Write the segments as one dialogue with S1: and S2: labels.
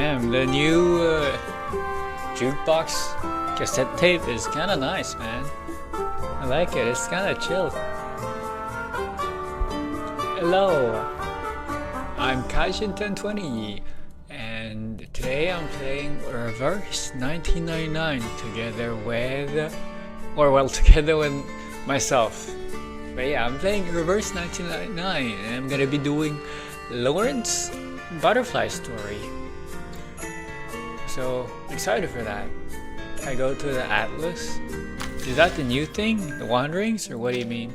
S1: Damn, the new jukebox cassette tape is kind of nice, man. I like it. It's kind of chill. Hello, I'm Kaijin1020, and today I'm playing Reverse 1999 together with myself. But yeah, I'm playing Reverse 1999, and I'm gonna be doing Lorentz butterfly story. So excited for that. I go to the Atlas. Is that the new thing? The Wanderings? Or what do you mean?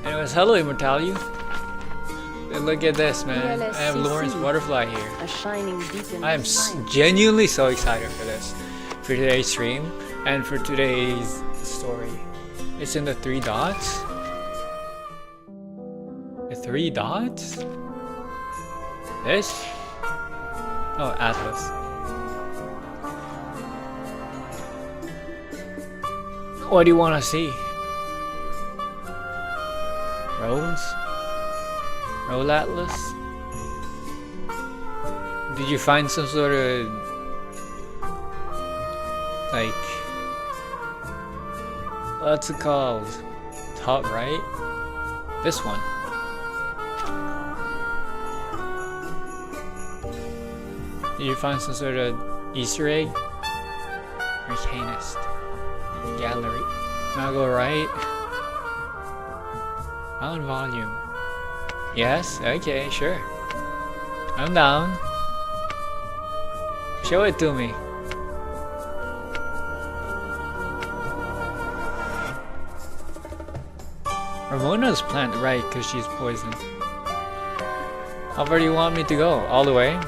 S1: Anyways, hello Immortality. And look at this, man. I have Lorentz butterfly here.
S2: A shining beacon.
S1: I am genuinely so excited for this. For today's stream and for today's story. It's in the 3 dots. The 3 dots? This? Oh, Atlas. What do you want to see? Rolls? Roll Atlas? Did you find some sort of like, what's it called? Top right? This one. Did you find some sort of Easter egg? Arcanist. Gallery. Now go right. Found volume. Yes? Okay, sure. I'm down. Show it to me. Ramona's plant right because she's poisoned. How far do you want me to go? All the way?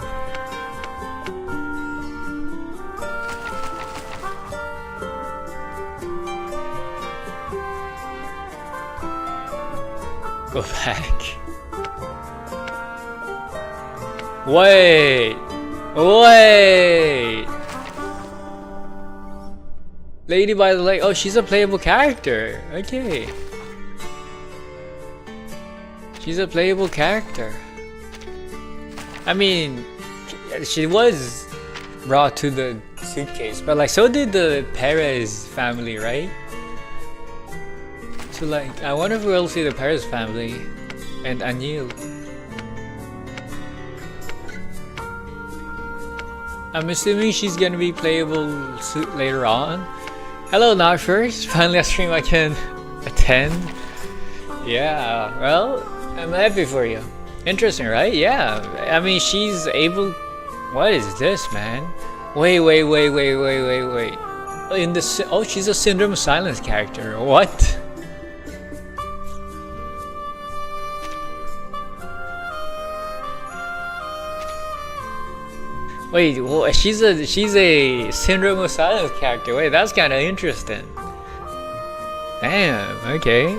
S1: Go back. Wait! Wait! Lady by the Lake. Oh, she's a playable character. Okay. She's a playable character. I mean, she was brought to the suitcase, but like so did the Perez family, right? So like, I wonder if we'll see the Perez family and Anil. I'm assuming she's gonna be playable later on. Hello, not first. Finally a stream I can attend. Yeah, well, I'm happy for you. Interesting, right? Yeah, I mean, she's able... What is this, man? Wait. In the... Oh, she's a Syndrome of Silence character. What? Wait, well, she's a Syndrome of Silence character. Wait, that's kind of interesting. Damn, okay.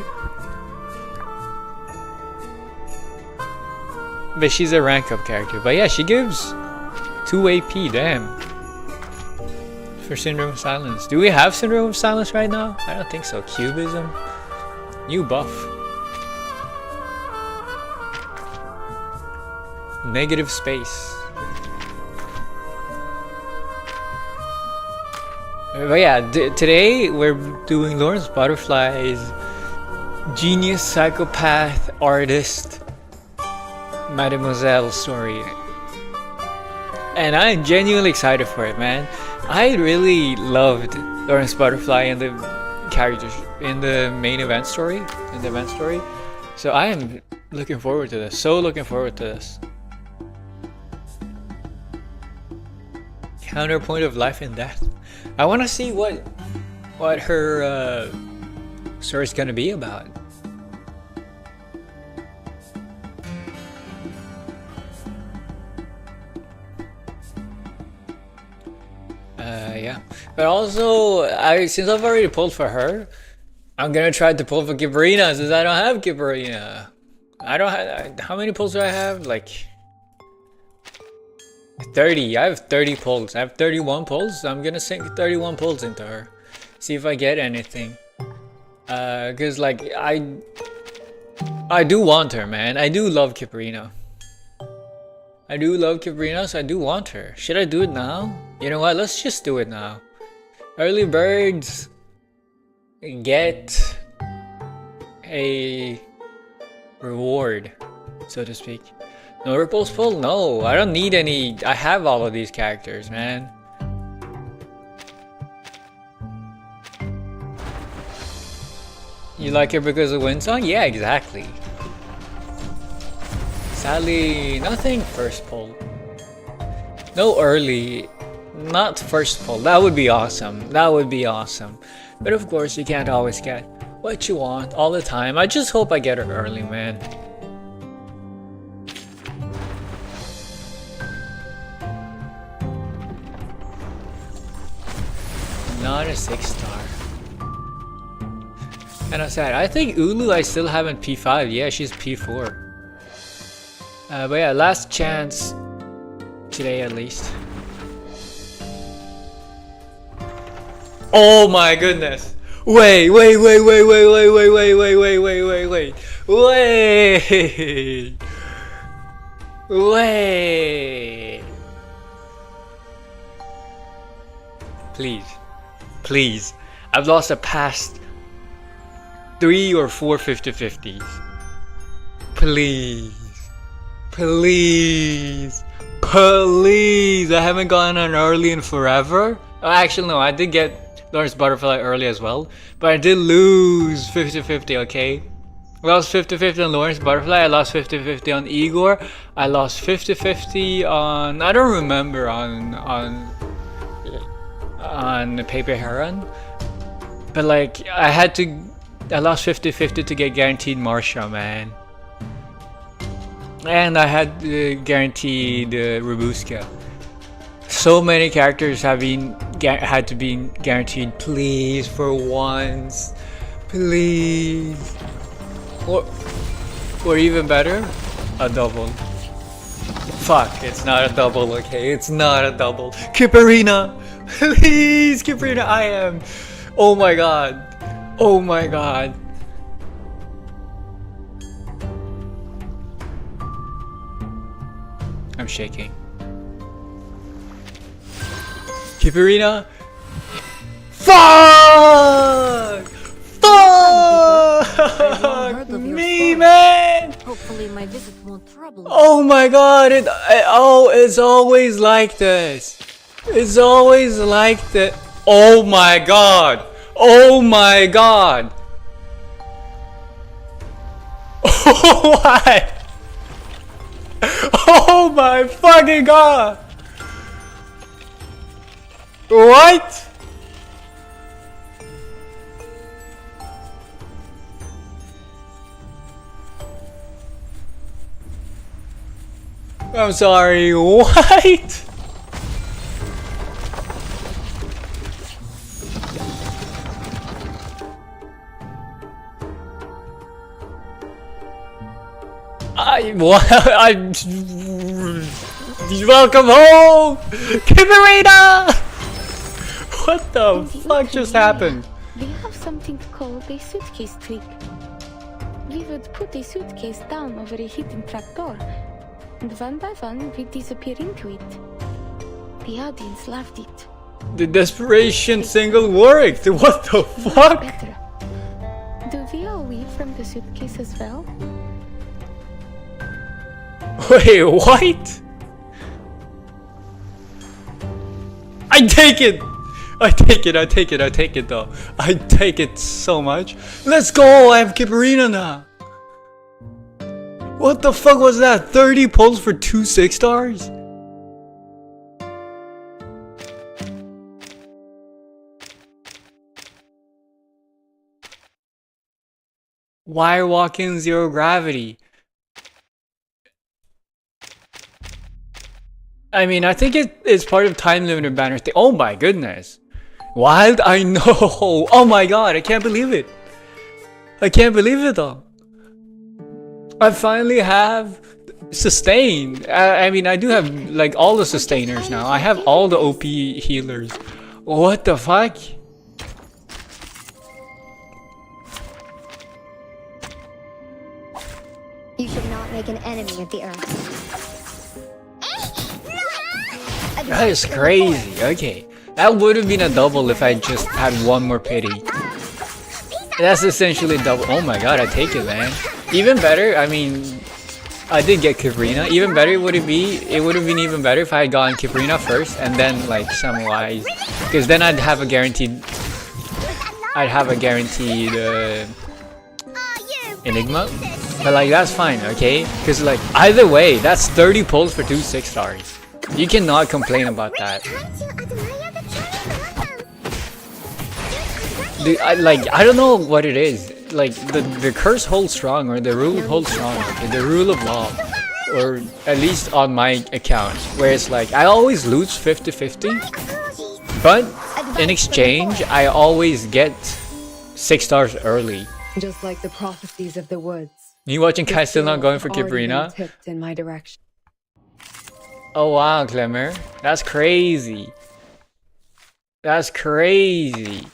S1: But she's a rank up character. But yeah, she gives 2 AP, damn. For Syndrome of Silence. Do we have Syndrome of Silence right now? I don't think so. Cubism? New buff. Negative space. But yeah, today we're doing Lorentz Butterfly's Genius Psychopath Artist Mademoiselle story. And I'm genuinely excited for it, man. I really loved Lorentz Butterfly and the characters in the main event story, So I am looking forward to this. So looking forward to this. Counterpoint of life and death. I want to see what her story is gonna be about. Yeah, but also since I've already pulled for her, I'm gonna try to pull for Gibrina since I don't have Gibrina. I don't have. How many pulls do I have? Like 30. I have 30 pulls. I have 31 pulls. So I'm gonna sink 31 pulls into her. See if I get anything. Cause like I do want her, man. I do love Kiprina. I do love Cabrina, so I do want her. Should I do it now? You know what? Let's just do it now. Early birds get a reward, so to speak. No repulse pull? No, I don't need any. I have all of these characters, man. You like her because of Wind Song? Yeah, exactly. Sadly, nothing first pull. No early. Not first pull. That would be awesome. That would be awesome. But of course, you can't always get what you want all the time. I just hope I get her early, man. Not a 6-star. And I said, I think Ulu I still haven't P5. Yeah, she's P4. But yeah, last chance today at least. Oh my goodness! Wait! Wait! Please. Please. I've lost the past 3 or 4 50-50s. Please. Please. Please. I haven't gotten an early in forever. Oh, actually, no. I did get Lorentz Butterfly early as well. But I did lose 50-50, okay? I lost 50-50 on Lorentz Butterfly. I lost 50-50 on Igor. I lost 50-50 on... I don't remember on Paper Heron. But like, I lost 50-50 to get guaranteed Marsha, man. And I had guaranteed Robuska. So many characters have had to be guaranteed. Please, for once. Please. Or even better, a double. Fuck, it's not a double, okay? It's not a double. Kiparina! Please, Kiparina, I am. Oh my god. Oh my god. I'm shaking. Kiparina. Fuck! Fuck me, man!
S2: Hopefully my visit won't trouble you.
S1: Oh my god! It's always like this. It's always like that. Oh my god! Oh my god! Oh my! Oh my fucking god! What? I'm sorry, what? I'm welcome home, Kiparina! What the fuck just happened?
S2: We have something called a suitcase trick. We would put a suitcase down over a hidden trapdoor, and one by one we disappear into it. The audience loved it.
S1: The desperation single worked. What the fuck?
S2: Better. Do we all leave from the suitcase as well?
S1: Wait, what? I take it! I take it though. I take it so much. Let's go! I have Kiparina now! What the fuck was that? 30 pulls for 2 6-stars? Wire walk-in, 0 gravity. I mean, I think it's part of time limiter banner thing. Oh my goodness. Wild? I know. Oh my god, I can't believe it. I can't believe it though. I finally have sustain. I mean, I do have like all the sustainers now. I have all the OP healers. What the fuck?
S3: You should not make an enemy of the earth.
S1: That is crazy. Okay. That would have been a double if I just had one more pity. That's essentially double. Oh my god, I take it, man. Even better, I mean, I did get Kibrina. Even better would it be? It would have been even better if I had gotten Kibrina first and then like Samwise, because then I'd have a guaranteed. Enigma. But like that's fine, okay? Because like either way, that's 30 pulls for 2 6-stars. You cannot complain about that. Dude, I don't know what it is. Like the curse holds strong, or the rule holds strong, okay? The rule of law, or at least on my account, where it's like I always lose 50-50, but in exchange I always get 6 stars early.
S3: Just like the prophecies of the woods.
S1: You watching Kai still not going for Kibrina?
S3: In my direction.
S1: Oh wow, Clemmer, that's crazy. That's crazy.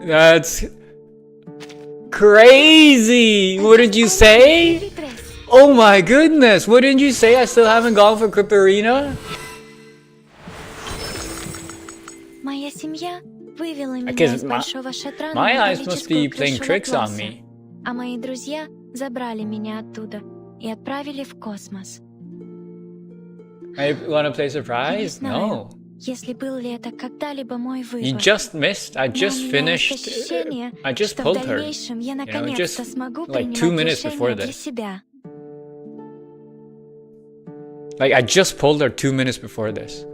S1: That's crazy! What did you say? Oh my goodness! What did you say? I still haven't gone for Kibrina? Because my eyes must be playing tricks on me.
S2: А мои друзья забрали меня оттуда и отправили в космос.
S1: I wanna play surprise? No.
S2: Если был ли это когда-либо мой выбор.
S1: You just missed. I just finished. I just pulled her.
S2: Я
S1: just
S2: смогу
S1: like 2 minutes before
S2: для
S1: this.
S2: себя.
S1: Like I just pulled her 2 minutes before this.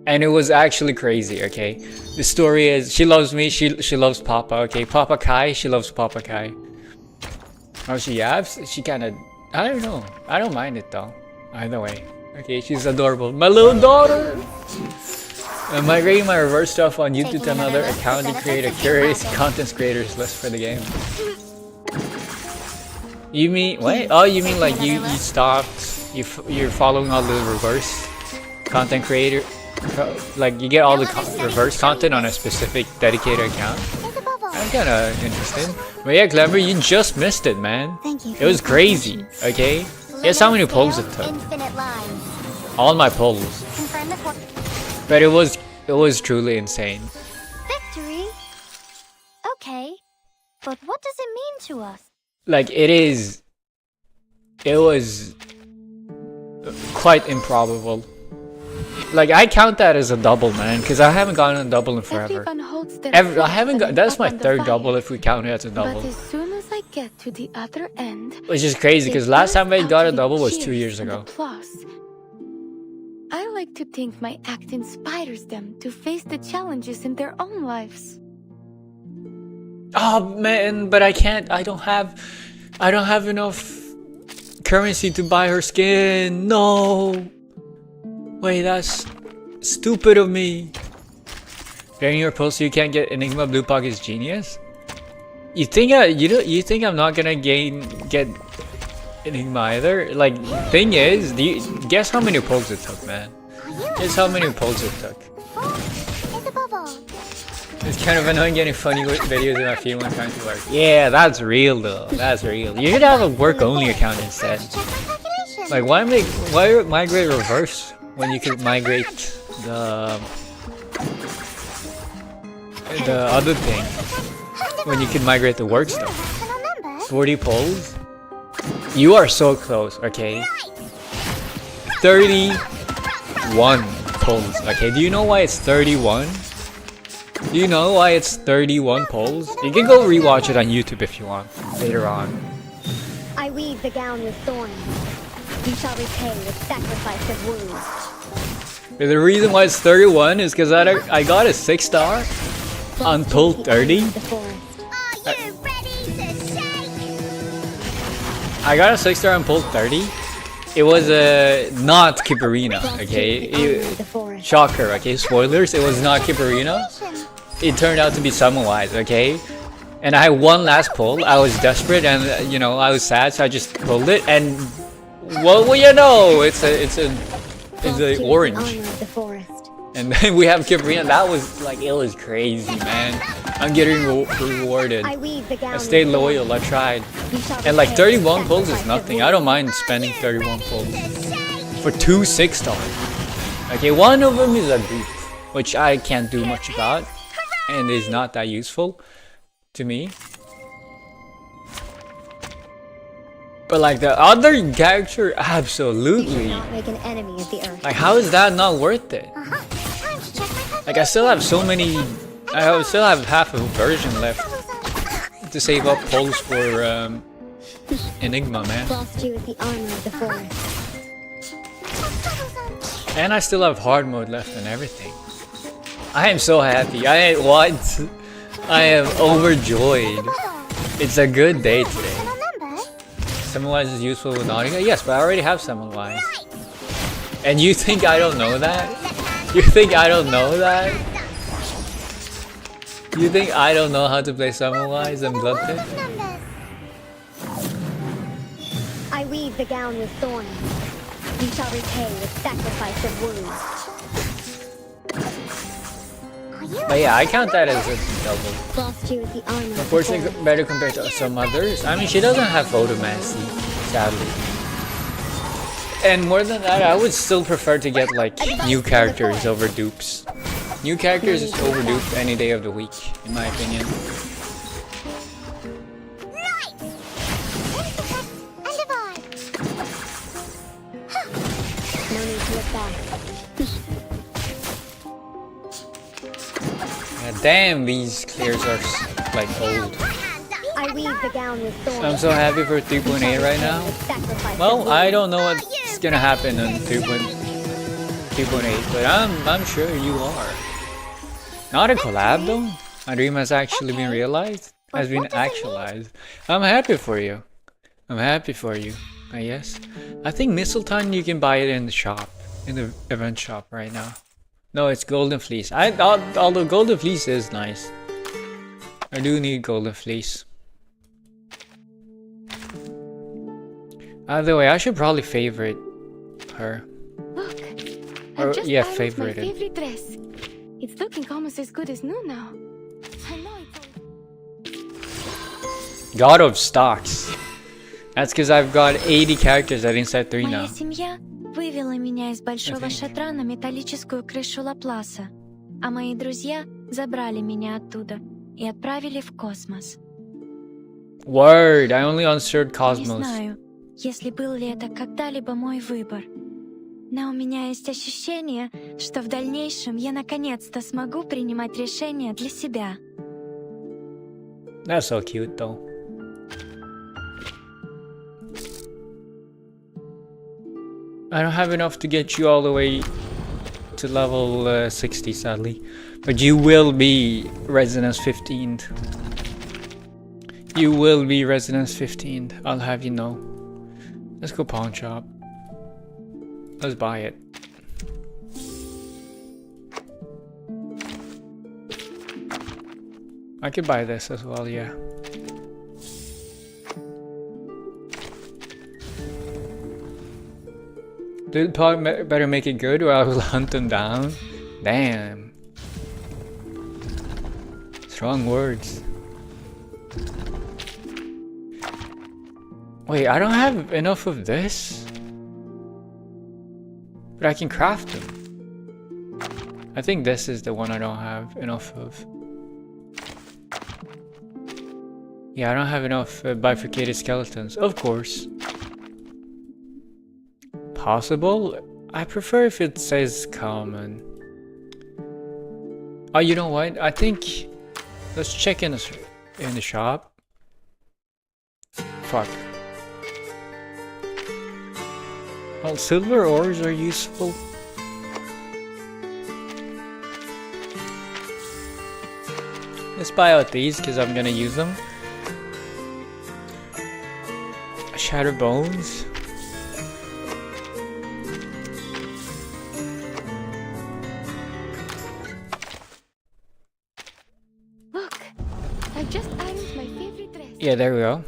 S1: And it was actually crazy, okay? The story is she loves me, she loves Papa, okay? Papa Kai, she loves Papa Kai. Oh, she yaps? She kinda, I don't know. I don't mind it though. Either way. Okay, she's adorable. My little daughter! I'm migrating my reverse stuff on YouTube to another account to create a curated content creators list for the game. You mean, wait? Oh, you mean like you stopped, you're following all the reverse content creator? Like you get all the reverse content on a specific dedicated account? I'm kinda interested. But yeah, Clever, you just missed it, man. It was crazy, okay? Guess how many pulls it took? All my pulls. But it was truly insane.
S2: Victory? Okay. But what does it mean to us?
S1: Like it was quite improbable. Like I count that as a double, man, because I haven't gotten a double in forever. I haven't got. That's my third double if we count it as a double.
S2: But as soon as I get to the other end,
S1: which is crazy because last time I got a double was 2 years ago.
S2: I like to think my act inspires them to face the challenges in their own lives.
S1: Oh man, but I can't. I don't have enough currency to buy her skin. No. Wait, that's stupid of me. Getting your post so you can't get Enigma Blue Pocket's genius? You think you think I'm not gonna get Enigma either? Like, thing is, guess how many pulls it took, man? Guess how many pulls it took. It's kind of annoying getting funny videos in my feed when trying to work. Yeah, that's real though. That's real. You should have a work-only account instead. Like, why migrate reverse when you could migrate the other thing? When you could migrate the work stuff. 40 pulls? You are so close, okay? 31 pulls, okay? Do you know why it's 31? Do you know why it's 31 pulls? You can go rewatch it on YouTube if you want, later on.
S4: I weave the gown with thorns. You shall repay with sacrifice of wounds.
S1: The reason why it's 31 is because I got a 6-star on pull 30. I got a 6-star on pull 30. It was not Kibrina, okay? Shocker, okay? Spoilers, it was not Kibrina. It turned out to be Samwise, okay? And I had one last pull. I was desperate and, you know, I was sad, so I just pulled it. And, well you know, it's a orange. And then we have Kibrina. That was, like, it was crazy, man. I'm getting rewarded.
S4: I weave the gown
S1: I stayed
S4: with
S1: loyal, I tried.
S4: You shall
S1: And like
S4: repay with
S1: 31 pulls is
S4: sacrifice of
S1: nothing. I don't mind spending 31 pulls for 2 6-stars. Okay, one of them is a dupe, which I can't do much about, and is not that useful to me. But like the other character,
S4: You
S1: absolutely.
S4: shall not make an enemy of the earth.
S1: Like, how is that not worth it? Like, I still have so many. I still have half a version left to save up pulls for Enigma, man.
S4: Clothed you with the armor of the forest.
S1: And I still have hard mode left and everything. I am so happy. I am overjoyed. It's a good day today. Semmelweis is useful with Nautica? Yes, but I already have Semmelweis. And you think I don't know that? You think I don't know that? You think I don't know how to play Semmelweis and Bloodpit?
S4: I weave the gown with thorns. You shall repay with sacrifice of wounds.
S1: But yeah, I count that as a double.
S4: Clothed you with the armor of the
S1: Unfortunately,
S4: forest.
S1: better compared to some others. I mean, she doesn't have Photomancy, sadly. And more than that, I would still prefer to get like new characters over dupes. New characters is over dupes any day of the week, in my opinion.
S4: No need to look back.
S1: Yeah, damn, these clears are like old.
S4: I weave the gown with thorns.
S1: I'm so happy for 3.8 right now. Well, I don't know what's gonna happen on 3.8, but I'm sure you are. Not a collab though. My dream has actually been realized. Has been actualized. I'm happy for you. I'm happy for you. Yes. I think Mistletoe you can buy it in the shop, in the event shop right now. No, it's Golden Fleece. Although Golden Fleece is nice. I do need Golden Fleece. Either way, I should probably favorite her.
S2: Look,
S1: Or,
S2: I've just
S1: yeah,
S2: ironed
S1: favorite
S2: my
S1: it.
S2: favorite dress. It's looking almost as good as new now. I know it's
S1: God of Stocks. That's because I've got 80 characters at Inside 3 now.
S5: Моя семья вывела меня из большого шатра на металлическую крышу Лапласа, а мои друзья забрали меня оттуда и отправили в космос.
S1: Word, I only answered
S5: Не
S1: Cosmos.
S5: знаю, если был ли это когда-либо мой выбор, но у меня есть ощущение, что в дальнейшем я наконец-то смогу принимать решения для себя.
S1: That's so cute though. I don't have enough to get you all the way to level 60 sadly. But you will be Resonance 15th. You will be Resonance 15th, I'll have you know. Let's go pawn shop. Let's buy it. I could buy this as well, yeah. Dude, probably better make it good or I will hunt them down. Damn. Strong words. Wait, I don't have enough of this? But I can craft them. I think this is the one I don't have enough of. Yeah, I don't have enough bifurcated skeletons. Of course. Possible? I prefer if it says common. Oh, you know what? I think... Let's check in the shop. Fuck. Well, silver ores are useful. Let's buy out these because I'm gonna use them. Shattered bones.
S2: Look, I've just ironed my favorite dress.
S1: Yeah, there we go.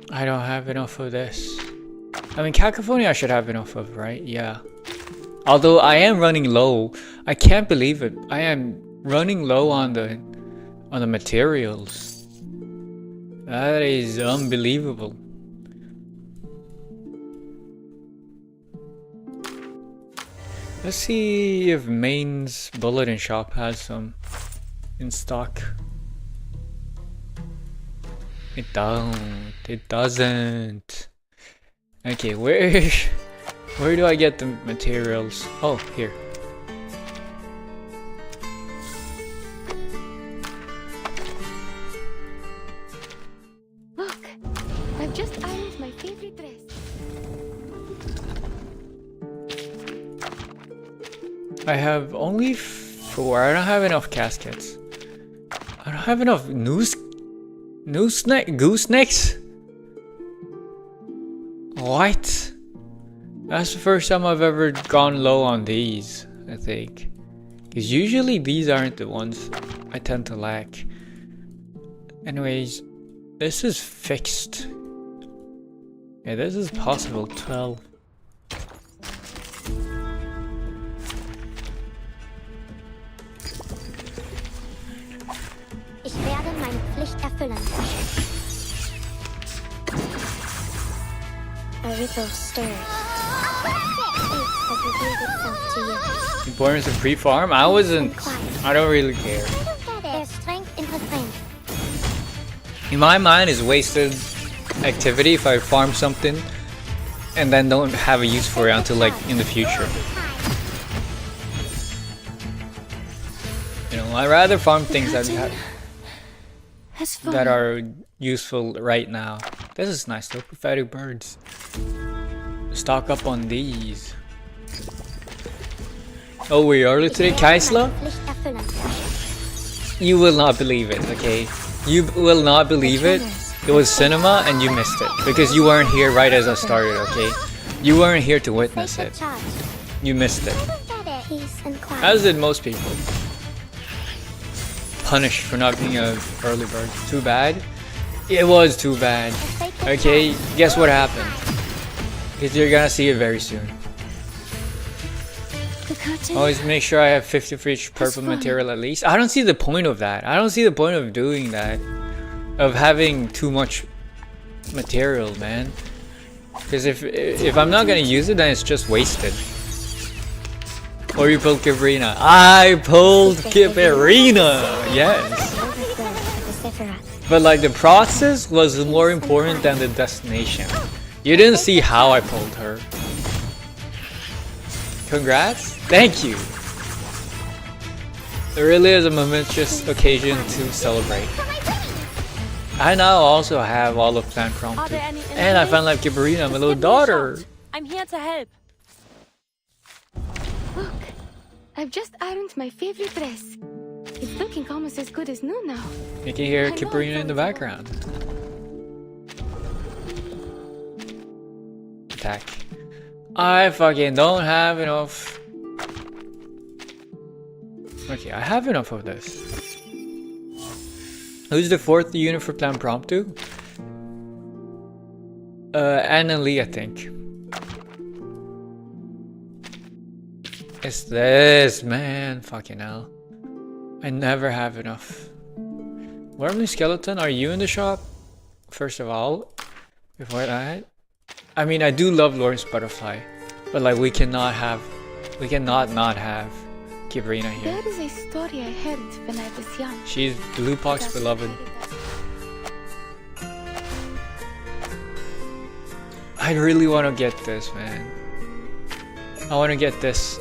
S1: I don't have enough of this. I mean, cacophony I should have enough of, right? Yeah. Although I am running low. I can't believe it. I am running low on the materials. That is unbelievable. Let's see if Maine's bulletin shop has some in stock. It don't. It doesn't. Okay, where do I get the materials? Oh, here.
S2: Look, I've just ironed my favorite dress.
S1: I have only 4. I don't have enough caskets. I don't have enough goosenecks? What? That's the first time I've ever gone low on these, I think. Because usually these aren't the ones I tend to lack. Anyways, this is fixed. Yeah, this is possible. 12.
S4: Ich werde meine Pflicht erfüllen. A ripple stirs. Fate has revealed itself to you.
S1: Importance of pre-farm? I don't really care.
S4: Their strength in restraint.
S1: In my mind, it's wasted activity if I farm something and then don't have a use for it until like in the future. You know, I'd rather farm things that are useful right now. This is nice though, prophetic birds. Stock up on these. Oh, we early today, Kaisla? You will not believe it, okay? You will not believe it. It was cinema and you missed it. Because you weren't here right as I started, okay? You weren't here to witness it. You missed it. As did most people. Punished for not being an early bird. Too bad. It was too bad. Okay, guess what happened? Because you're gonna see it very soon. Always make sure I have 50 for each purple material at least. I don't see the point of that. I don't see the point of doing that. Of having too much material, man. Because if I'm not gonna use it, then it's just wasted. Or you pulled Kibrina. I pulled Kibrina! Yes. But like the process was more important than the destination. You didn't see how I pulled her. Congrats. Thank you. It really is a momentous occasion to celebrate. I now also have all of Plant Prompted. And I finally have Kibrina, my little daughter.
S5: I'm here to help.
S2: Look, I've just ironed my favorite dress. It's looking almost as good as new now.
S1: You can hear Kibrina in the background. Attack. I fucking don't have enough. Okay, I have enough of this. Who's the 4th unit for Plan Promptu? Anne and Lee, I think. It's this, man. Fucking hell. I never have enough. Wormly Skeleton, are you in the shop? First of all, before that. I mean, I do love Lorentz Butterfly, but like we cannot not have Kibrina here.
S2: There is a story I heard when I was young.
S1: She's Lupok's beloved. I really want to get this, man. I want to get this.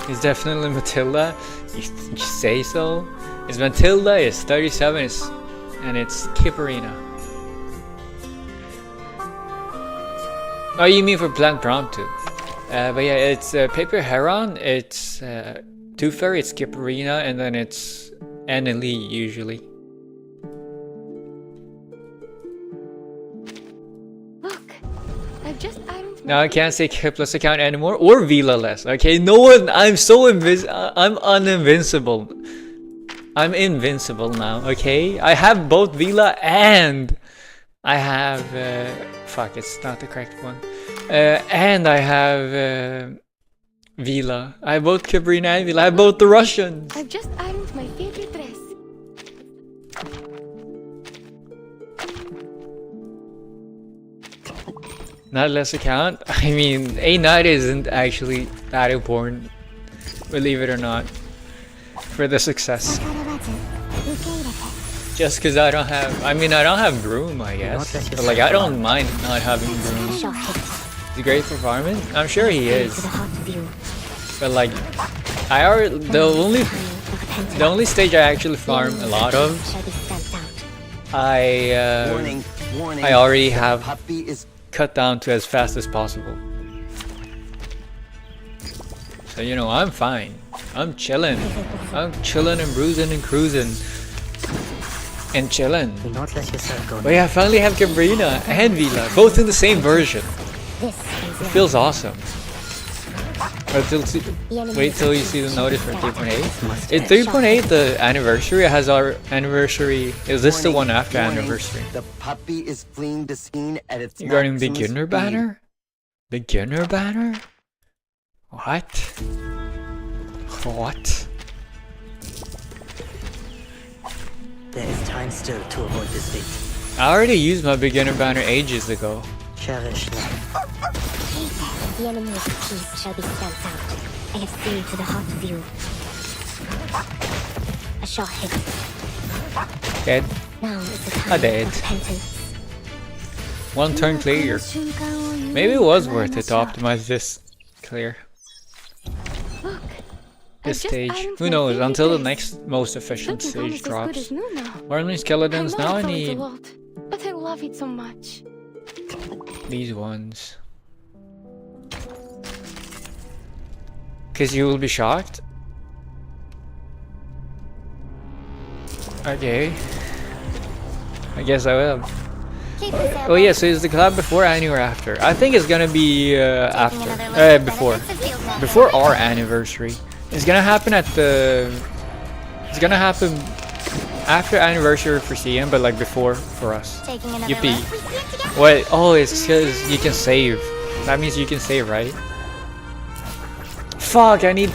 S1: It's definitely Matilda. You say so? It's Matilda, it's 37, and it's Kibrina. Oh, you mean for Plant Prompted? But yeah, it's Paper Heron, it's Tooth Fairy, it's Kibrina, and then it's Annalie usually.
S2: Look, I've just ironed
S1: Now I can't say Kipless account anymore or Vila-less. Okay, no one. I'm so I'm uninvincible. I'm invincible now. Okay, I have both Vila and I have. Fuck, it's not the correct one. And I have Vila. I have both Cabrina and Vila. I have both the Russians.
S2: I've just ironed my favorite dress.
S1: Not less account. I mean, a knight isn't actually that important, believe it or not, for the success. Just because I don't have, I mean, I don't have Broom, I guess. But like, I don't mind not having Broom. Is he great for farming? I'm sure he is. But like, the only stage I actually farm a lot of, I already have cut down to as fast as possible. So you know, I'm fine. I'm chilling. I'm chilling and bruising and cruising. And chilling. But yeah, I finally have Cabrina and Vila, both in the same version. It feels awesome. Wait till you see the notice for 3.8. In 3.8, the anniversary has our anniversary. Is this the one after anniversary?
S6: The puppy is fleeing the scene at its
S1: Regarding
S6: maximum
S1: beginner
S6: speed.
S1: banner? Beginner banner? What? What?
S7: There is time still to avoid this fate.
S1: I already used my beginner banner ages ago.
S7: Cherish life.
S4: The enemy's peace shall be stamped out. I have seen to the heart of you. A shot hit.
S1: Dead.
S4: Now is the
S1: I
S4: time
S1: dead.
S4: of repentance.
S1: One turn clear. Maybe it was worth it to optimize this clear.
S2: Look.
S1: This
S2: I've just
S1: stage.
S2: ironed
S1: Who
S2: my
S1: knows?
S2: favorite
S1: Until the
S2: dress.
S1: next most efficient
S2: Looking
S1: stage
S2: almost as good
S1: drops.
S2: as new now.
S1: More than
S2: I
S1: skeletons.
S2: know
S1: Now I
S2: it's a
S1: need
S2: lot, but I love it so much.
S1: these ones. Because you will be shocked. Okay. I guess I will. Oh yeah, so is the collab before Annie or after? I think it's gonna be after. Before our anniversary. It's gonna happen at the... It's gonna happen after anniversary for CM, but like before for us. Yippee. What? Oh, it's because you can save. That means you can save, right? Fuck, I need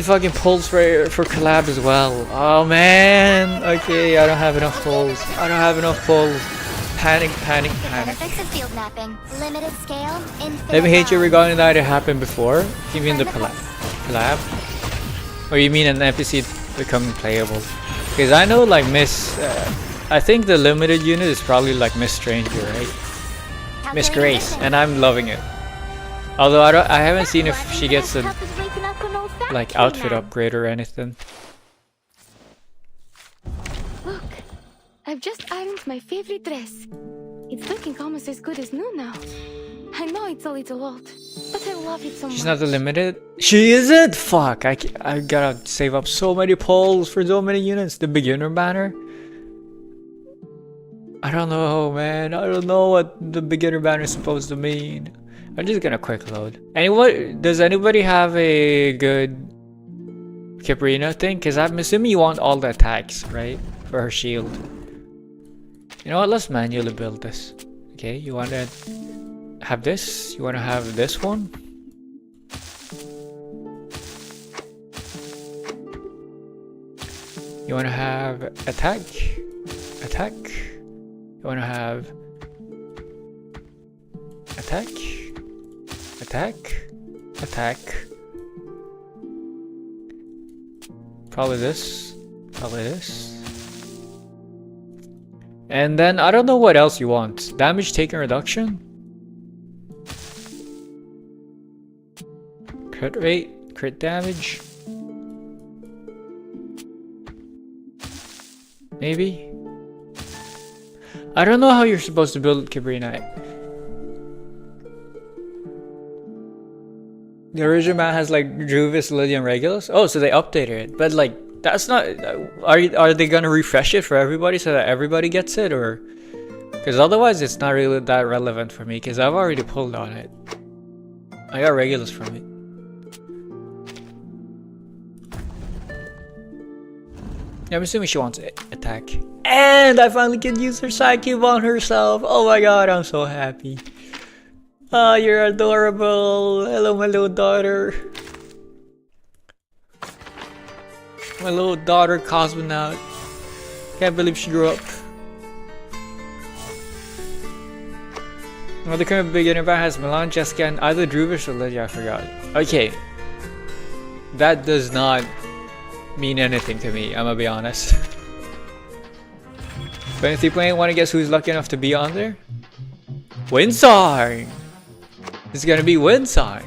S1: fucking pulls for collab as well. Oh man. Okay, I don't have enough pulls. I don't have enough pulls. Panic, panic, panic. Let me hate you regarding that it happened before. You mean the collab? Or you mean an NPC becoming playable? Because I know like Miss... I think the limited unit is probably like Miss Stranger, right? Miss Grace, and I'm loving it. Although I haven't seen if she gets a like outfit upgrade or anything.
S2: Look, I've just ironed my favorite dress. It's looking almost as good as new now. I know it's a little old, but I love it so much.
S1: She's not the limited. She isn't. Fuck! I gotta save up so many pulls for so many units. The beginner banner. I don't know, man. I don't know what the beginner banner is supposed to mean. I'm just gonna quick load. Does anybody have a good Cabrina thing? Because I'm assuming you want all the attacks, right? For her shield. You know what? Let's manually build this. Okay, you want to have this? You want to have this one? You want to have attack? Attack? You want to have attack? Attack? Attack? Probably this. Probably this. And then I don't know what else you want. Damage taken reduction? Crit rate? Crit damage? Maybe? I don't know how you're supposed to build Cabrina. The original man has like Juvis, Lily, and Regulus. Oh, so they updated it. But like, that's not... Are they gonna refresh it for everybody so that everybody gets it? Or Because otherwise it's not really that relevant for me because I've already pulled on it. I got regulars from it. I'm assuming she wants to attack. And I finally can use her sidekick on herself. Oh my god, I'm so happy. Oh, you're adorable. Hello, my little daughter. My little daughter, cosmonaut. Can't believe she grew up. Well, the current beginner band has Milan, Jessica, and either Druvish or Lydia. I forgot. Okay. That does not mean anything to me, I'm gonna be honest. But if you playing, wanna guess who's lucky enough to be on there? Windsong! It's gonna be Windsong!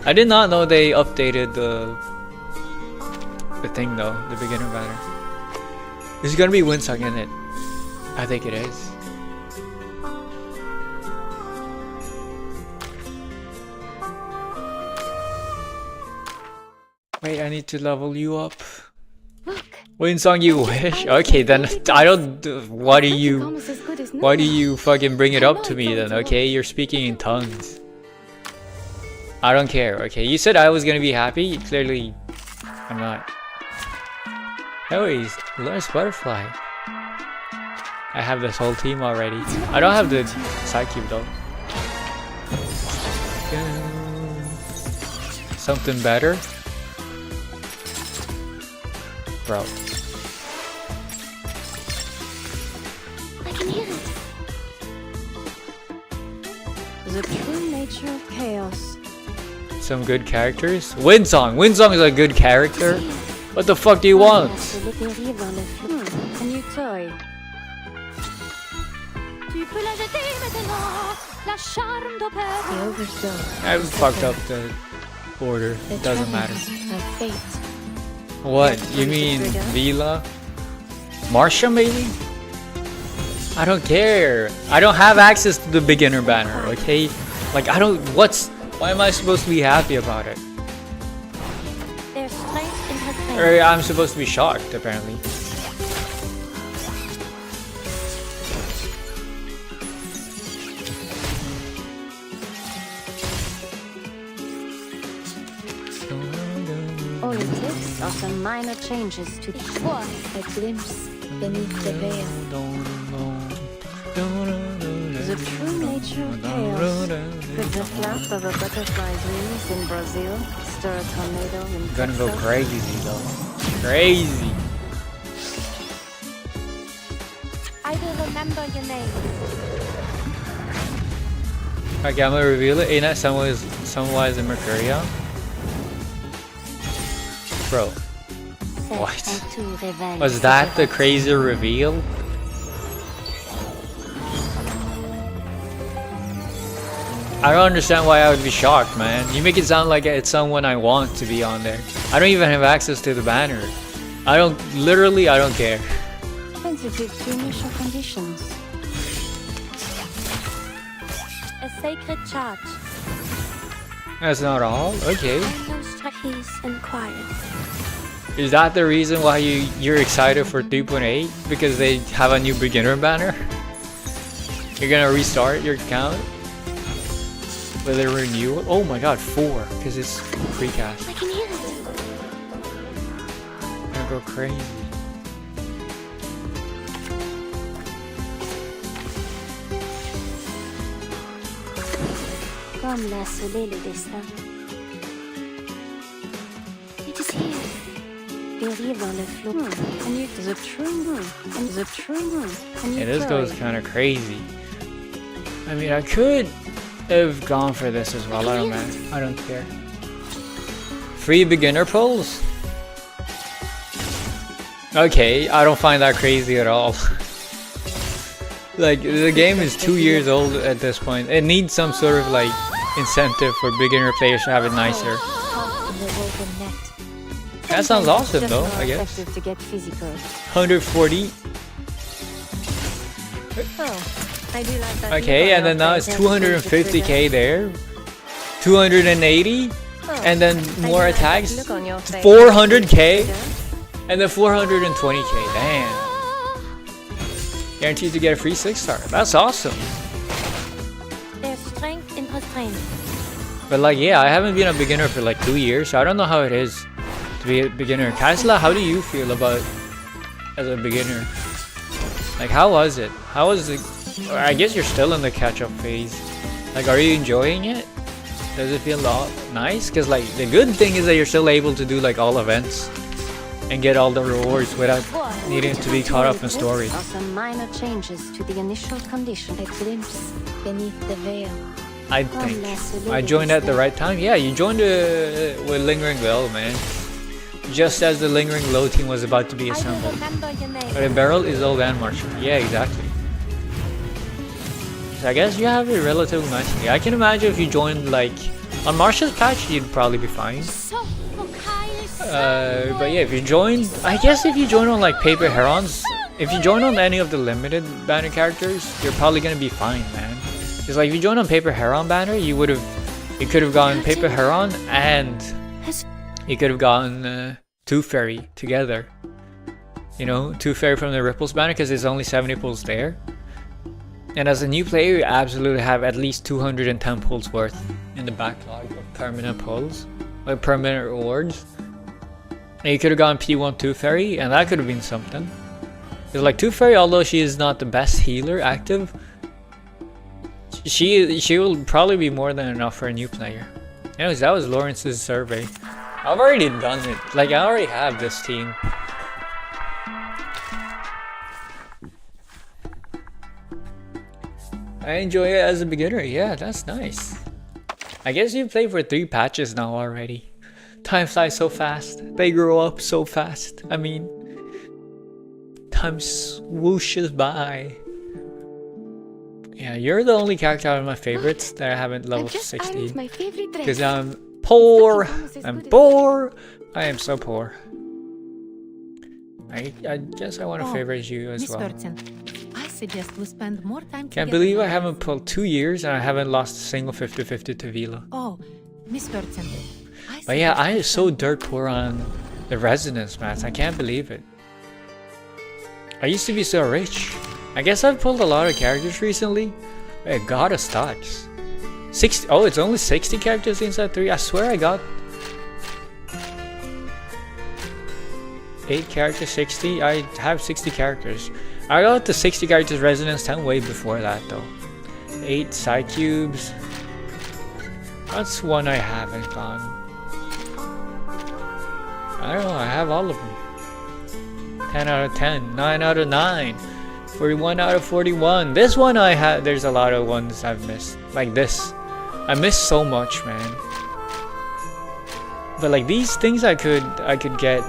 S1: I did not know they updated the thing though, the beginner banner. It's gonna be Windsong in it. I think it is. Wait, I need to level you up.
S2: Look.
S1: Windsong, you wish? Okay, then I don't. Why do you fucking bring it up to me then? Okay, you're speaking in tongues. I don't care. Okay, you said I was gonna be happy. Clearly, I'm not. Anyways, Lorentz Butterfly. I have this whole team already. I don't have the Psyche though. Something better? Bro.
S2: I can hear it.
S5: The true nature of chaos.
S1: Some good characters? Windsong! Windsong is a good character? What the fuck do you want?
S5: A new toy. The oversoul.
S1: I fucked up the order. It doesn't matter.
S5: Of fate.
S1: What? You mean Vila? Marsha maybe? I don't care. I don't have access to the beginner banner, okay? Like I don't why am I supposed to be happy about it?
S5: There's strength in her hand.
S1: Or I'm supposed to be shocked apparently.
S5: All it takes are some minor changes to
S2: A glimpse beneath the veil.
S5: the true nature of chaos. With the flap of a butterfly's wings in Brazil, stir a tornado in
S1: Gonna go
S5: Texas.
S1: crazy though. Crazy.
S2: I will remember your name.
S1: Okay, I'm gonna reveal it. Ain't that Sunwise and Mercurial? Bro. What? Was that the crazy reveal? I don't understand why I would be shocked, man. You make it sound like it's someone I want to be on there. I don't even have access to the banner. I don't care.
S5: Sensitive to initial conditions. A sacred charge.
S1: That's not all? Okay.
S2: He's inquired.
S1: Is that the reason why you're excited for 3.8? Because they have a new beginner banner? You're gonna restart your account? With a renewal? Oh my god, 4, because it's precast.
S2: I can hear it.
S1: I'm gonna go crazy.
S5: Comme l'a scellé le destin.
S2: It is here.
S5: Périr dans le flot. The true.
S1: Yeah, this goes kind of crazy. I mean, I could have gone for this as well. I don't care. Free beginner pulls? Okay, I don't find that crazy at all. Like, the game is 2 years old at this point. It needs some sort of like incentive for beginner players to have it nicer. That sounds awesome though, I guess.
S5: To get physical.
S1: 140.
S5: I do like that.
S1: Okay, and then now it's 250k there. 280. And then more attacks. 400k. And then 420k. Damn. Guaranteed to get a free 6-star. That's awesome.
S5: There's strength in restraint.
S1: But like, yeah, I haven't been a beginner for like 2 years, so I don't know how it is to be a beginner. Kaisla, how do you feel about as a beginner? Like, how was it? How was it? I guess you're still in the catch-up phase. Like, are you enjoying it? Does it feel nice? Because like, the good thing is that you're still able to do like all events and get all the rewards without needing to be caught up in story.
S8: Are some minor changes to the initial condition.
S2: A glimpse beneath the veil.
S1: I think I joined at the right time. Yeah, you joined with Lingering Well, man. Just as the Lingering Low team was about to be assembled. But a barrel is old and Marshall. Yeah, exactly. So I guess you have it relatively nicely. I can imagine if you joined like on Marshall's patch, you'd probably be fine. But yeah, if you joined, I guess if you join on like Paper Herons, if you join on any of the limited banner characters, you're probably gonna be fine, man. Because like if you join on Paper Heron banner, you could have gotten Paper Heron and you could have gotten Tooth Fairy together. You know, Tooth Fairy from the Ripples banner because there's only 70 pulls there. And as a new player, you absolutely have at least 210 pulls worth in the backlog of permanent pulls, like permanent rewards. And you could have gotten P1 Tooth Fairy, and that could have been something. Because like Tooth Fairy, although she is not the best healer active, she will probably be more than enough for a new player. Anyways, that was Lorentz's survey. I've already done it. Like, I already have this team. I enjoy it as a beginner. Yeah, that's nice. I guess you've played for 3 patches now already. Time flies so fast. They grow up so fast. I mean, time swooshes by. Yeah, you're the only character out of my favorites that I haven't leveled 16. Because I'm poor. I'm poor. I am so poor. I guess I want to favorite you as well.
S9: I suggest we spend more time.
S1: Can't believe I haven't pulled 2 years and I haven't lost a single 50-50 to Vila.
S9: Oh, Miss Bertzen.
S1: But yeah, I am so dirt poor on the resonance mats. I can't believe it. I used to be so rich. I guess I've pulled a lot of characters recently. Wait, God of stocks. 60. Oh, it's only 60 characters inside 3. I swear I got 8 characters, 60. I have 60 characters. I got the 60 characters resonance 10 way before that though. 8 Psy cubes. That's one I haven't gone. I don't know, I have all of them. 10 out of 10, 9 out of 9, 41 out of 41. This one I had, there's a lot of ones I've missed. Like this. I missed so much, man. But like these things I could get.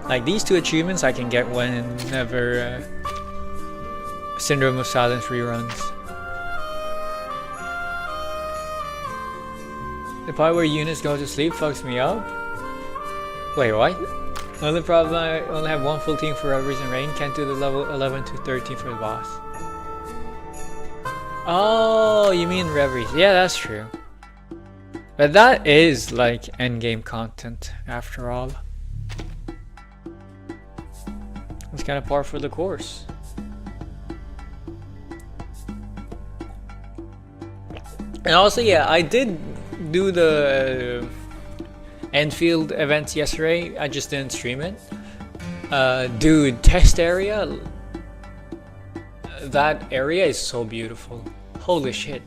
S1: Like these 2 achievements I can get whenever Syndrome of Silence reruns. The part where units go to sleep fucks me up. Wait, what? Only problem, I only have 1 full team for Reveries and Rain. Can't do the level 11 to 13 for the boss. Oh, you mean Reveries. Yeah, that's true. But that is like endgame content after all. It's kind of par for the course. And also, yeah, I did do the Enfield events yesterday. I just didn't stream it. Dude, test area. That area is so beautiful. Holy shit.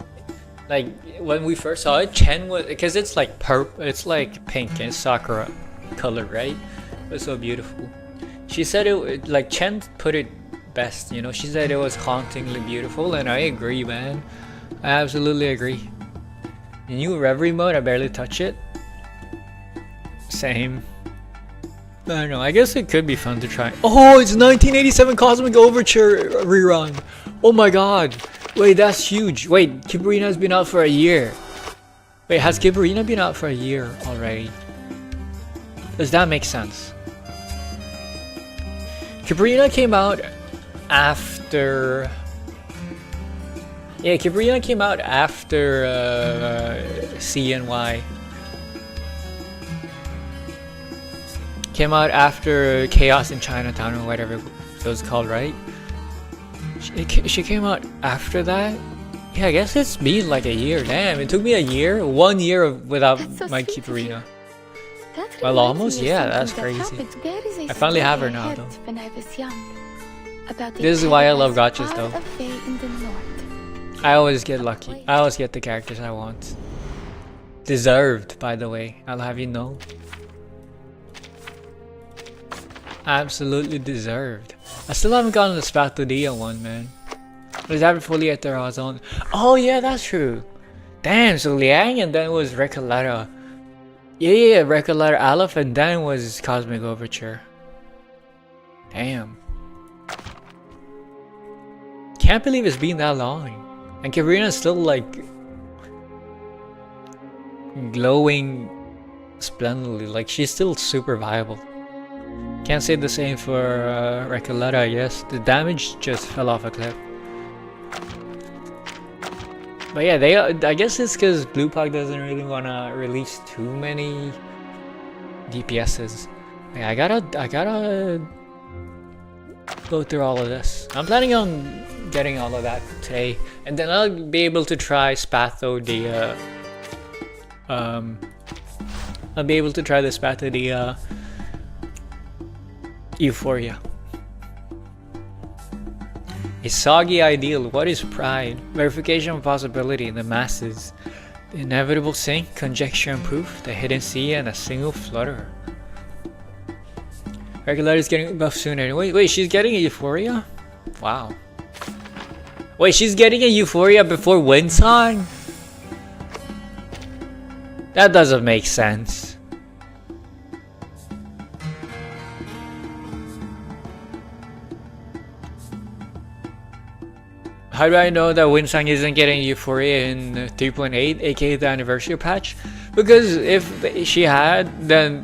S1: Like, when we first saw it, Chen was... Because it's like purple, it's like pink and sakura color, right? It's so beautiful. She said it, like Chen put it best, you know, she said it was hauntingly beautiful, and I agree, man. I absolutely agree. The new Reverie mode, I barely touch it. Same. I don't know, I guess it could be fun to try. Oh, it's 1987 Cosmic Overture rerun. Oh my god. Wait, that's huge. Wait, Kibarina's been out for a year. Wait, has Kibarina been out for a year already? Does that make sense? Kibarina came out after... Yeah, Kibarina came out after CNY. Came out after Chaos in Chinatown or whatever it was called, right? She came out after that? Yeah, I guess it's been like a year. Damn, it took me a year. 1 year without
S2: That's so
S1: my
S2: sweet of you.
S1: Keeperina.
S2: That
S1: Well,
S2: reminds
S1: almost?
S2: me of
S1: Yeah, that's
S2: something that
S1: crazy.
S2: happened. There is a
S1: I finally have her
S2: story I
S1: now,
S2: heard
S1: though.
S2: When I was young, about a
S1: This is why I love
S2: paradise
S1: gachas,
S2: far
S1: though.
S2: away in the north.
S1: I always get lucky. I always get the characters I want. Deserved, by the way. I'll have you know. Absolutely deserved. I still haven't gotten the Spatudia one, man. Was that fully at their zone? Oh yeah, that's true. Damn, so Liang and then was Recoleta. Yeah, Recoleta Aleph and then was Cosmic Overture. Damn. Can't believe it's been that long. And Kabrina's still like glowing splendidly. Like she's still super viable. Can't say the same for Recoleta, I guess. The damage just fell off a cliff. But yeah, I guess it's because Bluepack doesn't really want to release too many DPSs. Yeah, I gotta go through all of this. I'm planning on getting all of that today, and then I'll be able to try Spatho the I'll be able to try the Spatho the Euphoria. A soggy ideal. What is pride? Verification of possibility in the masses. The inevitable sink, conjecture and proof, the hidden sea, and a single flutter. Regular is getting buff soon anyway. Wait, she's getting a Euphoria? Wow. Wait, she's getting a Euphoria before Windsong? That doesn't make sense. How do I know that Windsong isn't getting Euphoria in 3.8, aka the anniversary patch? Because if she had, then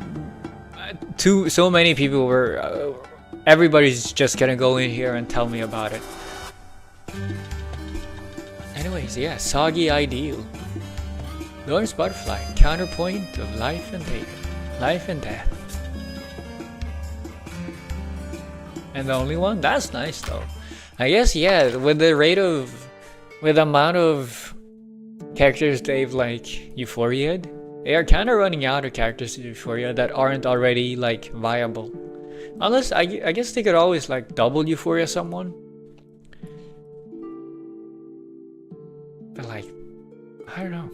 S1: so many people were... everybody's just gonna go in here and tell me about it. Anyways, yeah, Soggy Ideal. Lorentz Butterfly, counterpoint of life and death. Life and death. And the only one? That's nice though. I guess, yeah, with the amount of characters they've like Euphoria'd, they are kind of running out of characters in Euphoria that aren't already like viable. Unless, I guess they could always like double Euphoria someone. But like, I don't know.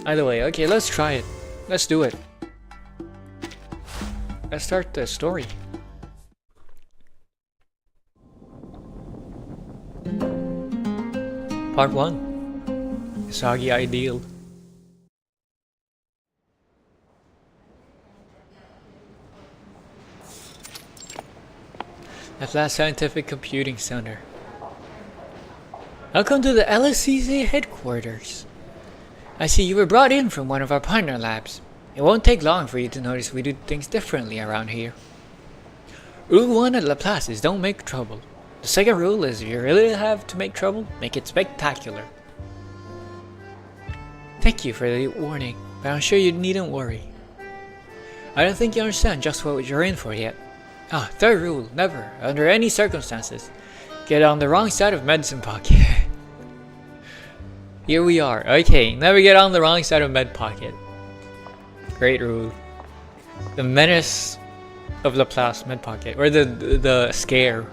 S1: Either way, okay, let's try it. Let's do it. Let's start the story. Part 1. Soggy Ideal. At last, Scientific Computing Center. Welcome to the LSCC headquarters. I see you were brought in from one of our partner labs. It won't take long for you to notice we do things differently around here. Rule 1 at Laplace is don't make trouble. The second rule is if you really have to make trouble, make it spectacular. Thank you for the warning, but I'm sure you needn't worry. I don't think you understand just what you're in for yet. Third rule, never, under any circumstances, get on the wrong side of medicine pocket. Here we are. Okay, never get on the wrong side of med pocket. Great rule. The menace of Laplace med pocket, or the scare.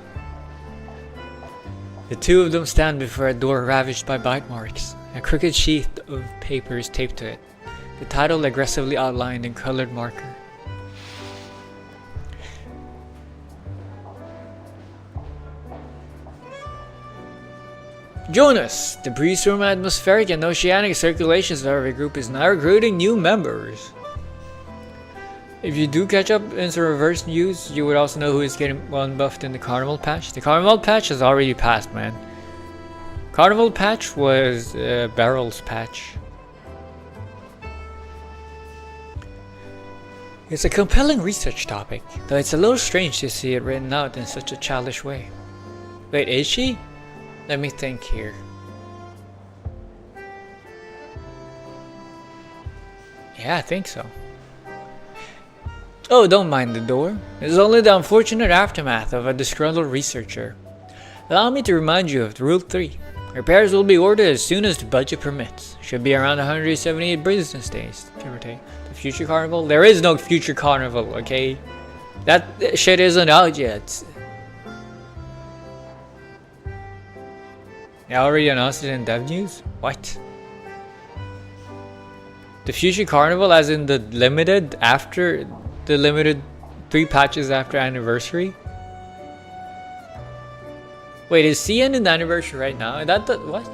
S1: The two of them stand before a door ravaged by bite marks. A crooked sheath of paper is taped to it. The title aggressively outlined in colored marker. Jonas! The Breeze-Room Atmospheric and Oceanic Circulation Survey Group is now recruiting new members. If you do catch up into reverse news, you would also know who is getting one buffed in the Carnival patch. The Carnival patch has already passed, man. Carnival patch was Barrel's patch. It's a compelling research topic, though it's a little strange to see it written out in such a childish way. Wait, is she? Let me think here. Yeah, I think so. Oh, don't mind the door. It's only the unfortunate aftermath of a disgruntled researcher. Allow me to remind you of Rule 3. Repairs will be ordered as soon as the budget permits. Should be around 178 business days, give or take. The future carnival? There is no future carnival, okay? That shit isn't out yet. I already announced it in dev news? What? The future carnival as in the limited after the limited 3 patches after anniversary? Wait, is CN in the anniversary right now? Is that the what?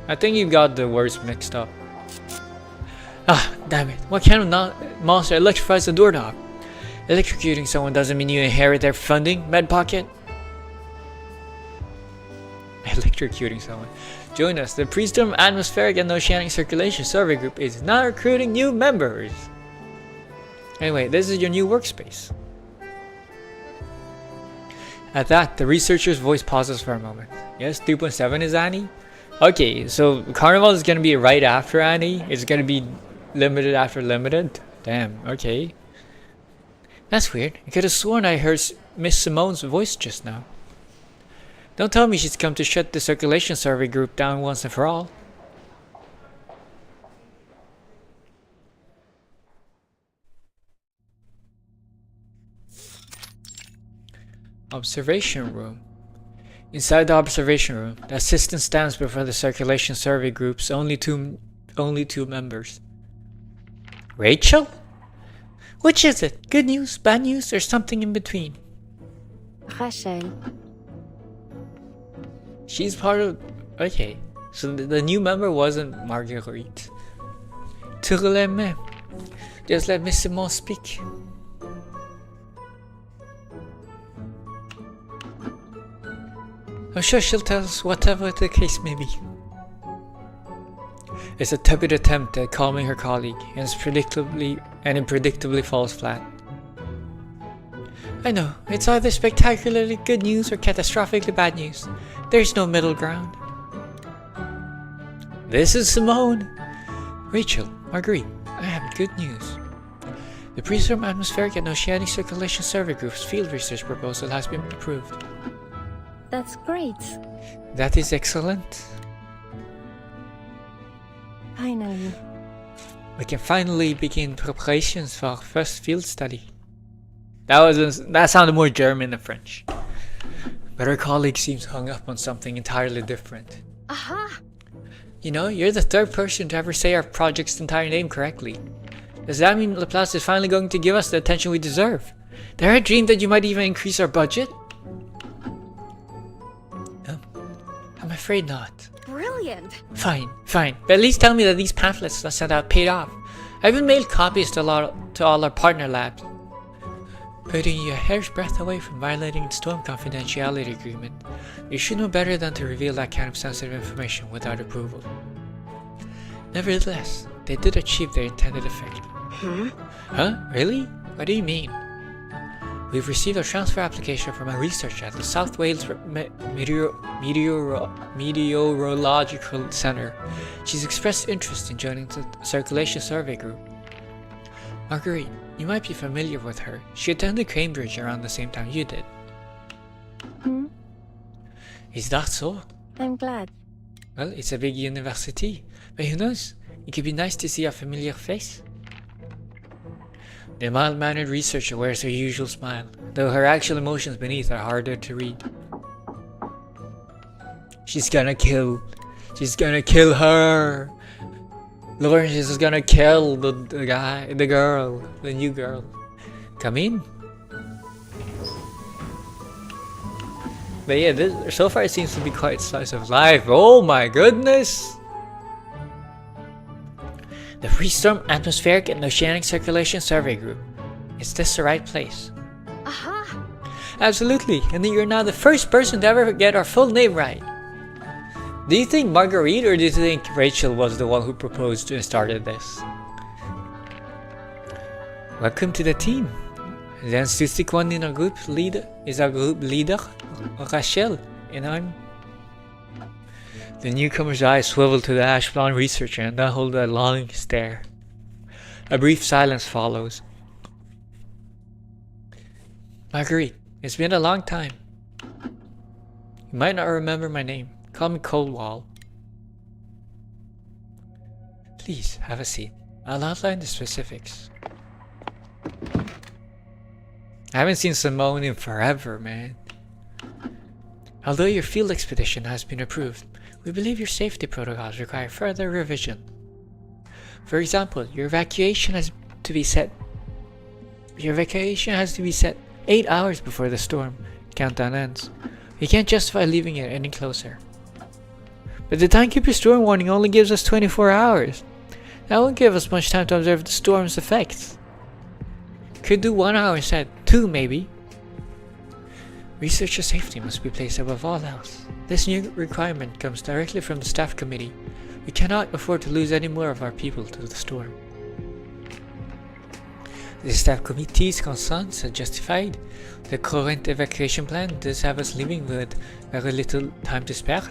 S1: I think you got the words mixed up. Ah, damn it. What kind of monster electrifies the doorknob? Electrocuting someone doesn't mean you inherit their funding, med pocket. Electrocuting someone. Join us. The Priestdom Atmospheric and Oceanic Circulation Survey Group is now recruiting new members. Anyway, this is your new workspace. At that, the researcher's voice pauses for a moment. Yes, 3.7 is Annie? Okay, so Carnival is gonna be right after Annie. It's gonna be limited after limited. Damn, okay. That's weird. I could have sworn I heard Miss Simone's voice just now. Don't tell me she's come to shut the circulation survey group down once and for all. Observation room. Inside the observation room, the assistant stands before the circulation survey group's only two members. Rachel? Which is it? Good news, bad news, or something in between?
S8: Rachel.
S1: She's part of... Okay, so the new member wasn't Marguerite. Tourleme. Just let Miss Simon speak. I'm sure she'll tell us whatever the case may be. It's a tepid attempt at calming her colleague, and predictably falls flat. I know, it's either spectacularly good news or catastrophically bad news. There's no middle ground. This is Simone. Rachel, Marguerite, I have good news. The Priestdom Atmospheric and Oceanic Circulation Survey Group's field research proposal has been approved.
S8: That's great.
S1: That is excellent.
S8: Finally.
S1: We can finally begin preparations for our first field study. That sounded more German than French. But our colleague seems hung up on something entirely different.
S8: Aha!
S1: You know, you're the 3rd person to ever say our project's entire name correctly. Does that mean Laplace is finally going to give us the attention we deserve? Dare I dream that you might even increase our budget? No, I'm afraid not.
S8: Brilliant!
S1: Fine. But at least tell me that these pamphlets I sent out paid off. I've even mailed copies to all our partner labs. Putting you a hair's breadth away from violating the Storm confidentiality agreement, you should know better than to reveal that kind of sensitive information without approval. Nevertheless, they did achieve their intended effect. Huh? Really? What do you mean? We've received a transfer application from a researcher at the South Wales Meteorological Centre. She's expressed interest in joining the Circulation Survey Group. Marguerite, you might be familiar with her. She attended Cambridge around the same time you did. Is that so?
S8: I'm glad.
S1: Well, it's a big university. But who knows? It could be nice to see a familiar face. The mild-mannered researcher wears her usual smile, though her actual emotions beneath are harder to read. She's gonna kill her! Lorentz is gonna kill the new girl. Come in. But yeah, so far it seems to be quite slice of life. Oh my goodness! The Priestdom Atmospheric and Oceanic Circulation Survey Group. Is this the right place?
S8: Aha!
S1: Absolutely, and you're now the first person to ever get our full name right. Do you think Marguerite or do you think Rachel was the one who proposed and started this? Welcome to the team. The enthusiastic one in our group is our group leader, Rachel, and I'm... The newcomer's eyes swivel to the ash blonde researcher and then hold a longing stare. A brief silence follows. Marguerite, it's been a long time. You might not remember my name. Call me Coldwall. Please, have a seat. I'll outline the specifics. I haven't seen Simone in forever, man. Although your field expedition has been approved, we believe your safety protocols require further revision. For example, your evacuation has to be set 8 hours before the storm countdown ends. You can't justify leaving it any closer. But the timekeeper storm warning only gives us 24 hours. That won't give us much time to observe the storm's effects. Could do 1 hour instead, 2 maybe. Researcher safety must be placed above all else. This new requirement comes directly from the staff committee. We cannot afford to lose any more of our people to the storm. The staff committee's concerns are justified. The current evacuation plan does have us leaving with very little time to spare.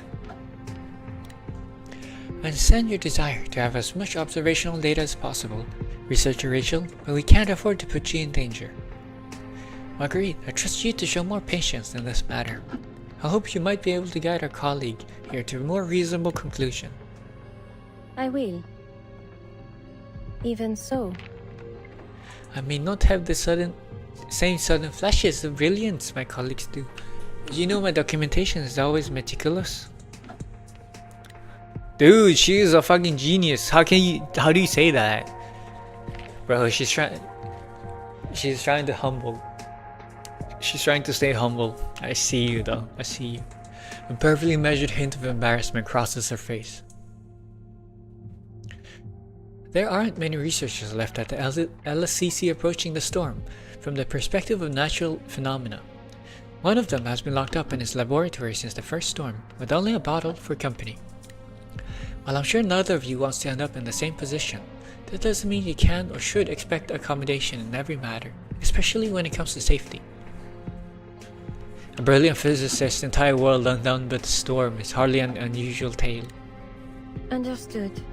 S1: I understand your desire to have as much observational data as possible, Researcher Rachel, but we can't afford to put you in danger. Marguerite, I trust you to show more patience in this matter. I hope you might be able to guide our colleague here to a more reasonable conclusion.
S8: I will. Even so.
S1: I may not have the same sudden flashes of brilliance my colleagues do. You know my documentation is always meticulous. Dude, she is a fucking genius. How do you say that? Bro, she's trying to humble. She's trying to stay humble. I see you though. I see you. A perfectly measured hint of embarrassment crosses her face. There aren't many researchers left at the LSCC approaching the storm from the perspective of natural phenomena. One of them has been locked up in his laboratory since the first storm, with only a bottle for company. While I'm sure neither of you wants to end up in the same position, that doesn't mean you can or should expect accommodation in every matter, especially when it comes to safety. A brilliant physicist's entire world undone by the storm is hardly an unusual tale.
S8: Understood.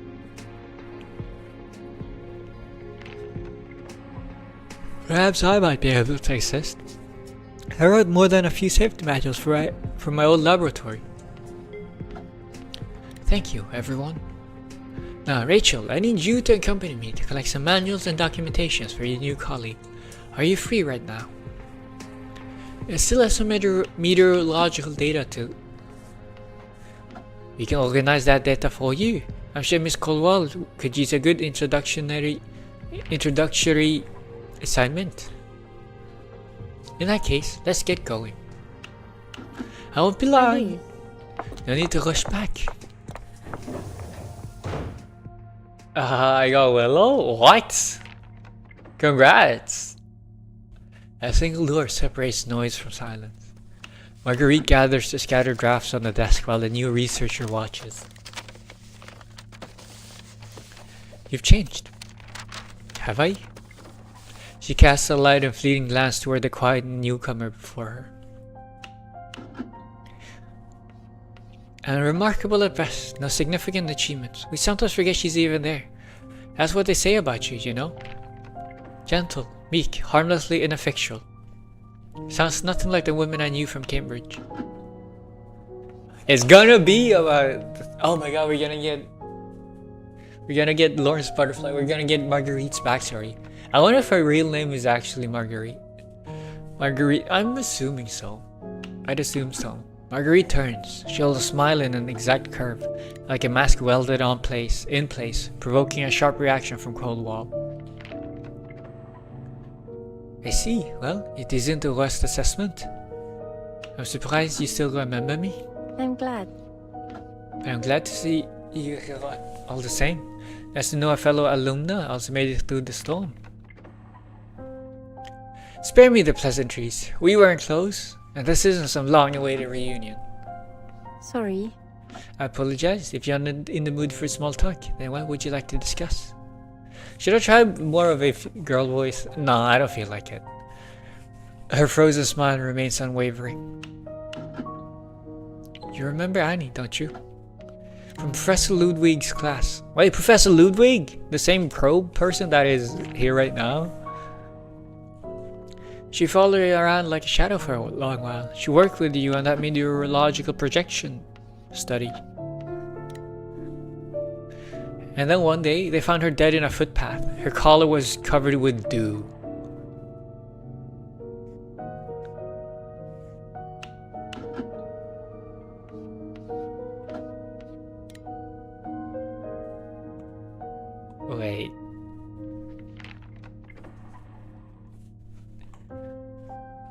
S1: Perhaps I might be able to assist. I wrote more than a few safety manuals for my old laboratory. Thank you, everyone. Now, Rachel, I need you to accompany me to collect some manuals and documentations for your new colleague. Are you free right now? I still have some meteorological data too. We can organize that data for you. I'm sure Miss Colwell could use a good introductory assignment. In that case, let's get going. I won't be lying. No need to rush back. I got Willow? What? Congrats! A single door separates noise from silence. Marguerite gathers the scattered drafts on the desk while the new researcher watches. You've changed. Have I? She casts a light and fleeting glance toward the quiet newcomer before her. And remarkable at best, no significant achievements. We sometimes forget she's even there. That's what they say about you, you know? Gentle, meek, harmlessly ineffectual. Sounds nothing like the women I knew from Cambridge. It's gonna be about... Oh my god, we're gonna get Lawrence Butterfly. We're gonna get Marguerite's backstory. I wonder if her real name is actually Marguerite. Marguerite, I'm assuming so. I'd assume so. Marguerite turns. She'll smile in an exact curve, like a mask welded in place, provoking a sharp reaction from Coldwall. I see. Well, it isn't a worst assessment. I'm surprised you still remember me.
S8: I'm glad.
S1: But I'm glad to see you here all the same. Nice to know a fellow alumna also made it through the storm. Spare me the pleasantries. We weren't close, and this isn't some long-awaited reunion.
S8: Sorry.
S1: I apologize. If you're not in the mood for small talk, then what would you like to discuss? Should I try more of a girl voice? No, I don't feel like it. Her frozen smile remains unwavering. You remember Annie, don't you? From Professor Ludwig's class. Wait, Professor Ludwig? The same probe person that is here right now? She followed you around like a shadow for a long while. She worked with you on that meteorological projection study. And then one day, they found her dead in a footpath. Her collar was covered with dew. Wait.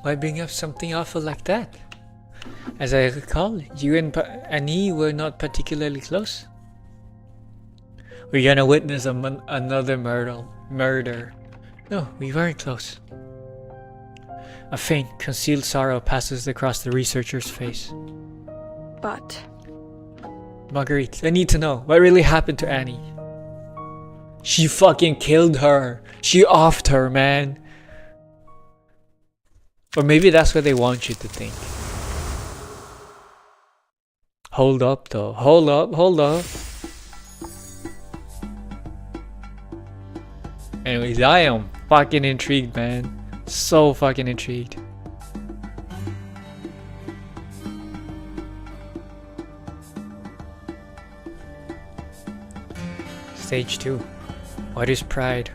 S1: Why bring up something awful like that? As I recall, you and Annie were not particularly close. We're gonna witness another murder. No, we weren't close. A faint, concealed sorrow passes across the researcher's face.
S2: But
S1: Marguerite, I need to know, what really happened to Annie? She fucking killed her. She offed her, man. Or maybe that's what they want you to think. Hold up though. Hold up. Anyways, I am fucking intrigued, man. So fucking intrigued. Stage 2. What is pride?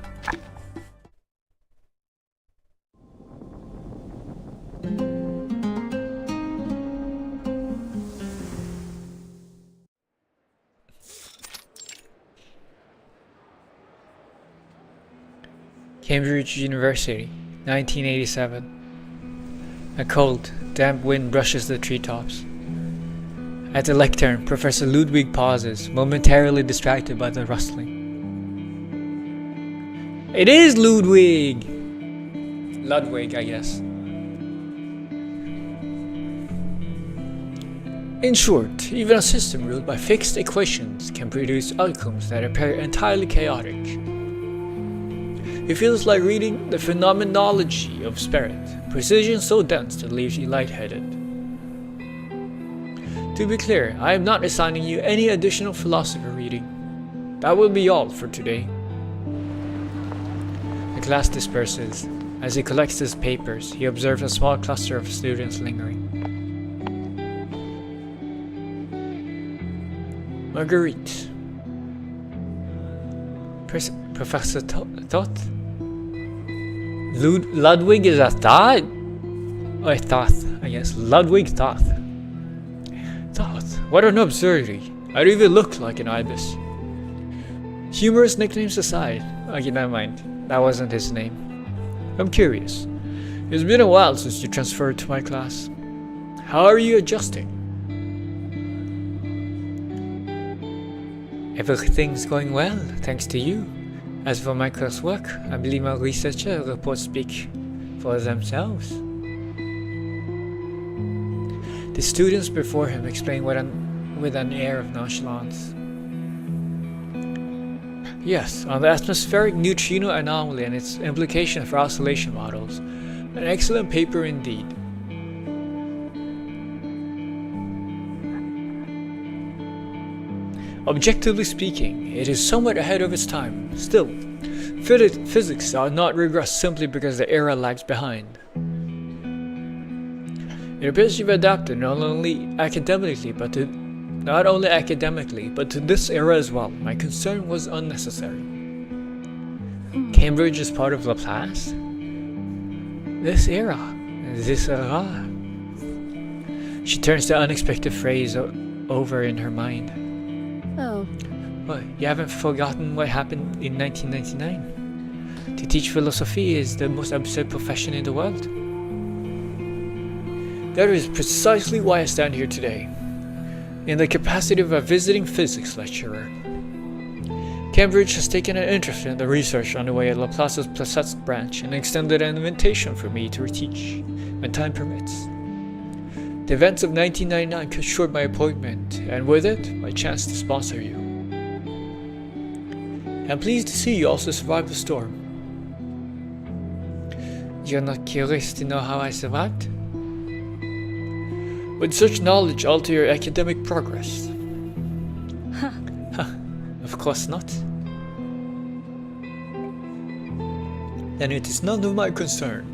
S1: Cambridge University, 1987. A cold, damp wind brushes the treetops. At the lectern, Professor Ludwig pauses, momentarily distracted by the rustling. It is Ludwig! Ludwig, I guess. In short, even a system ruled by fixed equations can produce outcomes that appear entirely chaotic. It feels like reading the phenomenology of spirit, precision so dense that leaves you lightheaded. To be clear, I am not assigning you any additional philosophy reading. That will be all for today. The class disperses. As he collects his papers, he observes a small cluster of students lingering. Marguerite. Professor Toth? Ludwig is a Thoth? Oh, Thoth, I guess. Ludwig Thoth. Thoth, what an absurdity. I don't even look like an ibis. Humorous nicknames aside. Okay, never mind. That wasn't his name. I'm curious. It's been a while since you transferred to my class. How are you adjusting? Everything's going well, thanks to you. As for my classwork, I believe my researcher reports speak for themselves. The students before him explained with an air of nonchalance. Yes, on the atmospheric neutrino anomaly and its implication for oscillation models. An excellent paper indeed. Objectively speaking, it is somewhat ahead of its time. Still, physics are not regressed simply because the era lags behind. It appears you've adapted not only academically, but to this era as well. My concern was unnecessary. Cambridge is part of Laplace? This era. She turns the unexpected phrase over in her mind.
S8: Oh.
S1: What, you haven't forgotten what happened in 1999? To teach philosophy is the most absurd profession in the world. That is precisely why I stand here today, in the capacity of a visiting physics lecturer. Cambridge has taken an interest in the research underway at Laplace's Placet's branch and extended an invitation for me to reteach, when time permits. The events of 1999 cut short my appointment, and with it, my chance to sponsor you. I'm pleased to see you also survived the storm. You're not curious to know how I survived? Would such knowledge alter your academic progress?
S8: Huh.
S1: course not. Then it is none of my concern.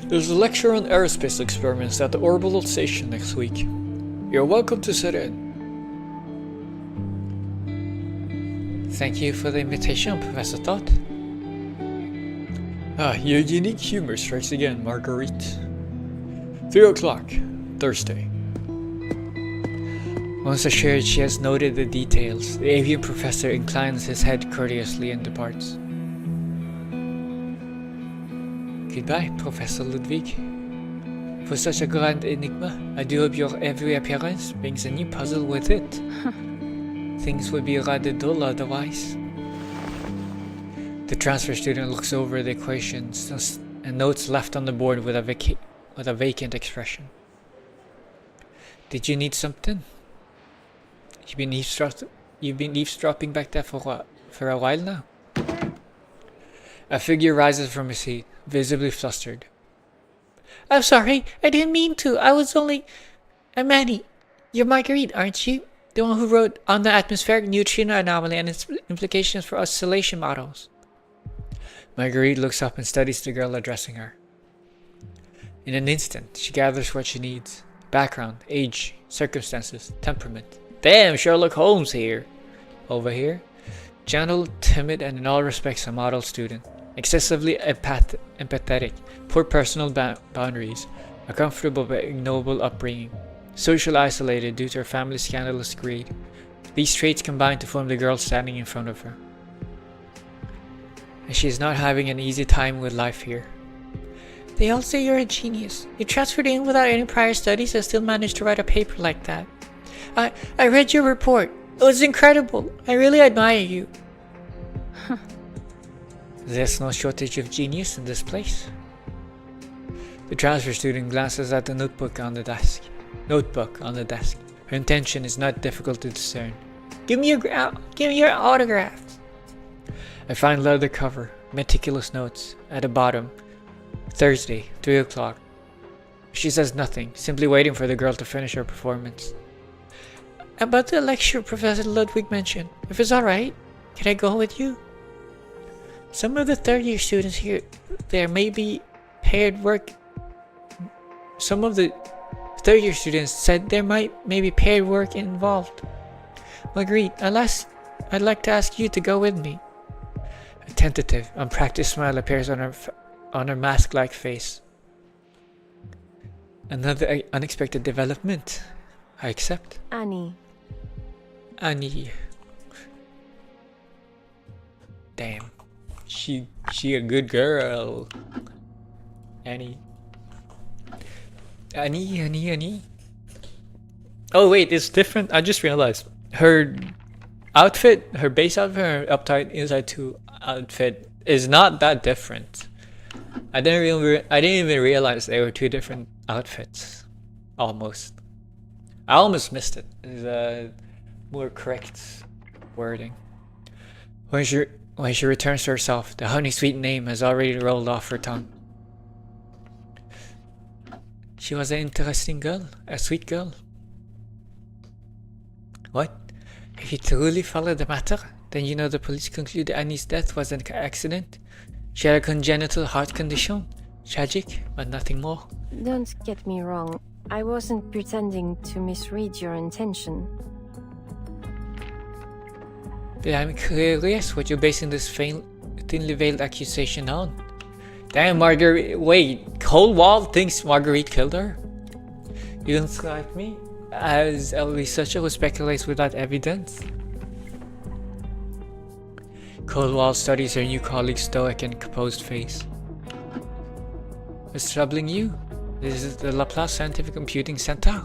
S1: There's a lecture on aerospace experiments at the orbital station next week. You're welcome to sit in. Thank you for the invitation, Professor Todd. Your unique humor strikes again, Marguerite. 3 o'clock, Thursday. Once assured she has noted the details, the avian professor inclines his head courteously and departs. Goodbye, Professor Ludwig. For such a grand enigma, I do hope your every appearance brings a new puzzle with it. Things would be rather dull otherwise. The transfer student looks over the equations and notes left on the board with a vacant expression. Did you need something? You've been eavesdropping back there for a while now. A figure rises from his seat, visibly flustered. I'm sorry, I didn't mean to. I was only... Ameji, you're Marguerite, aren't you? The one who wrote on the atmospheric neutrino anomaly and its implications for oscillation models. Marguerite looks up and studies the girl addressing her. In an instant, she gathers what she needs. Background, age, circumstances, temperament. Damn, Sherlock Holmes here. Over here, gentle, timid, and in all respects a model student. Excessively empathetic, poor personal boundaries, a comfortable but ignoble upbringing. Socially isolated due to her family's scandalous greed. These traits combine to form the girl standing in front of her. And she is not having an easy time with life here. They all say you're a genius. You transferred in without any prior studies and still managed to write a paper like that. I read your report. It was incredible. I really admire you. There's no shortage of genius in this place. The transfer student glances at the notebook on the desk. Her intention is not difficult to discern. Give me your autographs. I find leather cover, meticulous notes. At the bottom, Thursday, 3 o'clock. She says nothing, simply waiting for the girl to finish her performance. About the lecture Professor Ludwig mentioned, if it's alright, can I go with you? Some of the third-year students here, there may be paired work. Some of the third-year students said there may be paired work involved. Marguerite, I'd like to ask you to go with me. A tentative, unpracticed smile appears on her mask-like face. Another unexpected development. I accept.
S8: Annie.
S1: Damn. She a good girl. Annie. Oh wait, it's different. I just realized her outfit, her base outfit, her uptight inside two outfit is not that different. I didn't even realize they were two different outfits. Almost. I almost missed it. Is a more correct wording. When she returns to herself, the honey sweet name has already rolled off her tongue. She was an interesting girl, a sweet girl. What? If you truly follow the matter, then you know the police conclude Annie's death was an accident. She had a congenital heart condition. Tragic, but nothing more.
S8: Don't get me wrong. I wasn't pretending to misread your intention.
S1: But I'm curious what you're basing this thinly veiled accusation on. Damn, Marguerite. Wait, Coldwall thinks Marguerite killed her? You don't like me? As a researcher who speculates without evidence? Coldwall studies her new colleague's stoic and composed face. What's troubling you? This is the Laplace Scientific Computing Center.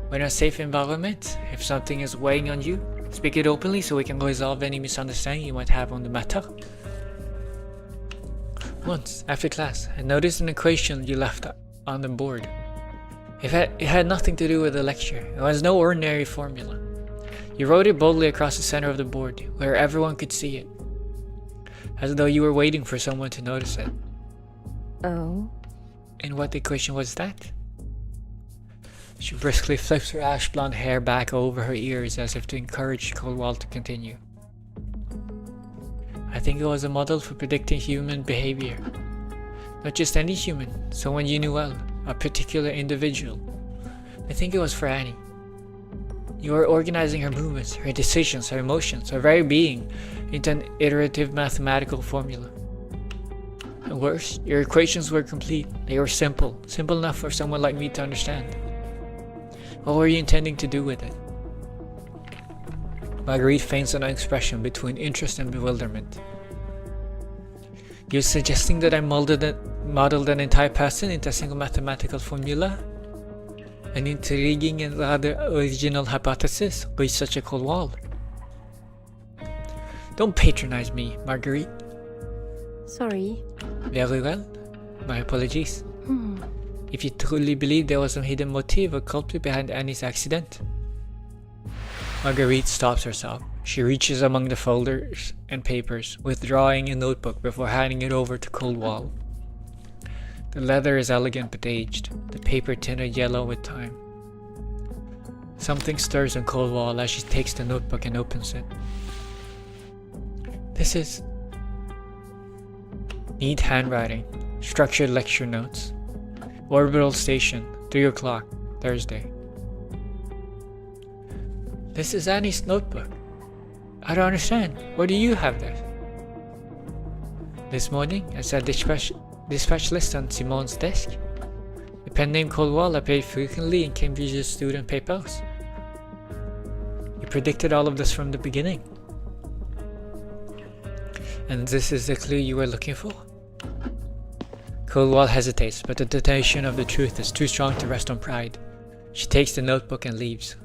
S1: We're in a safe environment. If something is weighing on you, speak it openly so we can resolve any misunderstanding you might have on the matter. Once, after class, I noticed an equation you left on the board. It had nothing to do with the lecture. It was no ordinary formula. You wrote it boldly across the center of the board, where everyone could see it. As though you were waiting for someone to notice it.
S8: Oh?
S1: And what equation was that? She briskly flips her ash blonde hair back over her ears as if to encourage Coldwell to continue. I think it was a model for predicting human behavior. Not just any human, someone you knew well, a particular individual. I think it was for Annie. You were organizing her movements, her decisions, her emotions, her very being into an iterative mathematical formula. And worse, your equations were complete. They were simple enough for someone like me to understand. What were you intending to do with it? Marguerite feigns an expression between interest and bewilderment. You're suggesting that I modeled an entire person into a single mathematical formula? An intriguing and rather original hypothesis by such a cold wall. Don't patronize me, Marguerite.
S8: Sorry.
S1: Very well. My apologies. If you truly believe there was some hidden motive or culprit behind Annie's accident. Marguerite stops herself. She reaches among the folders and papers, withdrawing a notebook before handing it over to Coldwell. The leather is elegant but aged, the paper tinted yellow with time. Something stirs in Coldwell as she takes the notebook and opens it. This is neat handwriting, structured lecture notes. Orbital station, 3 o'clock, Thursday. This is Annie's notebook. I don't understand. Where do you have this? This morning, I saw a dispatch list on Simone's desk. The pen name Coldwell appeared frequently in Cambridge's student papers. You predicted all of this from the beginning. And this is the clue you were looking for? Coldwell hesitates, but the detonation of the truth is too strong to rest on pride. She takes the notebook and leaves.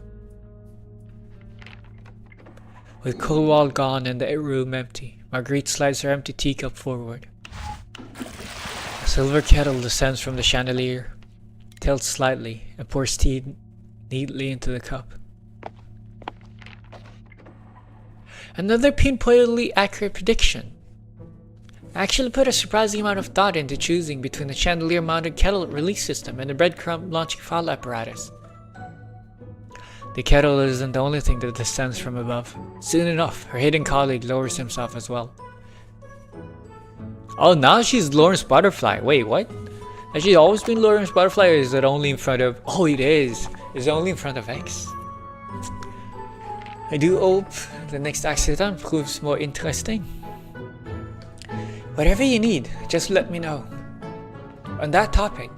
S1: With Coldwell gone and the room empty, Marguerite slides her empty teacup forward. A silver kettle descends from the chandelier, tilts slightly, and pours tea neatly into the cup. Another pinpointedly accurate prediction. I actually put a surprising amount of thought into choosing between the chandelier-mounted kettle release system and the breadcrumb launching file apparatus. The kettle isn't the only thing that descends from above. Soon enough, her hidden colleague lowers himself as well. Oh, now she's Lorentz Butterfly. Wait, what? Has she always been Lorentz Butterfly, or is it only in front of... Oh, it is. It's only in front of X. I do hope the next accident proves more interesting. Whatever you need, just let me know. On that topic,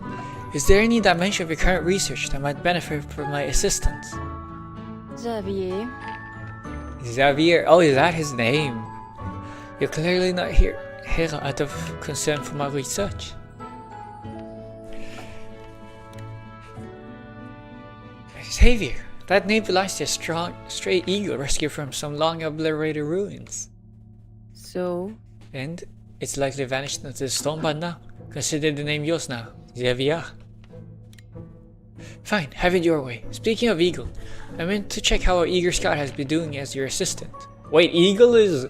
S1: is there any dimension of your current research that might benefit from my assistance?
S8: Xavier.
S1: Xavier, oh, is that his name? You're clearly not here out of concern for my research. Xavier, that name belongs to a strong, stray eagle rescued from some long obliterated ruins.
S8: So?
S1: And it's likely vanished into the stone by now. Consider the name yours now, Xavier. Fine, have it your way. Speaking of Eagle, I meant to check how our Eager Scout has been doing as your assistant. Wait, Eagle is...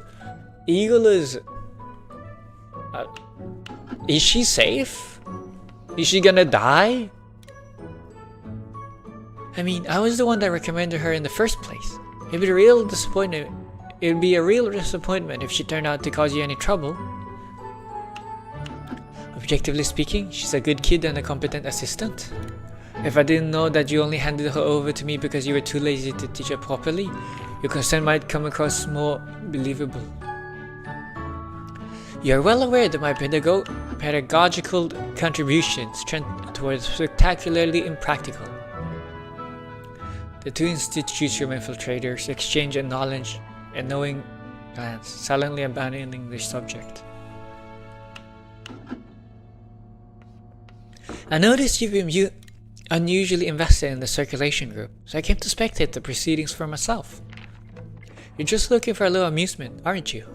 S1: Is she safe? Is she gonna die? I mean, I was the one that recommended her in the first place. It'd be a real disappointment if she turned out to cause you any trouble. Objectively speaking, she's a good kid and a competent assistant. If I didn't know that you only handed her over to me because you were too lazy to teach her properly, your concern might come across more believable. You are well aware that my pedagogical contributions trend towards spectacularly impractical. The two institutional infiltrators exchange a knowledge and knowing glance, silently abandoning their subject. I noticed you've been unusually invested in the circulation group, so I came to spectate the proceedings for myself. You're just looking for a little amusement, aren't you?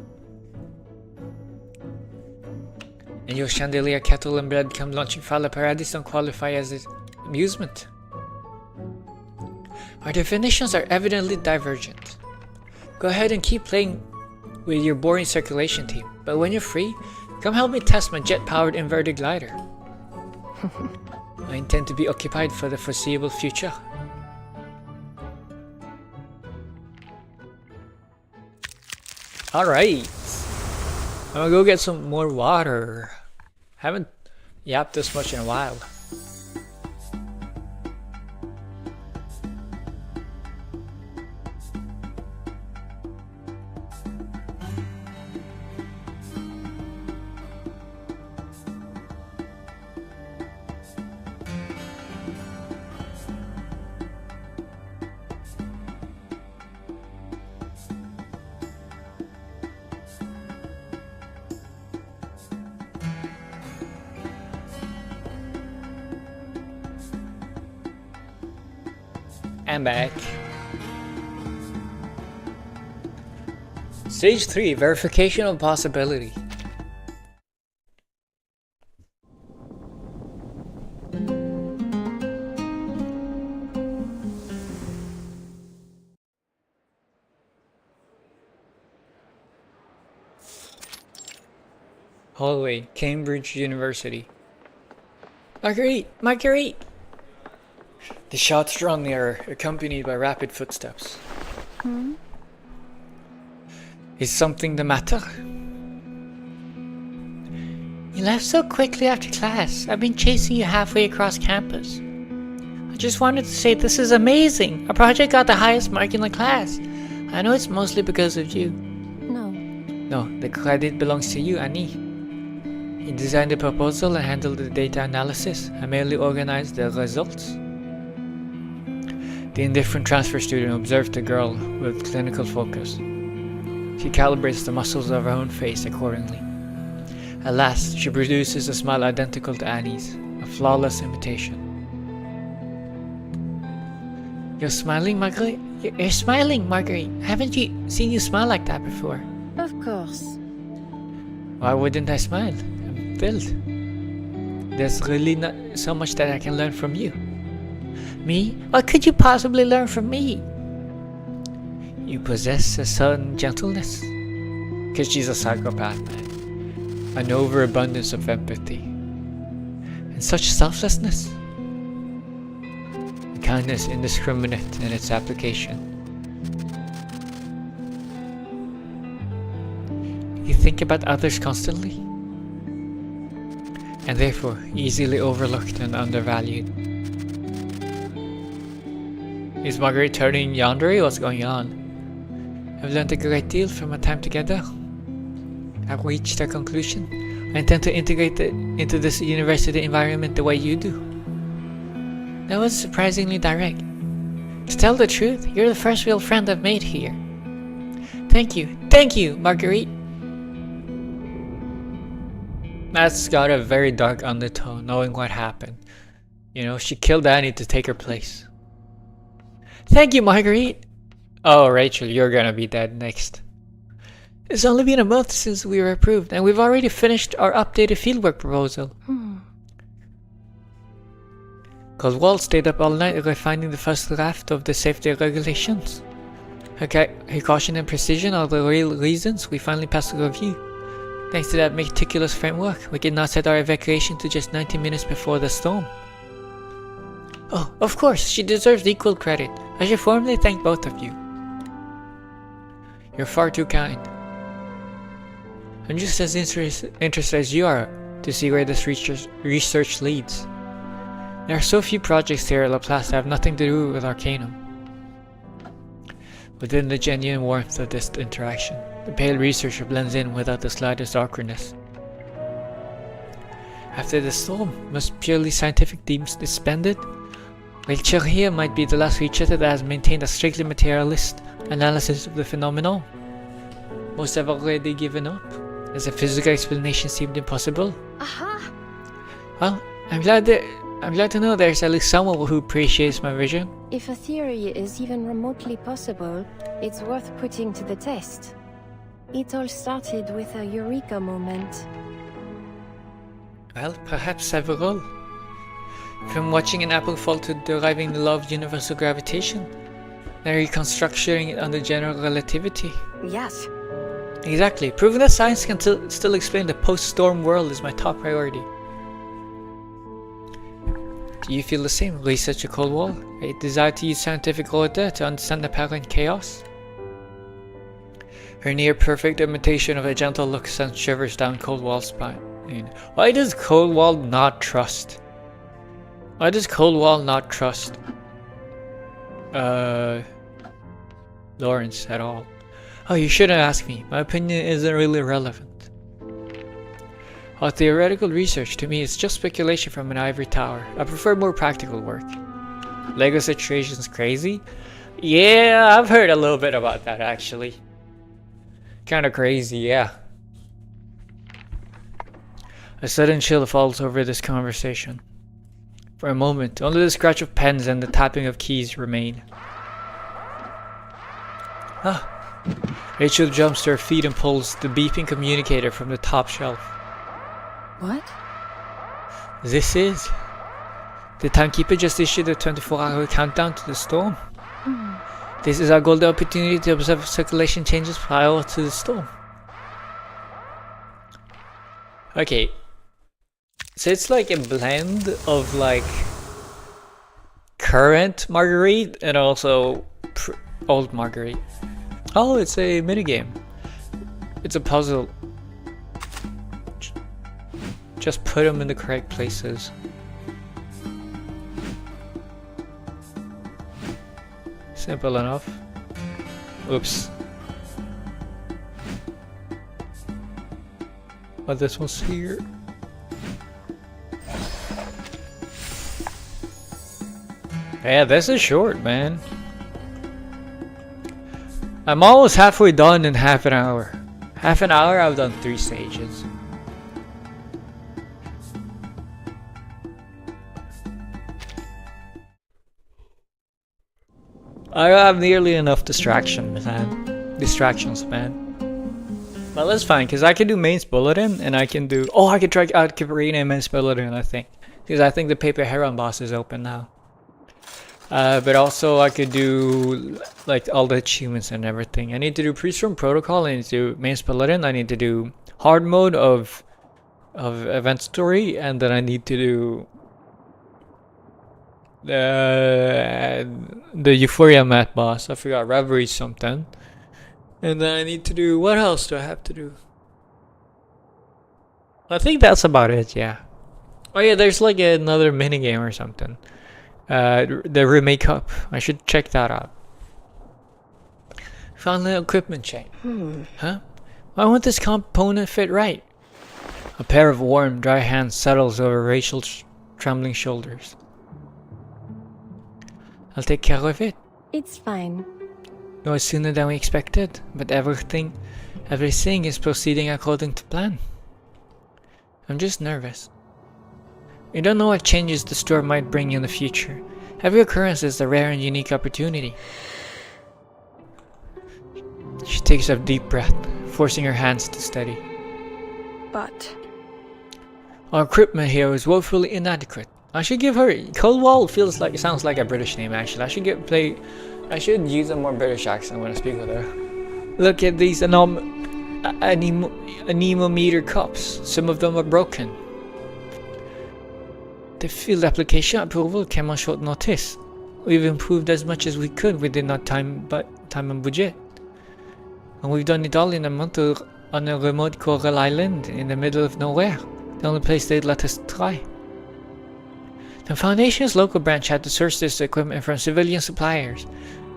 S1: And your chandelier, kettle, and breadcrumb launching file apparatus don't qualify as an amusement. Our definitions are evidently divergent. Go ahead and keep playing with your boring circulation team, but when you're free, come help me test my jet-powered inverted glider. I intend to be occupied for the foreseeable future. Alright. I'm gonna go get some more water. Haven't yapped this much in a while. I'm back. Stage 3, verification of possibility. Hallway, Cambridge University. Marguerite! Marguerite! The shots draw nearer, accompanied by rapid footsteps. Is something the matter? You left so quickly after class. I've been chasing you halfway across campus. I just wanted to say this is amazing. Our project got the highest mark in the class. I know it's mostly because of you. No, the credit belongs to you, Annie. You designed the proposal and handled the data analysis. I merely organized the results. The indifferent transfer student observed the girl with clinical focus. She calibrates the muscles of her own face accordingly. At last, she produces a smile identical to Annie's, a flawless imitation. You're smiling, Marguerite? You're smiling, Marguerite. Haven't you seen you smile like that before?
S8: Of course.
S1: Why wouldn't I smile? I'm thrilled. There's really not so much that I can learn from you. Me? What could you possibly learn from me? You possess a certain gentleness. Because she's a psychopath, man. An overabundance of empathy. And such selflessness. And kindness indiscriminate in its application. You think about others constantly. And therefore easily overlooked and undervalued. Is Marguerite turning yandere? What's going on? I've learned a great deal from our time together. I've reached a conclusion. I intend to integrate into this university environment the way you do. That was surprisingly direct. To tell the truth, you're the first real friend I've made here. Thank you, Marguerite. That's got a very dark undertone, knowing what happened. You know, she killed Annie to take her place. Thank you, Marguerite! Oh, Rachel, you're gonna be dead next. It's only been a month since we were approved, and we've already finished our updated fieldwork proposal. Cause Walt stayed up all night refining the first draft of the safety regulations. Her caution and precision are the real reasons we finally passed the review. Thanks to that meticulous framework, we can now set our evacuation to just 90 minutes before the storm. Oh, of course, she deserves equal credit. I should formally thank both of you. You're far too kind. I'm just as interested as you are to see where this research leads. There are so few projects here at Laplace that have nothing to do with Arcanum. Within the genuine warmth of this interaction, the pale researcher blends in without the slightest awkwardness. After the storm, most purely scientific teams disbanded. Rachel here might be the last researcher that has maintained a strictly materialist analysis of the phenomenon. Most have already given up, as a physical explanation seemed impossible.
S4: Aha!
S1: Well, I'm glad to know there's at least someone who appreciates my vision.
S8: If a theory is even remotely possible, it's worth putting to the test. It all started with a eureka moment.
S1: Well, perhaps several. From watching an apple fall to deriving the law of universal gravitation, then reconstructing it under general relativity.
S8: Yes.
S1: Exactly. Proving that science can still explain the post-storm world is my top priority. Do you feel the same? Research a cold wall? A desire to use scientific order to understand the power and chaos? Her near-perfect imitation of a gentle look sends shivers down cold wall's spine. Why does cold wall not trust? Why does cold wall not trust Lorentz at all? Oh, you shouldn't ask me. My opinion isn't really relevant. While theoretical research to me is just speculation from an ivory tower. I prefer more practical work. Lego situation's crazy? Yeah, I've heard a little bit about that actually. Kinda crazy, yeah. A sudden chill falls over this conversation. For a moment, only the scratch of pens and the tapping of keys remain. Ah. Rachel jumps to her feet and pulls the beeping communicator from the top shelf.
S8: What?
S1: This is... The timekeeper just issued a 24-hour countdown to the storm. This is our golden opportunity to observe circulation changes prior to the storm. Okay. So it's like a blend of like current Marguerite and also old Marguerite. Oh, it's a minigame. It's a puzzle. Just put them in the correct places. Simple enough. Oops. Oh, this one's here. Yeah, this is short, man. I'm almost halfway done in half an hour. Half an hour, I've done 3 stages. I have nearly enough distractions, man. Well, that's fine, because I can do Main's Bulletin, and I can do... Oh, I could try out Caparina and Main's Bulletin, I think. Because I think the Paper Heron boss is open now. But also, I could do, like, all the achievements and everything. I need to do Priestrom Protocol, I need to do Main's Bulletin, I need to do hard mode of Event Story, and then I need to do... the Euphoria Mat boss. I forgot, Reverie something. And then I need to do, what else do I have to do? I think that's about it, yeah. Oh yeah, there's like another minigame or something. The Remake Cup. I should check that out. Found the equipment chain. Huh? Why won't this component fit right? A pair of warm, dry hands settles over Rachel's trembling shoulders. I'll take care of it.
S8: It's fine.
S1: No sooner than we expected, but everything is proceeding according to plan. I'm just nervous. We don't know what changes the store might bring in the future. Every occurrence is a rare and unique opportunity. She takes a deep breath, forcing her hands to steady.
S2: But...
S1: Our equipment here is woefully inadequate. I should give her... Coldwall sounds like a British name actually. I should use a more British accent when I speak with her. Look at these anemometer cups. Some of them are broken. The field application approval came on short notice. We've improved as much as we could within our time and budget. And we've done it all in a month on a remote coral island in the middle of nowhere. The only place they'd let us try. The Foundation's local branch had to source this equipment from civilian suppliers.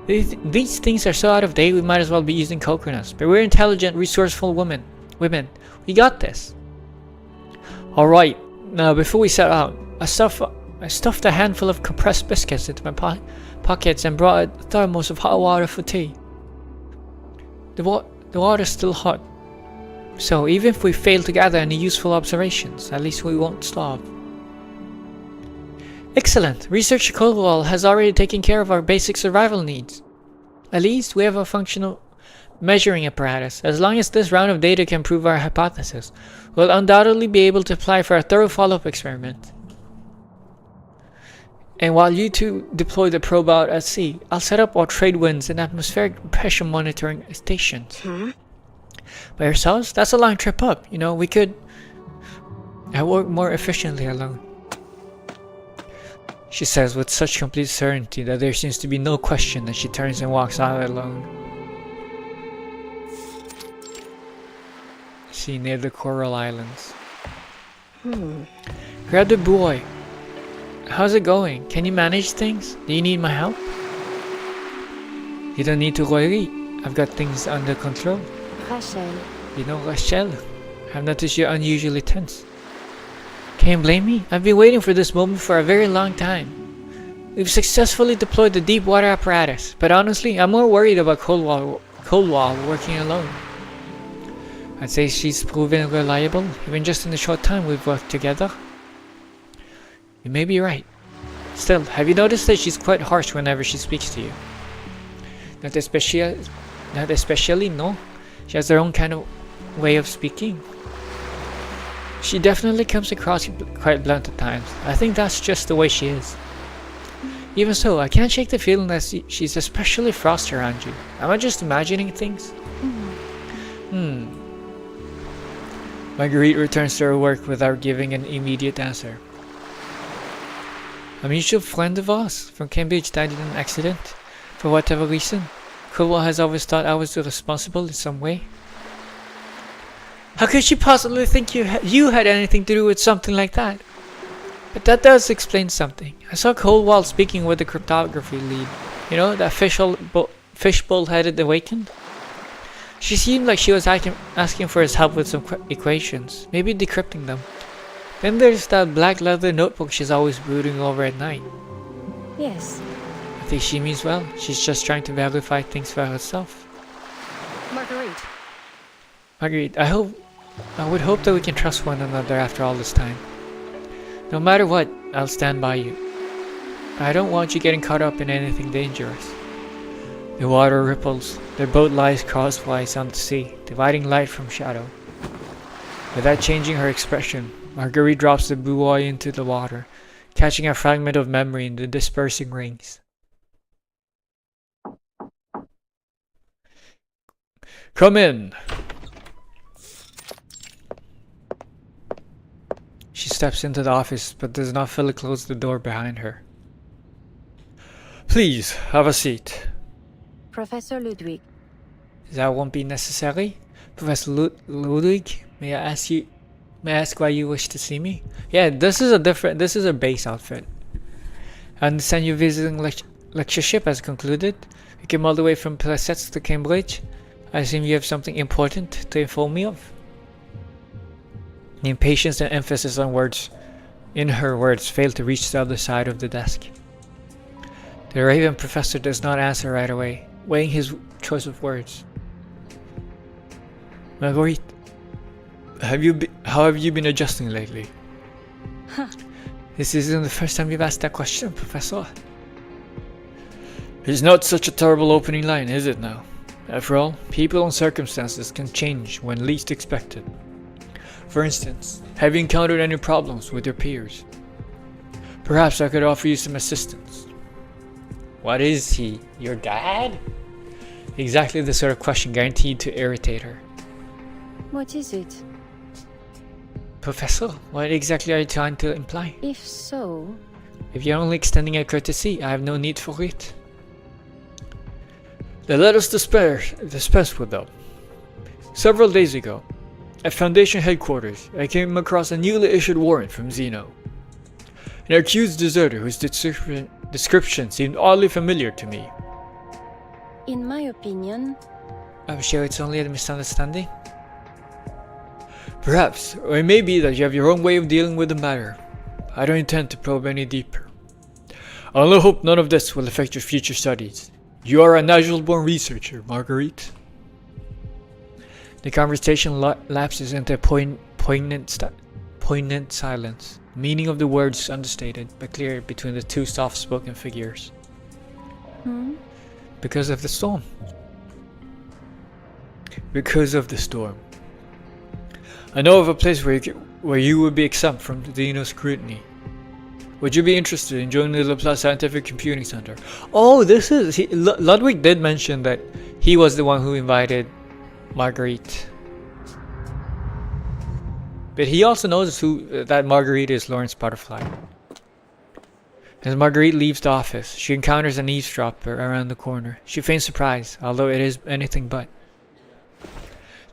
S1: These things are so out of date we might as well be using coconuts. But we're intelligent, resourceful women. We got this. Alright, now before we set out, I stuffed a handful of compressed biscuits into my pockets and brought a thermos of hot water for tea. The water's still hot. So even if we fail to gather any useful observations, at least we won't starve. Excellent! Research Coldwall has already taken care of our basic survival needs. At least we have a functional measuring apparatus. As long as this round of data can prove our hypothesis, we'll undoubtedly be able to apply for a thorough follow-up experiment. And while you two deploy the probe out at sea, I'll set up our trade winds and atmospheric pressure monitoring stations. By ourselves, that's a long trip up. You know, we could work more efficiently alone. she says with such complete certainty that there seems to be no question, and she turns and walks out alone. See, near the Coral Islands. Grab the boy. How's it going? Can you manage things? Do you need my help? You don't need to worry. I've got things under control.
S8: Rachel,
S1: You know, Rachel, I've noticed you're unusually tense. Can you blame me? I've been waiting for this moment for a very long time. We've successfully deployed the deep water apparatus, but honestly, I'm more worried about Coldwell working alone. I'd say she's proven reliable, even just in the short time we've worked together. You may be right. Still, have you noticed that she's quite harsh whenever she speaks to you? Not especially, no. She has her own kind of way of speaking. She definitely comes across quite blunt at times. I think that's just the way she is. Even so, I can't shake the feeling that she's especially frosty around you. Am I just imagining things? Marguerite returns to her work without giving an immediate answer. A mutual friend of ours from Cambridge died in an accident. For whatever reason, Coldwell has always thought I was responsible in some way. How could she possibly think you had anything to do with something like that? But that does explain something. I saw Coldwell speaking with the cryptography lead. You know, that fishbowl-headed awakened? She seemed like she was asking for his help with some equations, maybe decrypting them. Then there's that black leather notebook she's always brooding over at night.
S8: yes.
S1: I think she means well. She's just trying to verify things for herself. Marguerite, I would hope that we can trust one another after all this time. No matter what, I'll stand by you. I don't want you getting caught up in anything dangerous. The water ripples. Their boat lies crosswise on the sea, dividing light from shadow. Without changing her expression, Marguerite drops the buoy into the water, catching a fragment of memory in the dispersing rings. Come in! She steps into the office, but does not fully close the door behind her. Please, have a seat.
S8: Professor Ludwig.
S1: That won't be necessary. Professor Ludwig, may I ask why you wish to see me? Yeah, this is a base outfit. I understand your visiting lectureship has concluded. You came all the way from Plesetsk to Cambridge. I assume you have something important to inform me of. The impatience and emphasis in her words failed to reach the other side of the desk. The Raven professor does not answer right away, weighing his choice of words. Marguerite, how have you been adjusting lately? This isn't the first time you've asked that question, Professor. It's not such a terrible opening line, is it now? After all, people and circumstances can change when least expected. For instance, have you encountered any problems with your peers? Perhaps I could offer you some assistance. What is he? Your dad? Exactly the sort of question guaranteed to irritate her.
S8: What is it?
S1: Professor, what exactly are you trying to imply?
S8: If so...
S1: If you're only extending a courtesy, I have no need for it. Then let us dispense with them. Several days ago, at Foundation headquarters, I came across a newly issued warrant from Zeno. An accused deserter whose description seemed oddly familiar to me.
S8: In my opinion...
S1: I'm sure it's only a misunderstanding. Perhaps, or it may be that you have your own way of dealing with the matter. I don't intend to probe any deeper. I only hope none of this will affect your future studies. You are a natural-born researcher, Marguerite. The conversation lapses into a poignant silence. The meaning of the words understated, but clear between the two soft-spoken figures. Because of the storm. Because of the storm. I know of a place where you would be exempt from Zeno's scrutiny. Would you be interested in joining the Laplace Scientific Computing Center? Oh, Ludwig did mention that he was the one who invited Marguerite. But he also knows that Marguerite is Lorentz Butterfly. As Marguerite leaves the office, she encounters an eavesdropper around the corner. She feigns surprise, although it is anything but.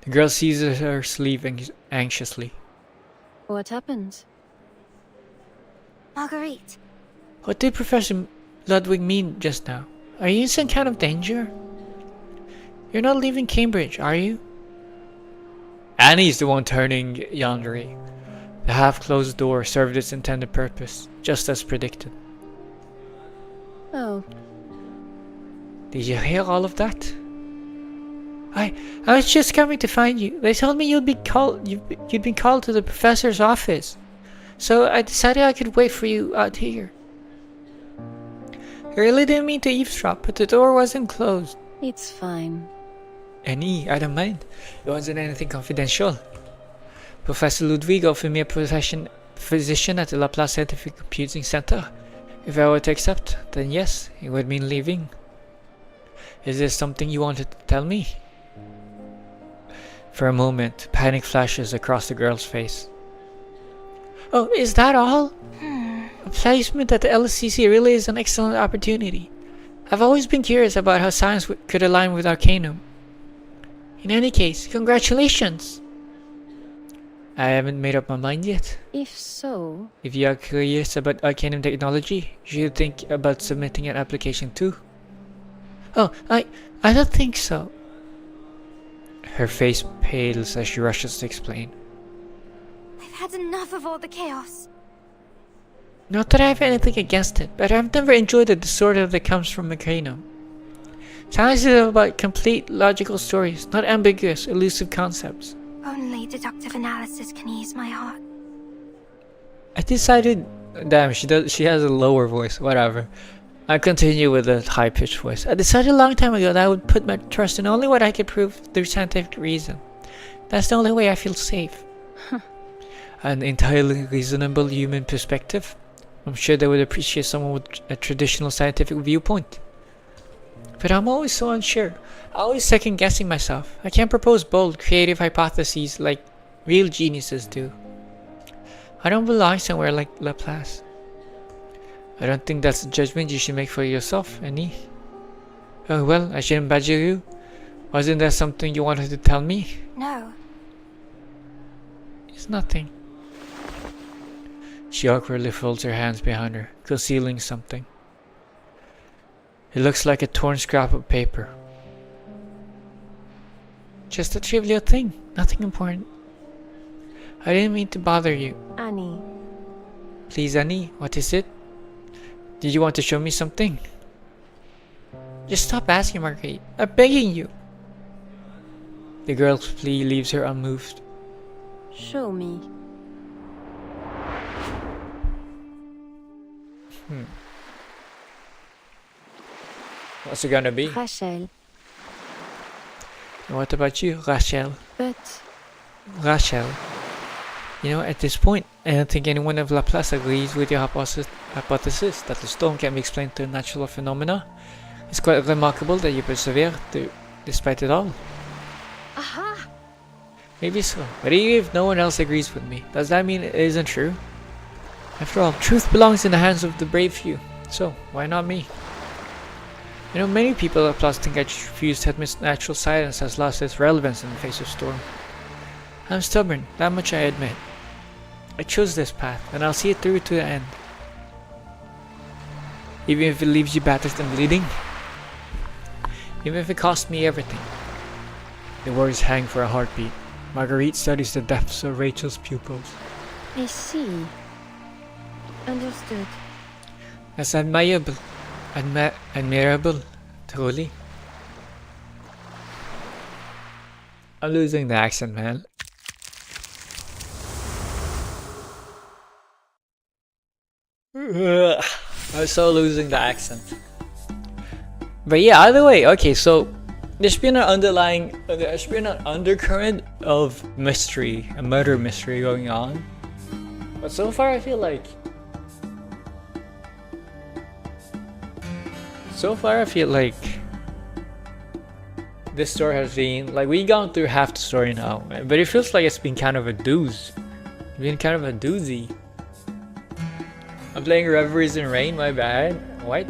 S1: The girl seizes her sleeve anxiously.
S8: What happened?
S5: Marguerite,
S1: What did Professor Ludwig mean just now? Are you in some kind of danger? You're not leaving Cambridge, are you? Annie's the one turning yondery. The half-closed door served its intended purpose, just as predicted.
S8: Oh,
S1: Did you hear all of that? I was just coming to find you. They told me you'd been called to the professor's office. So I decided I could wait for you out here. I really didn't mean to eavesdrop, but the door wasn't closed.
S8: it's fine.
S1: Annie, I don't mind. It wasn't anything confidential. Professor Ludwig offered me a position at the Laplace Scientific Computing Center. If I were to accept, then yes, it would mean leaving. Is this something you wanted to tell me? For a moment, panic flashes across the girl's face. Oh, is that all? A placement at the LSCC really is an excellent opportunity. I've always been curious about how science could align with Arcanum. In any case, congratulations! I haven't made up my mind yet.
S8: If so,
S1: If you are curious about Arcanum technology, you should think about submitting an application too. Oh, I don't think so. Her face pales as she rushes to explain.
S5: I've had enough of all the chaos.
S1: Not that I have anything against it, but I've never enjoyed the disorder that comes from Arcanum. Science is about complete, logical stories, not ambiguous, elusive concepts.
S5: Only deductive analysis can ease my heart.
S1: I decided... Damn, she has a lower voice, whatever. I continue with a high-pitched voice. I decided a long time ago that I would put my trust in only what I could prove through scientific reason. That's the only way I feel safe. An entirely reasonable human perspective. I'm sure they would appreciate someone with a traditional scientific viewpoint. But I'm always so unsure. Always second-guessing myself. I can't propose bold, creative hypotheses like real geniuses do. I don't belong somewhere like Laplace. I don't think that's a judgment you should make for yourself, Annie. Oh well, I shouldn't badger you. Wasn't that something you wanted to tell me?
S5: No.
S1: It's nothing. She awkwardly folds her hands behind her, concealing something. It looks like a torn scrap of paper. Just a trivial thing, nothing important. I didn't mean to bother you.
S8: Annie,
S1: Please, Annie, what is it? Did you want to show me something? Just stop asking, Marguerite. I'm begging you. The girl's plea leaves her unmoved.
S8: show me.
S1: What's it gonna be?
S8: Rachel,
S1: And what about you, Rachel?
S8: but
S1: Rachel. You know, at this point, I don't think anyone of Laplace agrees with your hypothesis that the storm can be explained through natural phenomena. It's quite remarkable that you persevere despite it all.
S2: Aha!
S1: Maybe so, but even if no one else agrees with me, does that mean it isn't true? After all, truth belongs in the hands of the brave few, so why not me? You know, many people at Laplace think I refuse to admit natural science has lost its relevance in the face of storm. I'm stubborn, that much I admit. I chose this path, and I'll see it through to the end. Even if it leaves you battered and bleeding. Even if it costs me everything. The words hang for a heartbeat. Marguerite studies the depths of Rachel's pupils.
S8: I see. Understood.
S1: That's admirable. Admirable, truly. I'm losing the accent, man. I'm so losing the accent. But yeah, either way, okay, so there's been an undercurrent of mystery, a murder mystery going on. But so far I feel like this story has been, like, we've gone through half the story now, but it feels like it's been kind of a doozy. I'm playing Reveries in Rain, my bad. What?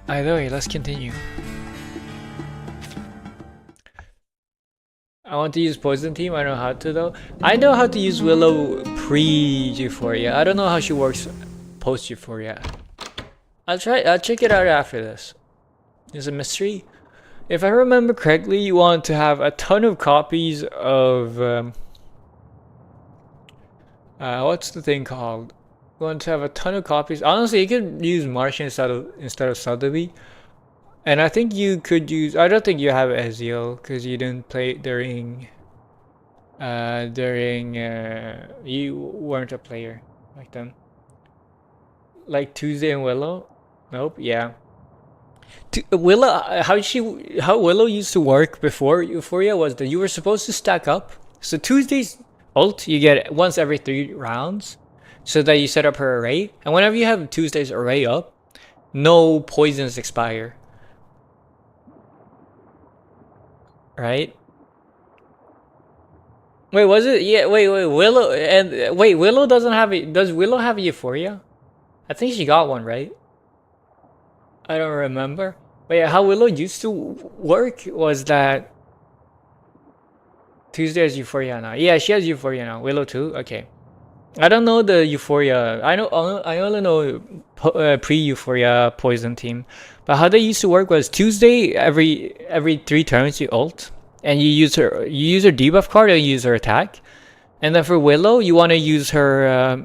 S1: Either way, let's continue. I want to use Poison Team. I don't know how to though. I know how to use Willow pre-Euphoria. I don't know how she works post-Euphoria. I'll check it out after this. It's a mystery. If I remember correctly, you want to have a ton of copies of what's the thing called? You want to have a ton of copies. Honestly, you could use Martian instead of Sotheby. And I think you could use. I don't think you have Ezreal because you didn't play during. You weren't a player back then. Like Tuesday and Willow. Nope. Yeah. Willow. How Willow used to work before Euphoria was that you were supposed to stack up. So Tuesday's ult you get once every 3 rounds, so that you set up her array. And whenever you have Tuesday's array up, no poisons expire. Right? Wait, was it? Yeah, wait, Willow and wait, Willow doesn't have it. Does Willow have a Euphoria? I think she got one, right? I don't remember. But yeah, how Willow used to work was that Tuesday has Euphoria now. Yeah, she has Euphoria now. Willow too? Okay. I don't know the Euphoria. I only know pre-Euphoria Poison Team. But how they used to work was Tuesday every 3 turns you ult and you use her debuff card and you use her attack. And then for Willow, you want to use her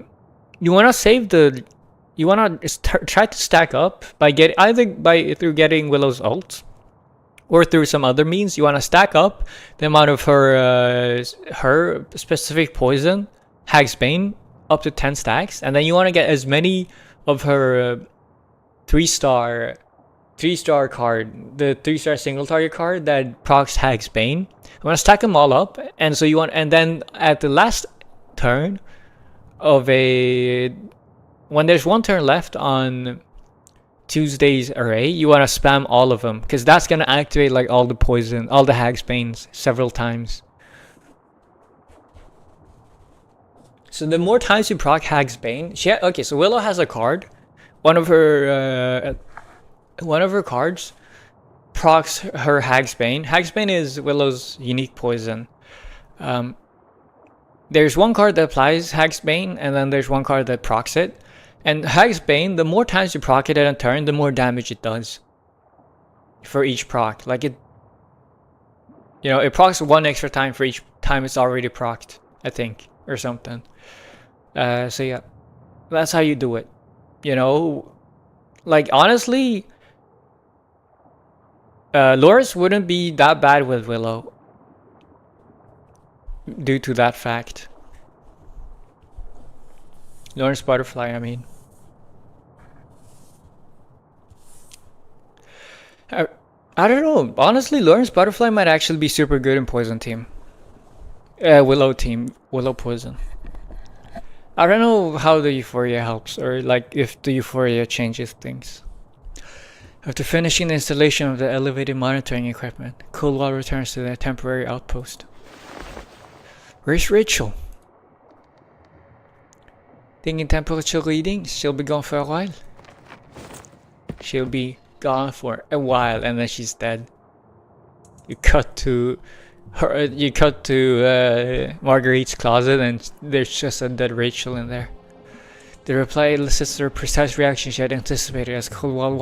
S1: you want to try to stack up by through getting Willow's ult or through some other means. You want to stack up the amount of her specific poison Hagsbane up to 10 stacks, and then you want to get as many of her 3-star card, the 3-star single target card that procs Hagsbane. You want to stack them all up, and then at the last turn of when there's 1 turn left on Tuesday's array, you want to spam all of them because that's gonna activate like all the poison, all the Hagsbanes several times. So the more times you proc Hagsbane, okay, so Willow has a card. One of her cards procs her Hagsbane. Hagsbane is Willow's unique poison. There's one card that applies Hagsbane, and then there's one card that procs it. And Hagsbane, the more times you proc it in a turn, the more damage it does. For each proc, like it procs 1 extra time for each time it's already procced, I think, or something. So yeah, that's how you do it. Like honestly, Lorentz wouldn't be that bad with Willow due to that fact. Lorentz Butterfly, I mean. I don't know. Honestly, Lorentz Butterfly might actually be super good in Poison Team. Willow Team. Willow Poison. I don't know how the Euphoria helps, or like if the Euphoria changes things. After finishing the installation of the elevated monitoring equipment, Coolwell returns to their temporary outpost. Where's Rachel? Thinking temperature reading, she'll be gone for a while. She'll be gone for a while, and then she's dead. You cut to Marguerite's closet, and there's just a dead Rachel in there. The reply elicits the precise reaction she had anticipated as Coolwell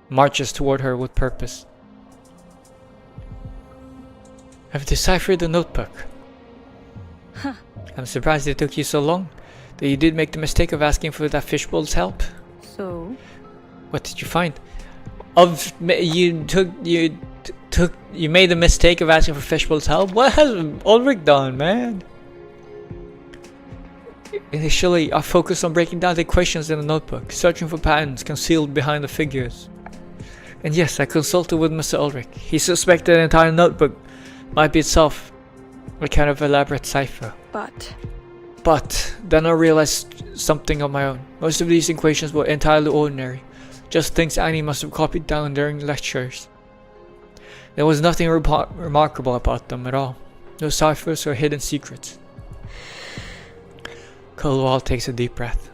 S1: marches toward her with purpose. I've deciphered the notebook.
S5: Huh.
S1: I'm surprised it took you so long. That you did make the mistake of asking for that fishbowl's help.
S5: So?
S1: What did you find? You made the mistake of asking for Fishbowl's help? What has Ulrich done, man? Initially, I focused on breaking down the equations in the notebook, searching for patterns concealed behind the figures. And yes, I consulted with Mr. Ulrich. He suspected the entire notebook might be itself a kind of elaborate cipher.
S5: But
S1: then I realized something on my own. Most of these equations were entirely ordinary. just things Annie must have copied down during lectures. There was nothing remarkable about them at all. No ciphers or hidden secrets. Coldwell takes a deep breath.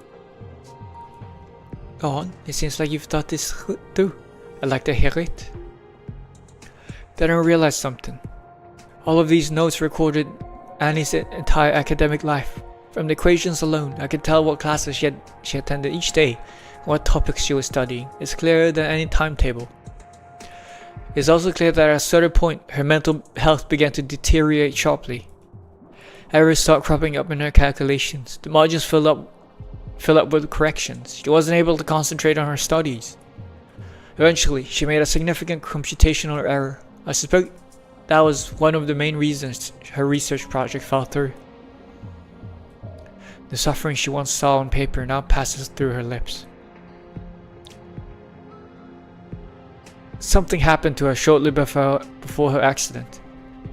S1: Go on, it seems like you've thought this too. I'd like to hear it. Then I realized something. All of these notes recorded Annie's entire academic life. From the equations alone, I could tell what classes she attended each day, and what topics she was studying. It's clearer than any timetable. It's also clear that at a certain point, her mental health began to deteriorate sharply. Errors started cropping up in her calculations. The margins fill up with corrections. She wasn't able to concentrate on her studies. Eventually, she made a significant computational error. I suspect that was one of the main reasons her research project fell through. The suffering she once saw on paper now passes through her lips. Something happened to her shortly before her accident.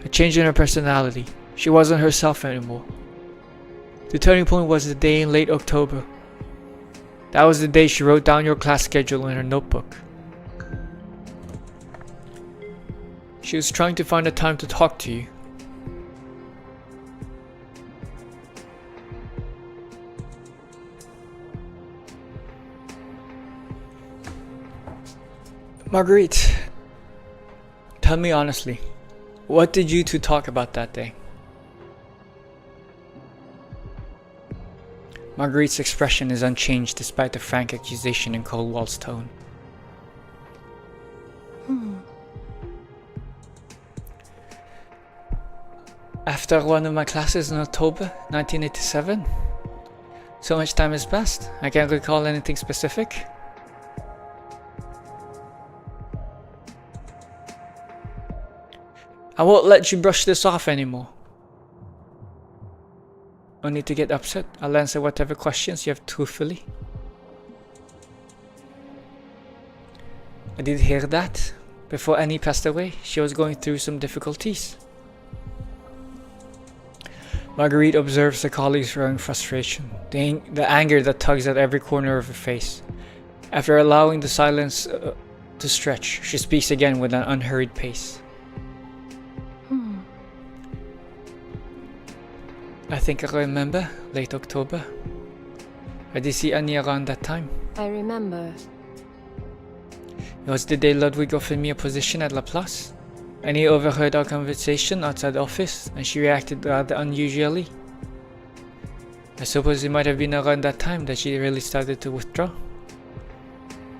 S1: A change in her personality. She wasn't herself anymore. The turning point was the day in late October. That was the day she wrote down your class schedule in her notebook. She was trying to find a time to talk to you. Marguerite, tell me honestly, what did you two talk about that day? Marguerite's expression is unchanged despite the frank accusation in Coldwell's tone. After one of my classes in October 1987, so much time has passed, I can't recall anything specific. I won't let you brush this off anymore. No need to get upset. I'll answer whatever questions you have truthfully. I did hear that. Before Annie passed away, she was going through some difficulties. Marguerite observes the colleague's growing frustration, the anger that tugs at every corner of her face. After allowing the silence to stretch, she speaks again with an unhurried pace. I think I remember, late October. I did see Annie around that time.
S8: I remember.
S1: It was the day Ludwig offered me a position at Laplace. Annie overheard our conversation outside the office, and she reacted rather unusually. I suppose it might have been around that time that she really started to withdraw.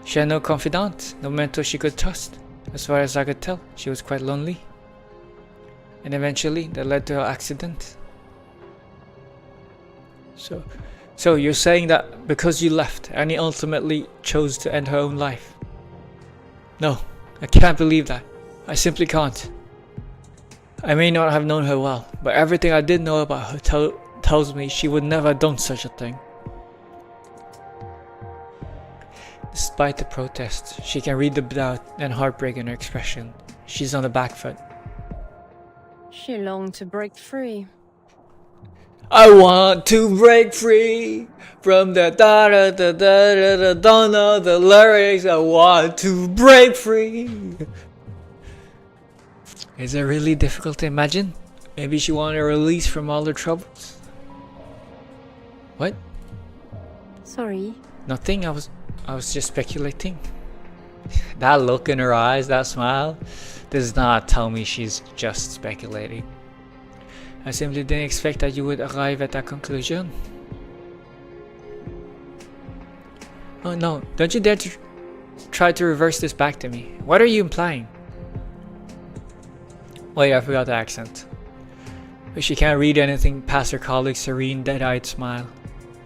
S1: She had no confidant, no mentor she could trust. As far as I could tell, she was quite lonely. And eventually, that led to her accident. So you're saying that because you left, Annie ultimately chose to end her own life? No, I can't believe that. I simply can't. I may not have known her well, but everything I did know about her tells me she would never have done such a thing. Despite the protests, she can read the doubt and heartbreak in her expression. She's on the back foot.
S8: She longed to break free.
S1: I want to break free from the da-da-da-da-da-da, don't know the lyrics. I want to break free. Is it really difficult to imagine? Maybe she wanted a release from all her troubles. What?
S8: Sorry.
S1: Nothing. I was just speculating. That look in her eyes, that smile, does not tell me she's just speculating. I simply didn't expect that you would arrive at that conclusion. Oh no, don't you dare to try to reverse this back to me. What are you implying? Wait, I forgot the accent. But she can't read anything past her colleague's serene, dead-eyed smile.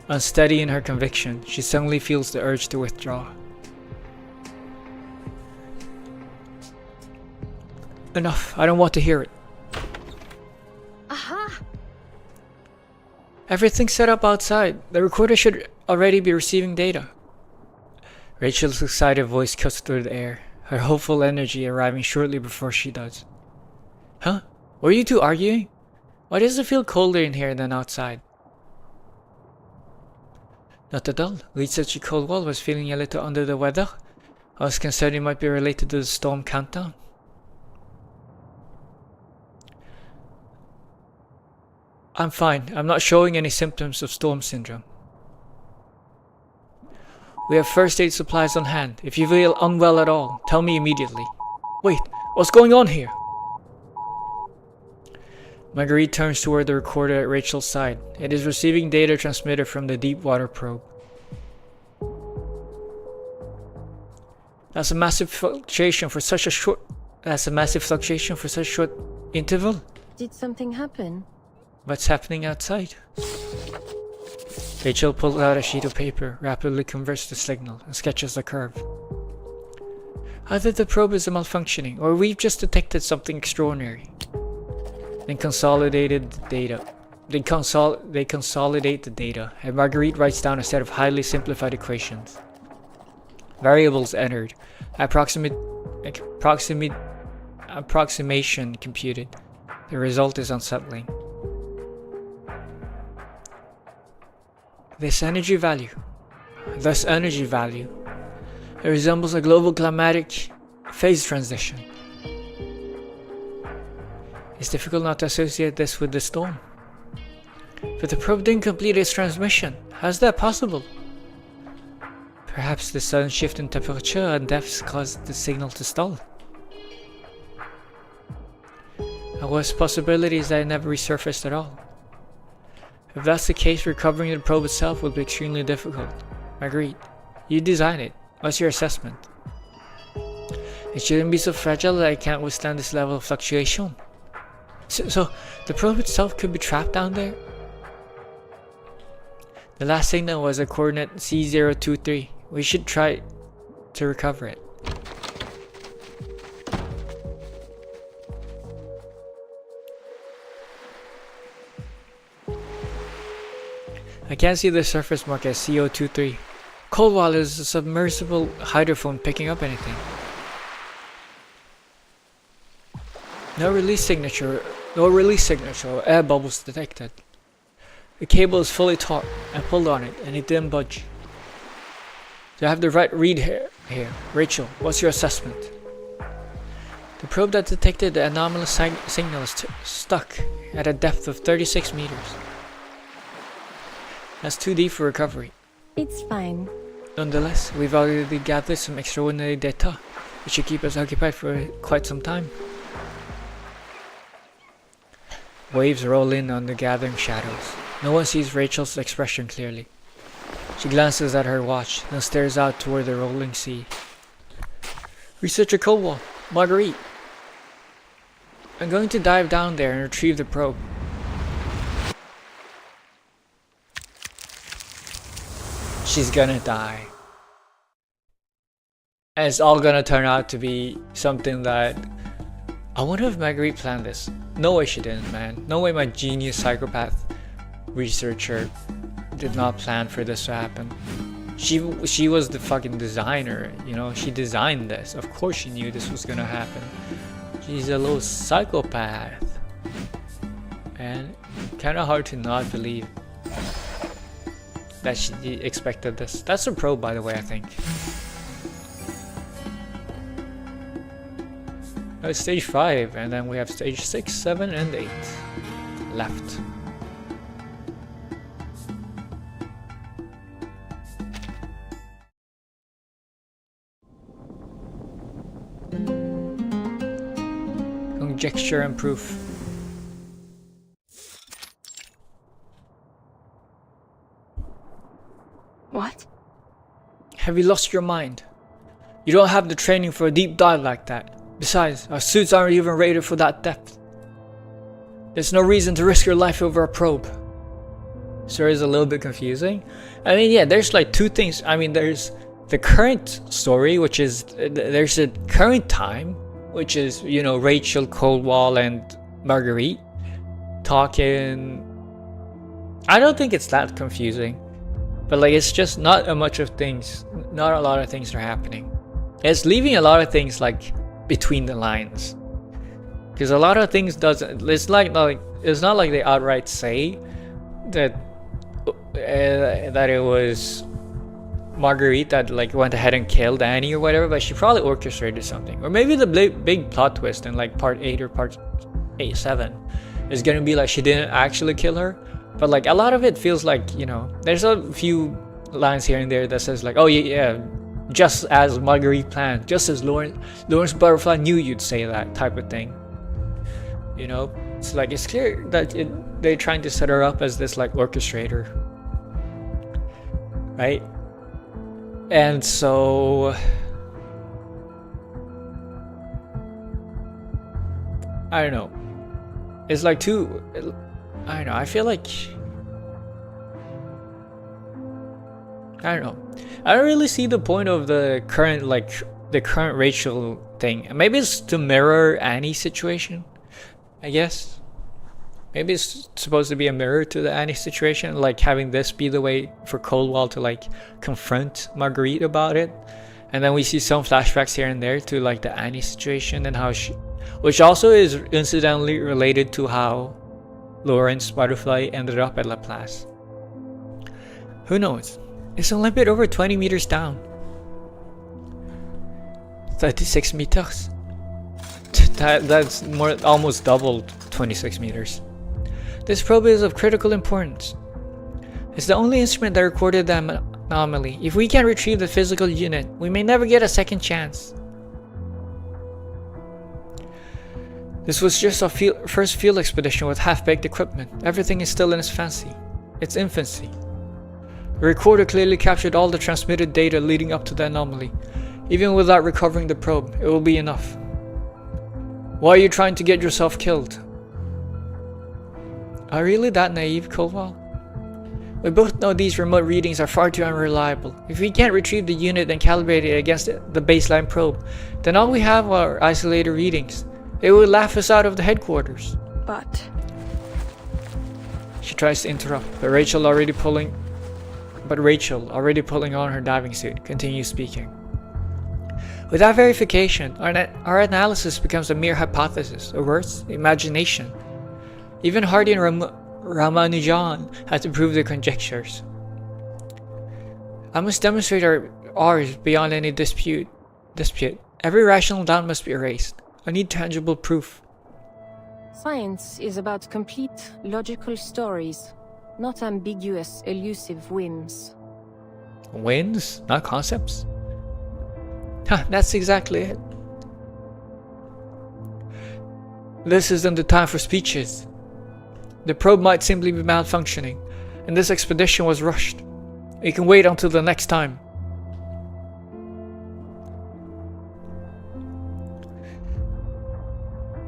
S1: Unsteady in her conviction, she suddenly feels the urge to withdraw. Enough, I don't want to hear it.
S4: Aha!
S1: Everything's set up outside. The recorder should already be receiving data. Rachel's excited voice cuts through the air, her hopeful energy arriving shortly before she does. Huh? Were you two arguing? Why does it feel colder in here than outside? Not at all. Reed said Coldwell was feeling a little under the weather. I was concerned it might be related to the storm countdown. I'm fine. I'm not showing any symptoms of storm syndrome. We have first aid supplies on hand. If you feel unwell at all, tell me immediately. Wait, what's going on here? Marguerite turns toward the recorder at Rachel's side. It is receiving data transmitted from the deep water probe. That's a massive fluctuation for such a short interval.
S8: Did something happen?
S1: What's happening outside? Rachel pulls out a sheet of paper, rapidly converts the signal, and sketches a curve. Either the probe is malfunctioning, or we've just detected something extraordinary. Then consolidated the data. They consolidate the data, and Marguerite writes down a set of highly simplified equations. Variables entered. Approximation computed. The result is unsettling. This energy value it resembles a global climatic phase transition. It's difficult not to associate this with the storm. But the probe didn't complete its transmission. How's that possible? Perhaps the sudden shift in temperature and depths caused the signal to stall. A worst possibility is that it never resurfaced at all. If that's the case, recovering the probe itself will be extremely difficult. Marguerite, you designed it. What's your assessment? It shouldn't be so fragile that it can't withstand this level of fluctuation. So the probe itself could be trapped down there? The last signal was a coordinate C023. We should try to recover it. I can't see the surface mark as CO23. Cold water is a submersible hydrophone picking up anything. No release signature or air bubbles detected. The cable is fully taut. I pulled on it and it didn't budge. Do I have the right read here? Rachel, what's your assessment? The probe that detected the anomalous signal is stuck at a depth of 36 meters. That's too deep for recovery.
S8: It's fine.
S1: Nonetheless, we've already gathered some extraordinary data, which should keep us occupied for quite some time. Waves roll in on the gathering shadows. No one sees Rachel's expression clearly. She glances at her watch, then stares out toward the rolling sea. Researcher Cobalt, Marguerite. I'm going to dive down there and retrieve the probe. She's gonna die. And it's all gonna turn out to be something that... I wonder if Marguerite planned this. No way she didn't, man. No way my genius psychopath researcher did not plan for this to happen. She was the fucking designer, you know, she designed this. Of course she knew this was gonna happen. She's a little psychopath. And kinda hard to not believe that she expected this. That's a probe, by the way, I think. It's stage 5, and then we have stage 6, 7, and 8 left. Conjecture and proof.
S2: What?
S1: Have you lost your mind? You don't have the training for a deep dive like that. Besides, our suits aren't even rated for that depth. There's no reason to risk your life over a probe. Story is a little bit confusing. I mean, yeah, there's like two things. I mean, there's the current story, which is, there's a current time, which is, you know, Rachel, Coldwell, and Marguerite talking. I don't think it's that confusing. But like, it's just not a lot of things are happening. It's leaving a lot of things like between the lines, because a lot of things doesn't. It's it's not like they outright say that that it was Marguerite that like went ahead and killed Annie or whatever, but she probably orchestrated something. Or maybe the big plot twist in like part 8 or part 7 is gonna be like she didn't actually kill her, but like a lot of it feels like, you know, there's a few lines here and there that says like, oh yeah, just as Marguerite planned, just as Lawrence Butterfly knew you'd say that type of thing. You know, it's like it's clear that they're trying to set her up as this like orchestrator, right? And so I don't know. It's like I don't know. I feel like I don't know. I don't really see the point of the current Rachel thing. Maybe it's to mirror Annie's situation, I guess. Maybe it's supposed to be a mirror to the Annie situation, like having this be the way for Coldwell to like confront Marguerite about it. And then we see some flashbacks here and there to like the Annie situation and how she, which also is incidentally related to how Lawrence Butterfly ended up at Laplace. Who knows? It's only a bit over 20 meters down. 36 meters. That's almost double 26 meters. This probe is of critical importance. It's the only instrument that recorded the anomaly. If we can't retrieve the physical unit, we may never get a second chance. This was just our first field expedition with half-baked equipment. Everything is still in its infancy. The recorder clearly captured all the transmitted data leading up to the anomaly. Even without recovering the probe, it will be enough. Why are you trying to get yourself killed? Are you really that naive, Coldwell? We both know these remote readings are far too unreliable. If we can't retrieve the unit and calibrate it against the baseline probe, then all we have are isolated readings. It will laugh us out of the headquarters.
S8: But
S1: she tries to interrupt, but Rachel, already pulling on her diving suit, continues speaking. Without verification, our analysis becomes a mere hypothesis, or worse, imagination. Even Hardy and Ramanujan had to prove their conjectures. I must demonstrate ours beyond any dispute. Every rational doubt must be erased. I need tangible proof.
S8: science is about complete, logical stories, not ambiguous, elusive whims.
S1: Whims? Not concepts? That's exactly it. This isn't the time for speeches. The probe might simply be malfunctioning, and this expedition was rushed. We can wait until the next time.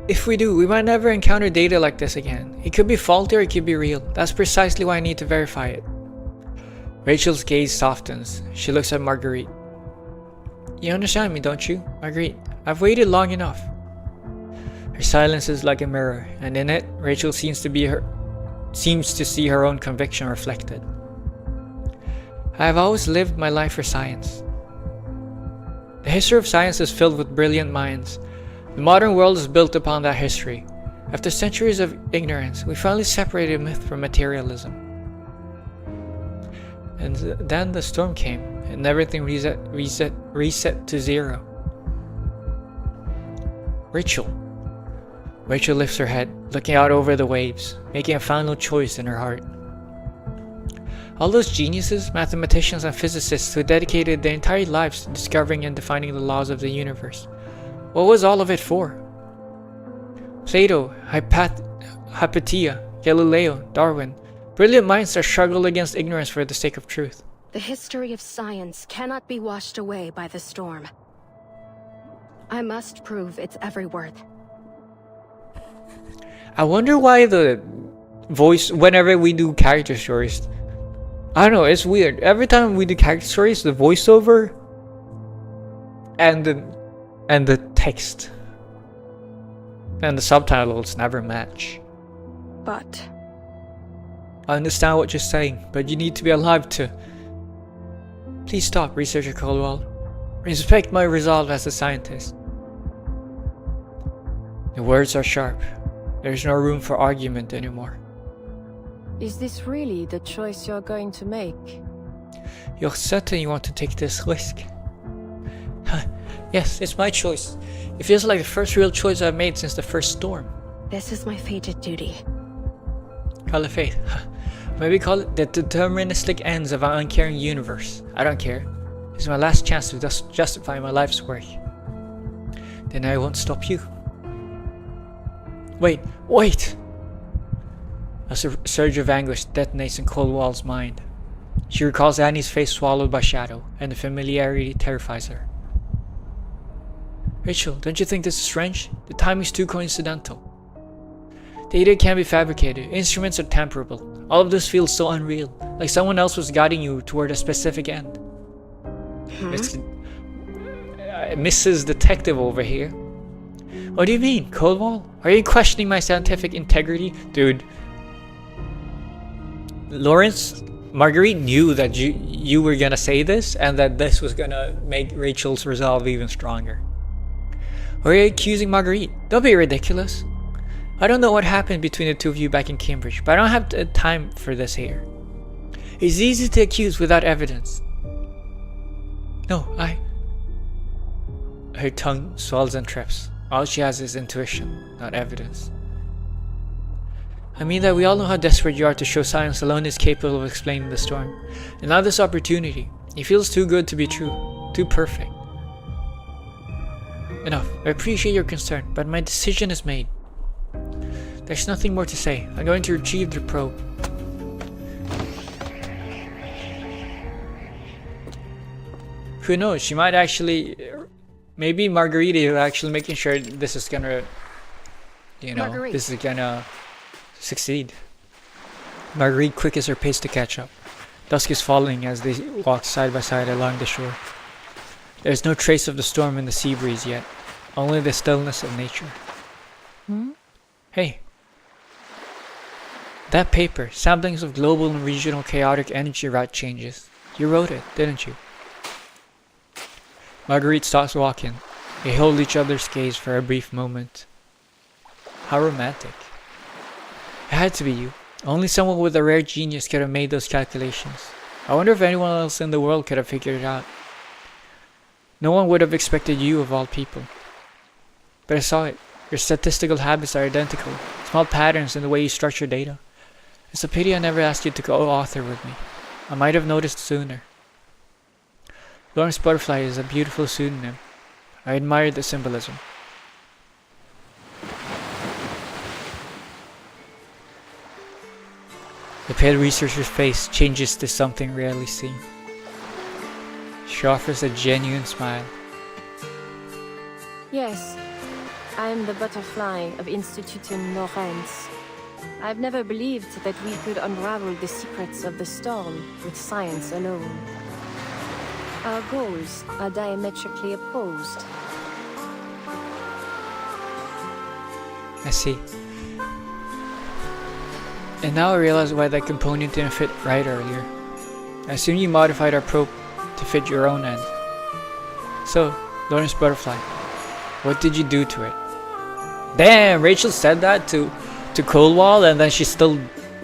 S1: If we do, we might never encounter data like this again. It could be faulty or it could be real. That's precisely why I need to verify it. Rachel's gaze softens. She looks at Marguerite. You understand me, don't you, Marguerite? I've waited long enough. Her silence is like a mirror, and in it, Rachel seems to see her own conviction reflected. I have always lived my life for science. The history of science is filled with brilliant minds. The modern world is built upon that history. After centuries of ignorance, we finally separated myth from materialism. And then the storm came, and everything reset to zero. Rachel lifts her head, looking out over the waves, making a final choice in her heart. All those geniuses, mathematicians, and physicists who dedicated their entire lives to discovering and defining the laws of the universe. What was all of it for? Plato, Hypatia, Galileo, Darwin, brilliant minds that struggled against ignorance for the sake of truth.
S2: The history of science cannot be washed away by the storm. I must prove its every word.
S1: I wonder why the voice, whenever we do character stories, I don't know, it's weird. Every time we do character stories, the voiceover and the text and the subtitles never match.
S8: But
S1: I understand what you're saying, but you need to be alive to... Please stop, Researcher Coldwell. Respect my resolve as a scientist. The words are sharp. There's no room for argument anymore.
S8: is this really the choice you're going to make?
S1: You're certain you want to take this risk? Yes, it's my choice. It feels like the first real choice I've made since the first storm.
S8: This is my fated duty.
S1: Call it fate. Maybe call it the deterministic ends of our uncaring universe. I don't care. It's my last chance to justify my life's work. Then I won't stop you. Wait! A surge of anguish detonates in Coldwell's mind. She recalls Annie's face swallowed by shadow, and the familiarity terrifies her. Rachel, don't you think this is strange? The timing's too coincidental. Data can be fabricated, instruments are tamperable. All of this feels so unreal, like someone else was guiding you toward a specific end. Mrs. Detective over here. What do you mean, Coldwell? Are you questioning my scientific integrity? Dude. Lorentz, Marguerite knew that you were gonna say this, and that this was gonna make Rachel's resolve even stronger. Or are you accusing Marguerite? Don't be ridiculous. I don't know what happened between the two of you back in Cambridge, but I don't have the time for this here. It's easy to accuse without evidence. No, Her tongue swells and trips. All she has is intuition, not evidence. I mean that we all know how desperate you are to show science alone is capable of explaining the storm. And now this opportunity. It feels too good to be true. Too perfect. Enough. I appreciate your concern, but my decision is made. There's nothing more to say. I'm going to retrieve the probe. Who knows? She might actually... Maybe Marguerite is actually making sure this is gonna... this is gonna succeed. Marguerite quickens her pace to catch up. Dusk is falling as they walk side by side along the shore. There's no trace of the storm in the sea breeze yet. Only the stillness of nature. Hey. That paper, samplings of global and regional chaotic energy route changes. You wrote it, didn't you? Marguerite stops walking. They hold each other's gaze for a brief moment. How romantic. It had to be you. Only someone with a rare genius could have made those calculations. I wonder if anyone else in the world could have figured it out. No one would have expected you of all people. But I saw it. Your statistical habits are identical. Small patterns in the way you structure data. It's a pity I never asked you to co-author with me. I might have noticed sooner. Lawrence Butterfly is a beautiful pseudonym. I admire the symbolism. The pale researcher's face changes to something rarely seen. She offers a genuine smile.
S8: Yes, I am the butterfly of Institutum Lorentz. I've never believed that we could unravel the secrets of the storm with science alone. Our goals are diametrically opposed.
S1: I see. And now I realize why that component didn't fit right earlier. I assume you modified our probe to fit your own end. So, Lawrence Butterfly, what did you do to it? Damn, Rachel said that to Coldwell, and then she still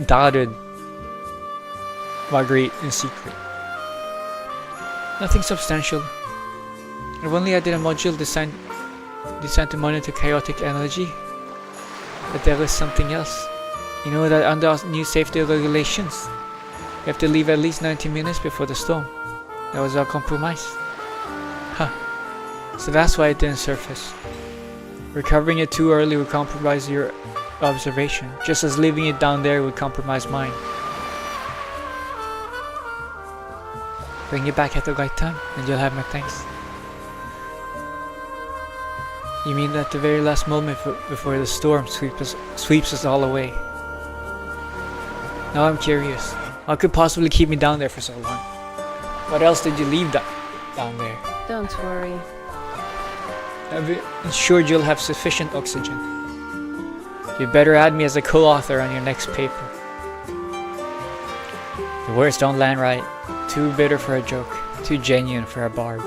S1: doubted Marguerite in secret. Nothing substantial. If only I did a module designed to monitor chaotic energy. But there is something else. You know that under new safety regulations, you have to leave at least 90 minutes before the storm. That was our compromise. So that's why it didn't surface. Recovering it too early would compromise your observation, just as leaving it down there would compromise mine. Bring it back at the right time, and you'll have my thanks. You mean at the very last moment before the storm sweeps us all away? Now I'm curious. What could possibly keep me down there for so long? What else did you leave down there?
S8: Don't worry.
S1: I've ensured you'll have sufficient oxygen. You'd better add me as a co-author on your next paper. The words don't land right. Too bitter for a joke. Too genuine for a bard.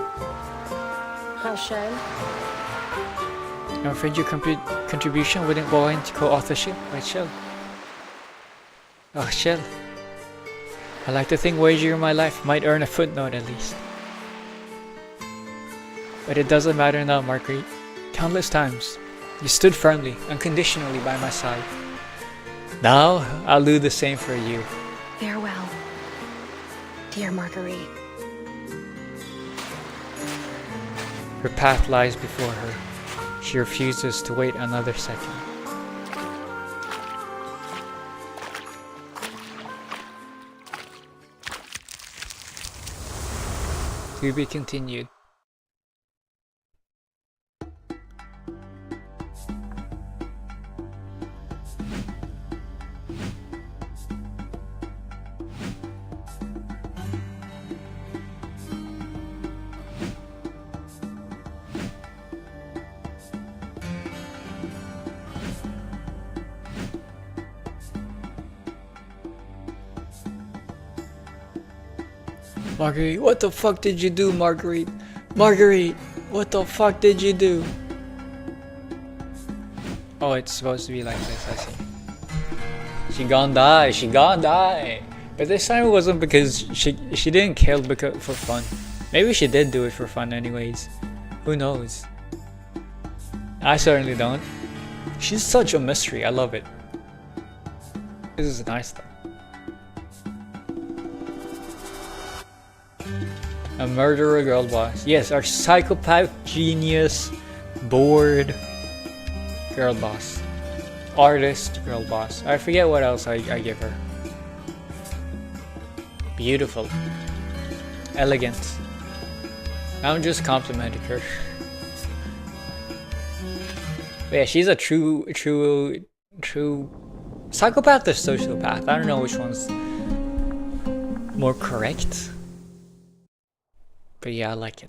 S8: Rachel?
S1: I'm afraid your contribution wouldn't warrant co-authorship, Rachel. Rachel. I like to think wagering my life might earn a footnote at least. But it doesn't matter now, Marguerite. Countless times, you stood firmly, unconditionally by my side. Now, I'll do the same for you.
S2: Farewell, dear Marguerite.
S1: Her path lies before her. She refuses to wait another second. To be continued. Marguerite, what the fuck did you do, Marguerite? Marguerite, what the fuck did you do? Oh, it's supposed to be like this, I see. She gonna die, she gonna die. But this time it wasn't because she didn't kill because for fun. Maybe she did do it for fun anyways. Who knows? I certainly don't. She's such a mystery, I love it. This is nice though. A murderer girl boss. Yes, our psychopath, genius, bored girl boss. Artist girl boss. I forget what else I give her. Beautiful. Elegant. I'm just complimenting her. But yeah, she's a true psychopath or sociopath. I don't know which one's more correct. But yeah, I like it.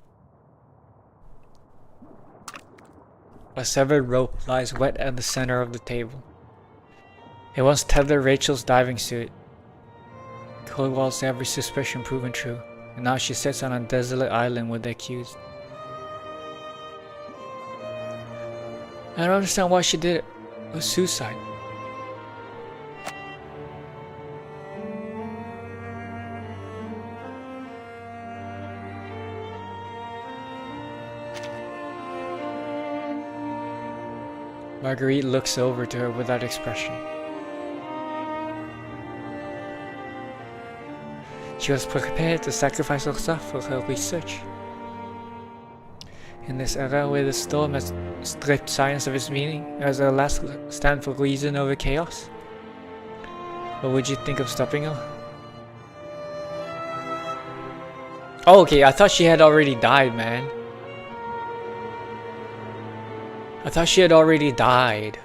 S1: A severed rope lies wet at the center of the table. It once tethered Rachel's diving suit. Coldwell's every suspicion proven true, and now she sits on a desolate island with the accused. I don't understand why she did it. It was suicide. Marguerite looks over to her without expression. She was prepared to sacrifice herself for her research. In this era where the storm has stripped science of its meaning, as her last stand for reason over chaos, what would you think of stopping her? Oh, okay, I thought she had already died, man. I thought she had already died.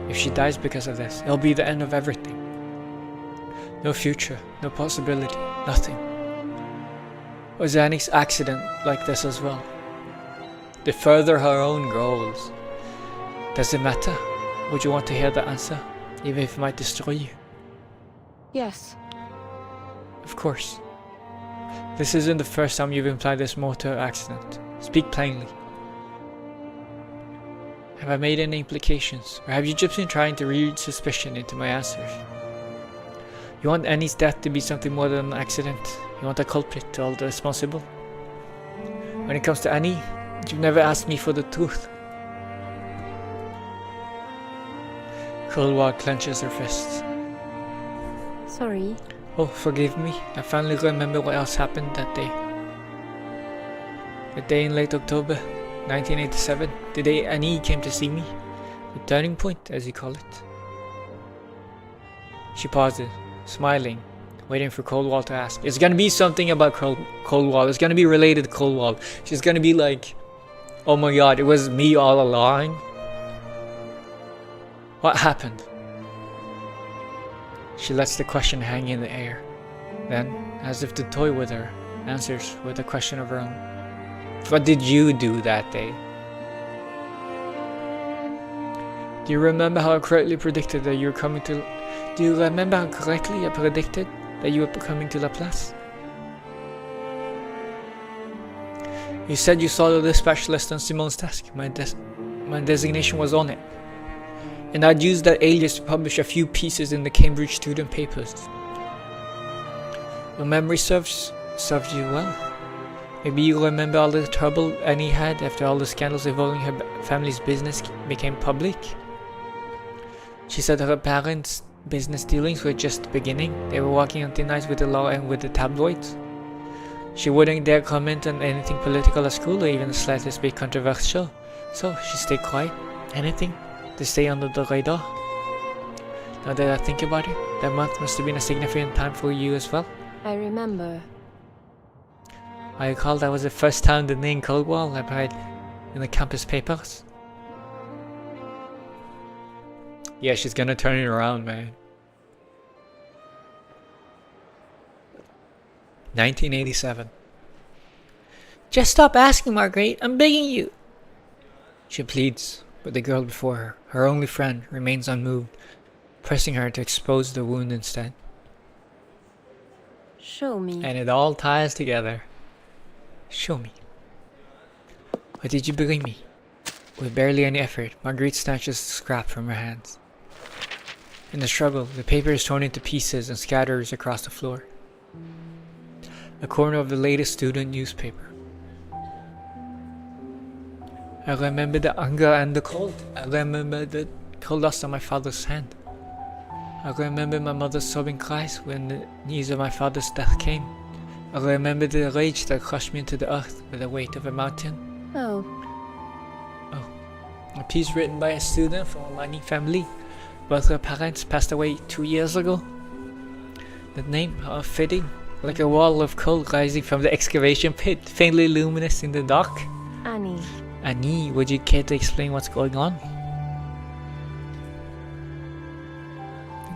S1: If she dies because of this, it'll be the end of everything. No future, no possibility, nothing. Was there any accident like this as well? To further her own goals. Does it matter? Would you want to hear the answer, even if it might destroy you?
S8: Yes.
S1: Of course. This isn't the first time you've implied this motor accident. Speak plainly. Have I made any implications, or have you just been trying to read suspicion into my answers? You want Annie's death to be something more than an accident? You want a culprit to hold responsible? When it comes to Annie, you've never asked me for the truth. Coldwell clenches her fists.
S8: Sorry.
S1: Oh, forgive me. I finally remember what else happened that day. The day in late October 1987, the day Annie came to see me. The turning point, as you call it. She pauses, smiling, waiting for Coldwell to ask. It's gonna be something about Coldwell. It's gonna be related to Coldwell. She's gonna be like, oh my god, it was me all along. What happened? She lets the question hang in the air. Then, as if to toy with her, answers with a question of her own. What did you do that day? Do you remember how I correctly predicted that you were coming to... Do you remember how correctly I predicted that you were coming to La Place? You said you saw the dispatch list on Simone's desk. My designation was on it. and I'd used that alias to publish a few pieces in the Cambridge student papers. Your memory serves you well. Maybe you remember all the trouble Annie had after all the scandals involving her family's business became public. She said her parents' business dealings were just beginning. They were walking on thin ice with the law and with the tabloids. She wouldn't dare comment on anything political at school or even the slightest bit controversial, so she stayed quiet. Anything to stay under the radar. Now that I think about it, that month must have been a significant time for you as well.
S8: I remember.
S1: I recall that was the first time the name Coldwell appeared in the campus papers. Yeah, she's gonna turn it around, man. 1987. Just stop asking, Marguerite. I'm begging you. She pleads, but the girl before her only friend, remains unmoved, pressing her to expose the wound instead.
S8: Show me.
S1: And it all ties together. Show me. Why did you bring me? With barely any effort, Marguerite snatches the scrap from her hands. In the struggle, the paper is torn into pieces and scatters across the floor. A corner of the latest student newspaper. I remember the anger and the cold. I remember the cold dust on my father's hand. I remember my mother's sobbing cries when the news of my father's death came. I remember the rage that crushed me into the earth with the weight of a mountain.
S8: Oh.
S1: A piece written by a student from a mining family. Both her parents passed away 2 years ago. The name, how fitting, like a wall of coal rising from the excavation pit, faintly luminous in the dark.
S8: Annie.
S1: Annie, would you care to explain what's going on?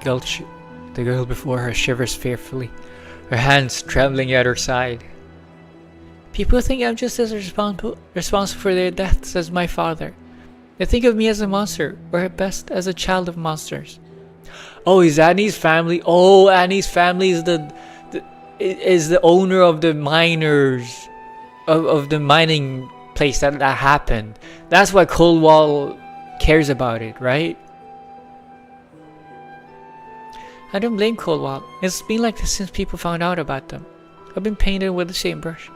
S1: The girl before her shivers fearfully, her hands trembling at her side. People think I'm just as responsible for their deaths as my father. They think of me as a monster, or at best as a child of monsters. Oh, is Annie's family? Oh, Annie's family is the owner of the miners, of the mining place that happened. That's why Coldwell cares about it, right? I don't blame Coldwell. It's been like this since people found out about them. I've been painted with the same brush.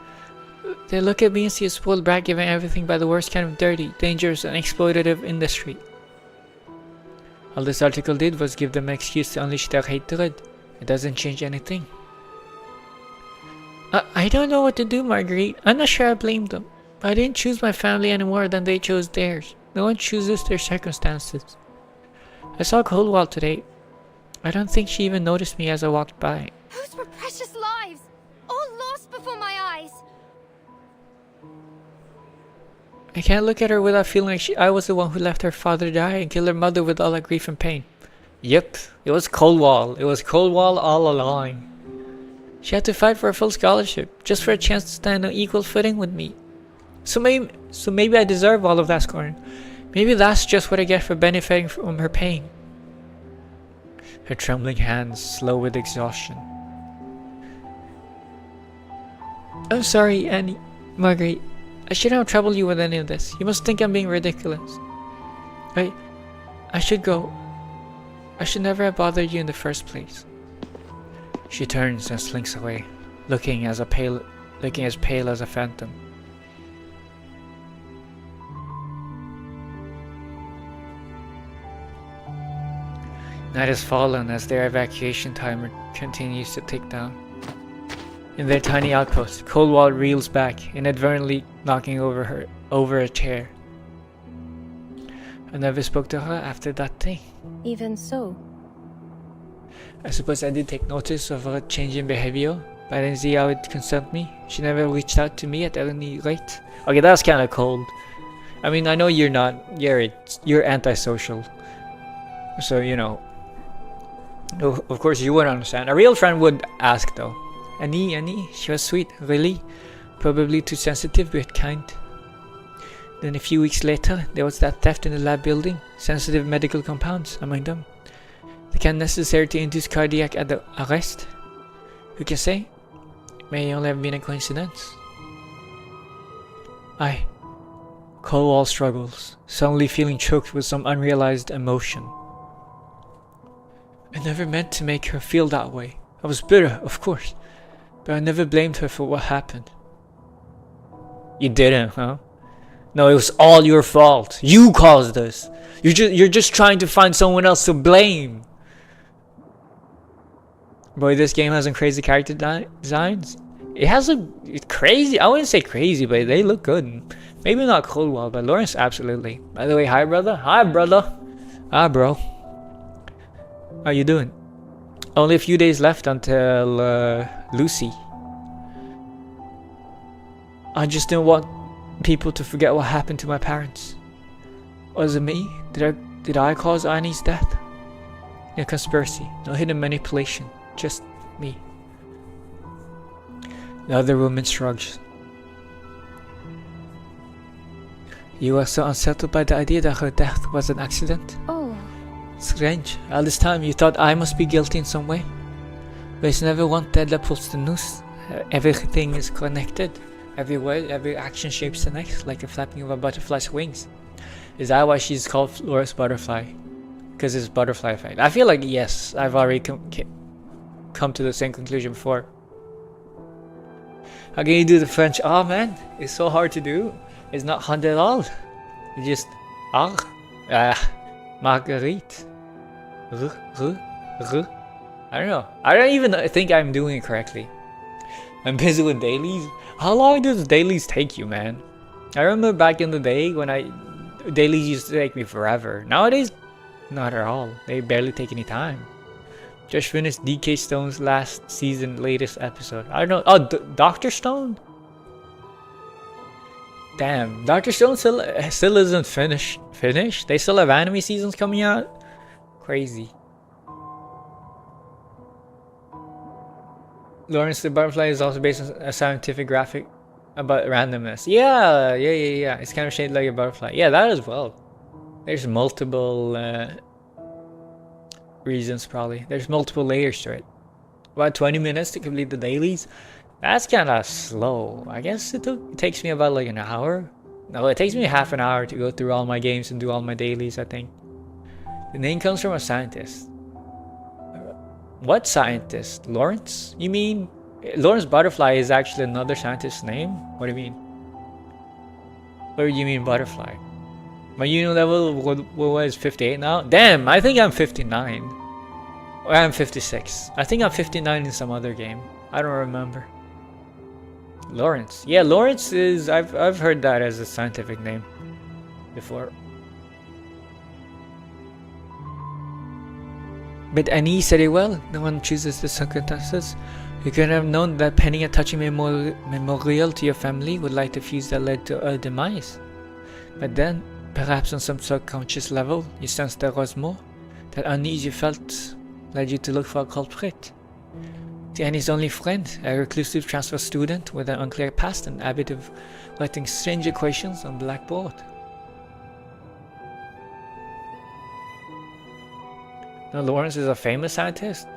S1: They look at me and see a spoiled brat given everything by the worst kind of dirty, dangerous, and exploitative industry. All this article did was give them an excuse to unleash their hatred. It doesn't change anything. I don't know what to do, Marguerite. I'm not sure I blame them. I didn't choose my family any more than they chose theirs. No one chooses their circumstances. I saw Coldwell today. I don't think she even noticed me as I walked by.
S5: Those were precious lives, all lost before my eyes.
S1: I can't look at her without feeling like I was the one who left her father die and killed her mother with all that grief and pain. Yep, it was Coldwell. It was Coldwell all along. She had to fight for a full scholarship, just for a chance to stand on equal footing with me. So maybe I deserve all of that scorn. Maybe that's just what I get for benefiting from her pain. Her trembling hands slow with exhaustion. I'm sorry, Annie. Marguerite. I shouldn't have troubled you with any of this. You must think I'm being ridiculous. I should go. I should never have bothered you in the first place. She turns and slinks away, looking as pale as a phantom. Night has fallen as their evacuation timer continues to tick down. In their tiny outpost, Coldwell reels back, inadvertently knocking over a chair. I never spoke to her after that day.
S8: Even so.
S1: I suppose I did take notice of her change in behavior, but I didn't see how it concerned me. She never reached out to me at any rate. Okay, that's kind of cold. I mean, I know you're not. You're antisocial. So, you know. Of course, you wouldn't understand. A real friend would ask, though. Annie, she was sweet, really. Probably too sensitive, but kind. Then a few weeks later, there was that theft in the lab building. Sensitive medical compounds among them. The kind necessary to induce cardiac arrest. Who can say? It may only have been a coincidence. Colwell struggles, suddenly feeling choked with some unrealized emotion. I never meant to make her feel that way. I was bitter, of course, but I never blamed her for what happened. You didn't, huh? No, it was all your fault. You caused this. You're just trying to find someone else to blame. Boy, this game has some crazy character designs. It has it's crazy. I wouldn't say crazy, but they look good. Maybe not Coldwell, but Lorentz absolutely. By the way, hi brother. Hi brother. Hi bro. How you doing? Only a few days left until Lucy. I just didn't want people to forget what happened to my parents. Was it me? Did I cause Annie's death? A conspiracy, no hidden manipulation, just me. The other woman shrugs. You were so unsettled by the idea that her death was an accident?
S2: Oh,
S1: Strange. All this time you thought I must be guilty in some way. There's never one thread that pulls the noose. Everything is connected. Every word, every action shapes the next, like the flapping of a butterfly's wings. Is that why she's called Florence Butterfly? Because it's butterfly effect. I feel like yes, I've already come to the same conclusion before. How can you do the French? Oh man, it's so hard to do. It's not hard at all. You just Marguerite. I don't know. I don't even think I'm doing it correctly. I'm busy with dailies. How long does dailies take you, man? I remember back in the day when dailies used to take me forever. Nowadays, not at all. They barely take any time. Just finished DK Stone's last season latest episode. I don't know. Oh, Dr. Stone? Damn, Dr. Stone still isn't finished. They still have anime seasons coming out? Crazy. Lorentz the Butterfly is also based on a scientific graphic about randomness. Yeah. It's kind of shaped like a butterfly. Yeah, that as well. There's multiple reasons probably. There's multiple layers to it. About 20 minutes to complete the dailies. That's kind of slow. I guess it takes me about like an hour. No, it takes me half an hour to go through all my games and do all my dailies, I think. The name comes from a scientist. What scientist? Lorentz? You mean? Lorentz Butterfly is actually another scientist's name? What do you mean? What do you mean butterfly? My union level what is 58 now? Damn, I think I'm 59. Or I'm 56. I think I'm 59 in some other game. I don't remember. Lorentz. Yeah, Lorentz is... I've heard that as a scientific name before. But Annie said it well. No one chooses the circumstances. You could have known that penning a touching memorial to your family would light the fuse that led to her demise. But then, perhaps on some subconscious level, you sensed there was more. That unease you felt led you to look for a culprit. Annie's only friend, a reclusive transfer student with an unclear past and habit of writing strange equations on blackboard. No, Lorentz is a famous scientist.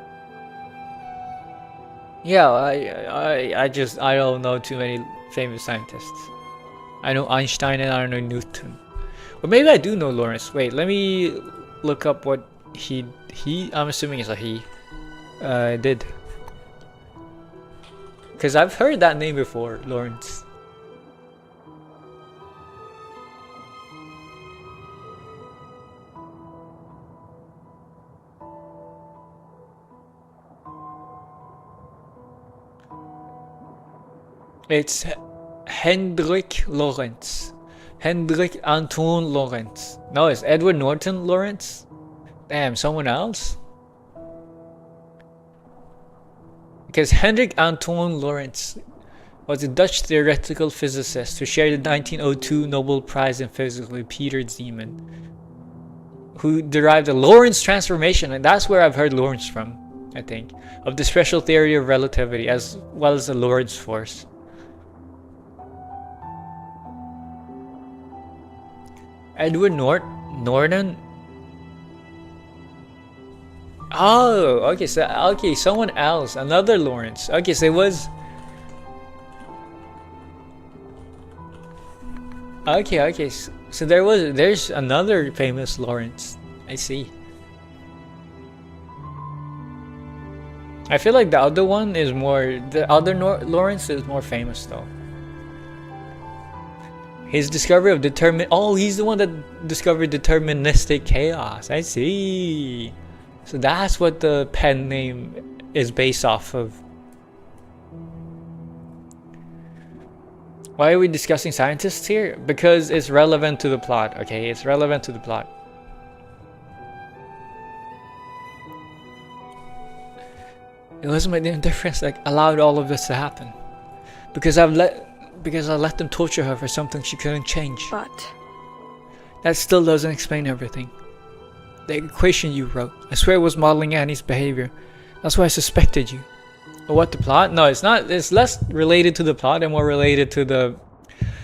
S1: Yeah, I don't know too many famous scientists. I know Einstein and I don't know Newton. Or maybe I do know Lorentz. Wait, let me look up what he I'm assuming it's a he did. Because I've heard that name before, Lorentz. It's Hendrik Lorentz. Hendrik Anton Lorentz. No, it's Edward Norton Lorentz? Damn, someone else? Because Hendrik Anton Lorentz was a Dutch theoretical physicist who shared the 1902 Nobel Prize in Physics with Peter Zeeman, who derived the Lorentz transformation, and that's where I've heard Lorentz from, I think, of the special theory of relativity as well as the Lorentz force. Edward Norton? Oh, okay, someone else, another Lorentz. Okay, so it was... Okay, okay. So there's another famous Lorentz. I see. I feel like the other one is more. The other Lorentz is more famous though. His discovery of Oh, he's the one that discovered deterministic chaos. I see. So that's what the pen name is based off of. Why are we discussing scientists here? Because it's relevant to the plot, okay? It's relevant to the plot. It wasn't my indifference that allowed all of this to happen. Because I let them torture her for something she couldn't change.
S2: But
S1: That still doesn't explain everything. The equation you wrote, I swear it was modeling Annie's behavior. That's why I suspected you. But what, the plot? No, it's not. It's less related to the plot and more related to the...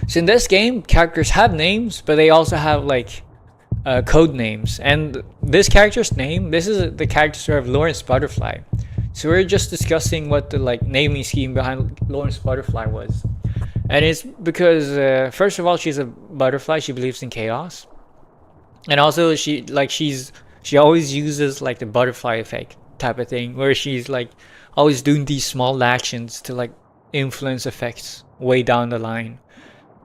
S1: So in this game, characters have names, but they also have like code names. And this character's name, this is the character of Lawrence Butterfly. So we're just discussing what the like naming scheme behind Lawrence Butterfly was. And it's because first of all, she's a butterfly. She believes in chaos, and also she always uses like the butterfly effect type of thing, where she's like always doing these small actions to like influence effects way down the line.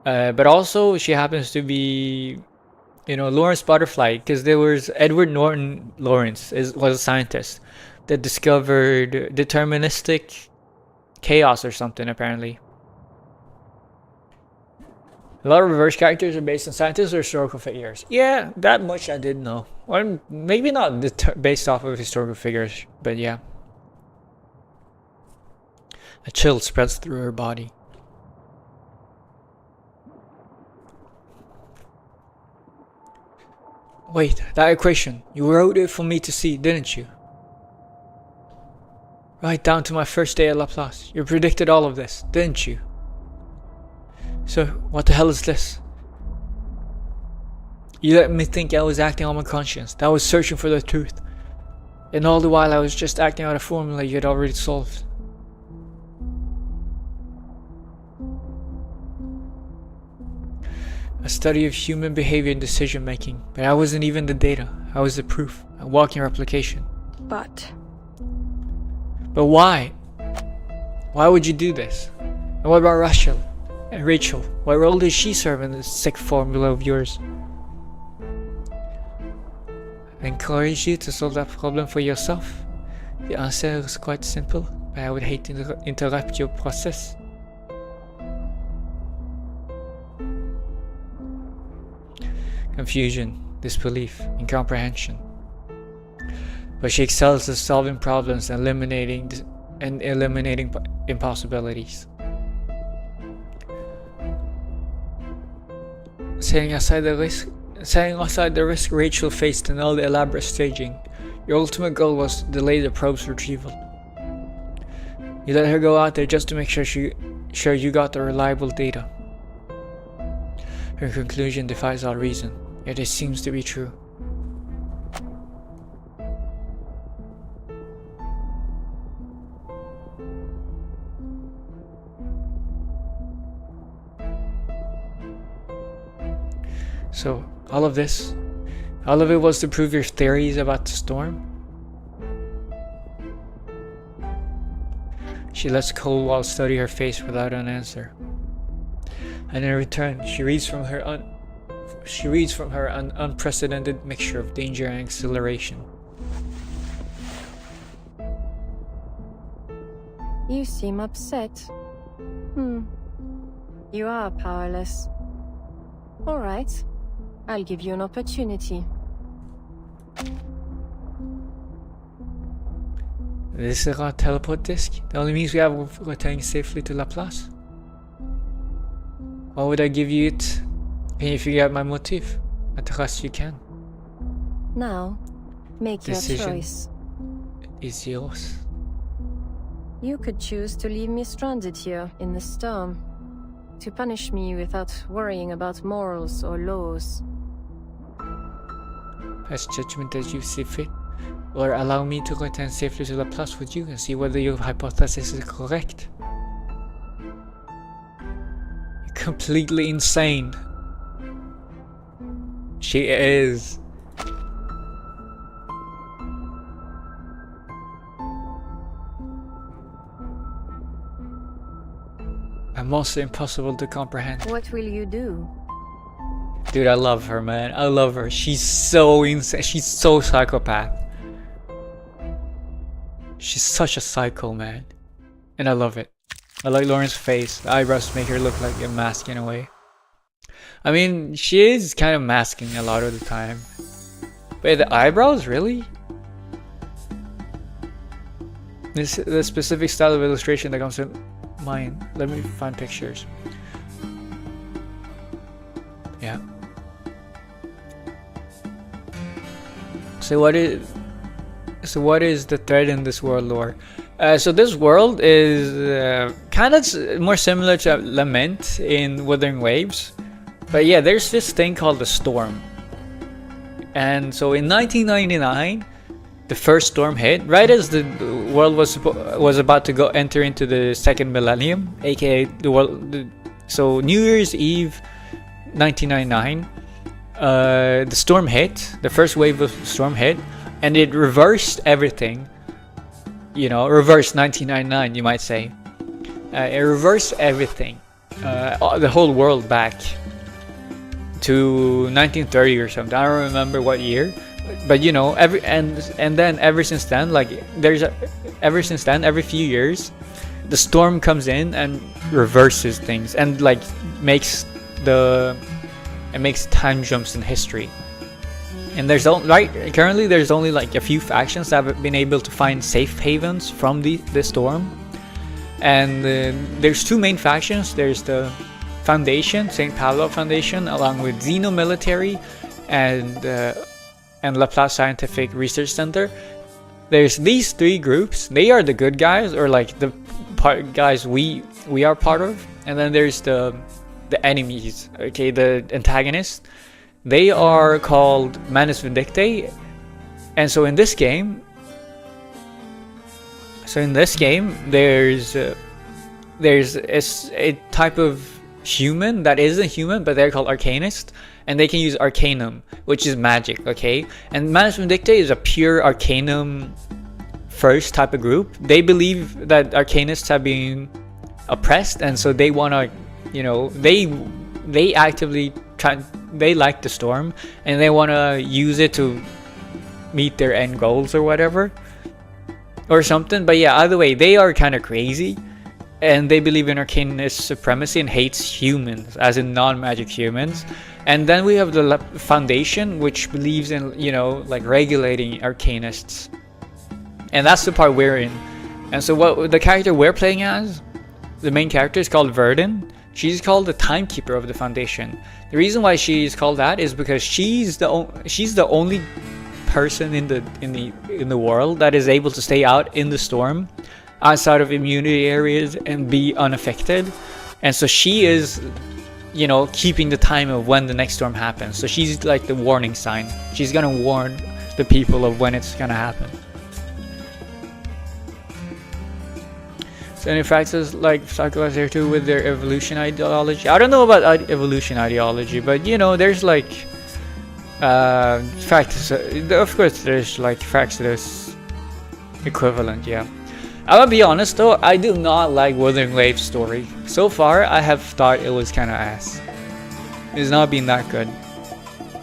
S1: But also she happens to be, you know, Lawrence Butterfly, because there was Edward Norton Lawrence was a scientist that discovered deterministic chaos or something apparently. A lot of reverse characters are based on scientists or historical figures. Yeah, that much I did know. Or maybe not based off of historical figures, but yeah. A chill spreads through her body. Wait, that equation. You wrote it for me to see, didn't you? Right down to my first day at Laplace. You predicted all of this, didn't you? So, what the hell is this? You let me think I was acting on my conscience, that I was searching for the truth. And all the while I was just acting out a formula you had already solved. A study of human behavior and decision making, but I wasn't even the data, I was the proof, a walking replication.
S2: But
S1: why? Why would you do this? And what about Rachel? And Rachel, what role does she serve in this sick formula of yours? I encourage you to solve that problem for yourself. The answer is quite simple, but I would hate to interrupt your process. Confusion, disbelief, incomprehension. But she excels at solving problems and eliminating impossibilities. Setting aside the risk Rachel faced in all the elaborate staging, your ultimate goal was to delay the probe's retrieval. You let her go out there just to make sure you got the reliable data. Her conclusion defies all reason, yet it seems to be true. So, all of it was to prove your theories about the storm? She lets cold walls study her face without an answer. And in return, she reads from her an unprecedented mixture of danger and exhilaration.
S8: You seem upset. You are powerless. All right. I'll give you an opportunity.
S1: This is our teleport disc. The only means we have of returning safely to Laplace. Why would I give you it? Can you figure out my motive? I trust you can.
S8: Now, make your choice.
S1: Is yours.
S8: You could choose to leave me stranded here in the storm, to punish me without worrying about morals or laws.
S1: Pass judgment as you see fit, or allow me to return safely to Laplace with you and see whether your hypothesis is correct. You're completely insane. She is. I'm also impossible to comprehend.
S8: What will you do?
S1: Dude, I love her, man. I love her. She's so insane. She's so psychopath. She's such a psycho, man. And I love it. I like Lauren's face. The eyebrows make her look like a mask in a way. I mean, she is kind of masking a lot of the time. But the eyebrows, really? The specific style of illustration that comes to mind. Let me find pictures. Yeah. So what is the thread in this world lore? So this world is kind of more similar to Lament in Wuthering Waves, but yeah, there's this thing called the Storm. And so in 1999, the first storm hit right as the world was about to enter into the second millennium, aka the world. So New Year's Eve, 1999. The storm hit, the first wave of storm hit, and it reversed everything. You know, reversed 1999, you might say. It reversed everything, the whole world back to 1930 or something. I don't remember what year, but you know, and then ever since then, like every few years, the storm comes in and reverses things and like makes time jumps in history. And there's currently there's only like a few factions that have been able to find safe havens from the storm. And there's two main factions. There's the Foundation, St. Paolo Foundation, along with Xeno Military and Laplace Scientific Research Center. There's these three groups. They are the good guys, or like the guys we are part of. And then there's the enemies, okay, the antagonists. They are called Manus Vindictae. And so in this game, there's a type of human that isn't human, but they're called Arcanist, and they can use Arcanum, which is magic, okay? And Manus Vindictae is a pure Arcanum first type of group. They believe that Arcanists have been oppressed, and so they want to, you know, they actively they like the storm, and they want to use it to meet their end goals or whatever or something. But yeah, either way, they are kind of crazy, and they believe in Arcanist supremacy and hates humans, as in non-magic humans. And then we have the Foundation, which believes in, you know, like regulating Arcanists, and that's the part we're in. And so what the character we're playing as, the main character, is called Verdun. She's called the Timekeeper of the Foundation. The reason why she's called that is because she's the only person in the world that is able to stay out in the storm, outside of immunity areas, and be unaffected. And so she is, you know, keeping the time of when the next storm happens. So she's like the warning sign. She's gonna warn the people of when it's gonna happen. So any factors like Psychopath here too with their evolution ideology? I don't know about evolution ideology, but you know, there's like factors. Of course, there's like factors equivalent. Yeah, I'm gonna be honest though, I do not like Wuthering Waves story. So far, I have thought it was kind of ass. It's not been that good.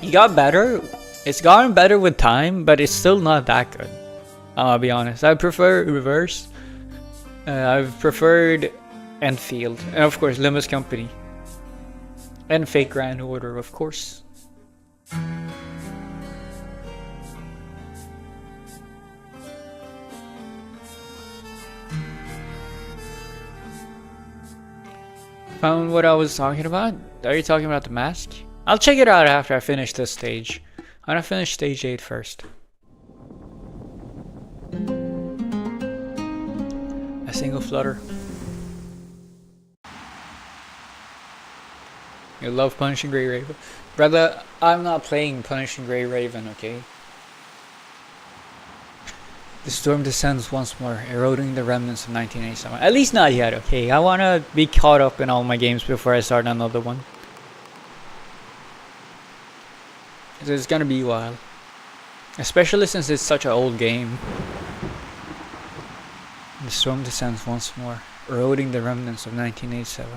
S1: It got better. It's gotten better with time, but it's still not that good. I'll be honest. I prefer Reverse. I've preferred Enfield, and of course Limbus Company, and Fake Grand Order, of course. Found what I was talking about? Are you talking about the mask? I'll check it out after I finish this stage. I'm gonna finish stage 8 first. A single flutter. You love Punishing Grey Raven. Brother, I'm not playing Punishing Grey Raven, okay? The storm descends once more, eroding the remnants of 1987. At least not yet, okay? I wanna be caught up in all my games before I start another one. It's gonna be a while. Especially since it's such an old game. The storm descends once more, eroding the remnants of 1987.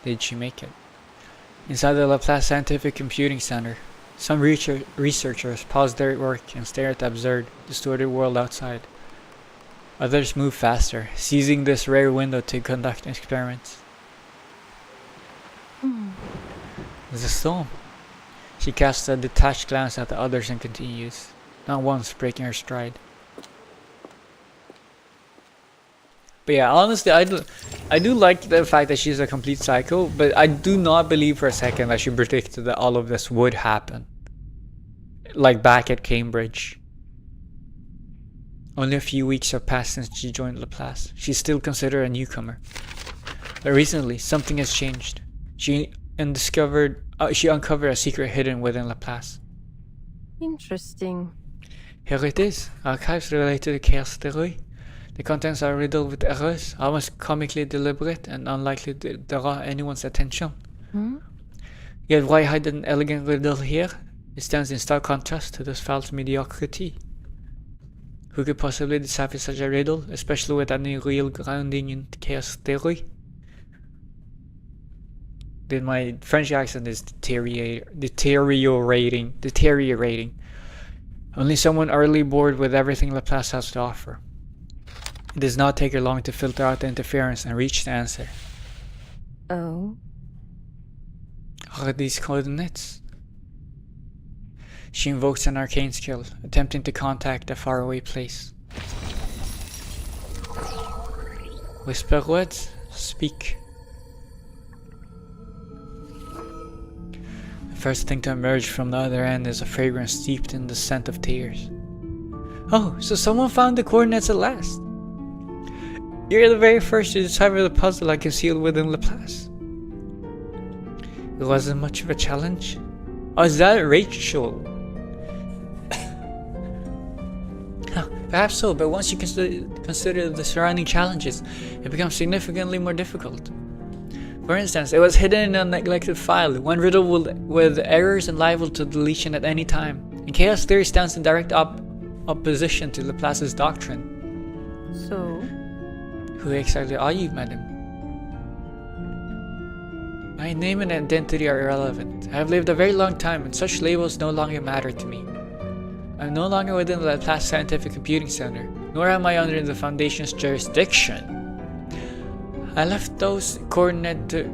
S1: Did she make it? Inside the Laplace Scientific Computing Center, some researchers pause their work and stare at the absurd, distorted world outside. Others move faster, seizing this rare window to conduct experiments. There's a storm. She casts a detached glance at the others and continues, not once breaking her stride. But yeah, honestly, I do like the fact that she's a complete psycho, but I do not believe for a second that she predicted that all of this would happen. Like back at Cambridge. Only a few weeks have passed since she joined Laplace. She's still considered a newcomer. But recently, something has changed. She uncovered a secret hidden within Laplace.
S8: Interesting.
S1: Here it is, archives related to the chaos theory. The contents are riddled with errors, almost comically deliberate and unlikely to draw anyone's attention. Yet why hide an elegant riddle here? It stands in stark contrast to this false mediocrity. Who could possibly decipher such a riddle, especially with any real grounding in chaos theory? Then my French accent is deteriorating. Only someone utterly bored with everything Laplace has to offer. It does not take her long to filter out the interference and reach the answer.
S8: Oh?
S1: Are these coordinates? She invokes an arcane skill, attempting to contact a faraway place. Whisper words, speak. The first thing to emerge from the other end is a fragrance steeped in the scent of tears. Oh, so someone found the coordinates at last. You're the very first to decipher the puzzle I concealed within Laplace. It wasn't much of a challenge. Oh, is that Rachel? Perhaps so, but once you consider the surrounding challenges, it becomes significantly more difficult. For instance, it was hidden in a neglected file, one riddle with errors and liable to deletion at any time, and chaos theory stands in direct opposition to Laplace's doctrine.
S8: So?
S1: Who exactly are you, madam? My name and identity are irrelevant. I have lived a very long time, and such labels no longer matter to me. I'm no longer within the Laplace Scientific Computing Center, nor am I under the Foundation's jurisdiction. I left those coordinates to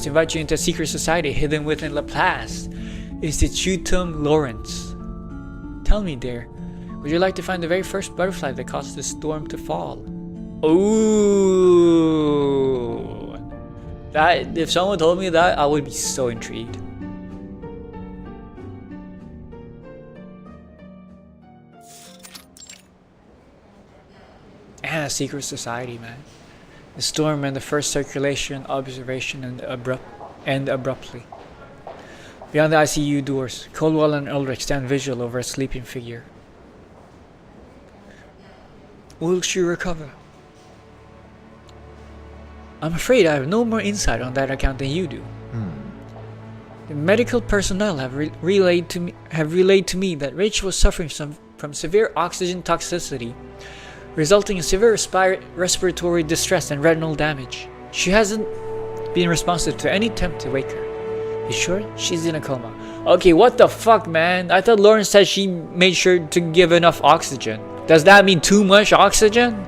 S1: invite you into a secret society hidden within Laplace, Institutum Lorentz. Tell me, dear, would you like to find the very first butterfly that caused the storm to fall? Ooh, that if someone told me that, I would be so intrigued. And a secret society, man. The storm and the first circulation, observation, and abruptly. Beyond the ICU doors, Coldwell and Ulrich stand vigil over a sleeping figure. Will she recover? I'm afraid I have no more insight on that account than you do. The medical personnel have relayed to me that Rachel was suffering from severe oxygen toxicity, resulting in severe respiratory distress and retinal damage. She hasn't been responsive to any attempt to wake her. You sure? She's in a coma. Okay, what the fuck, man? I thought Lorentz said she made sure to give enough oxygen. Does that mean too much oxygen?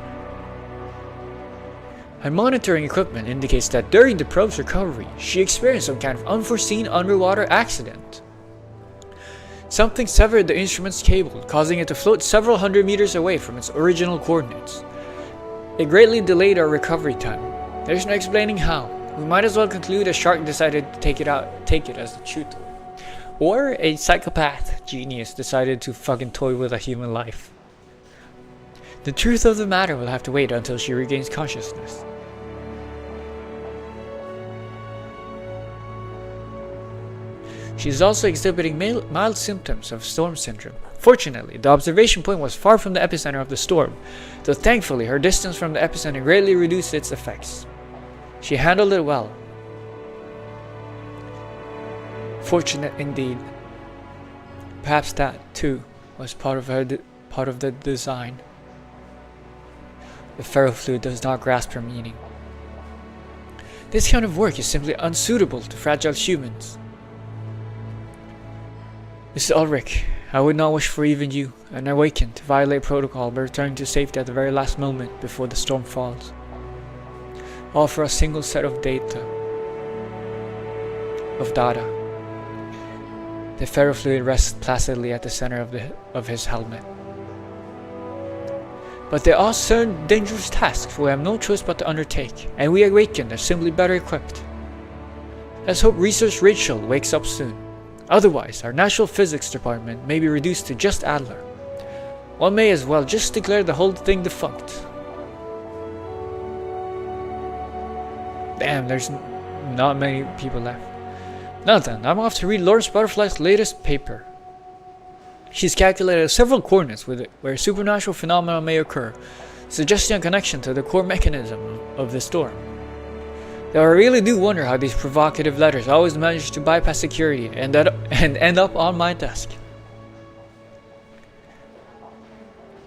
S1: Her monitoring equipment indicates that during the probe's recovery, she experienced some kind of unforeseen underwater accident. Something severed the instrument's cable, causing it to float several hundred meters away from its original coordinates. It greatly delayed our recovery time. There's no explaining how. We might as well conclude a shark decided to take it as the truth. Or a psychopath genius decided to fucking toy with a human life. The truth of the matter will have to wait until she regains consciousness. She is also exhibiting mild symptoms of storm syndrome. Fortunately, the observation point was far from the epicenter of the storm, though thankfully her distance from the epicenter greatly reduced its effects. She handled it well. Fortunate indeed. Perhaps that, too, was part of the design. The ferrofluid does not grasp her meaning. This kind of work is simply unsuitable to fragile humans. Mr. Ulrich, I would not wish for even you, an awakened, to violate protocol by returning to safety at the very last moment before the storm falls. All for a single set of data. The ferrofluid rests placidly at the center of his helmet. But there are certain dangerous tasks we have no choice but to undertake, and we awakened are simply better equipped. Let's hope Research Rachel wakes up soon. Otherwise, our natural physics department may be reduced to just Adler. One may as well just declare the whole thing defunct. Damn, there's not many people left. Now then, I'm off to read Lorentz Butterfly's latest paper. She's calculated several coordinates where supernatural phenomena may occur, suggesting a connection to the core mechanism of the storm. Though I really do wonder how these provocative letters always manage to bypass security and end up on my desk.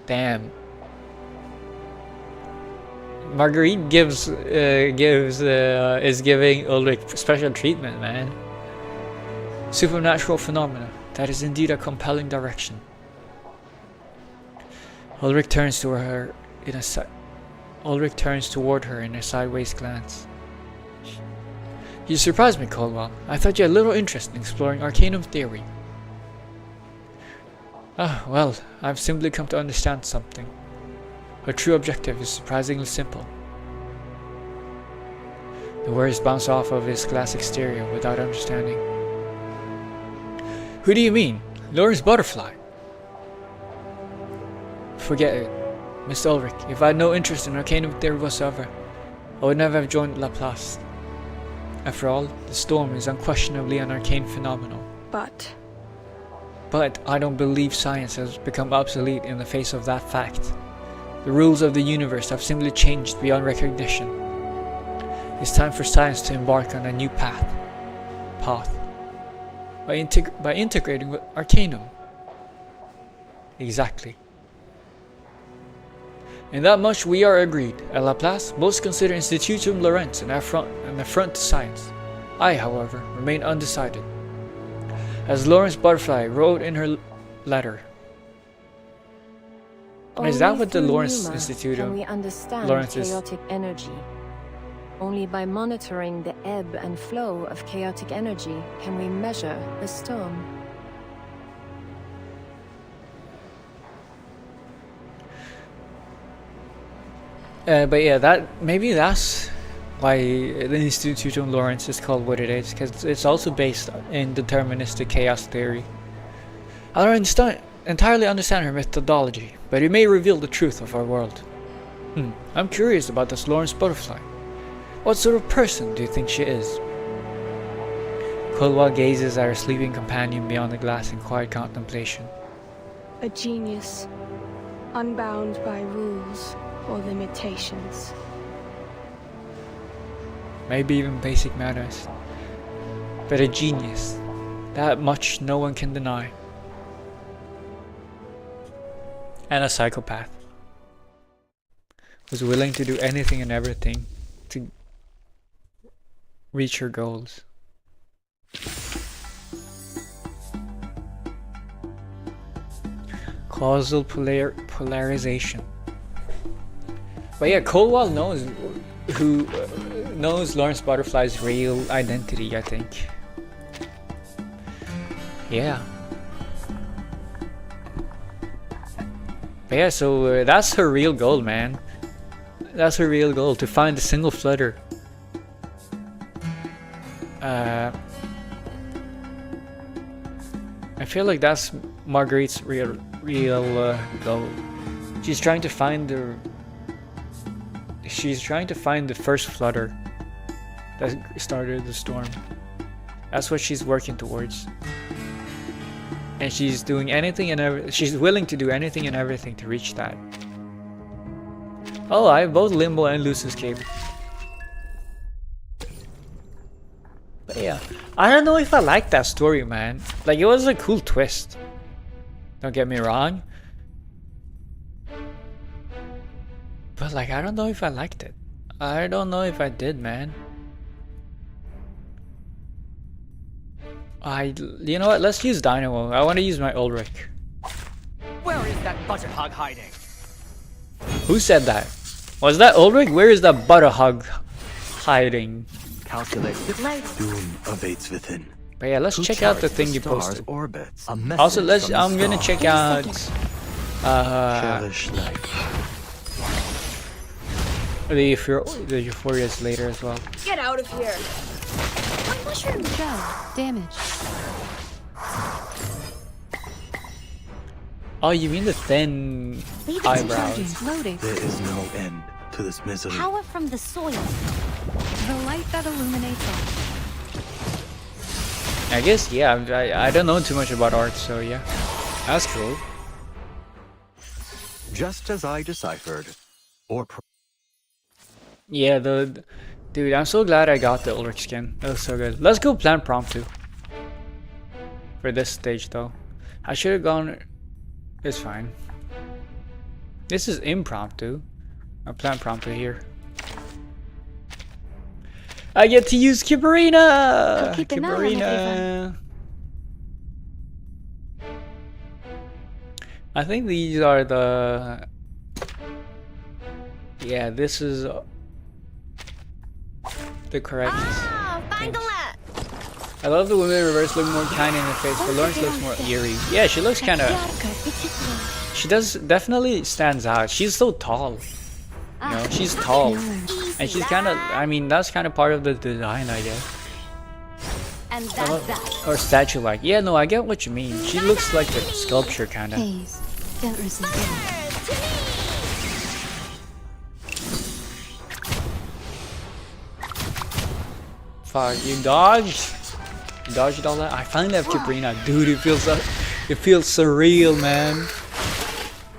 S1: Damn. Marguerite is giving Ulrich special treatment, man. Supernatural phenomena. That is indeed a compelling direction. Ulrich turns toward her in a sideways glance. You surprised me, Caldwell. I thought you had little interest in exploring Arcanum theory. Ah, well, I've simply come to understand something. Her true objective is surprisingly simple. The words bounce off of his glass exterior without understanding. Who do you mean? Lorentz Butterfly? Forget it. Mr. Ulrich, if I had no interest in Arcanum theory whatsoever, I would never have joined Laplace. After all, the storm is unquestionably an arcane phenomenon.
S2: But
S1: I don't believe science has become obsolete in the face of that fact. The rules of the universe have simply changed beyond recognition. It's time for science to embark on a new path. By integrating with Arcanum. Exactly. In that much we are agreed. At Laplace, most consider Institutum Lorentz an affront to science. I, however, remain undecided. As Lorentz Butterfly wrote in her letter. And is that what the Lorentz Institute
S8: can we understand
S1: Lorentz is?
S8: chaotic energy? Only by monitoring the ebb and flow of chaotic energy can we measure the storm.
S1: But yeah, maybe that's why the Institutum Lorentz is called what it is, because it's also based in deterministic chaos theory. I don't entirely understand her methodology, but it may reveal the truth of our world. I'm curious about this Lorentz Butterfly. What sort of person do you think she is? Caldwell gazes at her sleeping companion beyond the glass in quiet contemplation.
S2: a genius, unbound by rules or limitations.
S1: Maybe even basic manners. But a genius. That much no one can deny. And a psychopath. Was willing to do anything and everything to reach her goals. Causal polarization. But yeah, Caldwell knows who knows Lorentz Butterfly's real identity, I think. Yeah. But yeah, so that's her real goal, man. That's her real goal, to find a single flutter. I feel like that's Marguerite's real goal. She's trying to find the first flutter that started the storm. That's what she's working towards. And she's doing anything and she's willing to do anything and everything to reach that. Oh, I have both Limbo and Loose Escape. But yeah, I don't know if I like that story, man. Like, it was a cool twist. Don't get me wrong. But like, I don't know if I liked it. I don't know if I did, man. You know what? Let's use Dynamo. I want to use my Ulrich.
S10: Where is that butterhog hiding?
S1: Who said that? Was that Ulrich? Where is that butterhog hiding?
S6: Calculate the doom awaits within.
S1: But yeah, let's check out the thing you posted.
S6: Orbits.
S1: Also, I'm gonna check out
S6: Cherish life.
S1: the Euphorias later as well.
S8: Get out of here!
S9: Mushroom gel. Damage.
S1: Oh, you mean the thin
S9: Leave it
S1: eyebrows?
S9: charging. Loading.
S6: There is no end to this misery.
S4: Power from the soil.
S9: The light that illuminates all.
S1: I guess, yeah. I don't know too much about art, so yeah. That's cool.
S6: Just as I deciphered, or
S1: Yeah, dude, I'm so glad I got the Ulrich skin. That was so good. Let's go plan promptu. For this stage, though. I should have gone... It's fine. This is impromptu. I plan promptu here. I get to use Kibarina!
S2: I'll keep an eye on everyone.
S1: I think these are the... Yeah, this is... the correct things. I love the women in reverse look more kind in the face, but Lorentz looks more eerie. Yeah, she looks kind of... She does definitely stands out. She's so tall. You know, she's tall. And she's kind of... I mean, that's kind of part of the design, I guess.
S4: And that's that.
S1: Or statue-like. Yeah, no, I get what you mean. She looks like a sculpture, kind of.
S5: Please, don't resist it.
S1: Fuck, you dodged? You dodged all that? I finally have Kibrina. Dude, it feels surreal, man.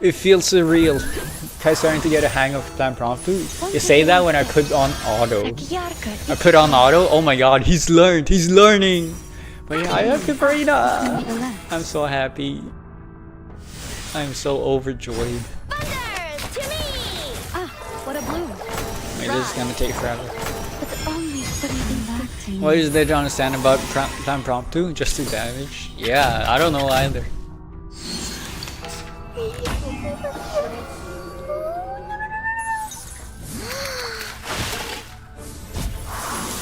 S1: It feels surreal. I'm starting to get a hang of plan promptu. You say that when I put on auto. I put on auto. Oh my god, he's learned. He's learning. But yeah, I have Kibrina. I'm so happy. I'm so overjoyed.
S4: What a bloom.
S1: Wait, this is gonna take forever.
S5: But only breathing back to me.
S1: What is there to understand about plan promptu? Just do damage? Yeah, I don't know either.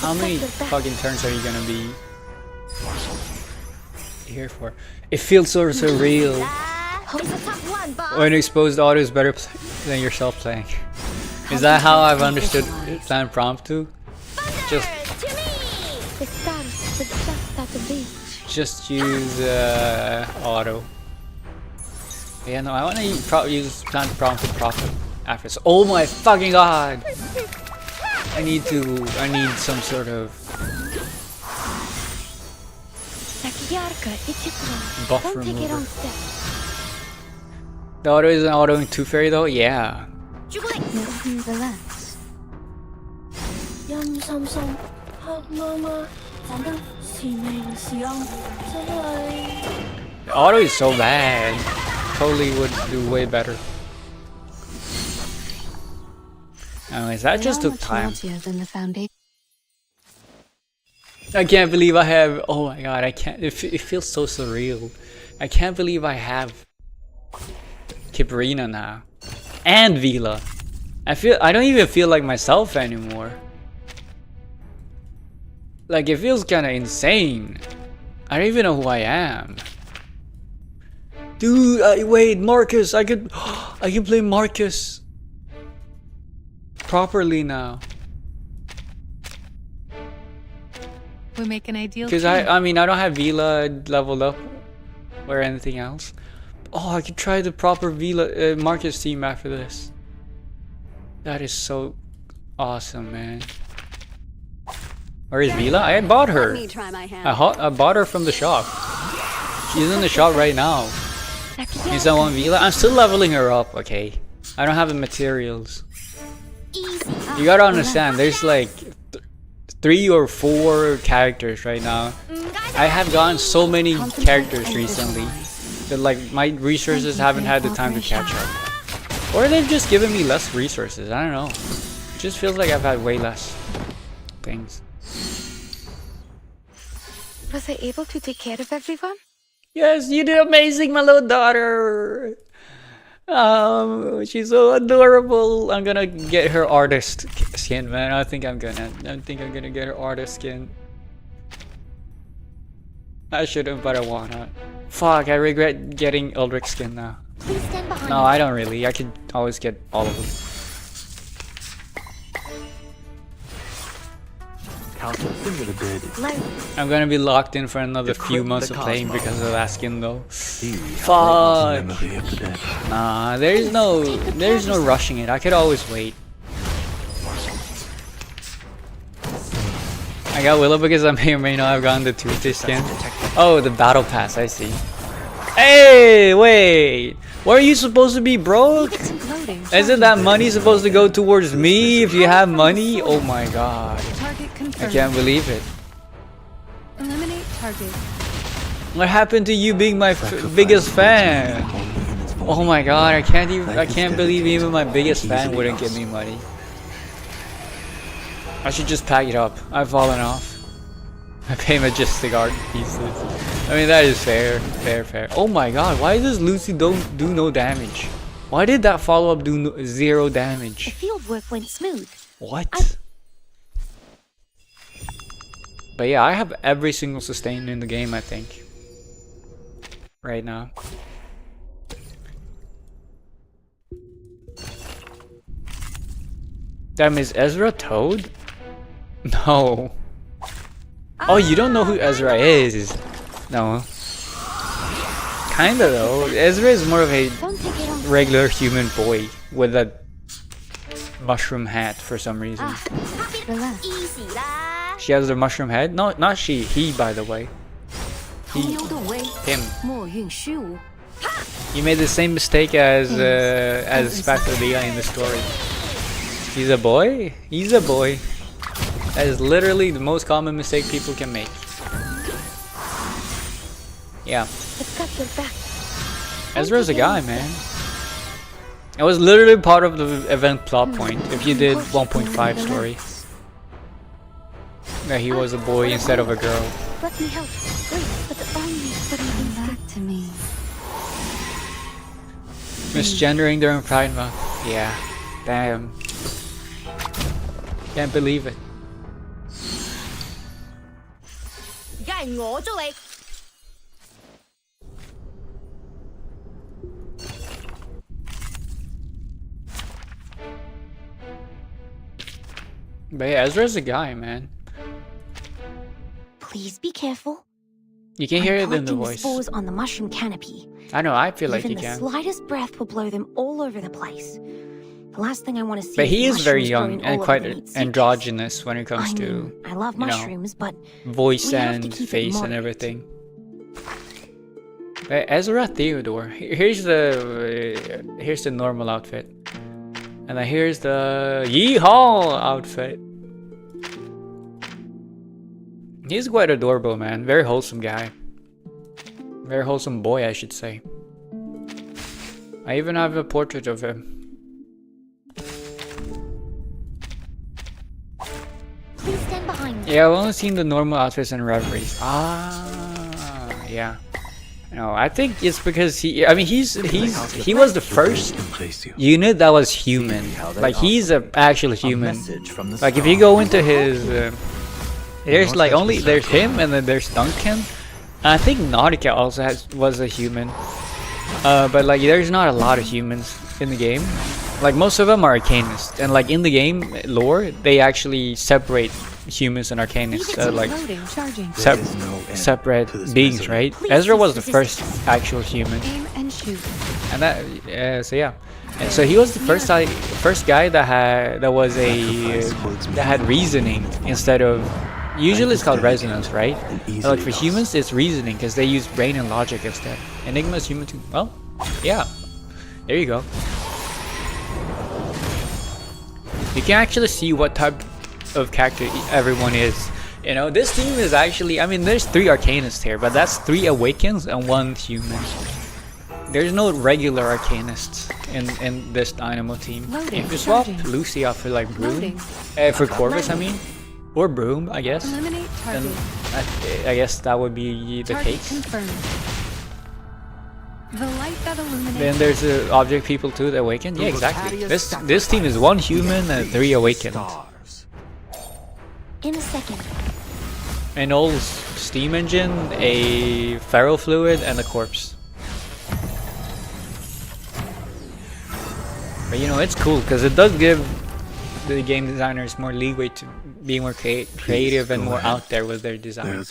S1: How many fucking turns are you gonna be here for? It feels so surreal. When exposed auto is better than yourself playing. Is that how I've understood plan promptu? Just use auto. Yeah, no, I want to probably use plan promptu profit after. So, oh my fucking god! I need some sort of buff remover. The auto isn't autoing Tooth Fairy though? Yeah.
S5: Relax.
S1: The auto is so bad. Totally would do way better. Anyways, that just took time. I can't believe I have... Oh my god, I can't... It feels so surreal. I can't believe I have Kibrina now. And Vila. I don't even feel like myself anymore. Like, it feels kind of insane. I don't even know who I am. Dude, wait, Marcus, I can play Marcus properly now.
S9: We make an ideal
S1: Because I mean, I don't have Vila leveled up or anything else. Oh, I could try the proper Vila Marcus team after this. That is so awesome, man. Where is Vila? I bought her. I bought her from the shop. She's in the shop right now. Is that one Vila? I'm still leveling her up, okay? I don't have the materials. You gotta understand, there's like 3 or 4 characters right now. I have gotten so many characters recently that like my resources haven't had the time to catch up. Or they've just given me less resources, I don't know. It just feels like I've had way less things.
S2: Was I able to take care of everyone?
S1: Yes, you did amazing, my little daughter. She's so adorable. I'm gonna get her artist skin, man. I think I'm gonna get her artist skin. I shouldn't, but I wanna. Fuck, I regret getting Eldrick skin now.
S4: Please stand behind
S1: No, I don't really. I could always get all of them. I'm gonna be locked in for another few months of playing because of that skin though. Fuck. Nah, there's no rushing it. I could always wait. I got Willow because I may or may not have gotten the Tuesday skin. Oh, the battle pass, I see. Hey, wait. What are you supposed to be broke? Isn't that money supposed to go towards me if you have money? Oh my god. I can't believe it.
S9: Eliminate target.
S1: What happened to you being my biggest fan? Oh my god, I can't believe even my biggest fan wouldn't give me money. I should just pack it up. I've fallen off. I pay majestic art pieces. I mean, that is fair. Fair. Oh my god, why does Lucy do no damage? Why did that follow-up do 0 damage?
S4: The field work went smooth.
S1: What? But yeah, I have every single sustain in the game, I think. Right now. Damn, is Ezra Toad? No. Oh, you don't know who Ezra is? No. Kinda though. Ezra is more of a regular human boy with a mushroom hat for some reason. She has the mushroom head? No, not she. He, by the way. He. Him. You made the same mistake as Spectre in the story. He's a boy? He's a boy. That is literally the most common mistake people can make. Yeah. Ezra's a guy, man. It was literally part of the event plot point if you did 1.5 story. That he was a boy instead of a girl.
S2: Let me help. Please, but only back to me.
S1: Misgendering during Pride Month. Yeah. Damn. Can't believe it. But yeah, Ezra's a guy, man.
S4: Please be careful.
S1: You can hear it in the voice.
S4: Spores on the mushroom canopy.
S1: I know, I feel like you
S4: Even
S1: can.
S4: the slightest breath will blow them all over the place. The last thing I want to see.
S1: But he is very
S4: mushrooms
S1: young
S4: growing
S1: and
S4: all
S1: quite
S4: over the
S1: androgynous when it comes to,
S4: I love mushrooms, but
S1: voice
S4: we have to
S1: and
S4: keep it
S1: face and
S4: moderate.
S1: everything. But Ezra Theodore. Here's the normal outfit, and then here's the Yeehaw outfit. He's quite adorable, man. Very wholesome guy. Very wholesome boy, I should say. I even have a portrait of him.
S4: Please stand behind me.
S1: Yeah, I've only seen the normal outfits and reveries. Ah, yeah. No, I think it's because he was the first unit that was human. Like he's an actual human. Like if you go into his, there's like there's him and then there's Duncan. And I think Nautica also was a human. But like there's not a lot of humans in the game. Like most of them are arcanists, and like in the game lore, they actually separate humans and arcanists, like separate beings, right? Ezra was the first actual human, and that, so yeah, and so he was the first guy that had reasoning instead of. Usually it's called resonance, right? But like for humans, it's reasoning because they use brain and logic instead. Enigma's human too. Well, yeah. There you go. You can actually see what type of character everyone is. You know, this team is actually, I mean, there's 3 Arcanists here, but that's 3 Awakens and 1 human. There's no regular Arcanists in this Dynamo team. If you swap Lucy out for like Broom, for Corvus, I mean, or Broom, I guess, then I guess that would be the case.
S9: The light that illuminates.
S1: Then there's the object people too that awaken. Yeah, exactly. This team is 1 human and 3 awakened.
S5: In a second.
S1: An old steam engine, a ferro fluid, and a corpse. But you know, it's cool because it does give the game designers more leeway to be more creative and more out there with their design.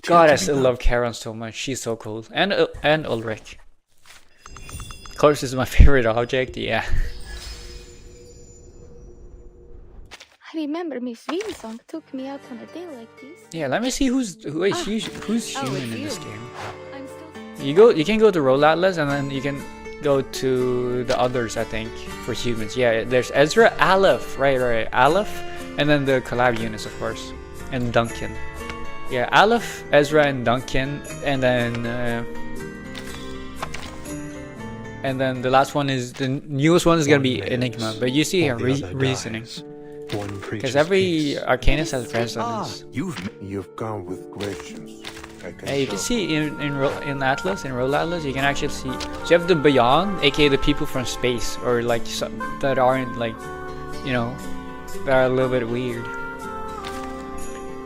S1: God, I still love Charon so much. She's so cool. And Ulrich. Of course, this is my favorite object. Yeah.
S2: I remember Miss Wilson took me out on a day like this.
S1: Yeah, let me see who's human in this game. You can go to Roll Atlas and then you can go to the others, I think, for humans. Yeah, there's Ezra, Aleph, right, Aleph, and then the collab units, of course, and Duncan. Yeah, Aleph, Ezra, and Duncan, and then the last one is the newest one is gonna be Enigma. But you see here reasoning. Because every Arcanist has resonance.
S11: You've gone with greatness.
S1: Hey, you can see in Atlas, in Roll Atlas, you can actually see. So you have the Beyond, aka the people from space, or like that aren't like, you know, that are a little bit weird.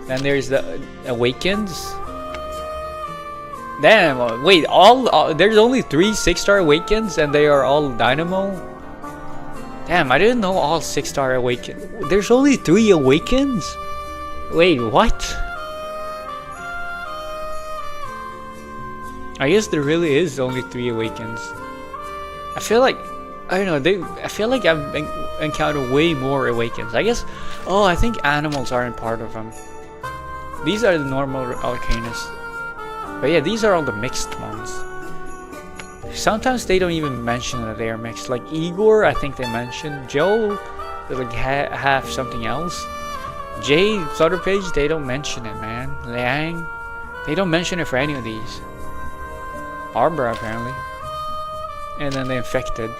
S1: Then there's the Awakens. Damn, wait, there's only 3 6-star Awakens, and they are all Dynamo. Damn, I didn't know all 6-star Awakens. There's only 3 Awakens? Wait, what? I guess there really is only 3 Awakens. I feel like, I don't know, I feel like I've encountered way more Awakens. I guess, I think animals aren't part of them. These are the normal Arcanists. But yeah, these are all the mixed ones. Sometimes they don't even mention that they are mixed. Like Igor, I think they mentioned. Joe, like half something else. Jay, Flutter Page, they don't mention it, man. Liang, they don't mention it for any of these. Arbor, apparently. And then the Infected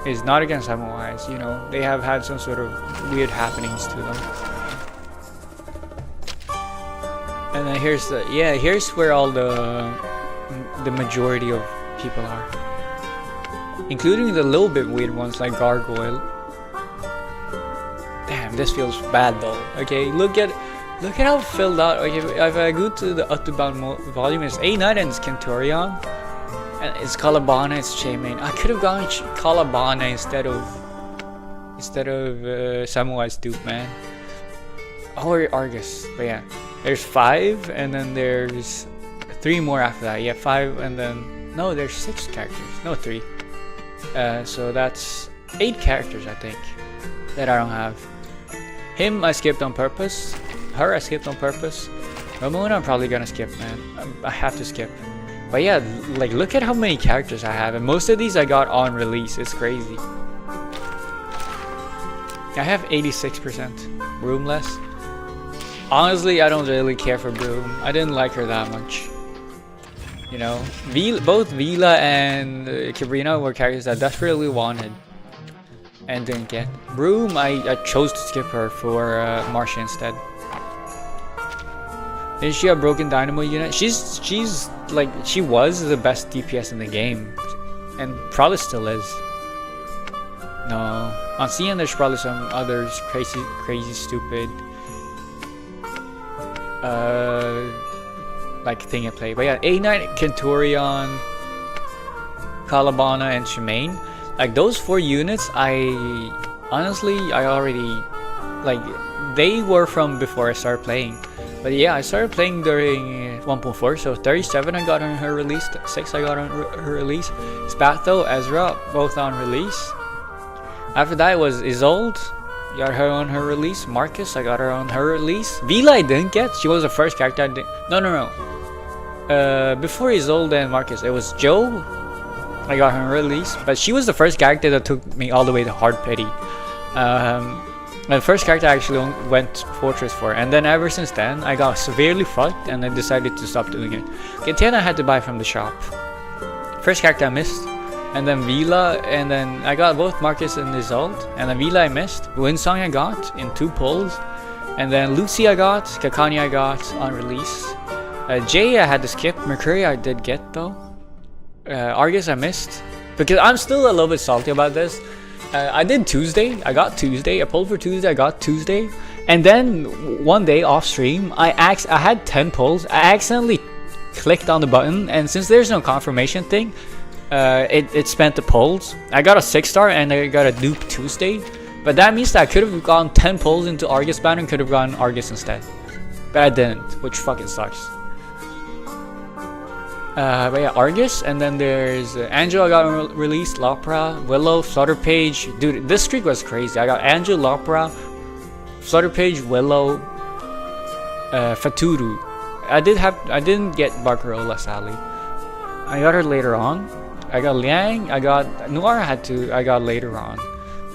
S1: is not against Samurais, you know. They have had some sort of weird happenings to them. And then here's here's where all the majority of people are, including the little bit weird ones like Gargoyle. Damn, this feels bad though. Okay, look at how filled out. Okay, if I go to the Autobahn volume, it's A9 and it's Kenturion, and it's Calabana, it's Shaymain. I could have gone Calabana instead of Samurai's dupe, man. Or Argus, but yeah, there's 5, and then there's 3 more after that. Yeah, 5, and then. No, there's 6 characters. No, 3. So that's 8 characters, I think, that I don't have. Him, I skipped on purpose. Her, I skipped on purpose. Ramona, I'm probably gonna skip, man. I have to skip. But yeah, like, look at how many characters I have. And most of these I got on release. It's crazy. I have 86% Broomless. Honestly, I don't really care for Broom. I didn't like her that much. You know, both Vila and Cabrina were characters I desperately wanted and didn't get. Broom, I chose to skip her for Marcia instead. Then she got Broken Dynamo unit. She's like, she was the best DPS in the game, and probably still is. No, on CN there's probably some others crazy stupid like thing at play. But yeah, A9, Kenturion, Calabana, and Shemaine. Like those 4 units, I already, like, they were from before I started playing. But yeah, I started playing during 1.4, so 37 I got on her release, 6 I got on her release. Spatho, Ezra, both on release. After that was Isolde, got her on her release. Marcus, I got her on her release. Vila I didn't get, she was the first character I didn't. No. Before Isolde and Marcus, it was Joe. I got her on release, but she was the first character that took me all the way to Hard Pity. My first character I actually went Fortress for, and then ever since then I got severely fucked and I decided to stop doing it. Gatiana I had to buy from the shop. First character I missed, and then Vila, and then I got both Marcus and Isolde, and then Vila I missed. Windsong I got in 2 pulls, and then Lucy I got, Kakani I got on release. Jay I had to skip, Mercury I did get though. Argus I missed, because I'm still a little bit salty about this. I did Tuesday, I got Tuesday, I pulled for Tuesday, I got Tuesday, and then one day off stream, I had 10 pulls, I accidentally clicked on the button, and since there's no confirmation thing, it spent the pulls. I got a 6-star and I got a dupe Tuesday, but that means that I could have gone 10 pulls into Argus banner and could have gone Argus instead, but I didn't, which fucking sucks. But yeah, Argus, and then there's Angel I got released, Lopra, Willow, Flutterpage. Dude, this streak was crazy. I got Angel, Lopra, Flutterpage, Willow, Faturu. I didn't get Barcarola, sadly. I got her later on. I got Liang, I got Noir I got later on.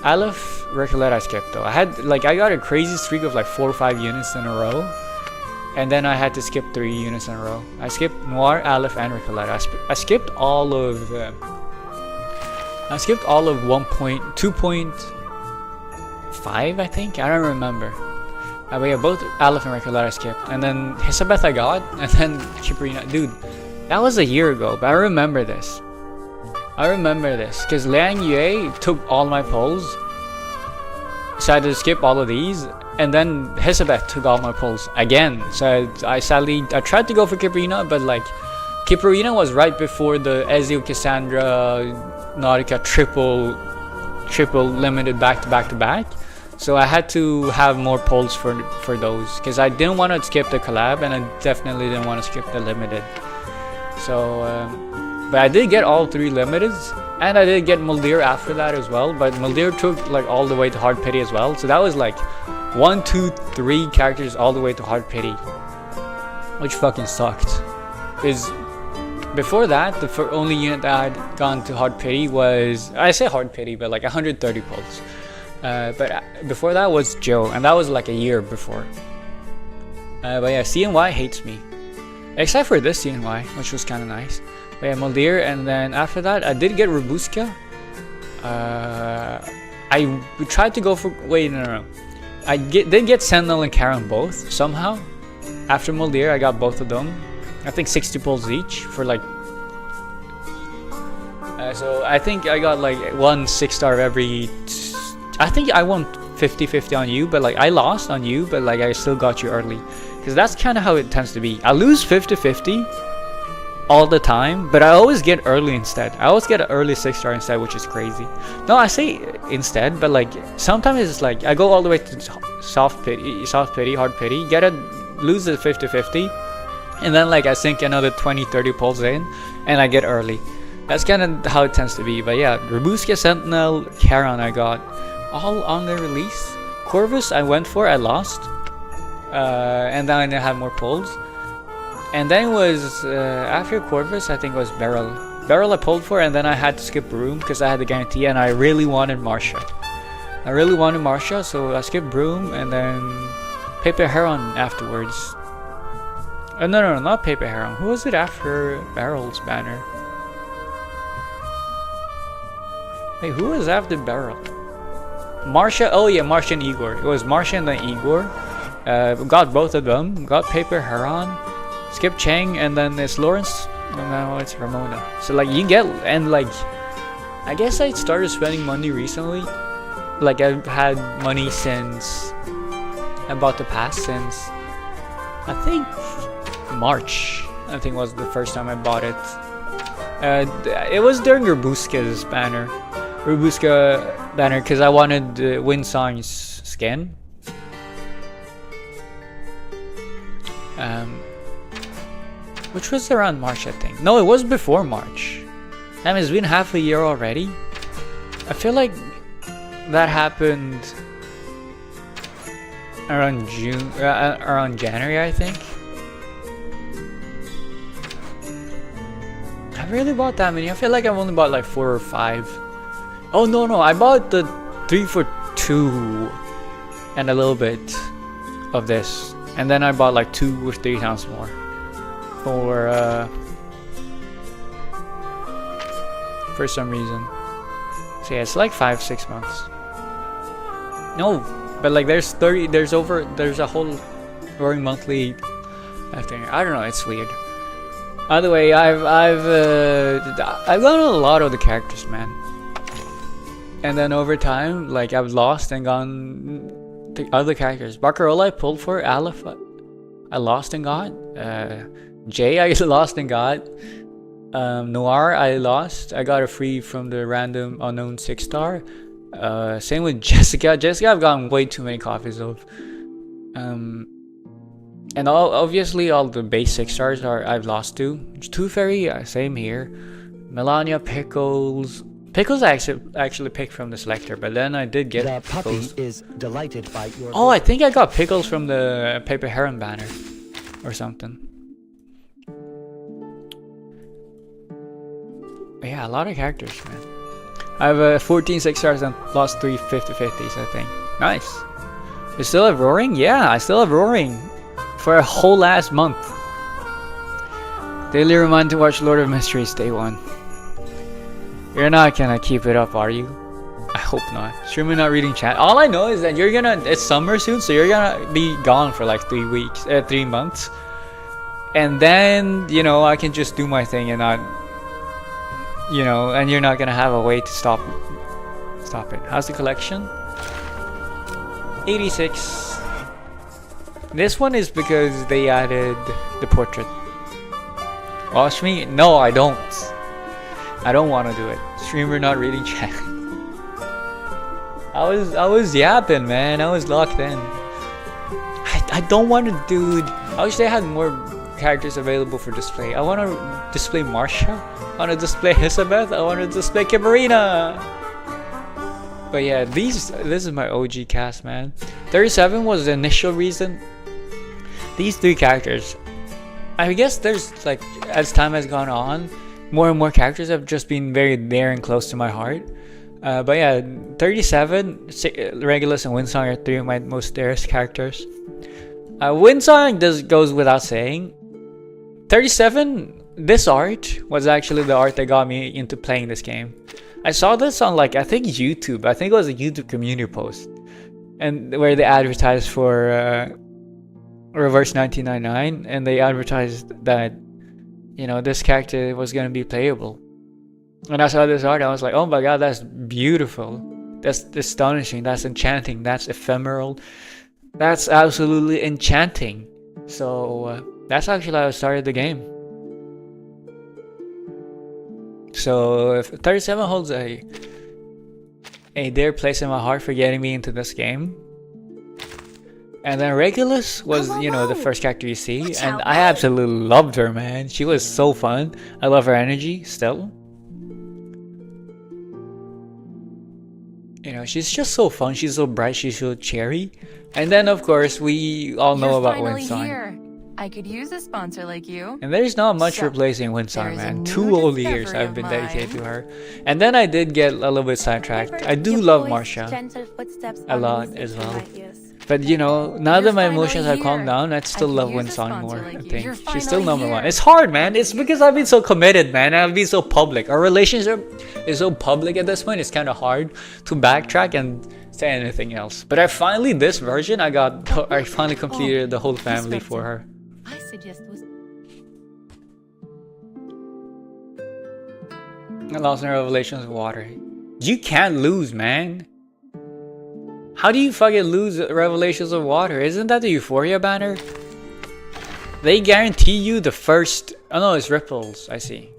S1: Aleph, Recolette I skipped though. I got a crazy streak of like 4 or 5 units in a row. And then I had to skip 3 units in a row. I skipped Noir, Aleph, and Recolette. I skipped all of 2.5, I think. I don't remember. But yeah, both Aleph and Recolette I skipped. And then Hisabeth I got, and then Chiprina. Dude, that was a year ago, but I remember this. Because Liang Yue took all my polls. So I had to skip all of these. And then Hisabeth took all my pulls again. So I tried to go for Kiprina, but like Kiprina was right before the Ezio, Cassandra, Nautica triple limited back to back. So I had to have more pulls for those, because I didn't want to skip the collab and I definitely didn't want to skip the limited. So but I did get all 3 limiteds, and I did get Muldir after that as well, but Muldir took like all the way to Hard Pity as well. So that was like 1, 2, 3 characters all the way to Hard Pity, which fucking sucked. Because before that, the only unit that I'd gone to Hard Pity was, I say Hard Pity, but like 130 pulls. But before that was Joe, and that was like a year before. But yeah, CNY hates me, except for this CNY, which was kind of nice. But yeah, Muldir, and then after that, I did get Robuska. I tried to go for, wait, no. I did get Sentinel and Karen both, somehow. After Muldir, I got both of them. I think 60 pulls each for like... so I think I got like 1 6-star every... I think I won 50-50 on you, but like I lost on you, but like I still got you early. Because that's kind of how it tends to be. I lose 50-50 all the time, but I always get early instead. I always get an early 6-star instead, which is crazy. No, I say instead, but like sometimes it's like I go all the way to soft pity, hard pity, lose the 50-50, and then like I sink another 20-30 pulls in, and I get early. That's kind of how it tends to be. But yeah, Robuska, Sentinel, Charon I got all on the release. Corvus I went for, I lost, and then I had more pulls. And then it was, after Corvus, I think it was Beryl. Beryl I pulled for, and then I had to skip Broom because I had the guarantee, and I really wanted Marcia. So I skipped Broom, and then Pepe Heron afterwards. No, not Pepe Heron. Who was it after Beryl's banner? Wait, who was after Beryl? Marcia? Oh yeah, Marcia and Igor. It was Marcia and then Igor. Got both of them. Got Pepe Heron. Skip Chang, and then it's Lorentz. No, it's Ramona. So like you get, and like I guess I started spending money recently. Like I've had money since I bought the pass since I think March. I think was the first time I bought it. It was during Robuska's banner. Because I wanted Winsong's skin. Which was around March, I think. No, it was before March. Damn, it's been half a year already. I feel like that happened around around January, I think. I really bought that many. I feel like I've only bought like 4 or 5. Oh no, I bought the 3 for 2 and a little bit of this, and then I bought like 2 or 3 times more for some reason. So yeah, it's like 5-6 months. No, but like there's a whole roaring monthly thing. I don't know, it's weird. Either way, I've gotten a lot of the characters, man. And then over time, like I've lost and gone the other characters. Barcarola I pulled for, Aleph I lost and got. Jay I lost and got. Noir I lost. I got a free from the random unknown 6-star. Same with Jessica. Jessica I've gotten way too many copies of. And obviously all the base 6-stars I've lost to. Tooth Fairy, same here. Melania, Pickles. Pickles I actually picked from the selector, but then I did get
S7: The puppy
S1: those.
S7: is delighted by your.
S1: Oh, I think I got Pickles from the Paper Heron banner or something. But yeah, a lot of characters, man. I have 14 6-stars and lost 3 50/50s, I think. Nice. You still have Roaring? Yeah, I still have Roaring for a whole last month. Daily reminder to watch Lord of Mysteries day 1. You're not gonna keep it up, are you? I hope not. Streaming, not reading chat. All I know is that it's summer soon, so you're gonna be gone for like 3 months. And then, you know, I can just do my thing and not, you know, and you're not gonna have a way to stop it. How's the collection? 86. This one is because they added the portrait. Watch me? No, I don't. I don't want to do it. Streamer not reading chat. I was yapping, man. I was locked in. I don't want to do. I wish they had more characters available for display. I want to display Marsha. I want to display Elizabeth. I want to display Kimarina. But yeah, this is my OG cast, man. 37 was the initial reason. These 3 characters. I guess there's like, as time has gone on, more and more characters have just been very dear and close to my heart. But yeah, 37, Regulus and Windsong are 3 of my most dearest characters. Windsong goes without saying. 37, this art was actually the art that got me into playing this game. I saw this on like, I think YouTube. I think it was a YouTube community post, and where they advertised for Reverse 1999, and they advertised that, you know, this character was gonna be playable. And I saw this art, I was like, oh my god, that's beautiful. That's astonishing. That's enchanting. That's ephemeral. That's absolutely enchanting. So that's actually how I started the game. So if 37 holds a dear place in my heart for getting me into this game. And then Regulus was, you know, the first character you see, and I absolutely loved her, man. She was so fun. I love her energy still. You know, she's just so fun. She's so bright. She's so cheery. And then, of course, we all know about Windsong.
S9: I could use a sponsor like you.
S1: And there's not much replacing Windsong, man. 2 whole years I've been dedicated to her. And then I did get a little bit sidetracked. I do love Marsha a lot as well. But you know, now that my emotions have calmed down, I still love Windsong more, I think. She's still number 1. It's hard, man. It's because I've been so committed, man. I've been so public. Our relationship is so public at this point, it's kind of hard to backtrack and say anything else. But I finally, this version, I finally completed the whole family for her.
S9: I suggest was
S1: I lost in Revelations of Water. You can't lose, man. How do you fucking lose Revelations of Water? Isn't that the Euphoria banner? They guarantee you the first... Oh no, it's Ripples. I see.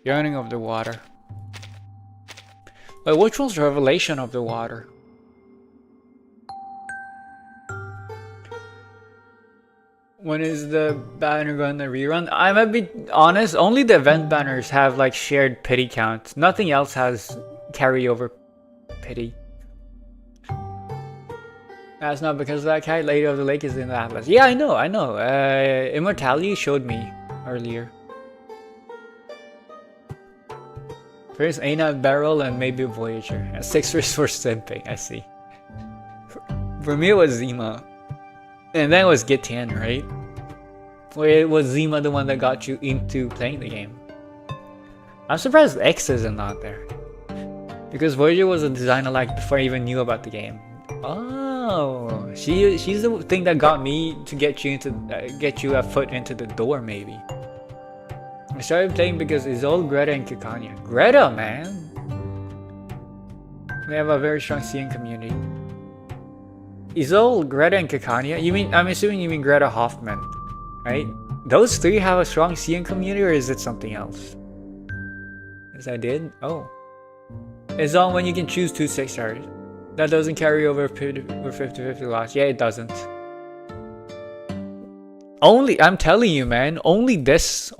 S1: Yearning of the Water. Wait, which one's Revelation of the Water? When is the banner gonna rerun? I might be honest, only the event banners have like shared pity count. Nothing else has carryover pity. That's not because of that cat. Lady of the Lake is in the Atlas. Yeah, I know. Immortality showed me earlier. First, Aina Beryl and maybe Voyager. And 6 for simping, I see. For me, it was Zima. And then it was Gitian, right? Or it was Zima the one that got you into playing the game. I'm surprised X isn't not there. Because Voyager was a design I liked before I even knew about the game. Oh, she's the thing that got me to get you a foot into the door, maybe. I started playing because Isolde, Greta, and Kikanya. Greta, man! We have a very strong CN community. Isolde, Greta, and Kikanya? I'm assuming you mean Greta Hoffman, right? Those three have a strong CN community, or is it something else? Yes, I did? Oh. It's on when you can choose 2 6-stars. That doesn't carry over 50-50 loss. Yeah, it doesn't. I'm telling you, man, only this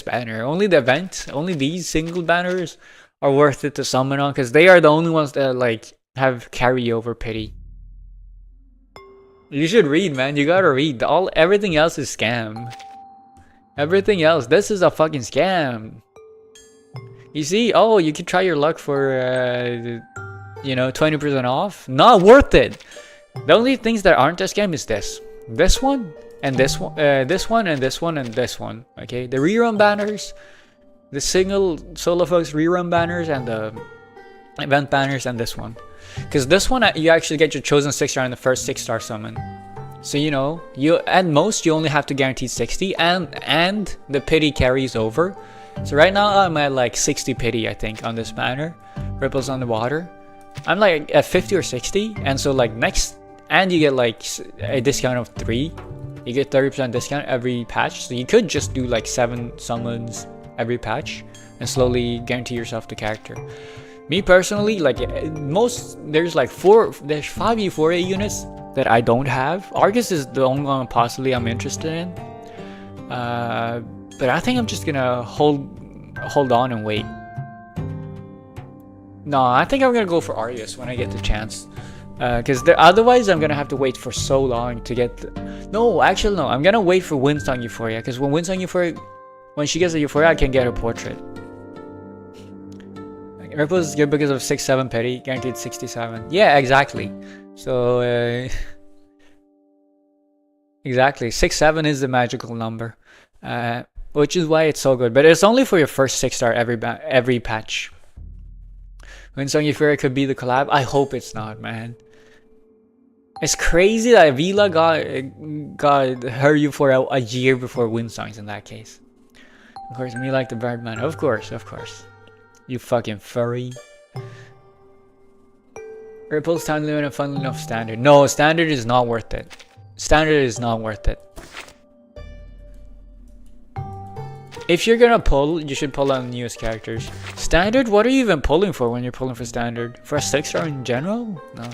S1: banner, only the event, only these single banners are worth it to summon on, because they are the only ones that like have carryover pity. You should read, man. You gotta read. Everything else is scam. Everything else, this is a fucking scam. You see, oh, you could try your luck for, 20% off. Not worth it. The only things that aren't a scam is this one, and this one, this one, and this one, and this one. Okay, the rerun banners, the single solo folks rerun banners, and the event banners, and this one. Because this one, you actually get your chosen 6-star in the first 6-star summon. So you at most you only have to guarantee 60, and the pity carries over. So right now I'm at like 60 pity, I think, on this banner. Ripples on the water. I'm like at 50 or 60, and so like next, and you get like a discount of 3. You get 30% discount every patch. So you could just do like 7 summons every patch and slowly guarantee yourself the character. Me personally, like there's 5 Euphoria units that I don't have. Argus is the only one possibly I'm interested in. But I think I'm just gonna hold on and wait. No, I think I'm gonna go for Arius when I get the chance. Because otherwise I'm gonna have to wait for so long to get... No, actually no. I'm gonna wait for Windsong Euphoria. Because when Windsong Euphoria... When she gets a Euphoria, I can get her portrait. Ripple is good because of 6-7 pity. Guaranteed 67. Yeah, exactly. So... exactly. 6-7 is the magical number. Which is why it's so good. But it's only for your first 6-star every patch. Windsong Euphoria could be the collab. I hope it's not, man. It's crazy that Vila got her Euphoria a year before Windsong's in that case. Of course, me like the Birdman. Of course. You fucking furry. Ripple's time limit and fun enough standard. No, standard is not worth it. Standard is not worth it. If you're gonna pull, you should pull on the newest characters. Standard? What are you even pulling for when you're pulling for standard? For a 6-star in general? No.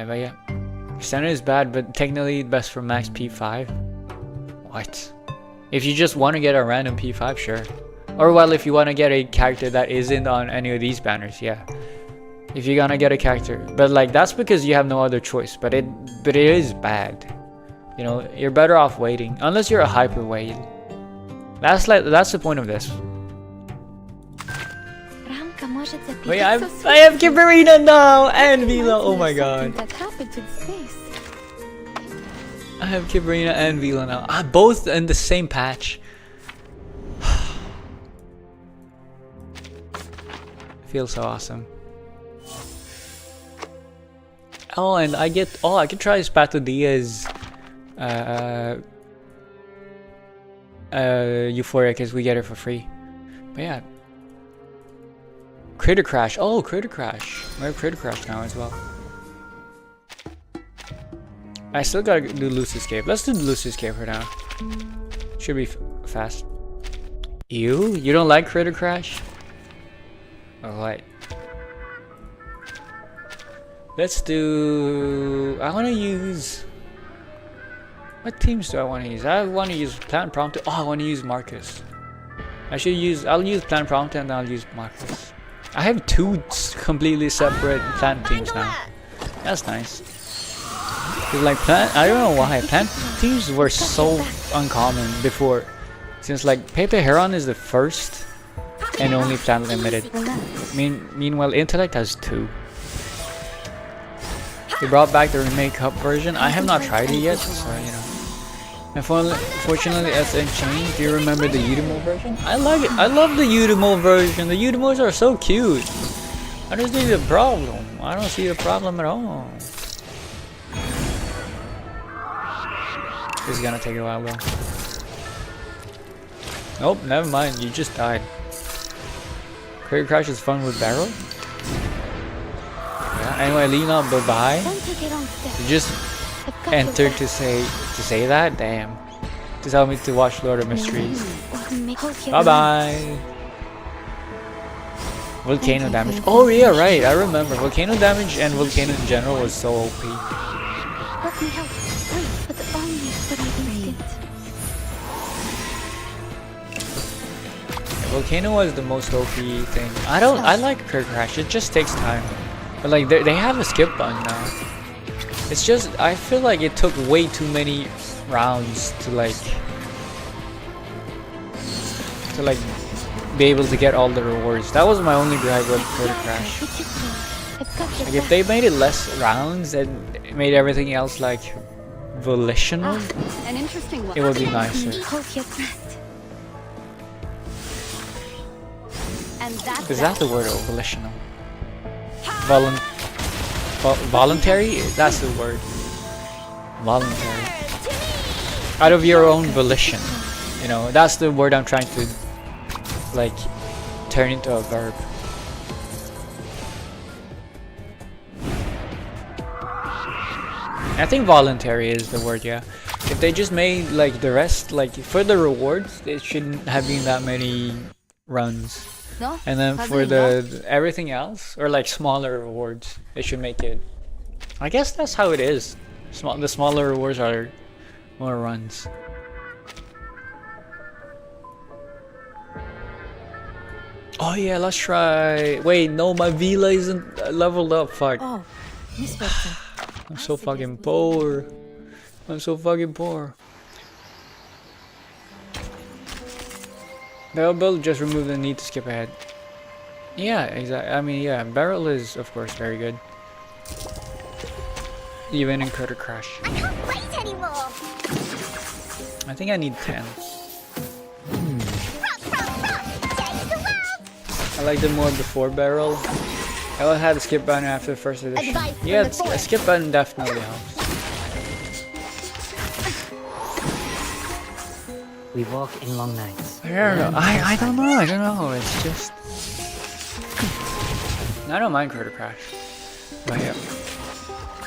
S1: But yeah. Standard is bad, but technically best for max P5. What? If you just want to get a random P5, sure. Or well, if you want to get a character that isn't on any of these banners, yeah. If you're gonna get a character, but like that's because you have no other choice. But it is bad. You're better off waiting unless you're a hyper wait. That's the point of this. Wait, I have Kibarina now and Vila. Oh my god. I have Kibarina and Vila now. Both in the same patch. Feels so awesome. Oh, and I can try Spato Diaz Euphoria because we get it for free. But yeah. Critter Crash. Oh, Critter Crash. We have Critter Crash now as well. I still gotta do Loose Escape. Let's do Loose Escape for now. Should be fast. You don't like Critter Crash? Alright. Let's do... I want to use... What teams do I want to use? I want to use Plant Prompter. Oh, I want to use Marcus. I'll use Plant Prompter and I'll use Marcus. I have 2 completely separate plant teams now. That's nice. Cause like I don't know why plant teams were so uncommon before. Since like Pepe Heron is the first and only Planet Limited. Meanwhile, Intellect has 2. They brought back the remake cup version. I have not tried it yet, so you know. And fortunately, SN changed. Do you remember the Udemo version? I like it. I love the Udemo version. The Udemos are so cute. I don't see the problem. I don't see the problem at all. This is gonna take a while though. Nope, never mind. You just died. Crater Crash is fun with Barrel. Yeah. Anyway, Lena, bye bye. You just entered to say that. Damn. To tell me to watch Lord of Mysteries. Bye bye. Volcano damage. Oh yeah, right. I remember. Volcano damage and Volcano in general was so OP.
S2: Let me help. Wait, but only for an instant.
S1: Volcano was the most OP thing. I like Crater Crash. It just takes time. But like they have a skip button now. It's just I feel like it took way too many rounds to like be able to get all the rewards. That was my only gripe with Crater Crash. Like if they made it less rounds and made everything else like volitional,
S2: An interesting one.
S1: it would be nicer.
S2: And that's
S1: Is that the word, or volitional? Voluntary? That's the word. Voluntary. Out of your own volition. You know, that's the word I'm trying to like turn into a verb. I think voluntary is the word, yeah. If they just made like the rest, like for the rewards, it shouldn't have been that many runs.
S2: No?
S1: And then for the everything else, or like smaller rewards, they should make it. I guess that's how it is. The smaller rewards are more runs. Oh yeah, let's try. Wait, no, my Vila isn't leveled up. Fuck.
S9: Oh, Miss Watson.
S1: I'm so fucking poor. I'm so fucking poor. Barrel build just remove the need to skip ahead. Yeah, exactly. I mean, yeah, barrel is of course very good. Even in Crater Crash.
S4: I can't wait anymore.
S1: I think I need 10. I liked it more before barrel. I always had a skip button after the first edition. Yeah, a skip button definitely helps.
S7: We walk in long nights.
S1: I don't know. I don't know. It's just I don't mind Crater Crash. But yeah.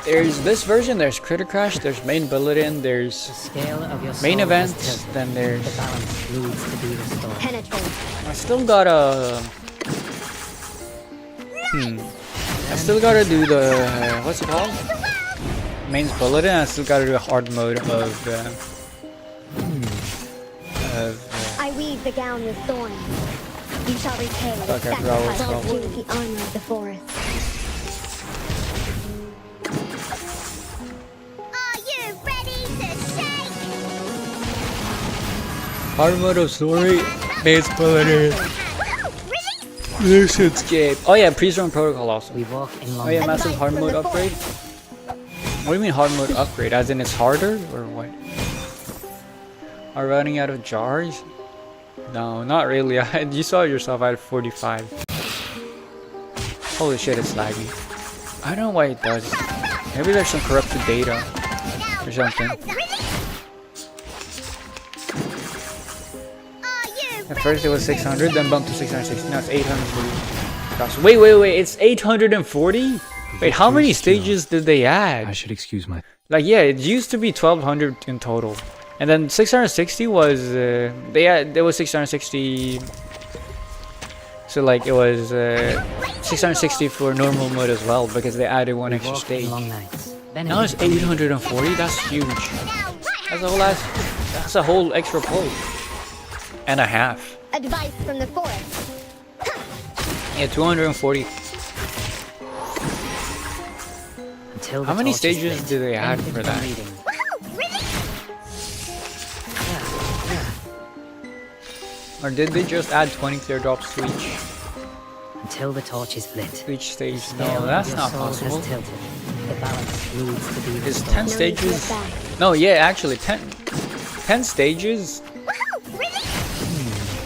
S1: There's this version, there's Crater Crash, there's main bulletin, there's main events, then there's I still gotta I still gotta do the what's it called? Main's bulletin. I still gotta do a hard mode of
S4: I weave the gown with thorns. You shall repay the
S1: Fuck, I forgot what it's
S4: sacrifice
S1: called.
S4: to the armor of the forest. Are you ready to shake?
S1: hard mode of story, main's bulletin. This escape. Oh yeah, pre-run protocol also.
S7: We walk in long
S1: Oh yeah, massive hard mode upgrade. What do you mean hard mode upgrade? As in it's harder or what? Are running out of jars? No, not really. You saw yourself at 45. Holy shit, it's laggy. I don't know why it does. Maybe there's some corrupted data or something. At first it was 600, then bumped to 660. Now it's 840. Gosh, wait, it's 840? Wait, how many stages did they add?
S6: I should excuse my...
S1: Like, yeah, it used to be 1200 in total. And then 660 was, there was 660, so like it was 660 for normal mode as well, because they added one extra stage. Now it's 840, that's huge. That's a whole extra pole. And a half.
S4: Advice from the forest.
S1: Yeah, 240. How many stages do they add for that? Or did they just add 20 clear drops to each?
S7: Until the torch is lit.
S1: Each stage?
S7: The
S1: No,
S7: scale
S1: that's
S7: of your
S1: not
S7: soul
S1: possible.
S7: has tilted. The balance needs to be
S1: Is
S7: restored.
S1: 10 stages? No, yeah, actually 10 stages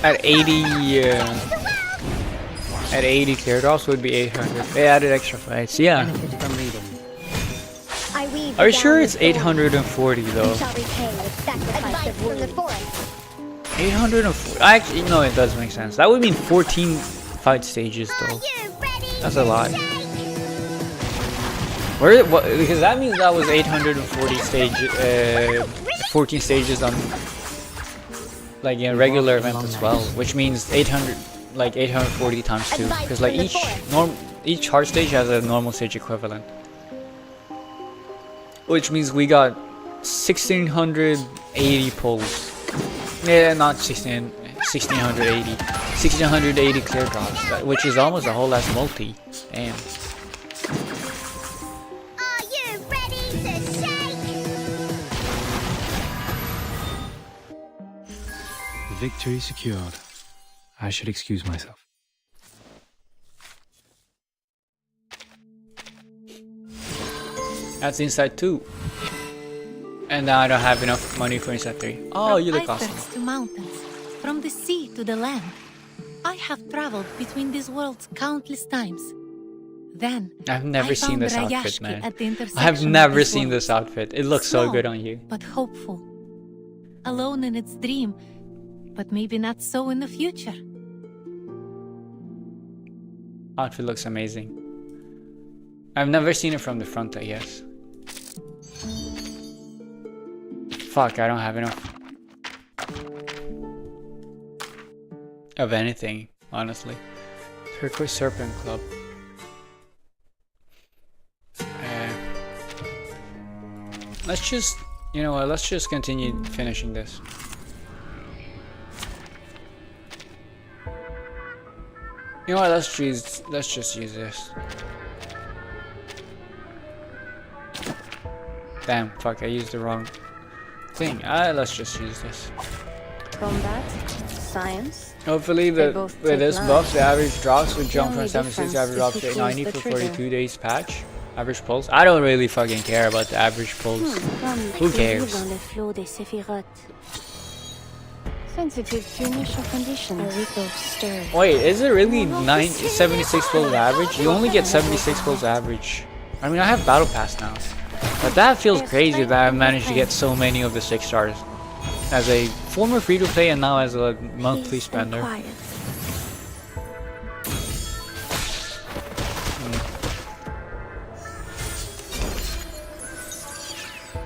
S1: at 80 clear drops would be 800. They added extra fights. Yeah.
S7: Benefit from reading.
S4: I weave
S1: Are you
S4: the
S1: sure
S4: gown
S1: it's
S4: with thorns.
S1: 840
S4: You
S1: though?
S4: shall repay with sacrifice of
S2: from the
S4: wounds.
S2: forest.
S1: 840. Actually, no, it does make sense. That would mean 14 fight stages though. That's a lot. Because that means that was 840 14 stages on like in a regular event as well, which means 840 times 2. Because like each hard stage has a normal stage equivalent, which means we got 1680 pulls. Yeah, not 1680. 1680 clear drops, which is almost a whole ass multi. Damn.
S4: Are you ready to shake?
S12: Victory secured. I should excuse myself.
S1: That's inside 2. And now I don't have enough money for inside 3. Oh, you look awesome.
S9: To mountains, from the sea to the land. I have traveled between these worlds countless times. Then
S1: I've never seen
S9: found
S1: this outfit,
S9: Rayashki
S1: man.
S9: at the intersection
S1: I have
S9: of
S1: never
S9: these
S1: seen
S9: worlds.
S1: this outfit. It looks so
S9: Small,
S1: good on you.
S9: but hopeful. Alone in its dream, but maybe not so in the future.
S1: Outfit looks amazing. I've never seen it from the front, I guess. Fuck, I don't have enough of anything, honestly. Turquoise Serpent Club. Let's just, you know what, let's just continue finishing this. You know what, let's just use this. Damn, fuck, I used the wrong thing. Let's just use this.
S8: Combat, science.
S1: Hopefully with this buff, the average drops would jump from
S8: only
S1: 76
S8: difference
S1: average
S8: is
S1: drop
S8: who
S1: to
S8: pulls
S1: 90
S8: the
S1: for
S8: trigger.
S1: 42 days patch. Average pulse. I don't really fucking care about the average pulse. Who cares?
S8: Sensitive to initial conditions. A ripple stirs.
S1: Wait, is it really 76 pulls average? You only get 76 pulls average. I mean, I have battle pass now, but that feels crazy that I managed to get so many of the 6 stars as a former free-to-play and now as a monthly spender.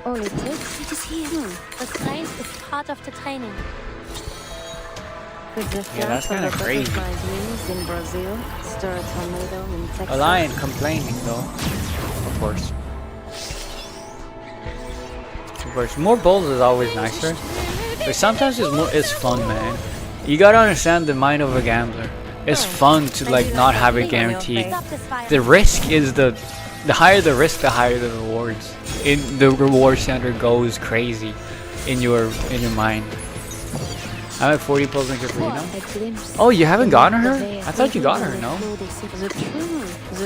S8: All it takes. It is here. The strength is part of the training. Could the
S1: Yeah, that's
S8: flap
S1: kinda
S8: of the
S1: crazy.
S8: butterfly's wings in Brazil stir a tornado in Texas?
S1: A lion complaining though, of course. Of course, more bowls is always nicer, but sometimes it's fun, man. You gotta understand the mind of a gambler. It's fun to like not have it guaranteed. The risk is the higher the risk, the higher the rewards. The reward center goes crazy in your mind. I'm at 40 pulls in Caprino. Oh, you haven't gotten her? I thought you got her, no?
S8: The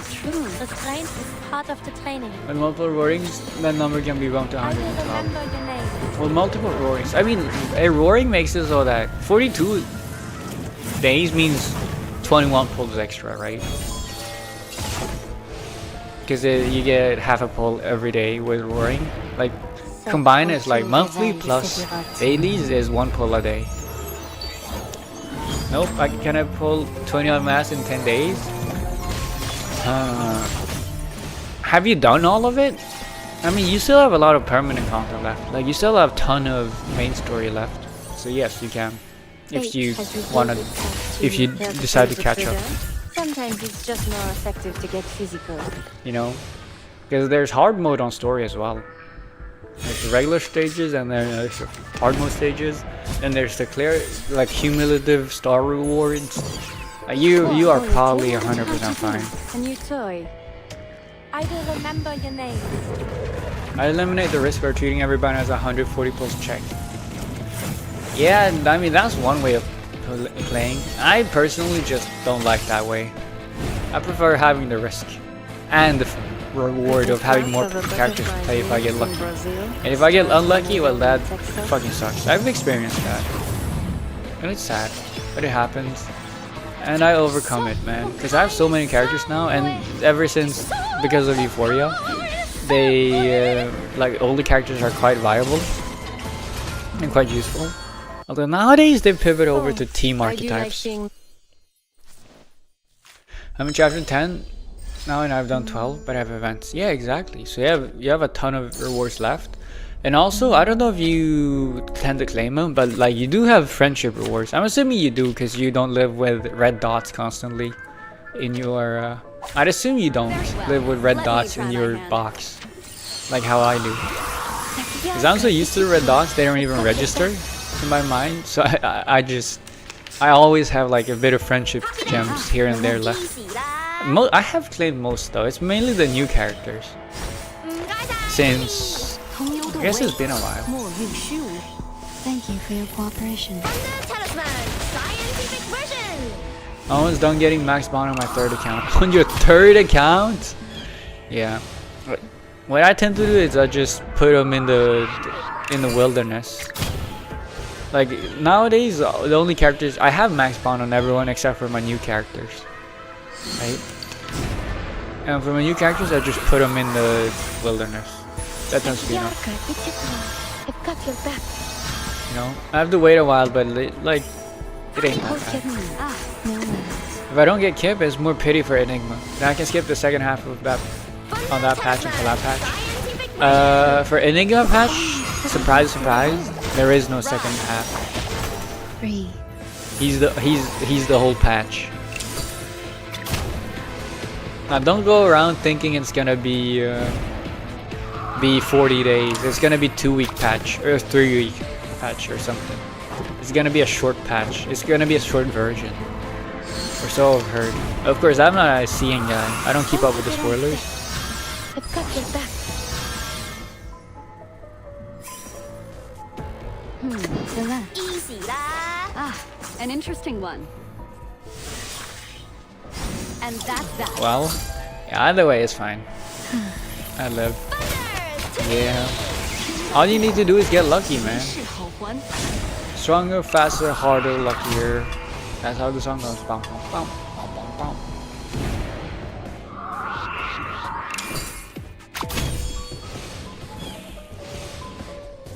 S8: truth. The strength is part of the training.
S1: With multiple roarings, that number can be bumped to
S8: I will
S1: 112.
S8: remember your name.
S1: With multiple roarings, I mean, a roaring makes it so that 42 days means 21 pulls extra, right? Because you get half a pull every day with roaring. Like, combined is like monthly plus dailies is 1 pull a day. Nope, can I pull 20 on mass in 10 days? Have you done all of it? I mean, you still have a lot of permanent content left. Like, you still have a ton of main story left. So yes, you can. If you if you decide to catch up.
S8: Sometimes it's just more effective to get physical.
S1: You know? Because there's hard mode on story as well. There's the regular stages and then there's the hard mode stages. And there's the clear, like, cumulative star rewards. You are probably 100% fine.
S8: A new toy. I will remember your name.
S1: I eliminate the risk for treating everybody as a 140 pulse check. Yeah, I mean, that's one way of playing. I personally just don't like that way. I prefer having the risk and the reward of having more characters to play if I get lucky. And if I get unlucky, well, that fucking sucks. I've experienced that. And it's sad, but it happens. And I overcome it, man. Because I have so many characters now, and ever since, because of Euphoria, they, like, all the characters are quite viable and quite useful. Although nowadays they pivot over to team archetypes. I'm in chapter 10 now, and I've done 12, but I have events. Yeah, exactly. So you have a ton of rewards left. And also, I don't know if you tend to claim them, but like you do have friendship rewards. I'm assuming you do because you don't live with red dots constantly in your... I'd assume you don't live with red dots in your box, like how I do. Because I'm so used to the red dots, they don't even register in my mind. So I always have like a bit of friendship gems here and there left. I have claimed most though. It's mainly the new characters. Since... I guess it's been a while.
S5: Thank you for your cooperation.
S1: Almost done getting max bond on my third account. On your third account? Yeah. What I tend to do is I just put them in the wilderness. Like nowadays, the only characters I have max bond on everyone except for my new characters, right? And for my new characters, I just put them in the wilderness. That tends to be enough.
S2: I've got your back.
S1: You know, I have to wait a while, but like, it ain't that bad. If I don't get Kip, it's more pity for Enigma. Then I can skip the second half of that on that patch until that patch. For Enigma patch, surprise, surprise, there is no second half. He's the whole patch. Now don't go around thinking it's gonna be 40 days. It's gonna be 2-week patch or 3-week patch or something. It's gonna be a short patch. It's gonna be a short version. Or so I've heard. Of course, I'm not a seeing guy. I don't keep up with the spoilers.
S2: I've got your back.
S4: Easy lah.
S13: An interesting one. And that's that.
S1: Well, yeah, either way is fine. I live. Yeah. All you need to do is get lucky, man. Stronger, faster, harder, luckier. That's how the song goes. Bum, bum, bum, bum, bum, bum.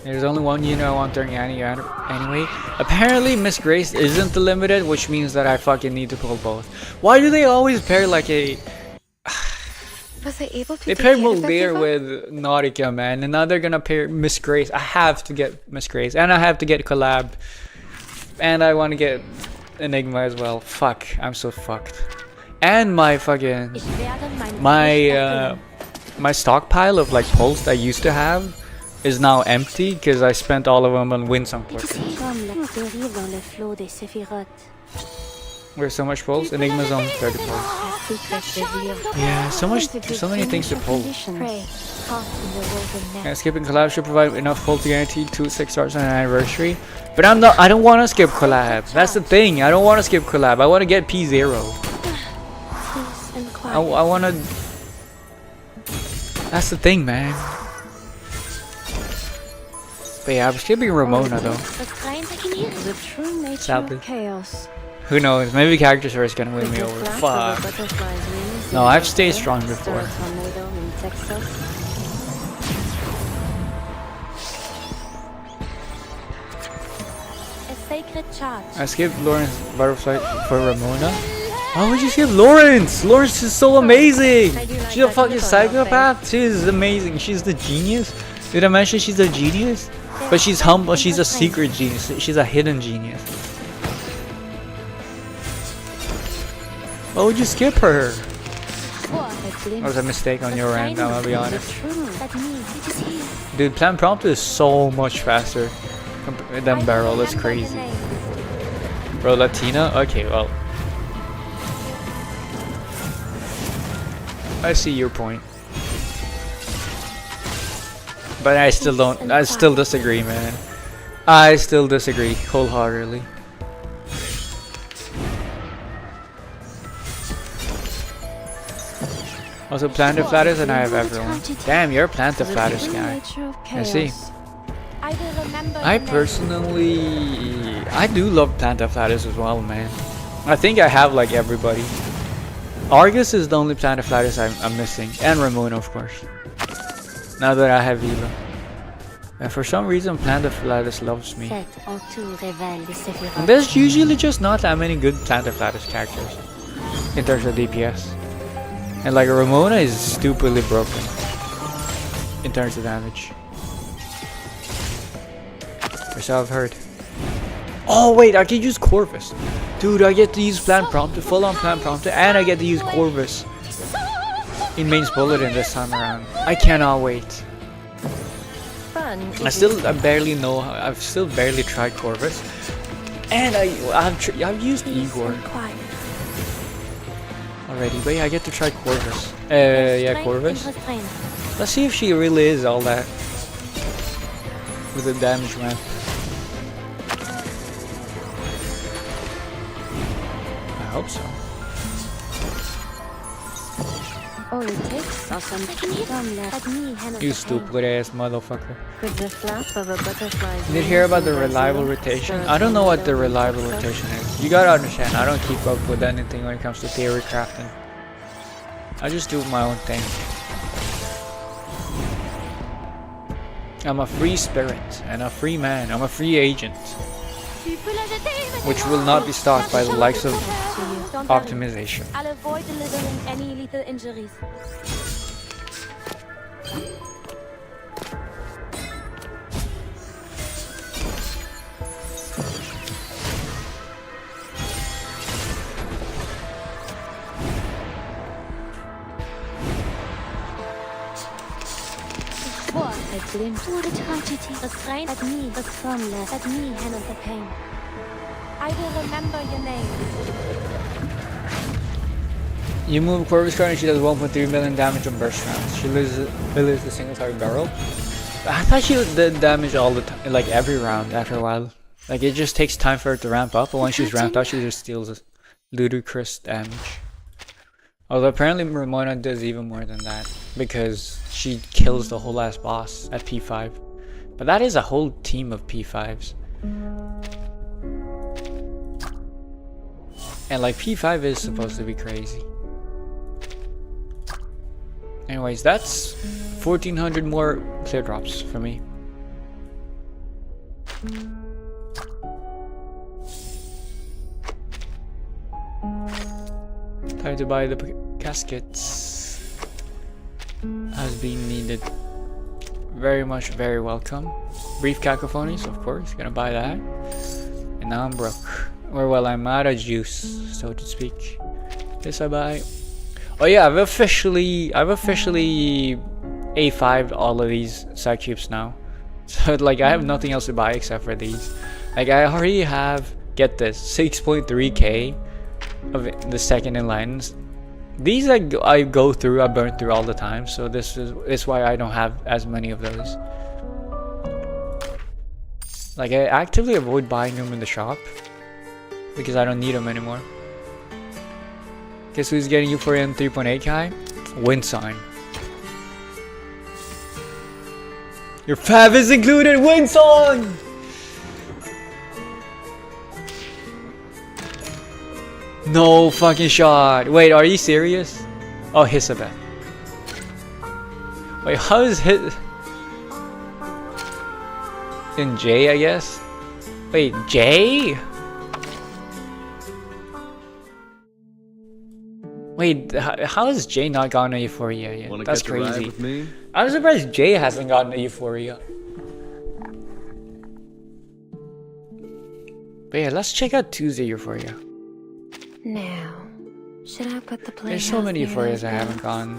S1: There's only one unit I want during anyway. Apparently Miss Grace isn't the limited, which means that I fucking need to pull both. Why do they always pair like a...
S2: Was I able to
S1: They paired Mulder with Nautica, man, and now they're gonna pair Miss Grace. I have to get Miss Grace, and I have to get Collab. And I want to get Enigma as well. Fuck, I'm so fucked. And my fucking... My stockpile of like pulse I used to have is now empty because I spent all of them on Winsong portions. Where's so much pulse? Enigma's on 30 pulse. Yeah, so many things to pull. Yeah, skipping collab should provide enough pull to guarantee 2 6 stars on an anniversary. But I don't want to skip collab. That's the thing. I don't want to skip collab. I want to get P0. I want to... That's the thing, man. But yeah, I'm skipping Ramona though. Sadly. Who knows? Maybe character source is gonna win me over. Fuck. No, I've stayed strong before. I skipped Lorentz Butterfly for Ramona. Why would you skip Lorentz? Lorentz is so amazing! She's a fucking psychopath. She's amazing. She's the genius. Did I mention she's a genius? But she's humble. She's a secret genius. She's a hidden genius. Why would you skip her? That was a mistake on your end, I'm gonna be honest. Dude, Plan Prompt is so much faster than Barrel. That's crazy. Bro, Latina? Okay, well. I see your point. But I still disagree, man. I still disagree wholeheartedly. Also Plantiflatus, and I have everyone. Damn, you're a Plantiflatus guy. I see. I personally, I do love Plantiflatus as well, man. I think I have like everybody. Argus is the only Plantiflatus I'm missing, and Ramona, of course. Now that I have Eva. And for some reason, Plantiflatus loves me. And there's usually just not that many good Plantiflatus characters in terms of DPS. And like Ramona is stupidly broken in terms of damage. Or so I've heard. Oh wait, I can use Corvus. Dude, I get to use Plant Prompter, full on Plant Prompter, and I get to use Corvus in Main's Bulletin this time around. I cannot wait. I still I've still barely tried Corvus. And I've used Igor already. Wait, I get to try Corvus. Yeah, Corvus. Let's see if she really is all that with the damage ramp. I hope so. You stupid ass motherfucker. Did you hear about the reliable rotation? I don't know what the reliable rotation is. You gotta understand, I don't keep up with anything when it comes to theory crafting. I just do my own thing. I'm a free spirit and a free man. I'm a free agent, which will not be stalked by the likes of optimization.
S5: I'll avoid delivering any lethal injuries. A glimpse of the tragedy, a strain at me, the formless, at me handle the pain. I will remember your name.
S1: You move Corvus card and she does 1.3 million damage on burst rounds. She loses the single target barrel. I thought she did damage all the time, like every round after a while. Like it just takes time for her to ramp up, but once she's ramped up, she just steals ludicrous damage. Although apparently Ramona does even more than that, because she kills the whole last boss at P5. But that is a whole team of P5s. And like P5 is supposed to be crazy. Anyways, that's 1400 more clear drops for me. Time to buy the caskets. Has been needed. Very much, very welcome. Brief cacophonies, of course, gonna buy that. And now I'm broke. Or well, I'm out of juice, so to speak. This I buy. Oh yeah, I've officially A5'd all of these side cubes now. So like I have nothing else to buy except for these. Like I already have, get this, 6.3k of the second in lines. These I go through, I burn through all the time, so this is why I don't have as many of those. Like I actively avoid buying them in the shop because I don't need them anymore. Guess who's getting Euphoria in 3.8k? Windsign. Your fav is included, Windsign! No fucking shot. Wait, are you serious? Oh, Hisabeth. Wait, how is hit in J, I guess? Wait, J? Wait, how has Jay not gotten a Euphoria yet? That's crazy. I'm surprised Jay hasn't gotten a Euphoria. But yeah, let's check out Tuesday Euphoria.
S5: Now, should I put the play?
S1: There's so many Euphorias I haven't gotten.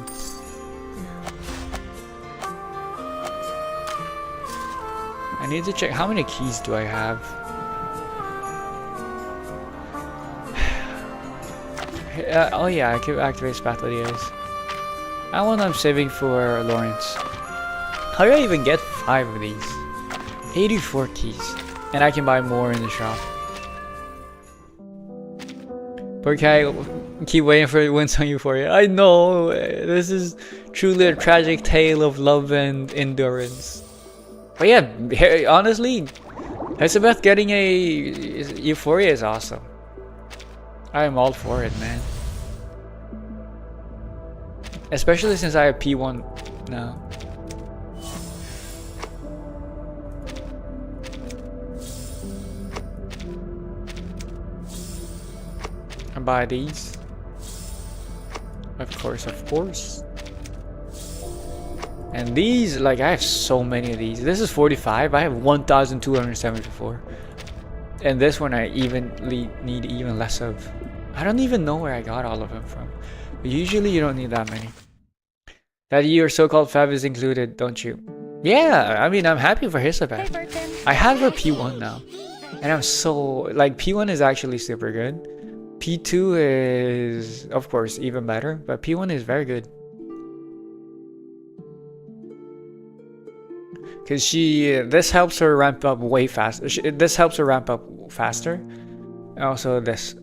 S1: I need to check how many keys do I have. Oh yeah, I can activate Spatuladias. That one I'm saving for Lorentz. How do I even get 5 of these? 84 keys. And I can buy more in the shop. Poor guy, keep waiting for it wins on Euphoria. I know, this is truly a tragic tale of love and endurance. But yeah, honestly, Elizabeth getting a Euphoria is awesome. I am all for it, man. Especially since I have P1 now. I buy these. Of course. And these, like, I have so many of these. This is 45. I have 1,274. And this one I need even less of. I don't even know where I got all of them from. But usually you don't need that many. That your so-called fab is included, don't you? Yeah, I mean, I'm happy for Elizabeth. I have her P1 now. And I'm so, like, P1 is actually super good. P2 is, of course, even better. But P1 is very good. Because this helps her ramp up way faster. This helps her ramp up faster. And also this.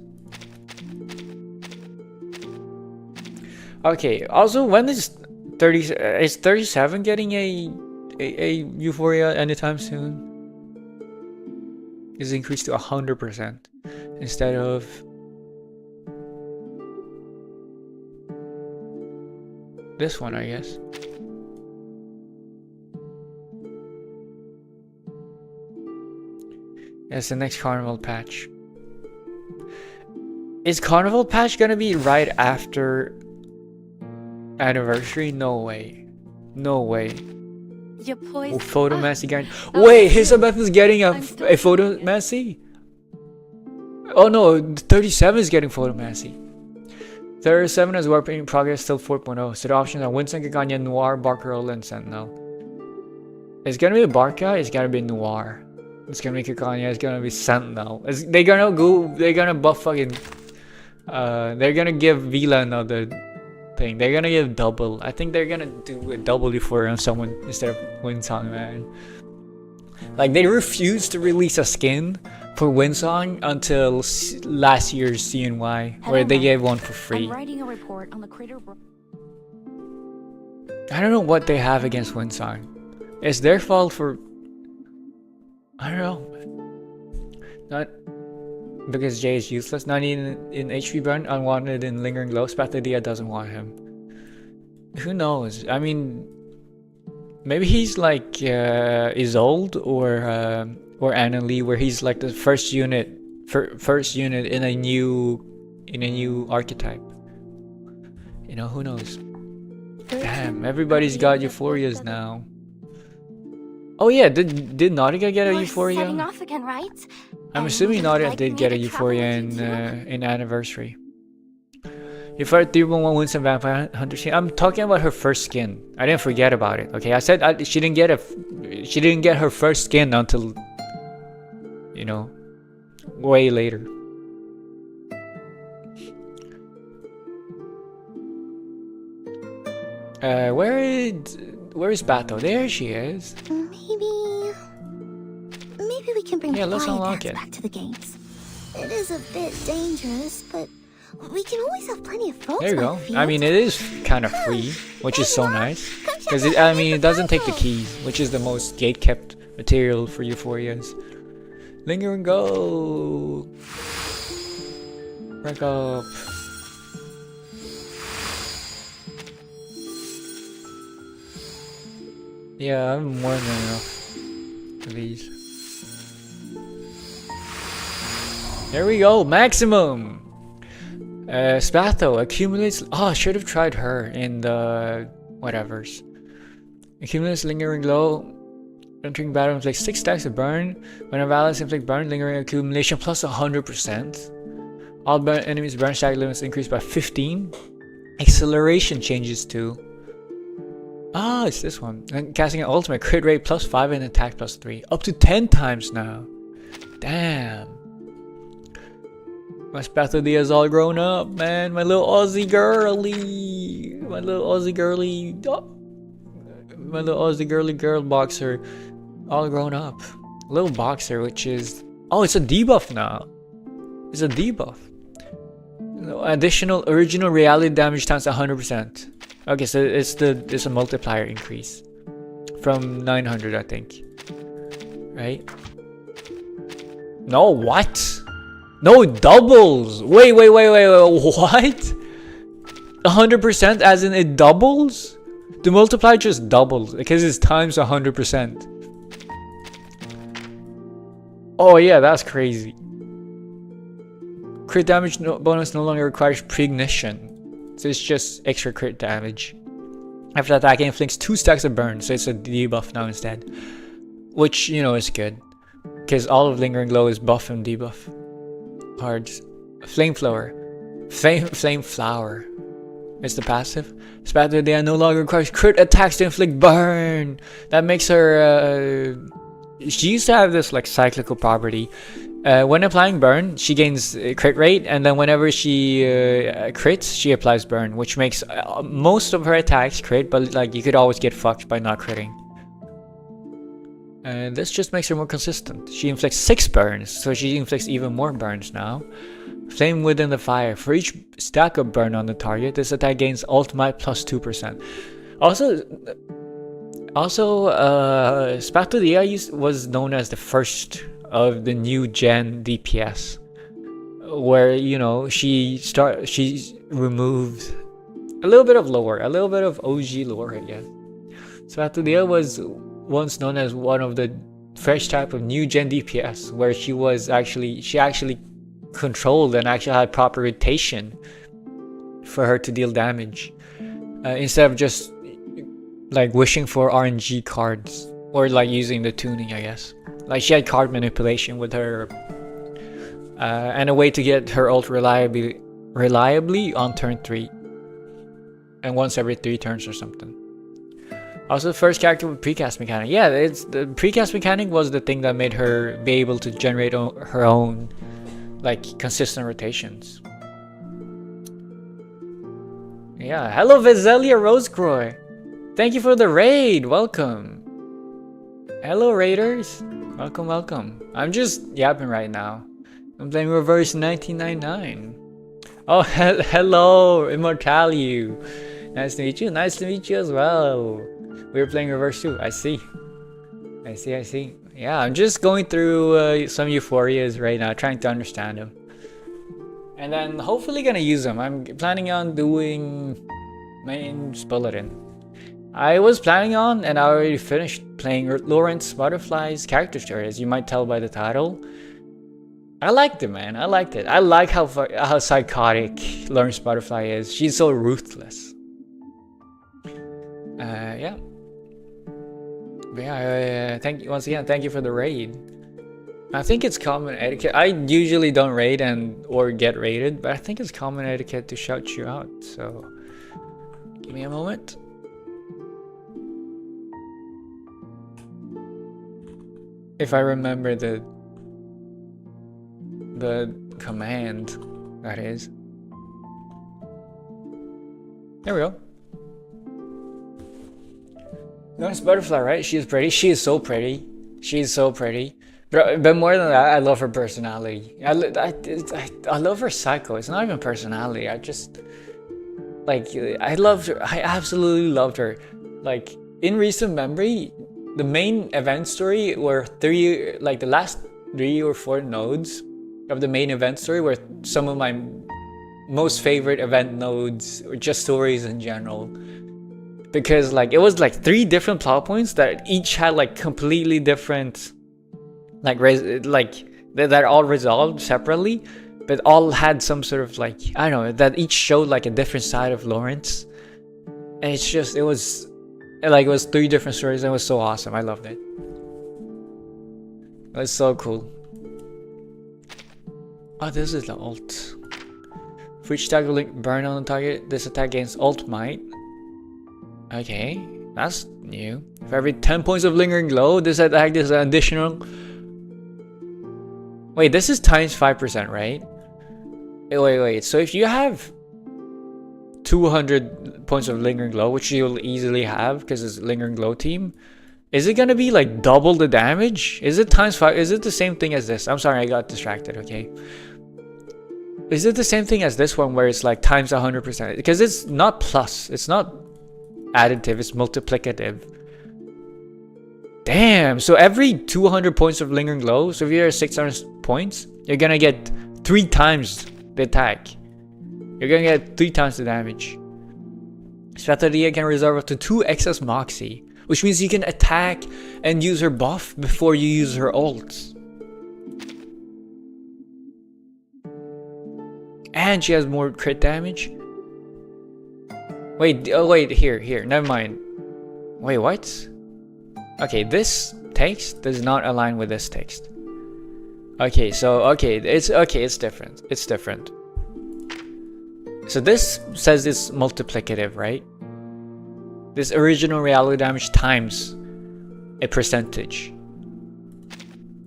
S1: Okay, also when is 37 getting a Euphoria anytime soon? Is increased to 100% instead of this one, I guess. It's the next Carnival patch. Is Carnival patch gonna be right after Anniversary? No way. No way. Oh, Photomancy guy. Wait, Elizabeth is getting a Photomancy? Oh no, 37 is getting Photomancy. 37 is work in progress, still 4.0. So the options are Winston, Gaganya, Noir, Barcarola, and Sentinel. It's gonna be Barca, it's gonna be Noir. It's gonna be Kikanya, it's gonna be Sentinel. They're gonna buff fucking they're gonna give Vila another thing. They're gonna give double. I think they're gonna do a double Euphoria on someone instead of Winsong, man. Like, they refused to release a skin for Winsong until last year's CNY, where they gave one for free.
S13: I'm writing a report on the crater.
S1: I don't know what they have against Winsong. It's their fault for, I don't know. Not because Jay is useless. Not in HP burn, unwanted in lingering glow. Spathadia doesn't want him. Who knows? I mean, maybe he's like Isolde or Annalie, where he's like the first unit in a new archetype. You know, who knows? Damn, everybody's got Euphorias now. Oh yeah, did Nautica get a Euphoria?
S5: Setting off again, right?
S1: I'm assuming Nautica did get a Euphoria in Anniversary. Euphoria 311 Winston Vampire Hunter skin. I'm talking about her first skin. I didn't forget about it. Okay, I said she didn't get her first skin until, you know, way later. Where is Bato? There she is.
S5: Maybe we can bring
S1: let's unlock it.
S5: back to the games. It is a bit dangerous, but we can always have plenty of photos.
S1: There you go. I mean, it is kind of free, which is so nice. Because it doesn't take the keys, which is the most gate-kept material for Euphorias. Linger and go. Break up. Yeah, I'm more than enough of these. There we go, maximum! Spatho accumulates. Oh, I should have tried her in the whatevers. Accumulates lingering glow. Entering battle inflicts 6 stacks of burn. When a valid inflict burn, lingering accumulation plus 100%. All burn enemies' burn stack limits increase by 15. Acceleration changes to. Ah, it's this one. And casting an ultimate crit rate plus 5 and attack plus 3. Up to 10 times now. Damn. My Spathadia is all grown up, man. My little Aussie girly. My little Aussie girly. Oh. My little Aussie girly girl boxer. All grown up. Little boxer, which is. Oh, it's a debuff now. It's a debuff. Additional original reality damage times 100%. Okay, so it's a multiplier increase from 900, I think. Right? No, what? No, it doubles. Wait, what? 100% as in it doubles? The multiplier just doubles because it's times 100%. Oh yeah, that's crazy. Crit damage bonus no longer requires pre-ignition. So it's just extra crit damage. After attacking, inflicts 2 stacks of burn. So it's a debuff now instead. Which, you know, is good. Because all of Lingering Glow is buff and debuff. Cards. Flameflower. Flameflower. It's the passive. Spatter Dea no longer requires crit attacks to inflict burn. That makes her... she used to have this like cyclical property. When applying burn, she gains crit rate, and then whenever she crits, she applies burn, which makes most of her attacks crit, but like you could always get fucked by not critting. And this just makes her more consistent. She inflicts 6 burns, so she inflicts even more burns now. Flame within the fire. For each stack of burn on the target, this attack gains ultimate plus 2%. Also, Spatulia was known as the first of the new gen DPS, where, you know, she removed a little bit of lore, a little bit of OG lore, I guess. Spatulia was once known as one of the fresh type of new gen DPS, where she actually controlled and actually had proper rotation for her to deal damage, instead of just like wishing for RNG cards or like using the tuning, I guess. Like she had card manipulation with her, and a way to get her ult reliably on turn 3, and once every 3 turns or something. Also, the first character with precast mechanic. Yeah, the precast mechanic was the thing that made her be able to generate her own like consistent rotations. Yeah, hello Vezelia Rosecroy. Thank you for the raid. Welcome. Hello raiders. Welcome. I'm just yapping right now. I'm playing Reverse 1999. Oh, hello Immortalu. Nice to meet you. Nice to meet you as well. We were playing Reverse 2. I see. Yeah, I'm just going through some euphorias right now, trying to understand them. And then hopefully gonna use them. I'm planning on doing main Bulletin. I was planning on, and I already finished playing Lorentz Butterfly's character story, as you might tell by the title. I liked it, man. I liked it. I like how psychotic Lorentz Butterfly is. She's so ruthless. Yeah. But yeah, thank you once again. Thank you for the raid. I think it's common etiquette. I usually don't raid or get raided, but I think it's common etiquette to shout you out. So, give me a moment. If I remember the command, that is. There we go. Nice butterfly, right? She is pretty. She is so pretty. She is so pretty. But more than that, I love her personality. I love her psycho. It's not even personality. I just like I loved her. I absolutely loved her. Like in recent memory, the main event story were the last 3 or 4 nodes of the main event story were some of my most favorite event nodes, or just stories in general. Because like it was like 3 different plot points that each had like completely different that all resolved separately, but all had some sort of like, I don't know, that each showed like a different side of Lorentz. And it was 3 different stories, and it was so awesome. I loved it. It was so cool. Oh, this is the ult. For each tag will burn on the target, this attack gains ult might. Okay, that's new. For every 10 points of lingering glow, this attack is an additional... Wait, this is times 5%, right? Wait. So if you have 200 points of lingering glow, which you'll easily have because it's lingering glow team, is it gonna be like double the damage? Is it times 5? Is it the same thing as this? I'm sorry, I got distracted, okay? Is it the same thing as this one where it's like times 100%? Because it's not plus. It's not additive. It's multiplicative. Damn. So every 200 points of Lingering Glow, so if you're at 600 points, you're gonna get 3 times the attack. You're gonna get 3 times the damage. Svetalia can reserve up to 2 excess Moxie, which means you can attack and use her buff before you use her ult. And she has more crit damage. Wait, oh wait, here, never mind. Wait, what? Okay, this text does not align with this text. Okay, so it's different. It's different. So this says it's multiplicative, right? This original reality damage times a percentage.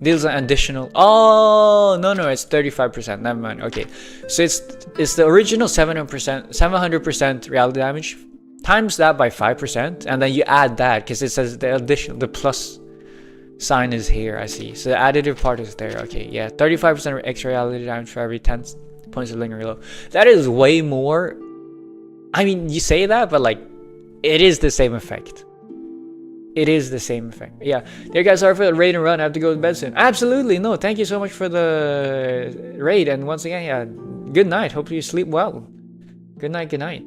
S1: Deals an additional. Oh no, it's 35%. Never mind. Okay, so it's the original 700% reality damage times that by 5%, and then you add that because it says the plus sign is here. I see. So the additive part is there. Okay, yeah, 35% extra reality damage for every 10 points of Lingering Glow. That is way more. I mean, you say that, but like, it is the same effect. It is the same effect. Yeah. There, guys, sorry for the raid and run. I have to go to bed soon. Absolutely. No, thank you so much for the raid. And once again, yeah, good night. Hope you sleep well. Good night. Good night.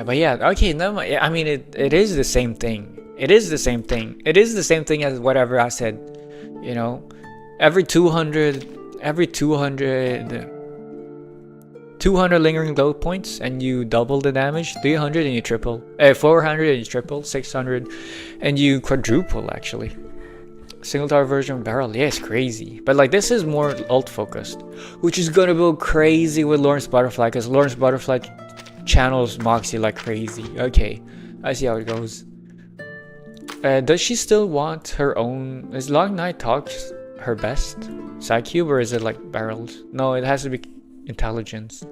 S1: But yeah, okay. No, I mean, it is the same thing. It is the same thing. It is the same thing as whatever I said. You know, every 200 Lingering Glow points and you double the damage. 300 and you triple. 400 and you triple. 600 and you quadruple, actually. Single tower version of barrel. Yeah, it's crazy. But like, this is more ult focused, which is gonna go crazy with Lorentz Butterfly, because Lorentz Butterfly channels Moxie like crazy. Okay, I see how it goes. Does she still want her own? Is Long Night Talks her best Psycube, or is it like barrels? No, it has to be intelligence.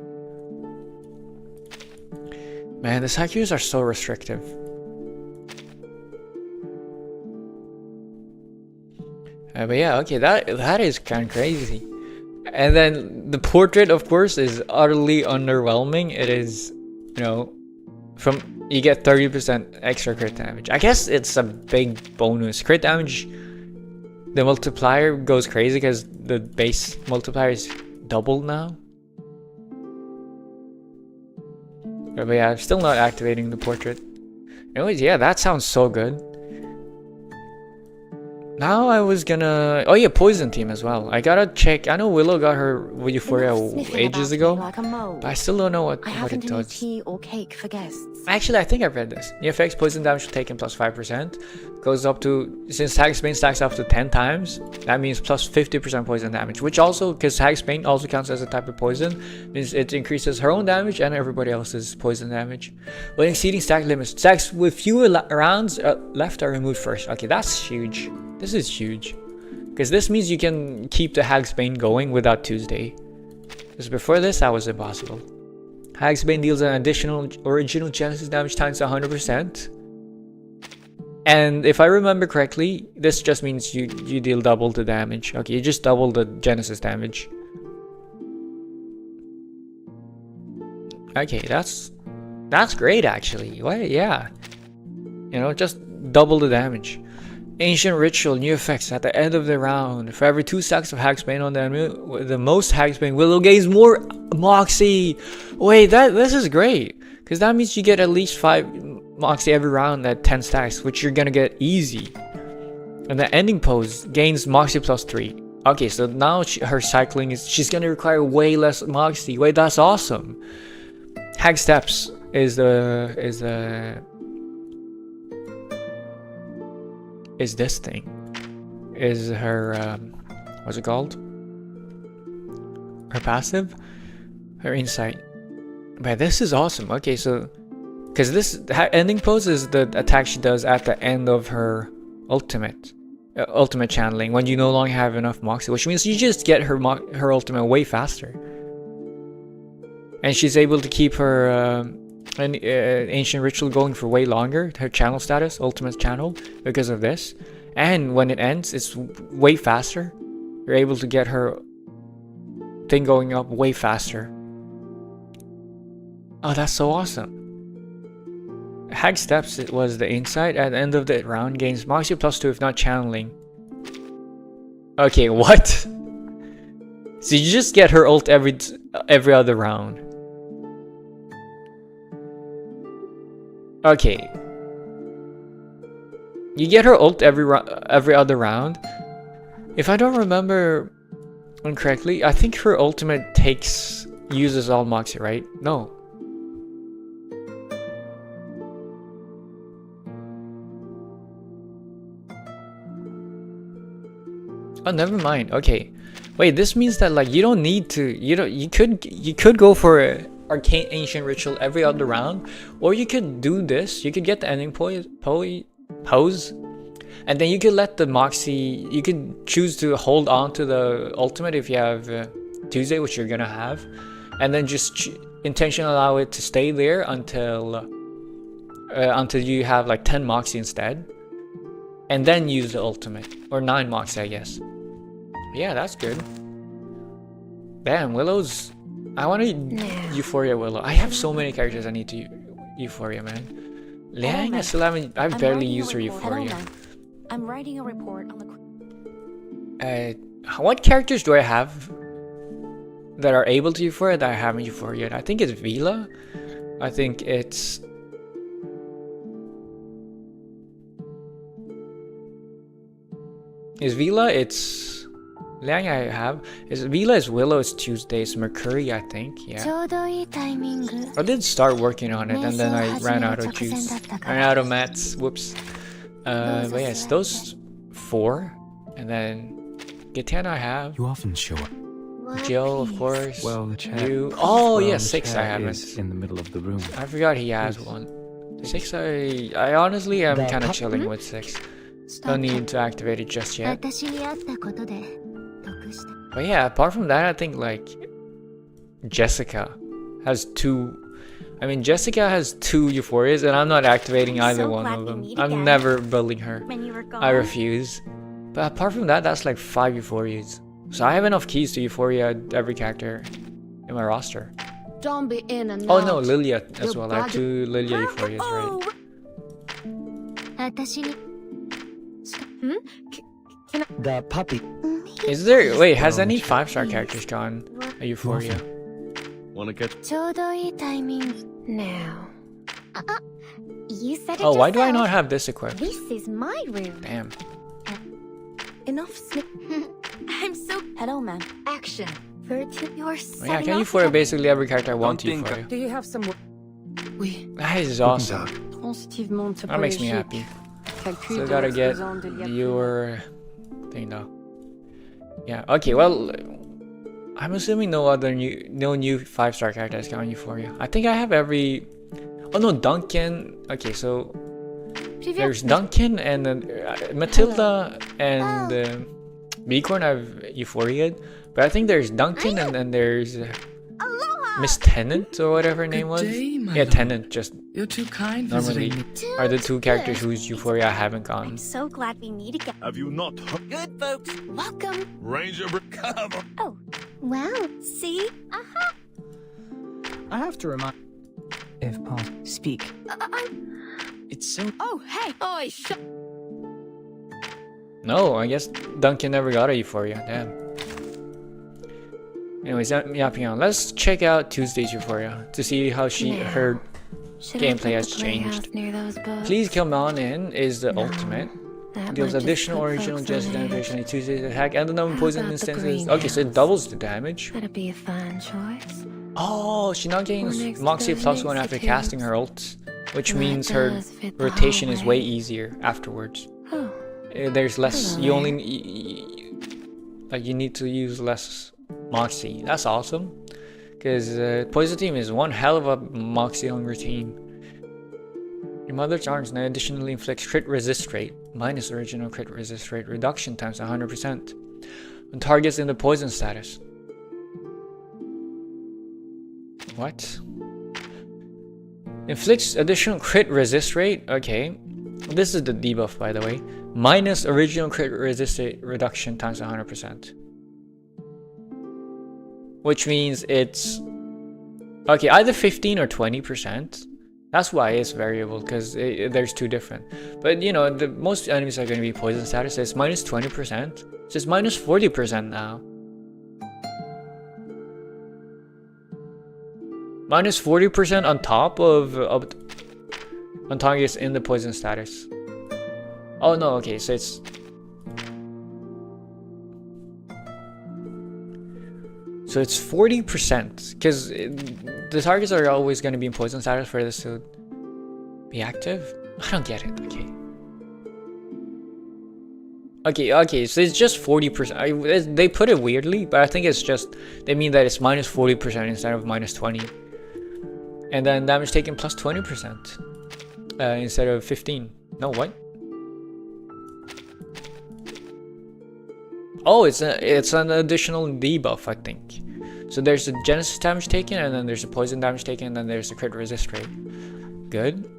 S1: Man, the Psycubes are so restrictive. But yeah, okay, that is kind of crazy. And then the portrait, of course, is utterly underwhelming. It is, you know, you get 30% extra crit damage. I guess it's a big bonus. Crit damage, the multiplier goes crazy because the base multiplier is doubled now. But yeah, I'm still not activating the portrait. Anyways, yeah, that sounds so good. Now I was gonna... Oh yeah, Poison Team as well. I gotta check. I know Willow got her Euphoria ages ago, but I still don't know what it does.
S5: Tea or cake for guests.
S1: Actually, I think I've read this. The effects poison damage taken plus 5%. Goes up to... Since Hagsbane stacks up to 10 times, that means plus 50% poison damage. Which also, because Hagsbane also counts as a type of poison, means it increases her own damage and everybody else's poison damage. When exceeding stack limits, stacks with fewer rounds left are removed first. Okay, that's huge. This is huge, because this means you can keep the Hagsbane going without Tuesday. Because before this, that was impossible. Hagsbane deals an additional original Genesis damage times 100%. And if I remember correctly, this just means you deal double the damage. Okay, you just double the Genesis damage. Okay, that's great actually. Why? Yeah, you know, just double the damage. Ancient Ritual, new effects at the end of the round. For every 2 stacks of Hagsbane on the enemy, the most Hagsbane will gain more Moxie. Wait, this is great, because that means you get at least 5 Moxie every round at 10 stacks, which you're gonna get easy. And the ending pose gains Moxie plus 3. Okay, so now her cycling she's gonna require way less Moxie. Wait, that's awesome. Hag Steps is this thing. Is her what's it called? Her passive? Her insight. But this is awesome. Okay, so because this ending pose is the attack she does at the end of her ultimate channeling, when you no longer have enough Moxie, which means you just get her ultimate way faster. And she's able to keep her Ancient Ritual going for way longer, her channel status, ultimate channel, because of this. And when it ends, it's way faster. You're able to get her thing going up way faster. Oh, that's so awesome. Hag Steps, it was the insight. At the end of the round, gains Moxie +2 if not channeling. Okay, what? So you just get her ult every other round. Okay. You get her ult every other round. If I don't remember incorrectly, I think her ultimate uses all Moxie, right? No. Oh, never mind. Okay. Wait, this means that like you don't need to. You could go for a Arcane Ancient Ritual every other round, or you could do this. You could get the ending pose, and then you could let the Moxie. You could choose to hold on to the ultimate if you have Tuesday, which you're gonna have, and then just intentionally allow it to stay there until you have like 10 Moxie instead, and then use the ultimate, or 9 Moxie, I guess. Yeah, that's good. Damn, Willow's. I want to Euphoria Willow. I have so many characters I need to Euphoria, man. Liang, I still haven't. I've barely used her Euphoria.
S5: I'm writing a report on the.
S1: What characters do I have that are able to Euphoria that I haven't Euphoria yet? I think it's Vila. I think it's. Is Vila? It's. Liang I have. Vila is Willow, it's Tuesday, it's Mercury, I think. Yeah. I did start working on it and then I ran out of juice. Ran out of mats. Whoops. But yes, those 4. And then Gatiana I have.
S12: You often show up.
S1: Jill, of course.
S12: Well, the chair.
S1: You. Oh,
S12: well,
S1: yeah, 6 I haven't.
S12: In the middle of the room.
S1: I forgot he has one. 6 I honestly am kind of chilling with 6. Don't need to activate it just yet. But yeah, apart from that, I think like Jessica has 2. I mean, Jessica has 2 Euphorias, and I'm not activating either one of them. I'm never building her. I refuse. But apart from that, that's like 5 Euphorias. So I have enough keys to Euphoria every character in my roster.
S13: Don't be in and
S1: Oh no, Lilia as well. I have 2 Lilia Euphorias, right?
S7: The puppy.
S1: Is there? Wait, has any 5-star characters gone a Euphoria?
S6: Wanna get?
S4: Now. You said it
S1: Oh, why do I
S4: yourself.
S1: not have this equipped?
S4: This is my room.
S1: Damn.
S5: Enough snip. I'm so. Hello, ma'am.
S4: Action.
S5: Virtue, you're
S1: Well, yeah, I can Euphoria basically every character I want to Euphoria.
S8: Do you have some? Oui.
S1: That is awesome. That makes me happy. Still gotta get your thing though. Yeah. Okay. Well, I'm assuming no new 5-star characters can Euphoria. I think I have every. Oh no, Duncan. Okay, so there's Duncan and then Matilda and Bicorn have Euphoria, but I think there's Duncan and then there's Miss Tennant or whatever her name was. Yeah, Tennant. Just
S14: you're too kind.
S1: Normally are the 2 characters whose Euphoria I haven't gone.
S5: I'm so glad we meet again.
S6: Have you not?
S9: Good folks.
S5: Welcome.
S6: Ranger cover.
S5: Oh,
S4: Wow.
S5: see?
S10: I have to remind.
S14: If possible, speak. It's so.
S13: Oh, hey! Oh,
S1: No, I guess Duncan never got a Euphoria. Damn. Anyways, yapping on. Let's check out Tuesday's Euphoria to see how her gameplay has changed. Please come on in is the ultimate. Deals additional original just generation on Tuesday's attack and the number of poison instances. Okay, so it doubles the damage.
S2: That'd be a fun choice.
S1: Oh, she now gains Moxie +1 after casting her ult, which means her rotation is way easier afterwards. There's less. You only you need to use less Moxie. That's awesome, because Poison Team is one hell of a Moxie hungry team. Your Mother's Arms now additionally inflicts crit resist rate minus original crit resist rate reduction times 100% on targets in the poison status. What? Inflicts additional crit resist rate? Okay. This is the debuff, by the way. Minus original crit resist rate reduction times 100%. which means it's okay, either 15 or 20%. That's why it's variable, because there's two different. But you know, the most enemies are going to be poison status. So it's minus 20%. So it's minus 40% now. Minus 40% on top of on targets in the poison status. Oh no, okay, so it's so it's 40%, because the targets are always going to be in poison status for this to be active. I don't get it. Okay, so it's just 40%. They put it weirdly, but I think it's just they mean that it's minus 40% instead of minus 20, and then damage taken plus 20% instead of 15. No, what? Oh, it's an additional debuff, I think. So there's a Genesis damage taken, and then there's a poison damage taken, and then there's a crit resist rate. Good.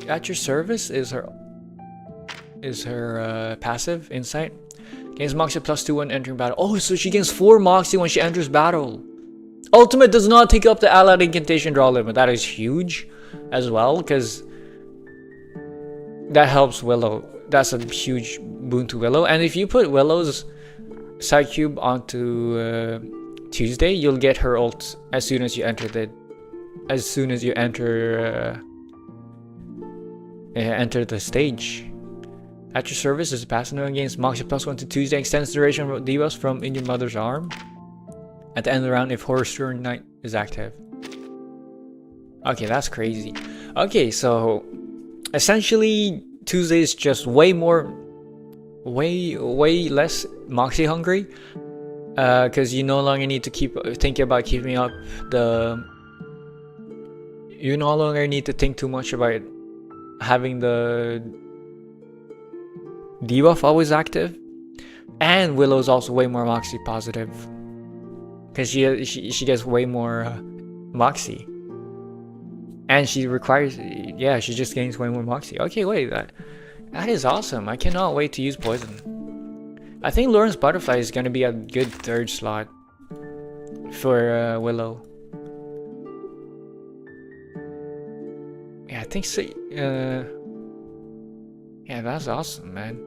S1: At your service is her passive insight. Gains Moxie plus 2 when entering battle. Oh, so she gains 4 Moxie when she enters battle. Ultimate does not take up the allied incantation draw limit. That is huge as well, because that helps Willow. That's a huge boon to Willow. And if you put Willow's side cube onto Tuesday, you'll get her ult as soon as you enter the enter the stage. At your service is a passive against Moxie plus 1 to Tuesday, extends duration of debuffs from in your mother's arm. At the end of the round, if Horror Stern Knight is active. Okay, that's crazy. Okay, so essentially Tuesday is just way less Moxie hungry, because you no longer need to keep thinking about keeping up the. You no longer need to think too much about having the debuff always active, and Willow's also way more Moxie positive, because she gets way more Moxie, and she requires she just gains way more Moxie. Okay, wait, that is awesome. I cannot wait to use poison. I think Lorentz Butterfly is going to be a good third slot for Willow. Yeah, I think so. Yeah, that's awesome, man.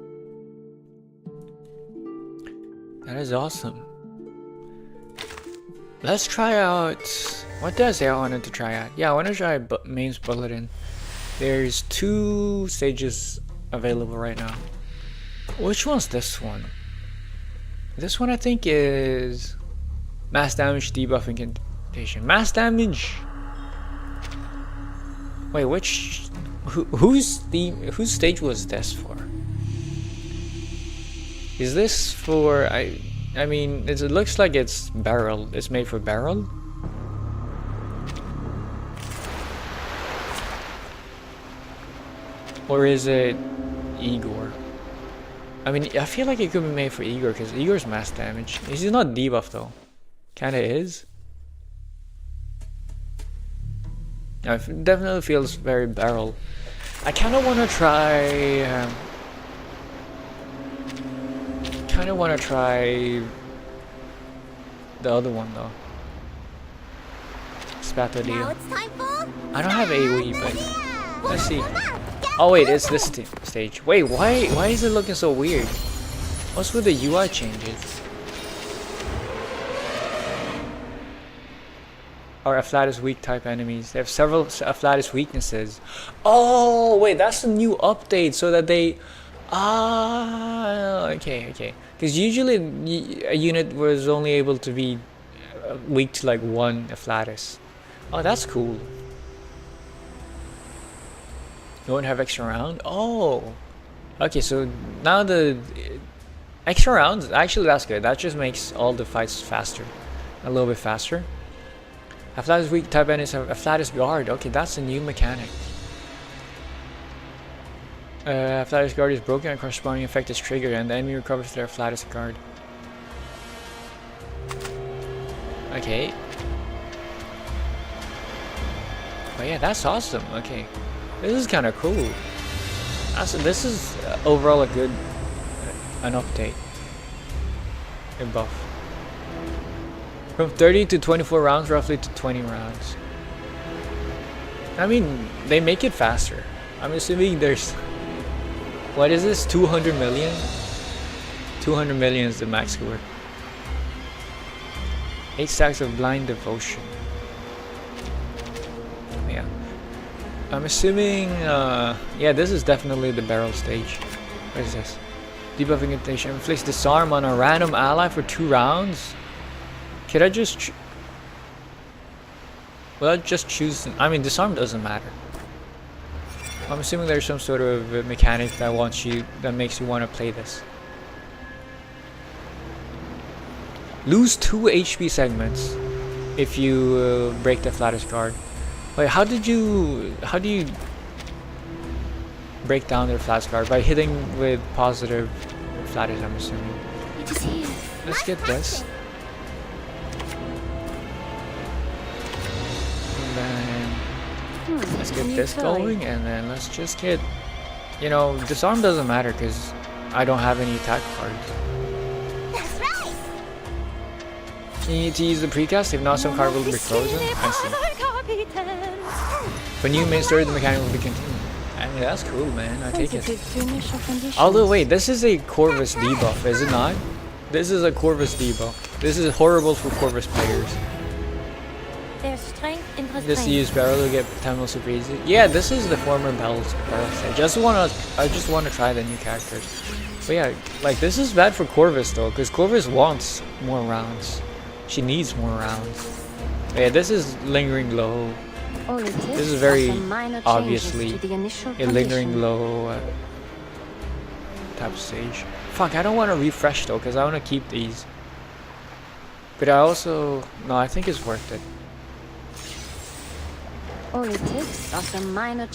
S1: That is awesome. Let's try out. What does I wanted to try out? Yeah, I want to try Main's Bulletin. There's 2 stages available right now. Which one's this one? This one I think is mass damage debuff incantation. Mass damage. Wait, whose stage was this for? Is this for I mean it looks like it's Beryl. It's made for Beryl. Or is it Igor? I mean, I feel like it could be made for Igor, because Igor's mass damage. He's not debuff though. Kinda is. No, it definitely feels very Beryl. I kinda wanna try the other one though. Spatodil. I don't have AoE, but let's see. Oh wait, it's this stage. Wait, why is it looking so weird? What's with the UI changes? Or Afflatus weak type enemies. They have several Afflatus weaknesses. Oh wait, that's a new update so that they okay. Because usually a unit was only able to be weak to like 1 Afflatus. Oh, that's cool. You won't have extra round? Oh! Okay, so now the extra rounds, actually that's good. That just makes all the fights faster. A little bit faster. Afflatus weak type enemies have Afflatus guard. Okay, that's a new mechanic. Afflatus guard is broken and corresponding effect is triggered and the enemy recovers their Afflatus guard. Okay. Oh yeah, that's awesome. Okay. This is kind of cool. This is overall a good an update. A buff. From 30 to 24 rounds, roughly to 20 rounds. I mean, they make it faster. I'm assuming there's... What is this? 200 million? 200 million is the max score. 8 stacks of blind devotion. Yeah. I'm assuming... yeah, this is definitely the barrel stage. What is this? Debuff incantation. Inflicts disarm on a random ally for 2 rounds? Could I just... Well, just choose... I mean, disarm doesn't matter. I'm assuming there's some sort of mechanic that makes you want to play this. Lose 2 HP segments if you break the flattest card. Wait, how do you break down their flattest card? By hitting with positive flattest, I'm assuming. Let's get this. And then let's get this going, and then let's just get, you know, disarm doesn't matter because I don't have any attack cards. You need to use the precast, if not some card will be frozen. I see. When you main story, the mechanic will be continued. I mean, that's cool, man. I take it. Although, wait, this is a Corvus debuff, is it not? This is a Corvus debuff. This is horrible for Corvus players. Just use barrel to get 10 mil super easy. Yeah, this is the former barrel stage. I just want to try the new characters. But yeah, like this is bad for Corvus though, because Corvus wants more rounds. She needs more rounds. But yeah, this is lingering low. This is very obviously a lingering low type of stage. Fuck, I don't want to refresh though, because I want to keep these. But I also... No, I think it's worth it.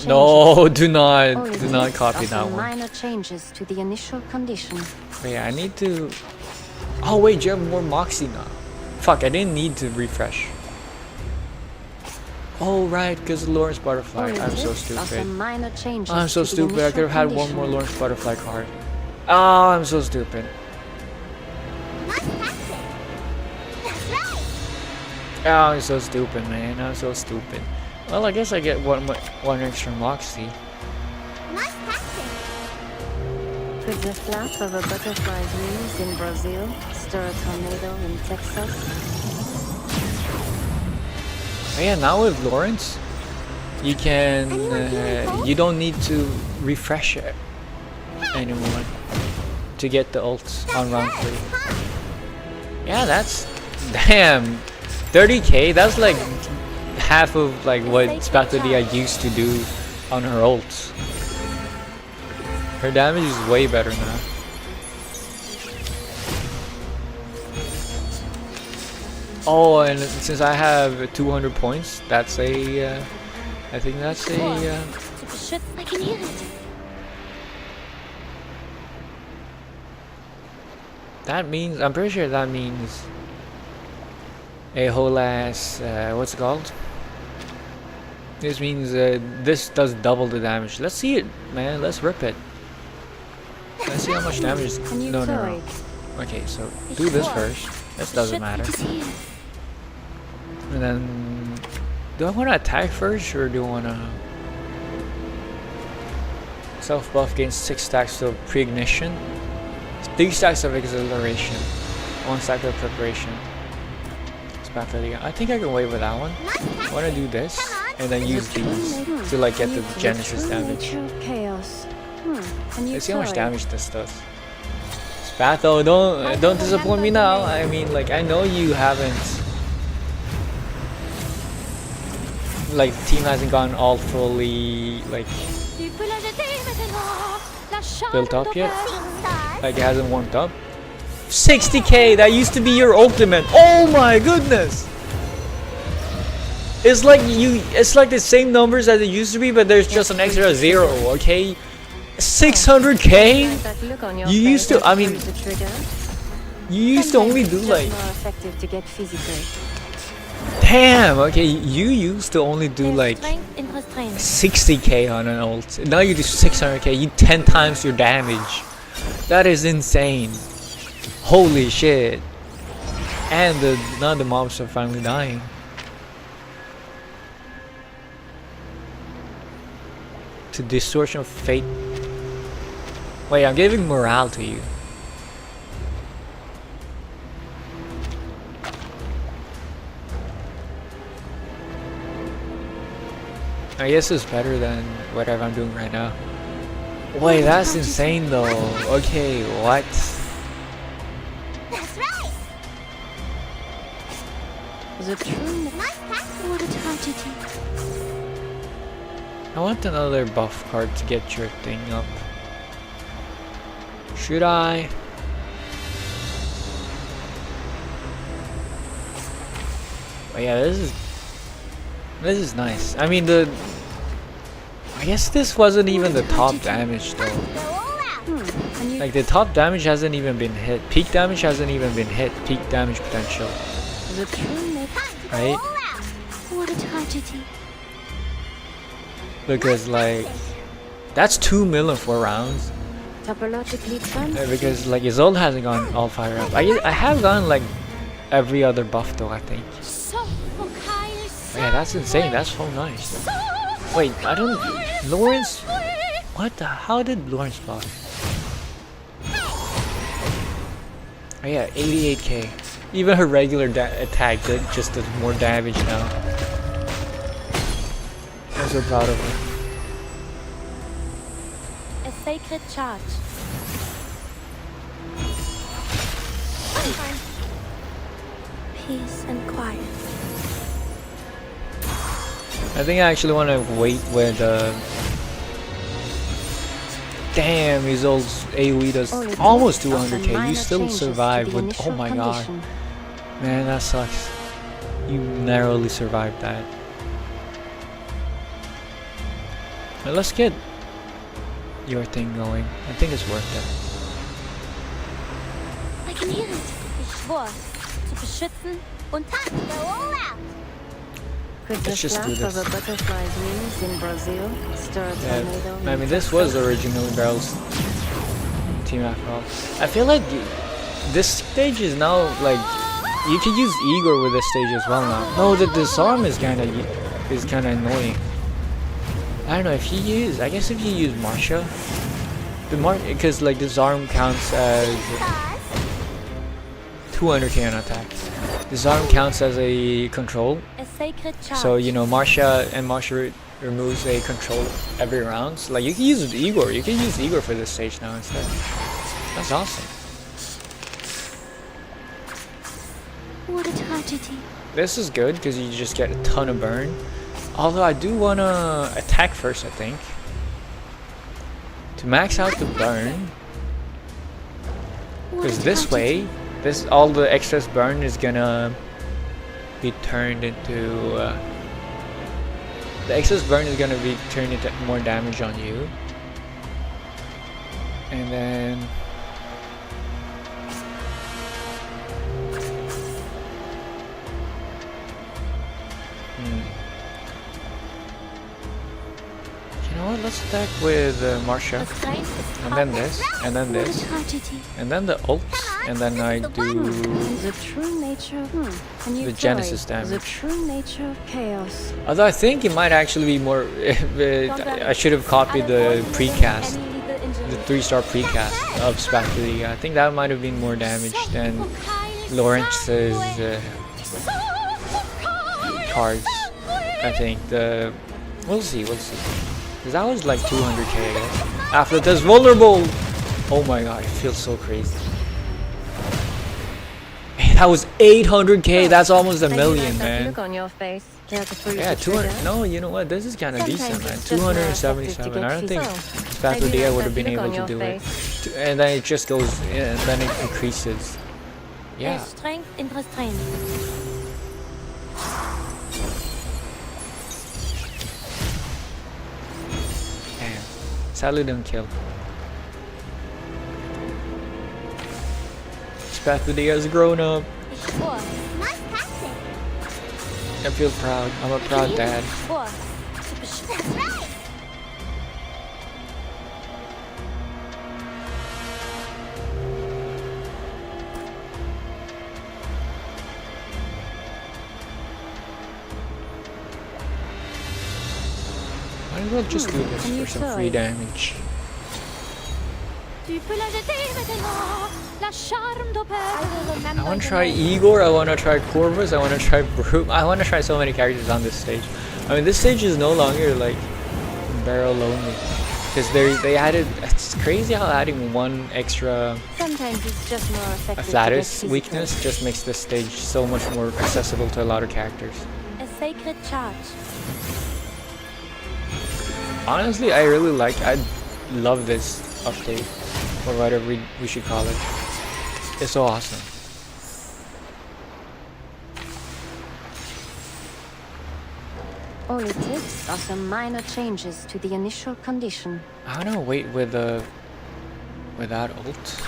S1: No, do not copy that one.
S8: Minor changes to the initial condition.
S1: Wait, I need to... Oh wait, you have more Moxie now. Fuck, I didn't need to refresh. Oh right, because Lorentz Butterfly. I'm so stupid. I'm so stupid. I could have had one more Lorentz Butterfly card. Oh, I'm so stupid. Oh, I'm so stupid, man. I'm so stupid. Well, I guess I get one extra Moxie.
S8: Could the flap of a butterfly's wings in Brazil stir a tornado in Texas?
S1: Oh, yeah, now with Lorentz, you can you don't need to refresh it anymore to get the ults on round 3. Yeah, that's damn 30k. That's like half of like what Psychopath used to do on her ults. Her damage is way better now. Oh, and since I have 200 points, that's a I think that's a
S5: Shit, I can hear it.
S1: that means, I'm pretty sure that means a whole ass what's it called? This means this does double the damage. Let's see it, man. Let's rip it. Let's see how much damage. No. Okay, so do this first. This doesn't matter. And then, do I want to attack first, or do I want to self buff gains 6 stacks of pre-ignition, 3 stacks of acceleration, 1 stack of preparation. I think I can wait with that one. I want to do this and then use these to like get the Genesis damage. Let's see how much damage this does. Spatho, don't disappoint me now. I mean, like, I know you haven't, like, the team hasn't gone all fully like built up yet. Like, it hasn't warmed up. 60k, that used to be your ultimate. Oh my goodness. It's like the same numbers as it used to be, but there's just an extra 0, okay? 600k? You used to, I mean, you used to only do like, damn, okay, you used to only do like 60k on an ult. Now you do 600k, you 10 times your damage. That is insane. Holy shit. And none of the mobs are finally dying. To distortion of fate. Wait, I'm giving morale to you. I guess it's better than whatever I'm doing right now. Wait, that's insane though. Okay, what?
S4: That's right.
S8: The true.
S5: What a tragedy.
S1: I want another buff card to get your thing up. Should I? Oh yeah, this is nice. I mean I guess this wasn't even the top damage though. Like the top damage hasn't even been hit. Peak damage hasn't even been hit. Peak damage potential. Right?
S5: What a tragedy.
S1: Because like that's 2 million for rounds. Because like Isolde hasn't gone all fire up. I have gone like every other buff though, I think. Yeah, that's insane. That's so nice. Wait, I don't. Lorentz? What the? How did Lorentz block? Oh yeah, 88k. Even her regular attack did just does more damage now. I'm so proud of her.
S5: A sacred charge. Peace and quiet.
S1: I think I actually want to wait with damn, Isolde's AoE does almost 200k. You still survive with. Oh my god. Man, that sucks. You narrowly survived that. Now let's get your thing going. I think it's worth
S5: I can hear it. Ich schwör, zu beschützen und go all out.
S1: Let's just do this.
S8: Of a butterfly's wings in Brazil, stir a tornado.
S1: I mean, this was originally Barrel's team after all. I feel like this stage is now like you can use Igor with this stage as well now. No, the disarm is kind of annoying. I don't know if you use. I guess if you use Marsha, because like disarm counts as 200k on attack. Disarm counts as a control. So you know Marsha removes a control every round. So like you can use Igor. You can use Igor for this stage now instead. That's awesome.
S5: What a tragedy.
S1: This is good because you just get a ton of burn. Although I do wanna attack first, I think. To max out the burn. Because this way, all the excess burn is gonna be turned into the excess burn is gonna be turned into more damage on you, and then you know what, let's attack with Marsha, and then this, and then this, and then the ults, and then I do
S8: The true nature
S1: the Genesis damage.
S8: The true nature of chaos.
S1: Although I think it might actually be more. I should have copied the precast, the 3-star precast of Psychopath. I think that might have been more damage than Lorentz's cards. I think we'll see. Because that was like 200k. I guess. After this vulnerable. Oh my god, it feels so crazy. That was 800k. That's almost a million, man.
S8: Look on your face.
S1: Yeah, 200. No, you know what? This is kind of decent, man. 277. I don't think Psychopath would have been able to do it. And then it just goes, and then it increases. Yeah.
S5: Strength in restraint.
S1: Damn. Sadly didn't kill. Psychopath has grown up. I feel proud. I'm a proud dad. Might as well just do this for some free damage. I want to try Igor, I want to try Corvus, I want to try Brute. I want to try so many characters on this stage. I mean, this stage is no longer like barrel only. Because they added, it's crazy how adding one extra
S8: Sometimes it's just more effective.
S1: Flatus weakness just makes this stage so much more accessible to a lot of characters.
S5: A sacred charge.
S1: Honestly, I love this update, or whatever we should call it. It's so awesome.
S8: All it takes are some minor changes to the initial condition.
S1: I wanna wait with without ult.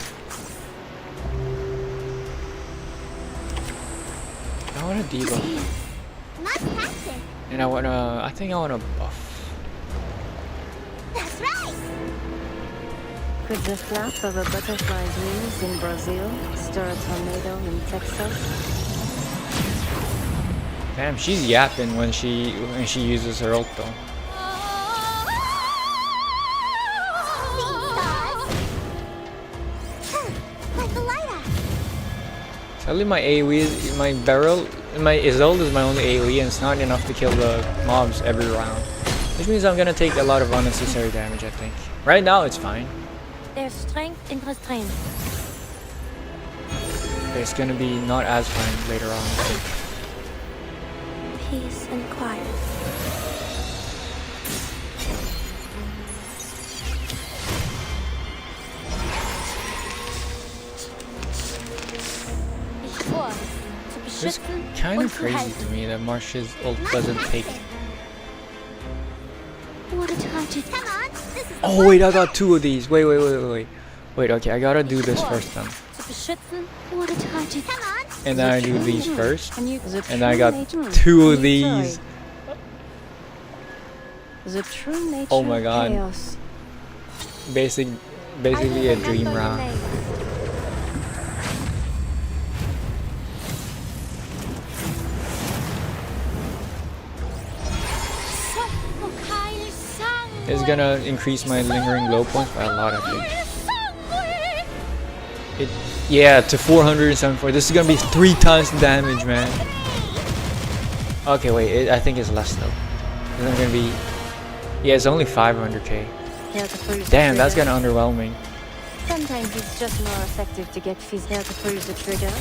S1: I wanna debuff. And I think I wanna buff.
S4: That's right.
S8: Could the flap of a butterfly's wings in Brazil stir a tornado in Texas?
S1: Damn, she's yapping when she uses her ult though. Sadly, my AoE, my barrel, my Isolde is my only AoE, and it's not enough to kill the mobs every round. Which means I'm gonna take a lot of unnecessary damage, I think. Right now, it's fine.
S5: There's strength in restraint.
S1: It's gonna be not as fine later on, I think.
S5: Peace and quiet.
S1: It's kind of crazy to me that Marsh's ult doesn't take. Oh wait, I got two of these. Wait. Wait, okay, I gotta do this first then. And then I do these first. And I got two of these. Oh my god. Basically a dream round. It's gonna increase my lingering glow points by a lot, I think. Yeah, to 474. This is gonna be 3 times the damage, man. Okay, wait, I think it's less though. It's not gonna be. Yeah, it's only 500k. Damn, that's kinda underwhelming.
S8: Sometimes it's just more effective to get physical to pull the trigger.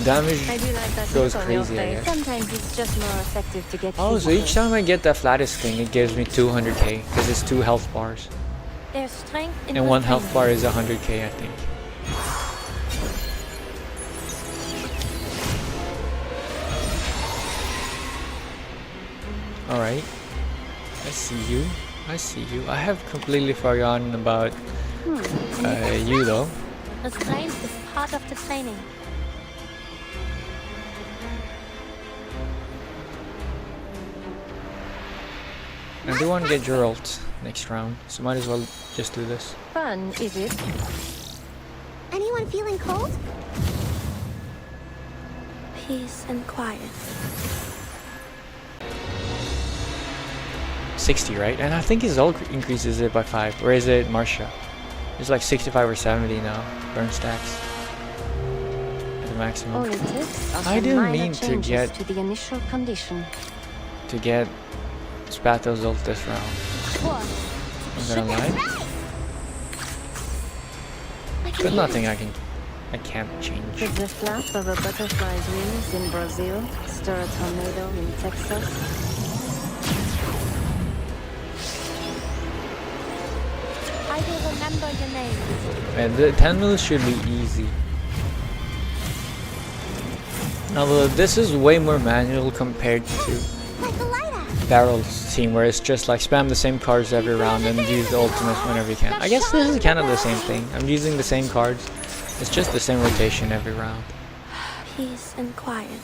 S1: Damage goes crazy, I guess.
S8: Sometimes it's just more effective to get
S1: Oh, so each time I get that Flatus thing, it gives me 200k because it's 2 health bars.
S5: There's strength in
S1: And 1 health bar is 100k, I think. Alright. I see you. I have completely forgotten about you though.
S5: Restraint is part of the training.
S1: I do want to get your ult next round, so might as well just do this.
S8: Fun, is it?
S4: Anyone feeling cold?
S5: Peace and quiet.
S1: 60, right? And I think his ult increases it by 5. Or is it Marsha? It's like 65 or 70 now. Burn stacks. At the maximum. I didn't mean to get
S8: the initial condition.
S1: To get Spato's ult this round. I'm gonna lie. There's nothing I can't change.
S8: Could the flap of a butterfly's wings in Brazil stir a tornado in Texas?
S5: I will remember your name.
S1: And the 10 moves should be easy. Although this is way more manual compared to Barrel's team, where it's just like spam the same cards every round and use the ultimates whenever you can. I guess this is kind of the same thing. I'm using the same cards. It's just the same rotation every round.
S5: Peace and quiet.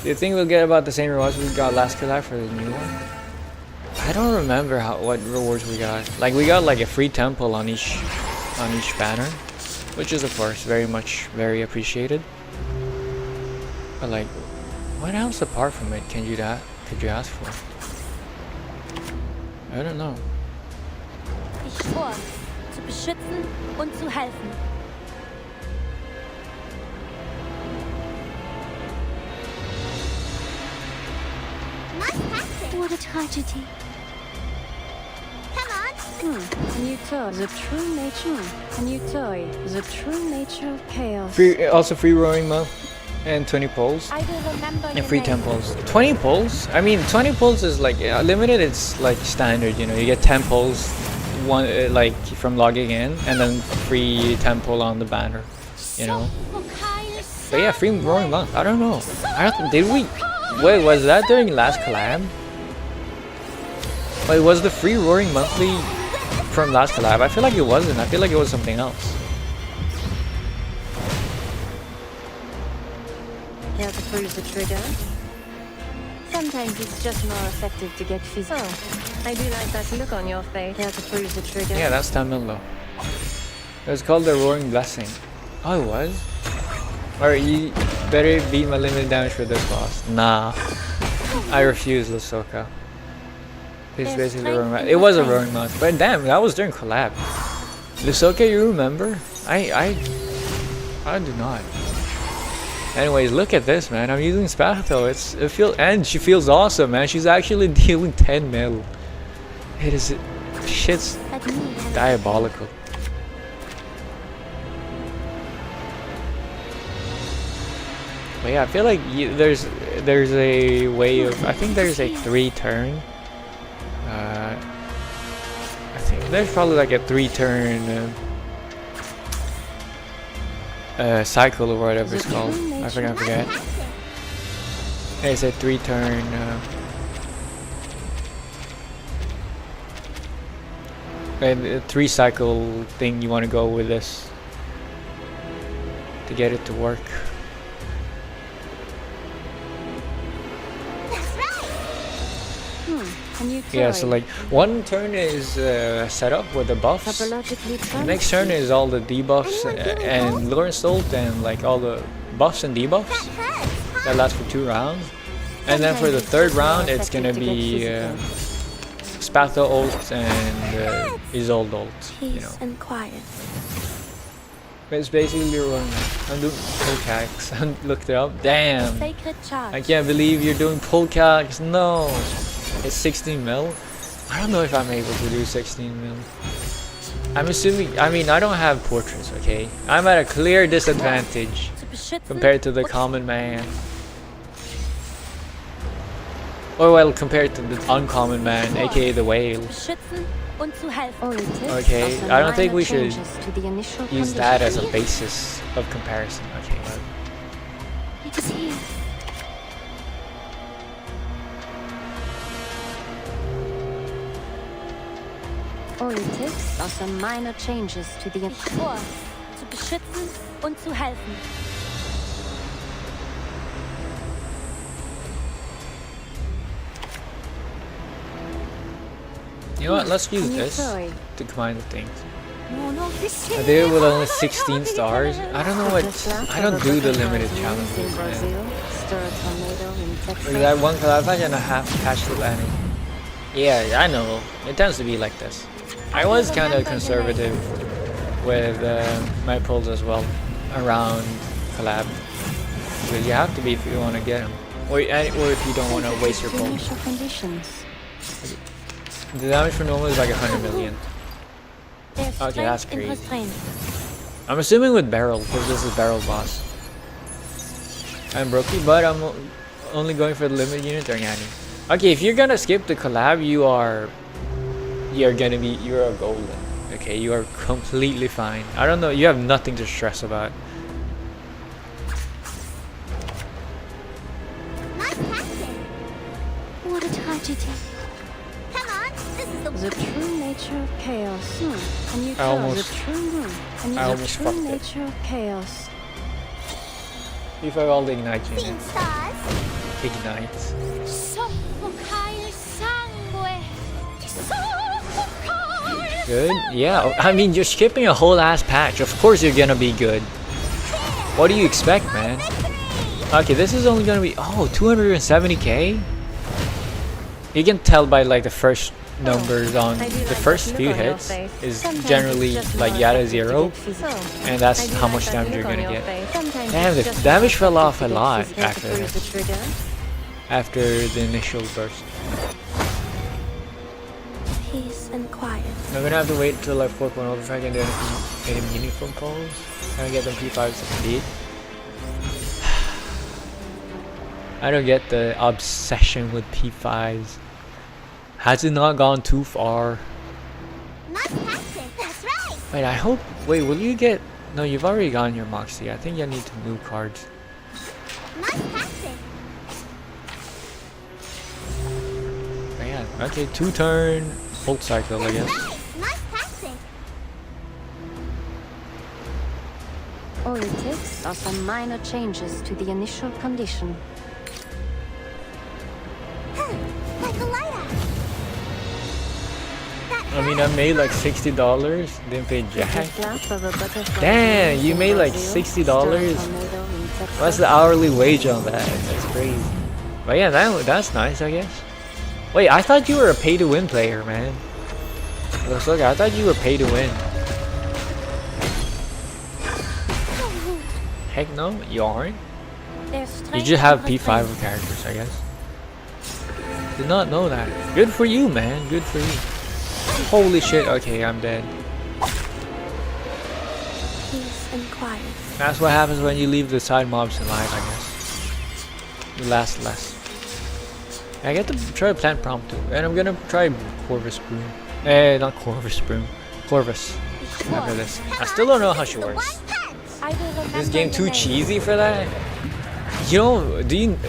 S1: Do you think we'll get about the same rewards we got last July for the new one? I don't remember what rewards we got. Like we got like a free temple on each banner, which is of course very appreciated. But like, what else apart from it could you ask for? I don't know.
S5: Ich schwor, zu beschützen und zu helfen. What a tragedy.
S8: A new toy. The true nature. A new toy. The true nature of chaos.
S1: Also free roaring mode and 20 pulls
S5: I will remember
S1: and
S5: your
S1: free
S5: name.
S1: 10 pulls. 20 pulls? I mean 20 pulls is like limited, it's like standard, you know, you get 10 pulls one like from logging in and then free 10 pull on the banner, you know. But yeah, free roaring month. I don't know. Did we wait, was that during last collab? Wait, was the free roaring monthly from last collab? I feel like it wasn't. I feel like it was something else.
S8: Care to pull the trigger? Sometimes it's just more effective to get physical. Oh, I do like that look on your face. Care to pull the trigger?
S1: Yeah, that's 10 mil though. It was called the Roaring Blessing. Oh, it was? Alright, you better beat my limited damage for this boss. Nah. I refuse, Lashoka. It's basically a roaring mouth. It was a roaring mouth, but damn, that was during collab. Lashoka, you remember? I do not. Anyways, look at this, man. I'm using Spatho. And she feels awesome, man. She's actually dealing 10 mil. It is shit's diabolical. But yeah, I feel like there's a way of, I think there's a 3-turn. I think there's probably like a 3-turn cycle or whatever it's called. I forget. It's a 3-turn and a 3-cycle thing you want to go with this to get it to work. Yeah, so like one turn is set up with the buffs. The next turn is all the debuffs and Lorentz ult and like all the buffs and debuffs that last for 2 rounds. And then for the 3rd round, it's gonna be Spatho ult and Isolde ult. You know.
S5: And quiet.
S1: It's basically running. I'm doing pull calcs. I looked it up. Damn.
S5: Sacred charge.
S1: I can't believe you're doing pull calcs. No. It's 16 mil. I don't know if I'm able to do 16 mil. I'm assuming, I mean, I don't have portraits, okay? I'm at a clear disadvantage compared to the common man. Or well, compared to the uncommon man, aka the whale. Okay, I don't think we should use that as a basis of comparison. Okay, well.
S5: It is here.
S8: All it takes are some minor changes to the...
S5: Ich schwor, zu beschützen und zu helfen.
S1: You know what, let's use this to combine the things. I did it with only 16 stars. I don't know what... I don't do the limited challenges, man. Like that one collab, I and a half patch the landing. Yeah, I know. It tends to be like this. I was kind of conservative with my pulls as well around collab. Because you have to be if you want to get them. Or if you don't want to waste your pulls. The damage for normal is like 100 million. Okay, that's crazy. I'm assuming with barrel, because this is barrel boss. I'm brokey, but I'm only going for the limited unit or Yanni. Okay, if you're gonna skip the collab, you're a golden. Okay, you are completely fine. I don't know, you have nothing to stress about.
S5: What a tragedy.
S8: The true nature of chaos. And you
S1: I almost fucked it.
S8: nature of chaos.
S1: If I all the ignite units. Ignite. Good? Yeah, I mean, you're skipping a whole ass patch. Of course you're gonna be good. What do you expect, man? Okay, this is only gonna be, 270k? You can tell by like the first numbers on the first few hits is generally like Yada 0, and that's how much damage you're gonna get. Damn, the damage fell off a lot after the initial burst.
S5: Peace and quiet.
S1: I'm gonna have to wait till like 4.0 before I can do any meaningful calls. I'm gonna get them P5s to speed. I don't get the obsession with P5s. Has it not gone too far? Wait, I hope. Wait, will you get? No, you've already gotten your Moxie. I think you need to move cards. Man, okay, 2-turn ult cycle, I guess.
S8: All it takes are some minor changes to the initial condition.
S1: I mean, I made like $60. Didn't pay jack. Damn, you made like $60. What's the hourly wage on that? That's crazy. But yeah, that's nice, I guess. Wait, I thought you were a pay-to-win player, man. Looks like I thought you were pay-to-win. Heck no, you aren't. You just have P5 characters, I guess. Did not know that. Good for you, man. Good for you. Holy shit. Okay, I'm dead.
S5: Peace and quiet.
S1: That's what happens when you leave the side mobs alive, I guess. You last less. I get to try Plant Prompt too. And I'm gonna try Corvus Broom. Not Corvus Broom. Corvus. After this. I still don't know how she works. This game too cheesy for that? You know,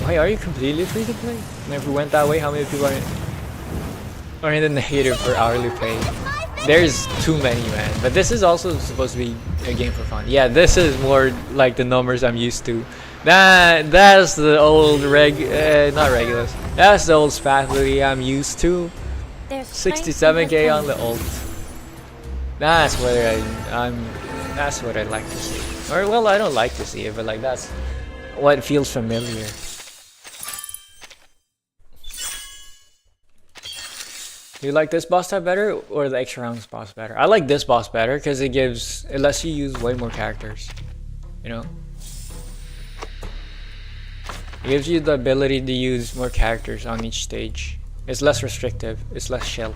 S1: wait, are you completely free to play? And if we went that way, how many people are in the negative for hourly pay? There's too many, man. But this is also supposed to be a game for fun. Yeah, this is more like the numbers I'm used to. That's the old not Regulus. That's the old Spathlity I'm used to. 67k on the ult. That's what that's what I'd like to see. Or well, I don't like to see it, but like that's what feels familiar. Do you like this boss type better or the extra rounds boss better? I like this boss better because it lets you use way more characters. You know? It gives you the ability to use more characters on each stage. It's less restrictive. It's less shelling.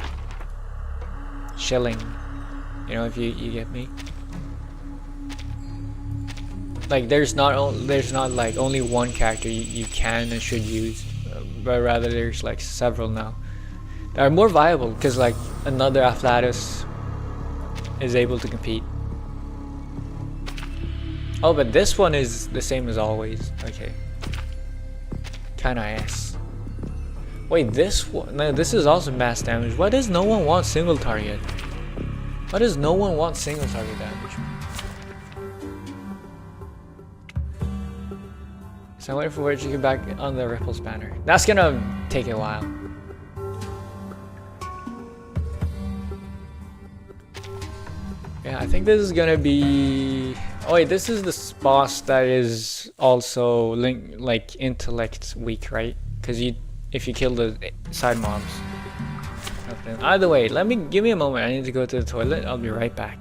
S1: You know, if you get me. Like there's not like only one character you can and should use, but rather there's like several now. They are more viable because like another Afflatus is able to compete. Oh, but this one is the same as always. Okay. Kinda ass. Wait, this one? No, this is also mass damage. Why does no one want single target? Why does no one want single target damage? So I'm waiting for it to get back on the Ripples banner. That's gonna take a while. Yeah, I think this is gonna be. Oh wait, this is the boss that is also like intellect weak, right? Because if you kill the side mobs. Okay. Either way, give me a moment. I need to go to the toilet. I'll be right back.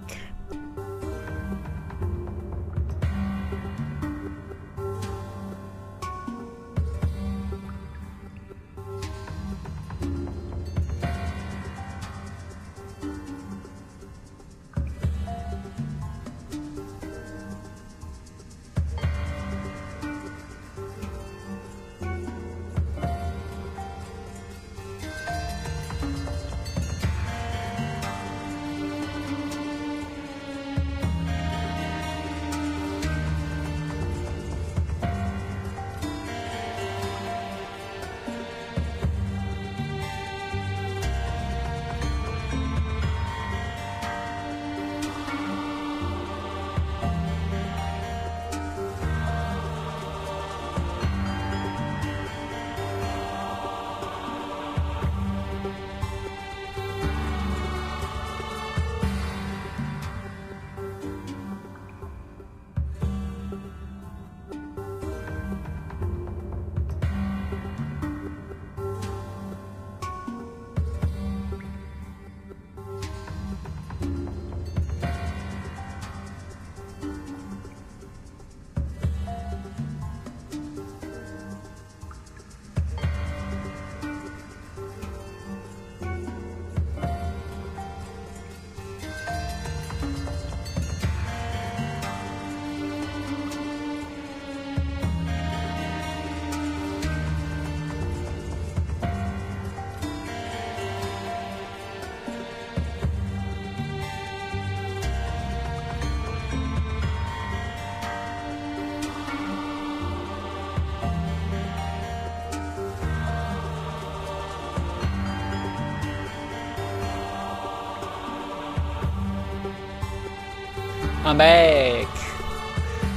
S1: I'm back.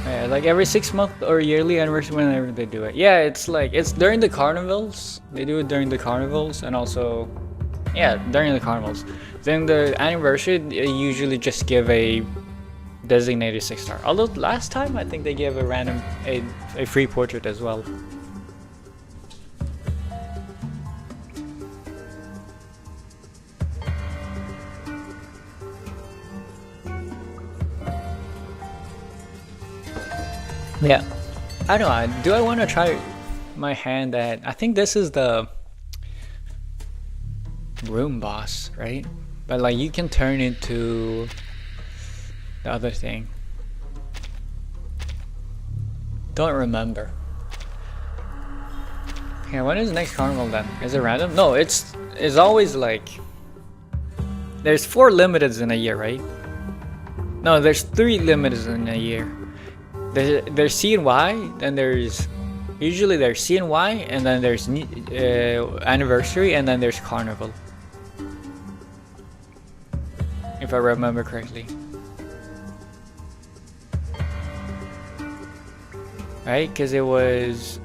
S1: Yeah, like every 6 month or yearly anniversary, whenever they do it. Yeah, it's like it's during the carnivals. They do it during the carnivals, and also, yeah, during the carnivals. Then the anniversary, they usually just give a designated 6-star. Although last time I think they gave a random a free portrait as well. Yeah, I don't know. Do I want to try my hand at? I think this is the room boss, right? But like you can turn into the other thing. Don't remember. Yeah, when is the next carnival then? Is it random? No, it's always like there's 4 limiteds in a year, right? No, there's 3 limiteds in a year. There's C and Y, then there's usually there's C and Y, and then there's anniversary, and then there's carnival. If I remember correctly. Right? Because it was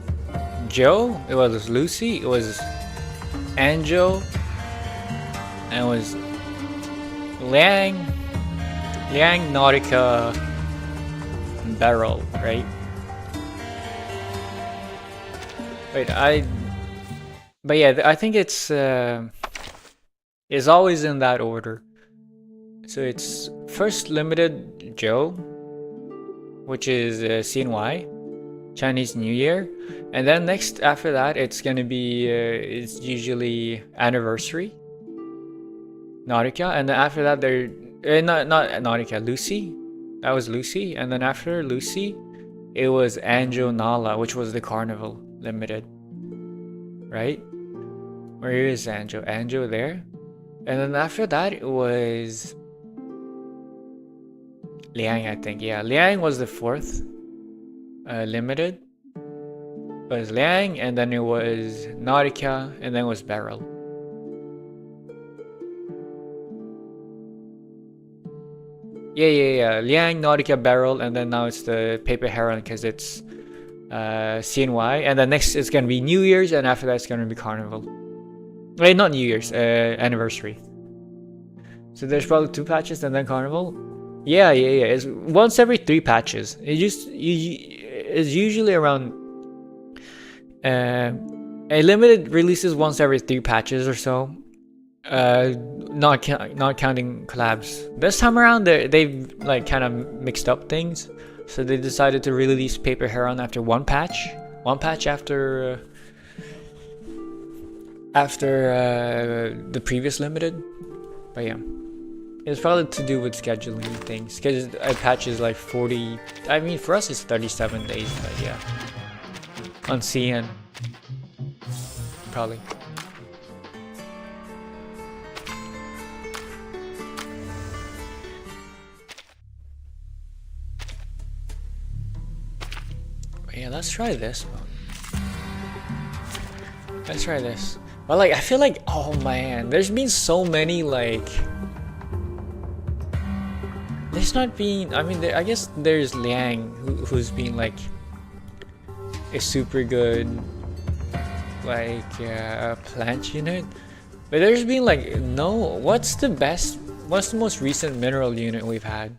S1: Joe, it was Lucy, it was Angel, and it was Liang, Nautica, Beryl, right? Wait, but yeah, I think it's always in that order. So it's first limited Joe, which is CNY, Chinese New Year, and then next after that it's gonna be it's usually anniversary, Nautica, and then after that they're not Nautica, Lucy. That was Lucy, and then after Lucy, it was Anjo Nala, which was the Carnival Limited. Right? Where is Anjo? Anjo there? And then after that, it was Liang, I think. Yeah, Liang was the 4th Limited. It was Liang, and then it was Nautica, and then it was Beryl. Yeah. Liang, Nautica, Beryl, and then now it's the Paper Heron because it's CNY, and then next it's gonna be New Year's, and after that it's gonna be Carnival. Wait, not New Year's, anniversary. So there's probably 2 patches and then Carnival. Yeah. It's once every 3 patches. It's usually around. A limited releases once every 3 patches or so. Not counting collabs. This time around, they've like kind of mixed up things, so they decided to release Paper Heron after one patch after the previous limited. But yeah, it's probably to do with scheduling things, because a patch is like 40. I mean, for us it's 37 days, but yeah, on CN probably. Yeah, let's try this one. Let's try this. But like, I feel like, oh man, there's been so many like. There's not been. I mean, I guess there's Liang, who's been like a super good like plant unit. But there's been like no. What's the most recent mineral unit we've had?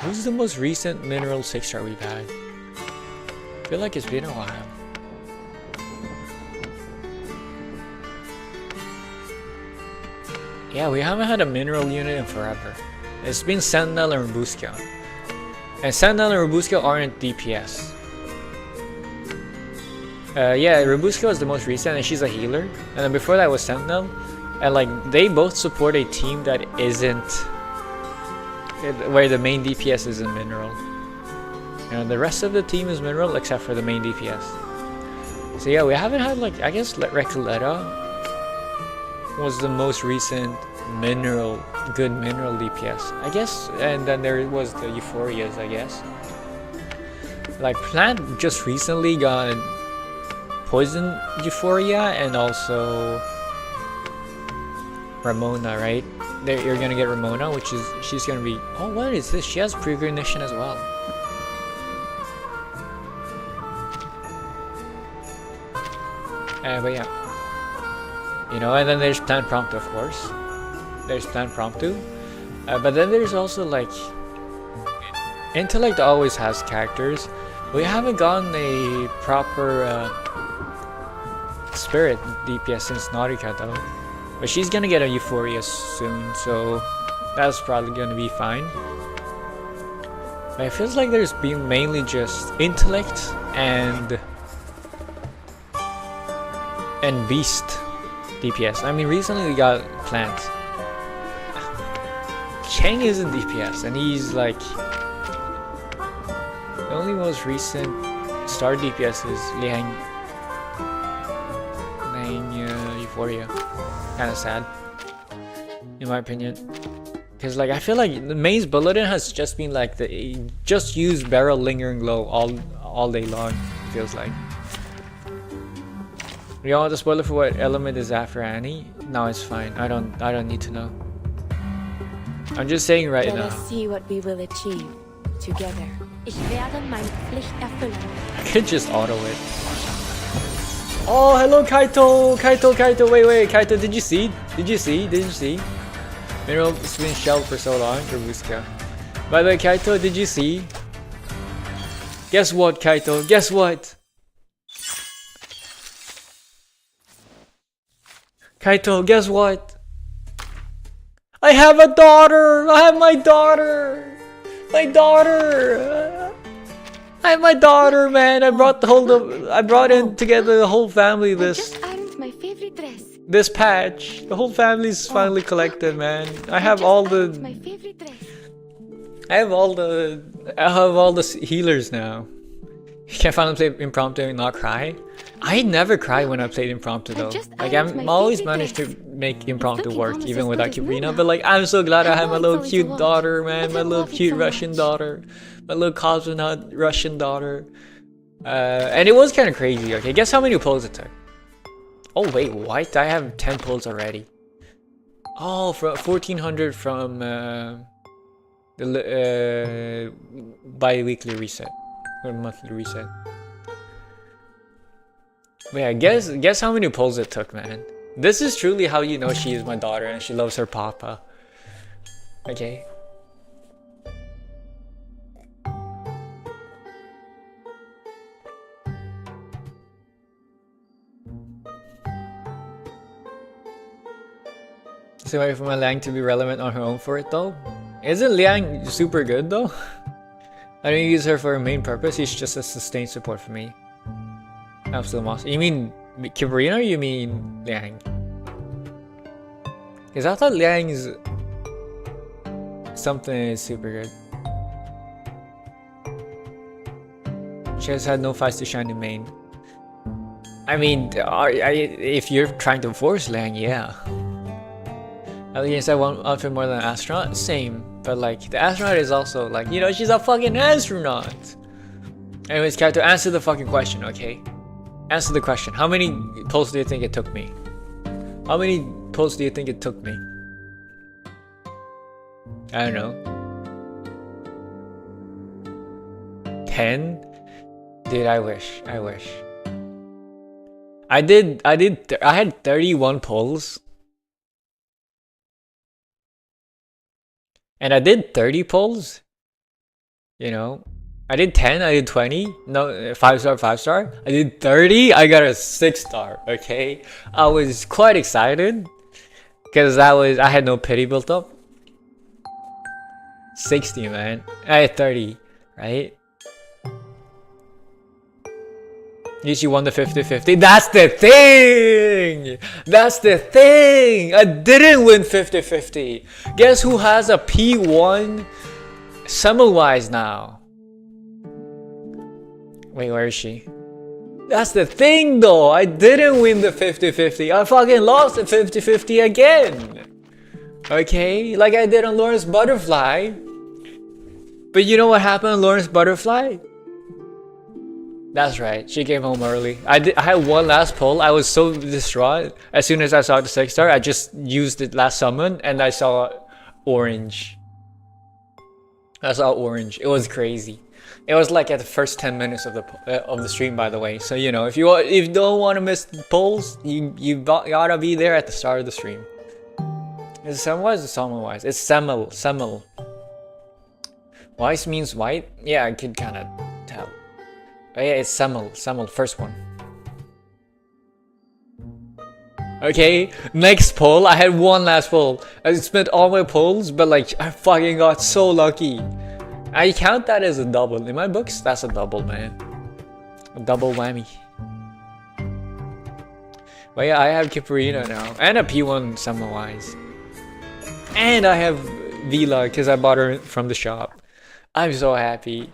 S1: Who's the most recent mineral 6-star we've had? I feel like it's been a while. Yeah, we haven't had a mineral unit in forever. It's been Sentinel and Robusca. And Sentinel and Robusca aren't DPS. Yeah, Robusca was the most recent, and she's a healer. And then before that was Sentinel. And like, they both support a team that isn't... where the main DPS isn't mineral. And the rest of the team is mineral except for the main DPS. So yeah, we haven't had like, I guess Recoleta was the most recent good mineral DPS, I guess. And then there was the Euphorias, I guess. Like Plant just recently got Poison Euphoria, and also Ramona, right? There, you're gonna get Ramona, which is she's gonna be. Oh, what is this? She has precognition as well. But yeah, you know, and then there's Plan Promptu, of course. There's Plan Promptu, but then there's also like Intellect always has characters. We haven't gotten a proper Spirit DPS since Nautica though. But she's gonna get a Euphoria soon, so that's probably gonna be fine. But it feels like there's been mainly just Intellect and Beast DPS. I mean, recently we got Plant. Cheng isn't DPS, and he's like the only most recent star DPS is Liang Euphoria. Kind of sad, in my opinion, because like I feel like the main Bulletin has just been like just use Barrel Lingering Low all day long. It feels like. You want the spoiler for what element is after Annie? No, it's fine. I don't need to know. I'm just saying right now.
S5: Let us see what we will achieve together. Ich werde meine Pflicht erfüllen.
S1: I could just auto it. Oh, hello Kaito! Kaito! Wait, Kaito, did you see? Did you see? Mineral has been shelled for so long for Busca. By the way, Kaito, did you see? Guess what, Kaito? Guess what? Kaito, guess what? I have a daughter! I have my daughter! My daughter! I have my daughter, man! I brought in together the whole family
S2: Just ironed my favorite dress.
S1: this patch. The whole family's finally collected, man. I have all the
S2: My favorite dress.
S1: I have all the healers now. You can finally play Impromptu and not cry. I never cry when I played Impromptu though. Like I'm always managed to make Impromptu work even without Kibrina. But like I'm so glad I have my little cute daughter, man. My little cute Russian daughter. My little cosmonaut Russian daughter. And it was kind of crazy. Okay, guess how many pulls it took? Oh wait, what? I have 10 pulls already. Oh, from 1400 from the bi-weekly reset or monthly reset. But yeah, guess how many pulls it took, man. This is truly how you know she is my daughter and she loves her papa. Okay. So wait for my Liang to be relevant on her own for it though? Isn't Liang super good though? I don't use her for her main purpose, he's just a sustained support for me. Absolute awesome. You mean Kibrina or you mean Liang? Because I thought Liang's something super good. She has had no fights to shine in main. I mean, if you're trying to force Liang, yeah. At least I want outfit more than an astronaut? Same. But like, the astronaut is also like, you know, she's a fucking astronaut! Anyways, Kat, to answer the fucking question, okay? Answer the question. How many pulls do you think it took me? How many pulls do you think it took me? I don't know. 10? Dude, I wish. I had 31 pulls. And I did 30 pulls. You know. I did 10, I did 20. No, 5-star. I did 30, I got a 6-star, okay? I was quite excited. Because I had no pity built up. 60, man. I had 30, right? Usually won the 50-50. That's the thing! That's the thing! I didn't win 50-50. Guess who has a P1 Semmelweis now? Wait, where is she? That's the thing though! I didn't win the 50-50. I fucking lost the 50-50 again! Okay? Like I did on Lorentz Butterfly. But you know what happened on Lorentz Butterfly? That's right. She came home early. I had one last pull. I was so distraught. As soon as I saw the 6-star, I just used it last summon, and I saw orange. I saw orange. It was crazy. It was like at the first 10 minutes of the stream, by the way. So you know, if you don't want to miss pulls, you gotta be there at the start of the stream. Is it Semwise or Semwise? It's Semel. Semel. Wise means white. Yeah, I could kind of tell. Oh yeah, it's Semel. Semel, first one. Okay, next pull. I had one last pull. I spent all my pulls, but like I fucking got so lucky. I count that as a double. In my books, that's a double, man. A double whammy. But yeah, I have Kiparina now. And a P1 Semwise. And I have Vila because I bought her from the shop. I'm so happy.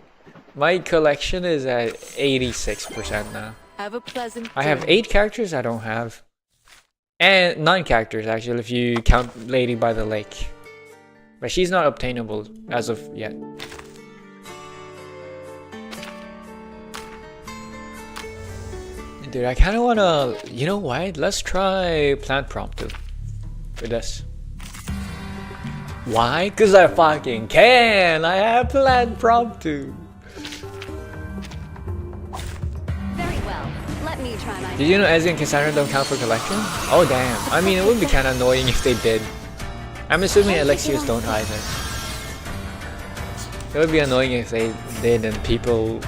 S1: My collection is at 86% now.
S13: Have a pleasant
S1: I have 8 characters I don't have. And 9 characters actually if you count Lady by the Lake. But she's not obtainable as of yet. Dude, I kind of want to... You know what? Let's try Plant Prompto for this. Why? Because I fucking can! I have Plant Prompto!
S4: Very well. Let me try my...
S1: Did you know Ezzy and Cassandra don't count for collection? Oh damn. I mean, it would be kind of annoying if they did. I'm assuming Alexios don't either. It would be annoying if they did and people...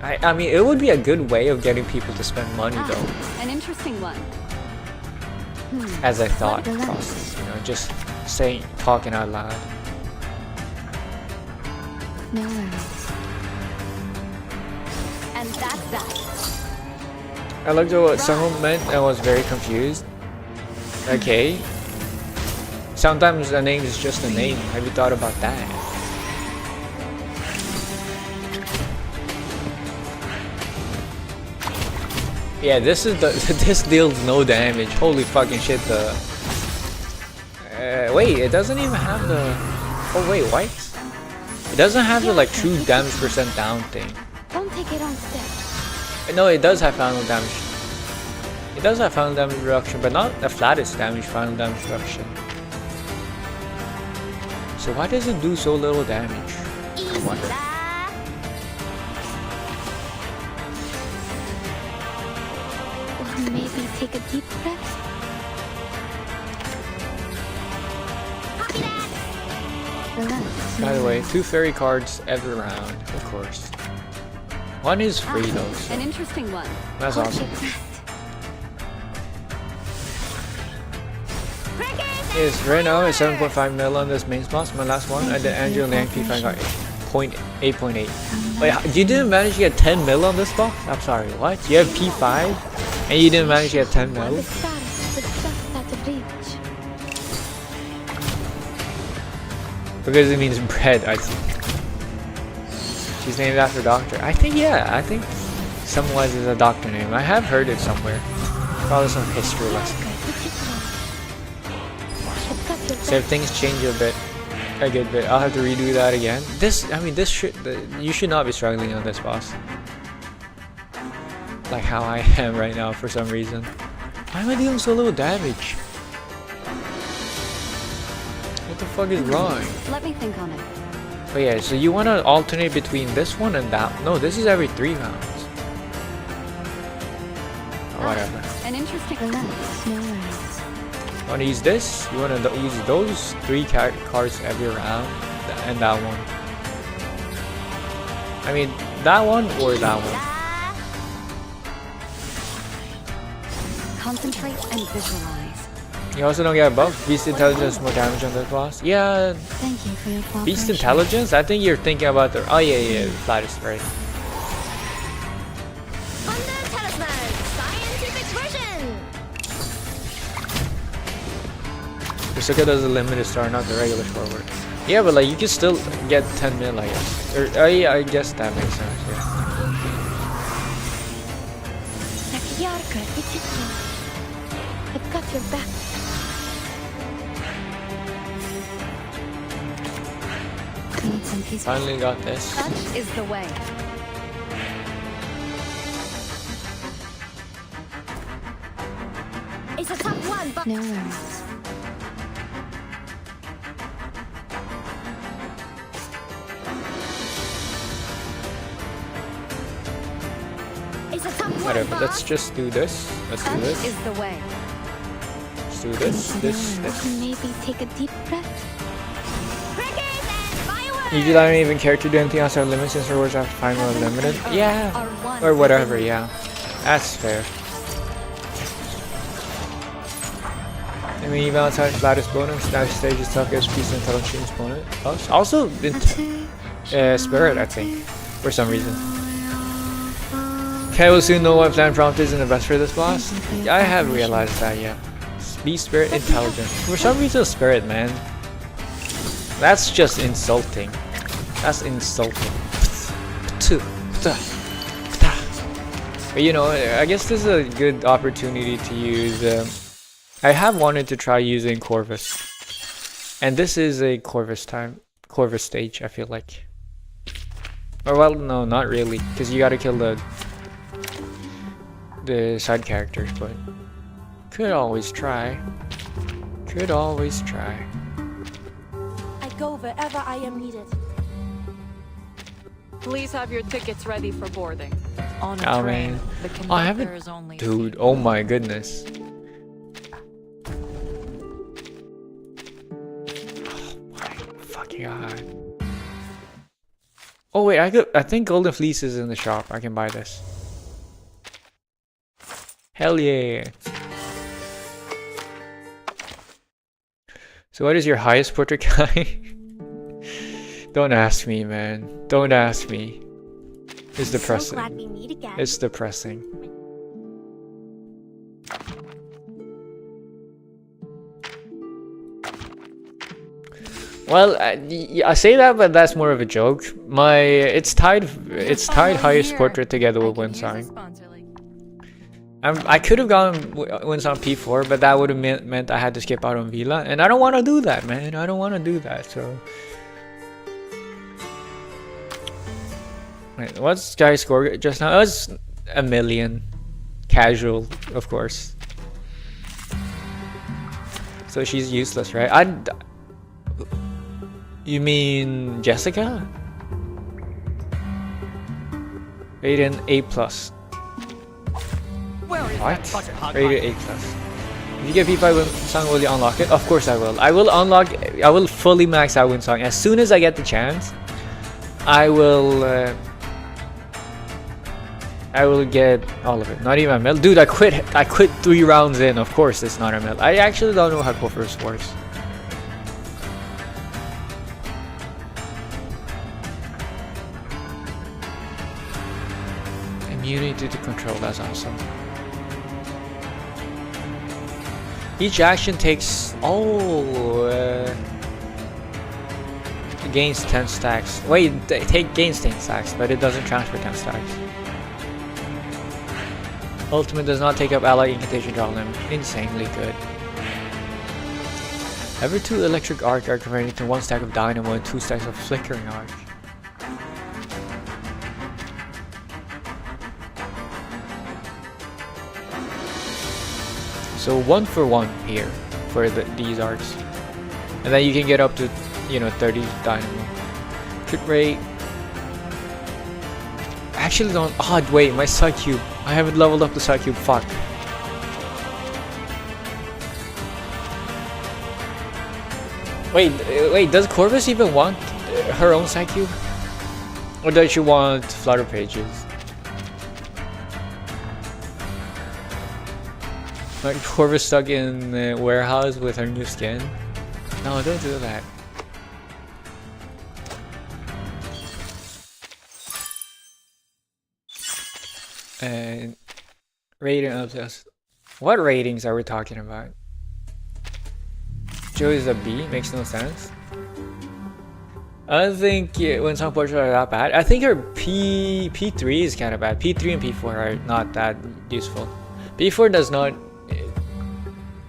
S1: I mean, it would be a good way of getting people to spend money though.
S4: An interesting one.
S1: As a thought process, you know, just saying, talking out loud.
S2: No worries.
S4: And that's that.
S1: I looked at what someone meant and was very confused. Okay. Sometimes a name is just a name. Have you thought about that? Yeah, this is this deals no damage. Holy fucking shit! Wait, it doesn't even have the. Oh wait, what? It doesn't have the like true damage % down thing.
S2: Don't take it on step.
S1: No, it does have final damage. It does have final damage reduction, but not the flattest damage final damage reduction. So why does it do so little damage? I wonder.
S2: Or maybe take a deep breath. Relax.
S1: By the way, 2 fairy cards every round, of course. One is free though. So
S4: An interesting one.
S1: that's awesome. Yes, right now it's 7.5 mil on this main boss. My last one, I did Angel and Yankee. I got 8.8. Wait, you didn't manage to get 10 mil on this box? I'm sorry, what? You have P5 and you didn't manage to get 10 mil?
S2: The stars are just out of reach.
S1: Because it means bread, I think. She's named after a doctor. I think, yeah, I think Semwise is a doctor name. I have heard it somewhere. Probably some history lesson. So if things change a good bit, I'll have to redo that again. You should not be struggling on this boss. Like how I am right now for some reason. Why am I dealing so little damage? What the fuck is wrong?
S4: Let me think on it.
S1: Oh yeah, so you want to alternate between this one and that. No, this is every 3 rounds. Oh, whatever.
S4: An interesting...
S2: Relax. No worries.
S1: You want to use this? You want to use those 3 cards every round? And that one. I mean, that one or that one?
S4: Concentrate and visualize.
S1: You also don't get a buff. Beast Intelligence more damage on this boss. Yeah.
S2: Thank you for your cooperation.
S1: Beast Intelligence? I think you're thinking about the... Oh yeah, flattest, right.
S4: Thunder Talisman! Scientific version!
S1: Kusuka does a limited star, not the regular forward. Yeah, but like you can still get 10 mil, I guess. Or, oh yeah, I guess that makes sense, yeah.
S2: Так ярко, аппетитно. I've got your back.
S1: Finally got this.
S4: Such is the way. It's a tough one, but
S5: No worries.
S4: it's a tough one,
S1: Whatever, let's
S4: boss.
S1: just do this. Let's do this.
S13: Is the way.
S1: Let's do this, this, this.
S2: Maybe take a deep breath.
S4: Crickets and fireworks.
S1: Usually I don't even care to do anything outside limits since rewards have to find more limited. Yeah, or whatever, yeah. That's fair. I mean, even outside flattest bonus, now stage is tough as peace and intelligence bonus. Also, spirit, I think, for some reason. Okay, we'll soon know what plan prompt is in the best for this boss. I have realized that, yeah. Be spirit intelligent. For some reason, spirit, man. That's just insulting. That's insulting. But you know, I guess this is a good opportunity to use. I have wanted to try using Corvus, and this is a Corvus stage. I feel like. Or well, no, not really, because you gotta kill the side characters, but could always try. Could always try.
S5: I go wherever I am needed.
S13: Please have your tickets ready for boarding. On a
S1: Oh
S13: train,
S1: man,
S13: the
S1: oh, I
S13: conductor is
S1: haven't,
S13: only
S1: dude. Oh my goodness. Oh my fucking god. Oh wait, I think Golden Fleece is in the shop. I can buy this. Hell yeah. So what is your highest portrait guy? Don't ask me, man. Don't ask me. It's depressing.
S4: So glad we meet again.
S1: It's depressing. Well, I say that, but that's more of a joke. It's tied highest portrait together with Windsong. I could have gone Windsong P4, but that would have meant I had to skip out on Vila, and I don't want to do that, man. I don't want to do that. So, wait, what's Sky's score just now? It was a million, casual, of course. So she's useless, right? You mean Jessica? Rated A+. What? Rated A+. If you get P5 Windsong, will you unlock it? Of course I will. I will fully max out Windsong. As soon as I get the chance, I will get all of it. Not even a mil. Dude, I quit 3 rounds in. Of course it's not a mil. I actually don't know how Corvus works. Immunity to control, that's awesome. Each action takes gains 10 stacks. Wait, gains 10 stacks, but it doesn't transfer 10 stacks. Ultimate does not take up ally incantation draw limit. Insanely good. Every 2 electric arc are converted to 1 stack of dynamo and 2 stacks of flickering arc. So 1 for 1 here for these arcs, and then you can get up to 30 dynamo. Crit rate. Actually don't. Oh wait, my Psy Cube. I haven't leveled up the Psy Cube. Fuck. Wait. Does Corvus even want her own Psy Cube, or does she want Flutter Pages? Like Corvus stuck in the warehouse with her new skin? No, don't do that. And rating of this. What ratings are we talking about? Joe is a B, makes no sense. I don't think Windsong portraits are that bad. I think her P3 is kind of bad. P3 and P4 are not that useful. P4 does not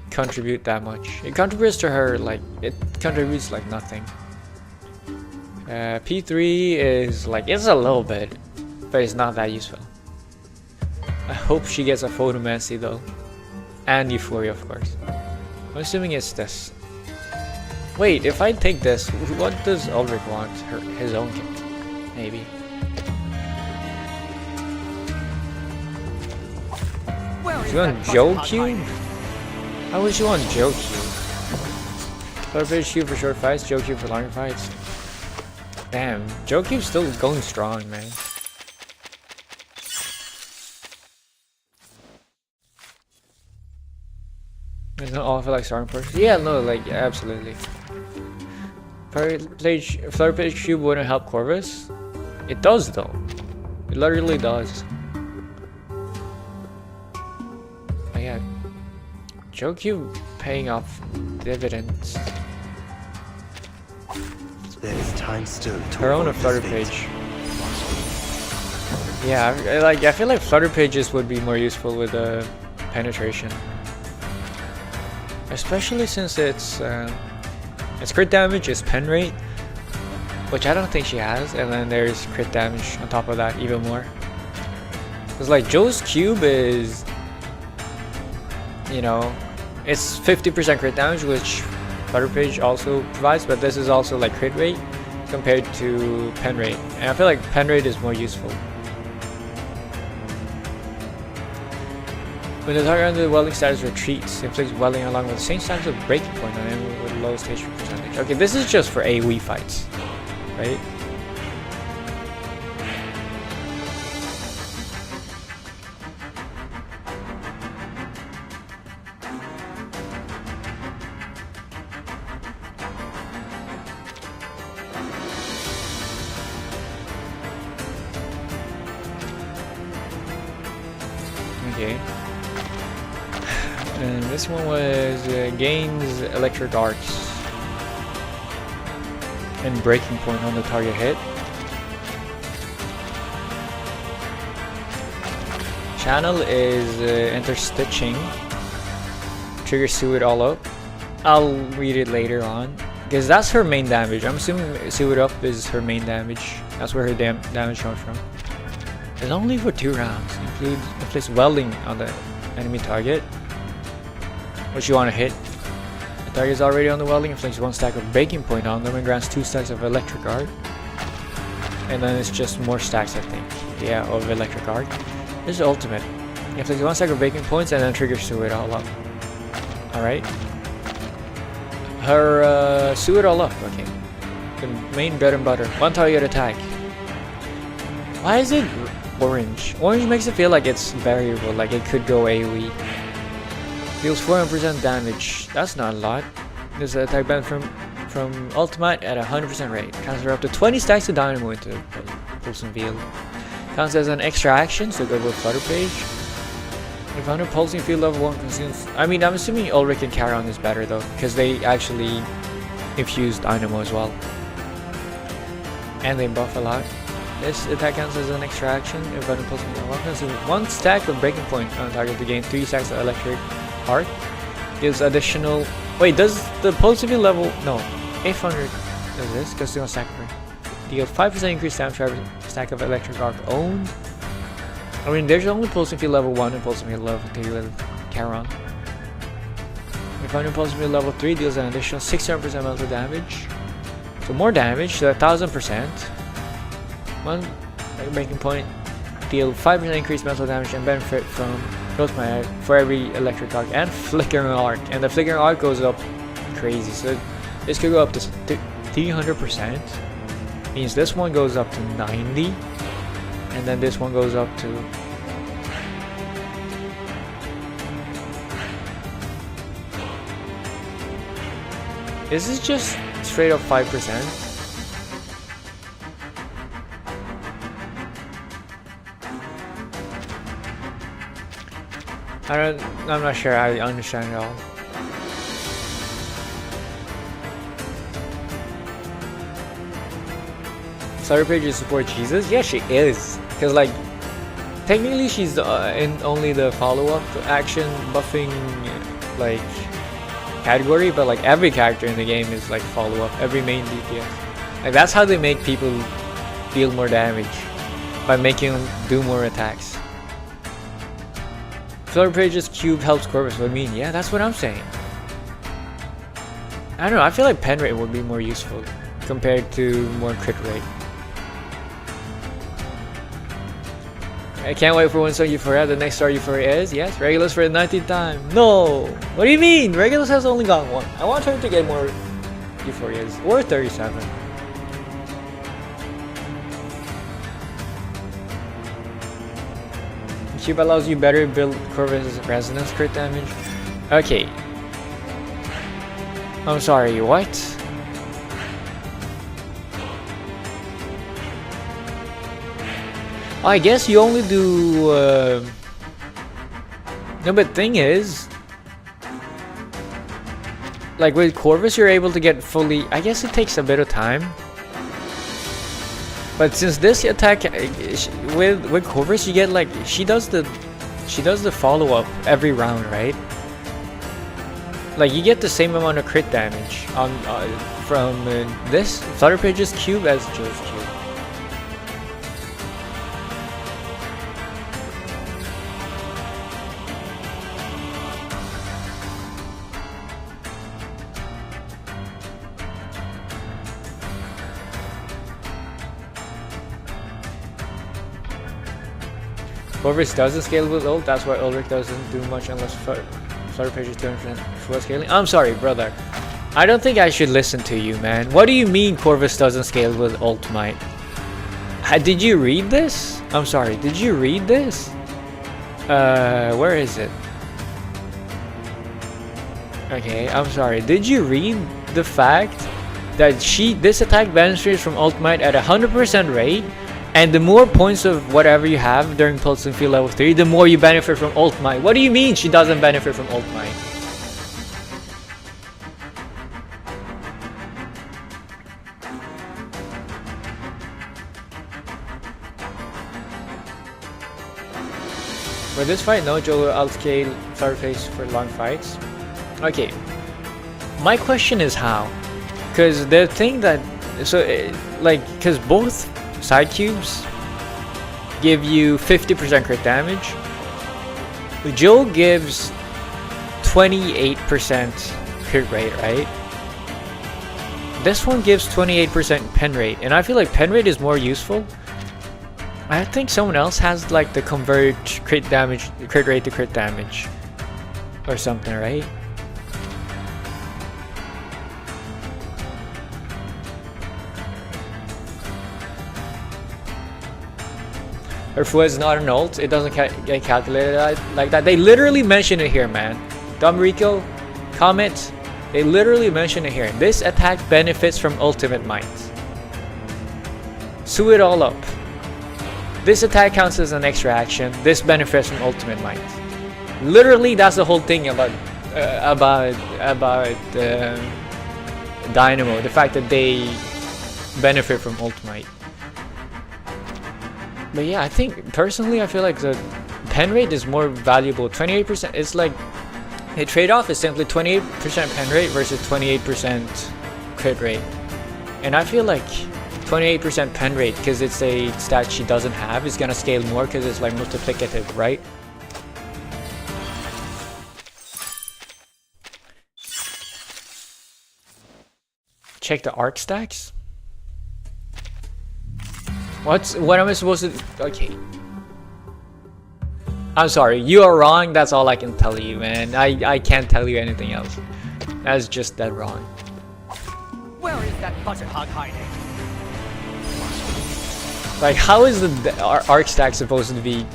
S1: contribute that much. It contributes to her it contributes like nothing. P3 is it's a little bit, but it's not that useful. I hope she gets a photomancy though. And Euphoria, of course. I'm assuming it's this. Wait, if I take this, what does Ulrich want? His own kit? Maybe. She want Joe Cube? How would you want Joe Cube? Flutterpage Cube for short fights, Joe Cube for longer fights. Damn, Joe Cube's still going strong, man. There's no offer like starting person. Yeah, no, like absolutely. Flutterpage Cube wouldn't help Corvus. It does though. It literally does. Oh yeah. Joe Cube paying off dividends.
S7: There is time still to
S1: her own a Flutterpage. Yeah, I feel like Flutterpages would be more useful with penetration. Especially since its crit damage is pen rate, which I don't think she has, and then there's crit damage on top of that even more. Cause like Joe's Cube is, you know, it's 50% crit damage, which Flutterpage also provides, but this is also like crit rate compared to pen rate, and I feel like pen rate is more useful. When the target under the welding status retreats, inflicts welding along with the same status of breaking point on enemy with the lowest HP percentage. Okay, this is just for AoE fights, right? Okay. And this one was gains electric arcs and breaking point on the target hit. Channel is interstitching. Trigger Sew It All Up. I'll read it later on because that's her main damage. I'm assuming Sew It Up is her main damage. That's where her damage comes from. It's only for 2 rounds. Inflicts welding on the enemy target, which you want to hit. The target is already on the welding, inflicts 1 stack of breaking point on them and grants 2 stacks of electric arc. And then it's just more stacks, I think. Yeah, of electric arc. This is ultimate. Inflicts 1 stack of breaking points and then triggers Sew It All Up. Alright. Her Sew It All Up, okay. The main bread and butter. 1 target attack. Why is it orange? Orange makes it feel like it's variable, like it could go AoE. Deals 400% damage. That's not a lot. There's an attack band from Ultimate at 100% rate. Counts for up to 20 stacks of dynamo into pulsing field. Counts as an extra action, so go with Flutterpage. If under pulsing field level 1 consumes. I mean, I'm assuming Ulrich and Charon is better though, because they actually infused dynamo as well. And they buff a lot. This attack counts as an extra action. If under pulsing field level 1 consumes 1 stack of breaking point on target to gain 3 stacks of electric arc. Gives additional. Wait, does the pulsing field level. No. 800 does this, because they don't stack it. Deal 5% increased damage for every stack of electric arc owned. I mean, there's only pulsing field level 1 and pulsing field level 3 with Charon. If under pulsing field level 3 deals an additional 600% mental damage. So more damage, so 1000%. 1 breaking point. Deal 5% increased mental damage and benefit from for every electric arc and flickering arc. And the flickering arc goes up crazy. So this could go up to 300%. Means this one goes up to 90. And then this one goes up to. This is just straight up 5%. I'm not sure I understand it all. Flutterpage support Jesus? Yeah, she is. Because like, technically she's in only the follow-up action buffing like category, but like every character in the game is like follow-up. Every main DPS. Like that's how they make people deal more damage, by making them do more attacks. Flutter Page's cube helps Corvus. What I mean, yeah, that's what I'm saying. I don't know, I feel like pen rate would be more useful compared to more crit rate. I can't wait for one star Euphoria. The next star Euphoria is, yes, Regulus for the 19th time. No! What do you mean? Regulus has only got one. I want her to get more Euphorias. Or 37. Cube allows you better build Corvus' resonance crit damage. Okay. I'm sorry, what? I guess you only do no, but thing is, like with Corvus you're able to get fully, I guess it takes a bit of time. But since this attack with Corvus you get like she does the follow-up every round, right? Like you get the same amount of crit damage on from this Flutter Page's cube as Joe's cube. Corvus doesn't scale with ult, that's why Ulrich doesn't do much unless Flutter Page is 200% full scaling. I'm sorry, brother. I don't think I should listen to you, man. What do you mean Corvus doesn't scale with ult might? Did you read this? I'm sorry, did you read this? Where is it? Okay, I'm sorry. Did you read the fact that this attack benefits from ult might at 100% rate? And the more points of whatever you have during Pulse and Field level 3, the more you benefit from ult might. What do you mean she doesn't benefit from ult might? For this fight, no, Joe will outscale Fireface for long fights. Okay, my question is how? Because the thing that, because both side cubes give you 50% crit damage. Joe gives 28% crit rate, right? This one gives 28% pen rate, and I feel like pen rate is more useful. I think someone else has like the convert crit rate to crit damage or something, right? Or if it's not an ult, it doesn't get calculated like that. They literally mention it here, man. Dumb Rico, comment. They literally mention it here. This attack benefits from ultimate might. Sew it all up. This attack counts as an extra action. This benefits from ultimate might. Literally, that's the whole thing about Dynamo. The fact that they benefit from ultimate. But yeah, I think personally I feel like the pen rate is more valuable. 28%, it's like the trade-off is simply 28% pen rate versus 28% crit rate. And I feel like 28% pen rate, because it's a stat she doesn't have, is gonna scale more because it's like multiplicative, right? Check the arc stacks. What am I supposed to... Okay. I'm sorry, you are wrong, that's all I can tell you, man. I can't tell you anything else. That's just that wrong.
S10: Where is that budget hog hiding?
S1: Like, how is the arc stack supposed to be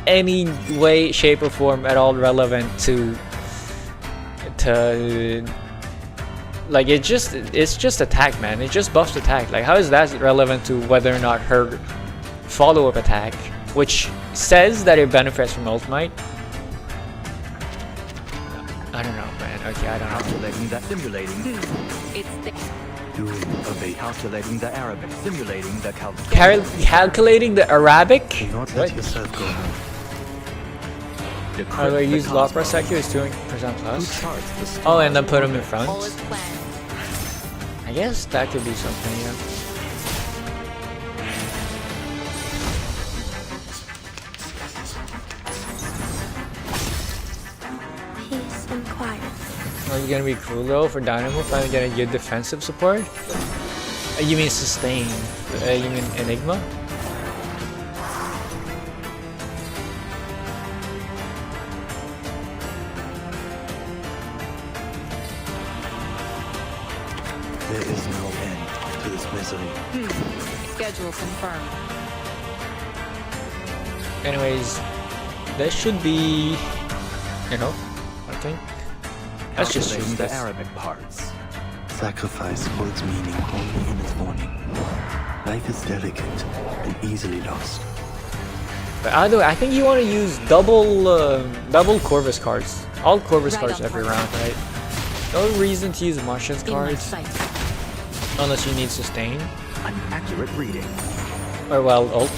S1: any way, shape, or form at all relevant to like it's just attack, man. It just buffs attack. Like, how is that relevant to whether or not her follow-up attack, which says that it benefits from ult might? I don't know, man. Okay, I don't know.
S15: Calculating the simulating.
S13: It's the
S15: calculating the Arabic. Simulating the
S1: calculating the Arabic?
S11: Not
S1: What?
S11: let yourself go now.
S1: How do I use Lopra Secu is 200% plus? Oh, and then put them in front? I guess that could be something, yeah. It's gonna be cool though for Dynamo finally getting good defensive support. You mean sustain? You mean Enigma?
S7: There is no end to this misery.
S13: Schedule confirmed.
S1: Anyways, that should be, you know, I think. Let's just use
S15: the
S1: this.
S15: Arabic parts.
S11: Sacrifice holds meaning only in its morning. Life is delicate and easily lost.
S1: But either way, I think you want to use double Corvus cards. All Corvus cards every round, right? No reason to use Martian's cards. Unless you need sustain.
S15: An accurate reading.
S1: Or well, ult.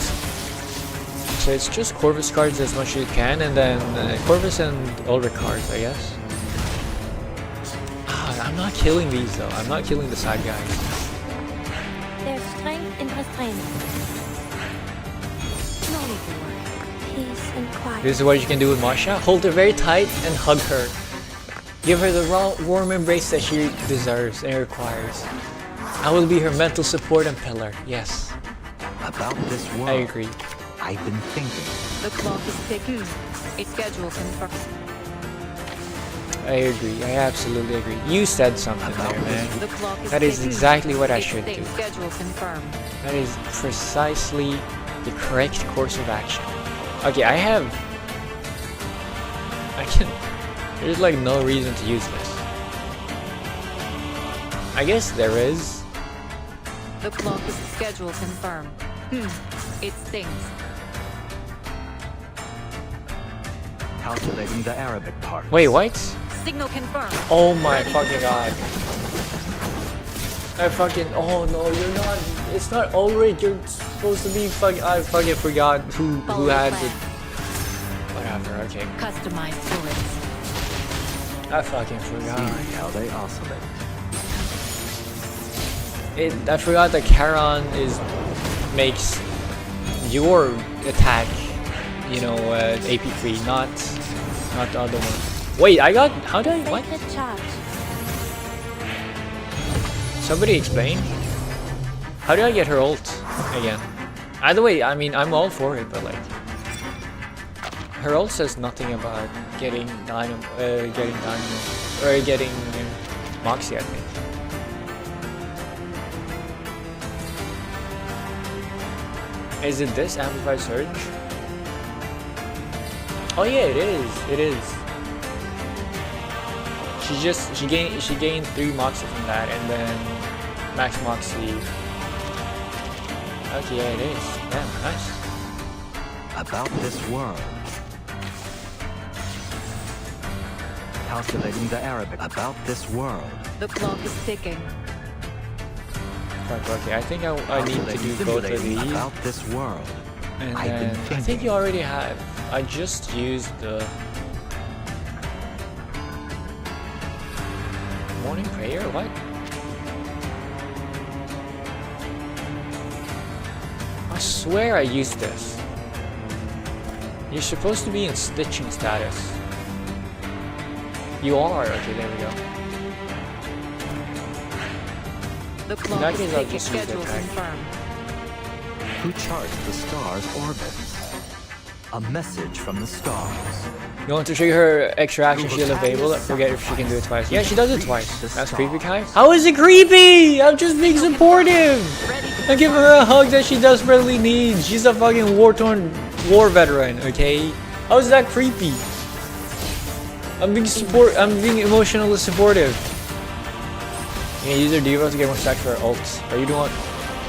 S1: So it's just Corvus cards as much as you can, and then Corvus and Ulrich cards, I guess. I'm not killing these though. I'm not killing the side guys.
S5: Their strength and restraint. No need to worry. Peace and quiet.
S1: This is what you can do with Masha. Hold her very tight and hug her. Give her the raw, warm embrace that she deserves and requires. I will be her mental support and pillar. Yes.
S15: About this world.
S1: I agree.
S15: I've been thinking.
S13: The clock is ticking. Its schedule confirmed.
S1: I agree. I absolutely agree. You said something there, man.
S13: The clock is
S1: That is
S13: ticking.
S1: exactly what I
S13: Its
S1: should do.
S13: schedule confirmed.
S1: That is precisely the correct course of action. Okay, I can... There's like no reason to use this. I guess there is.
S13: The clock is schedule confirmed. It stings.
S15: Calculating the Arabic parts.
S1: Wait, what?
S13: Signal confirmed.
S1: Oh my fucking god. I fucking... Oh no, you're not... It's not Ulrich, you're supposed to be fucking... I fucking forgot who had the... Whatever, okay.
S13: Customized bullets.
S1: I fucking forgot.
S15: See how they oscillate.
S1: I forgot that Charon makes your attack, you know, AP3, not the other one. Wait, I got... How did I... What? Somebody explain? How do I get her ult again? Either way, I mean, I'm all for it, but like... Her ult says nothing about getting Dynamo, or getting Moxie, I think. Is it this Amplified Surge? Oh yeah, it is. It is. She gained 3 Moxie from that, and then Max Moxie. Okay, yeah, it is. Damn, nice.
S15: About this world. Calculating the Arabic. About this world.
S13: The clock is ticking.
S1: Okay, I think I need to do both of these.
S15: About this world.
S1: And then I think you already have. I just used the morning prayer. What? I swear I used this. You're supposed to be in stitching status. You are. Okay, there we go.
S13: The clock is ticking. Schedule confirmed.
S15: Who charts the stars' orbits? A message from the stars.
S1: You want to trigger her extra action shield available? I forget if she can do it twice. Yeah, she does it twice. That's creepy, Kai. How is it creepy? I'm just being supportive. I'm giving her a hug that she desperately needs. She's a fucking war-torn war veteran, okay? How is that creepy? I'm being emotionally supportive. You can use her Diva to get more stacks for her ults. Or you don't want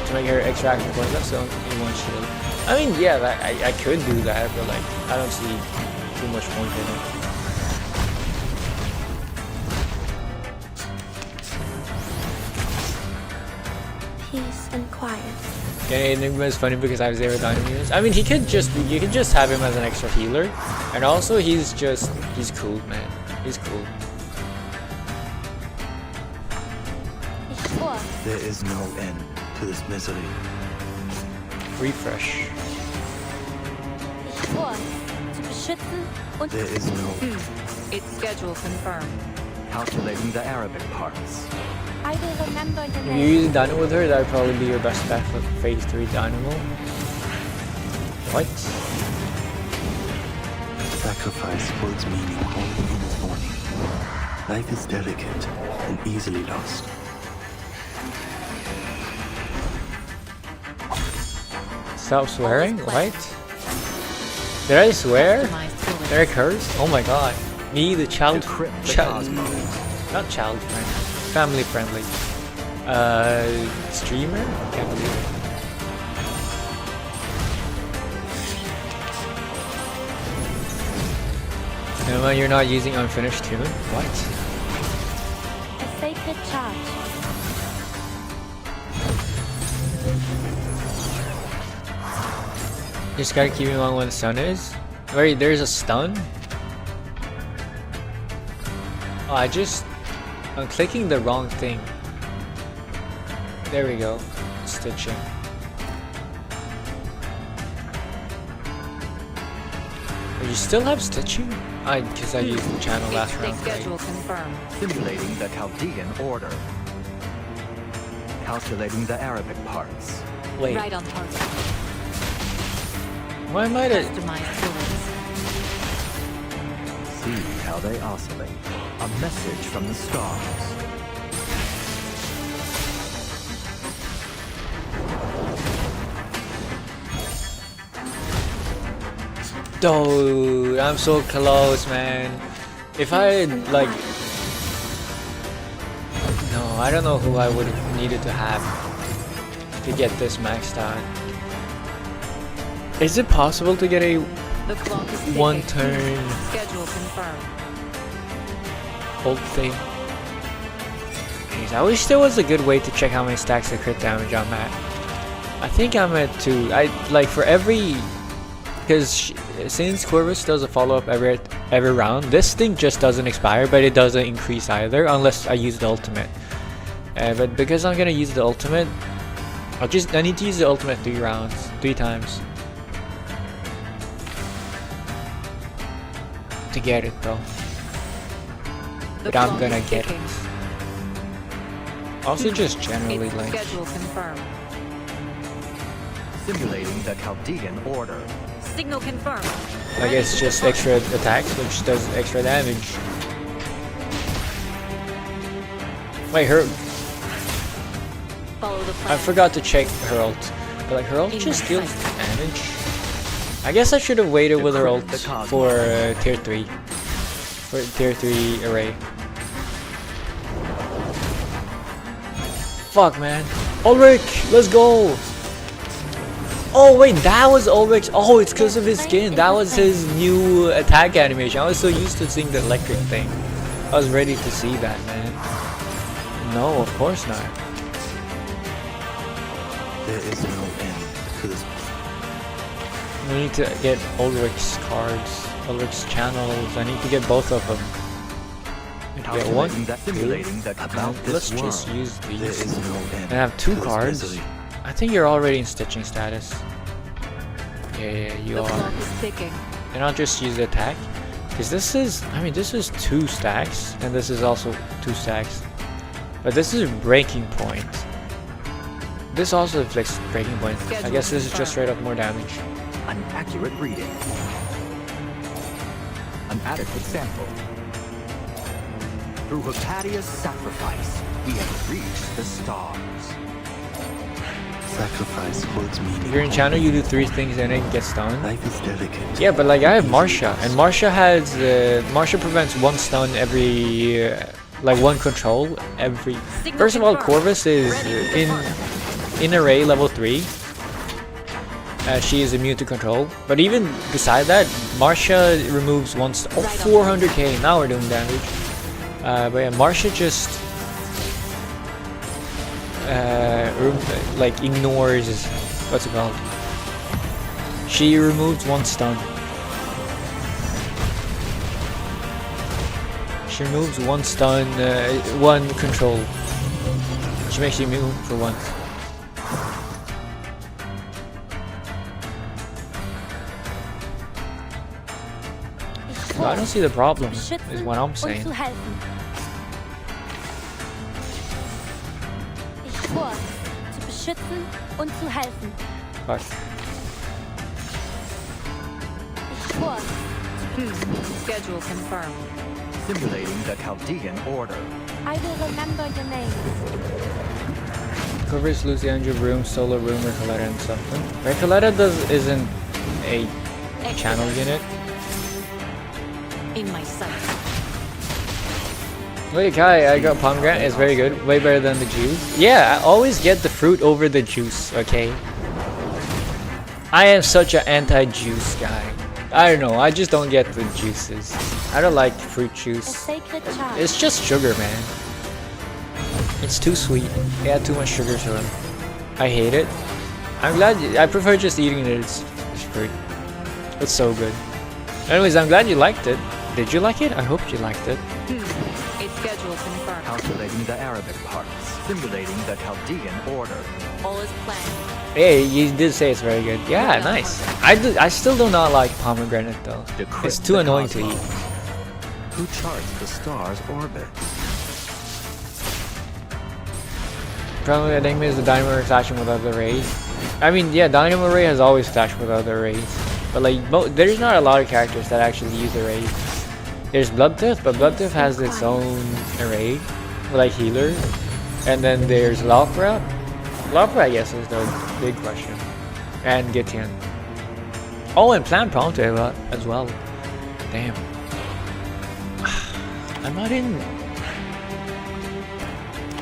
S1: to make her extra action points. That's the only one shield. I mean, yeah, I could do that, but like, I don't see too much point in it.
S5: Peace and quiet.
S1: Yeah, Enigma is funny because I have 0 Dynamo units. I mean, you could just have him as an extra healer, and also he's cool, man. He's cool.
S11: There is no end to this misery.
S1: Refresh.
S11: There is no...
S13: Its schedule confirmed.
S15: Calculating the Arabic parts.
S2: I will remember the
S1: If you
S2: name.
S1: use Dynamo with her, that would probably be your best bet for phase 3 Dynamo. What?
S11: Sacrifice holds meaning only in its morning. Life is delicate and easily lost.
S1: Stop swearing? What? Did I swear? Did I curse? Oh my god. Me, the child... Not child friend. Family friendly. Streamer? Can't believe it. And when you're not using unfinished tune? What?
S2: A sacred charge.
S1: Just gotta keep in mind when the sun is. Wait, there's a stun? Oh, I'm clicking the wrong thing. There we go. Stitching. Oh, you still have stitching? Because I used the channel last round.
S13: Schedule confirmed.
S15: Simulating the Chaldean order. Calculating the Arabic parts.
S1: Wait.
S13: Right on target.
S1: Why am I to...
S13: Customized bullets.
S15: See how they oscillate. A message from the stars.
S1: Dude, I'm so close, man. If I had, like... No, I don't know who I would have needed to have to get this maxed out. Is it possible to get a
S13: The clock is ticking.
S1: one turn
S13: Schedule confirmed.
S1: ult thing? Jeez, I wish there was a good way to check how many stacks of crit damage I'm at. I think I'm at 2. Like for every... Because since Corvus does a follow-up every round, this thing just doesn't expire, but it doesn't increase either unless I use the ultimate. But because I'm gonna use the ultimate, I need to use the ultimate 3 times. To get it though. But I'm gonna get it. Also just generally like...
S13: Schedule confirmed.
S15: Simulating the Chaldean order.
S13: Signal confirmed.
S1: I guess just extra attacks, which does extra damage. Wait, her...
S13: Follow the plan.
S1: I forgot to check her ult. But like her ult just deals damage. I guess I should have waited with her ult for tier 3. For tier 3 array. Fuck, man. Ulrich, let's go! Oh wait, that was Ulrich. Oh, it's because of his skin. That was his new attack animation. I was so used to seeing the electric thing. I was ready to see that, man. No, of course not.
S11: There is no end to this.
S1: We need to get Ulrich's cards, Ulrich's channels. I need to get both of them. Get one. Let's just use these. And I have 2 cards. I think you're already in stitching status. Yeah, you are. And I'll just use the attack. Because this is, I mean, this is 2 stacks. And this is also 2 stacks. But this is breaking point. This also inflicts breaking point. I guess this is just straight up more damage.
S15: An accurate reading. An adequate sample. Through Hypatia's sacrifice, we have reached the stars.
S11: Sacrifice holds meaning.
S1: If you're in channel, you do 3 things and it gets stunned.
S11: Life is delicate.
S1: Yeah, but like I have Marsha, and Marsha has Marsha prevents 1 stun every like 1 control every. First of all, Corvus is in array level 3. She is immune to control, but even beside that, Marsha removes 1 stun. Oh, 400k! Now we're doing damage. But yeah, Marsha just like ignores, what's it called? She removes 1 stun. She removes 1 stun, 1 control. She makes you immune for once. So I don't see the problem, is what I'm saying.
S5: beschützen und zu helfen.
S1: Fuck.
S2: Ich schwör.
S13: Schedule confirmed.
S15: Simulating the Chaldean order.
S5: I will remember your names.
S1: Covers Lucianjo room, solo room, Recoleta and something. Recoleta isn't a channel unit.
S13: In my sight.
S1: Wait, Kai, I got pomegranate. It's very good. Way better than the juice. Yeah, I always get the fruit over the juice, okay? I am such an anti-juice guy. I don't know, I just don't get the juices. I don't like fruit juice. It's just sugar, man. It's too sweet. They add too much sugar to it. I hate it. I'm glad I prefer just eating it as fruit. It's so good. Anyways, I'm glad you liked it. Did you like it? I hope you liked it.
S13: Its schedule confirmed.
S15: Calculating the Arabic parts. Simulating the Chaldean order.
S13: All is planned.
S1: Hey, you did say it's very good. Yeah, nice. I still do not like pomegranate though. It's too annoying to eat.
S15: Who charts the star's orbit?
S1: Probably enigma is the Dynamo Ray clashing with other rays. I mean, yeah, Dynamo Ray has always clashed with other rays. But like, there's not a lot of characters that actually use the rays. There's Bloodtooth, but Bloodtooth has its own array, like healer. And then there's Lopra. Lopra, I guess, is the big question. And Gitian. Oh, and Plant Prompto as well. Damn. I'm not in.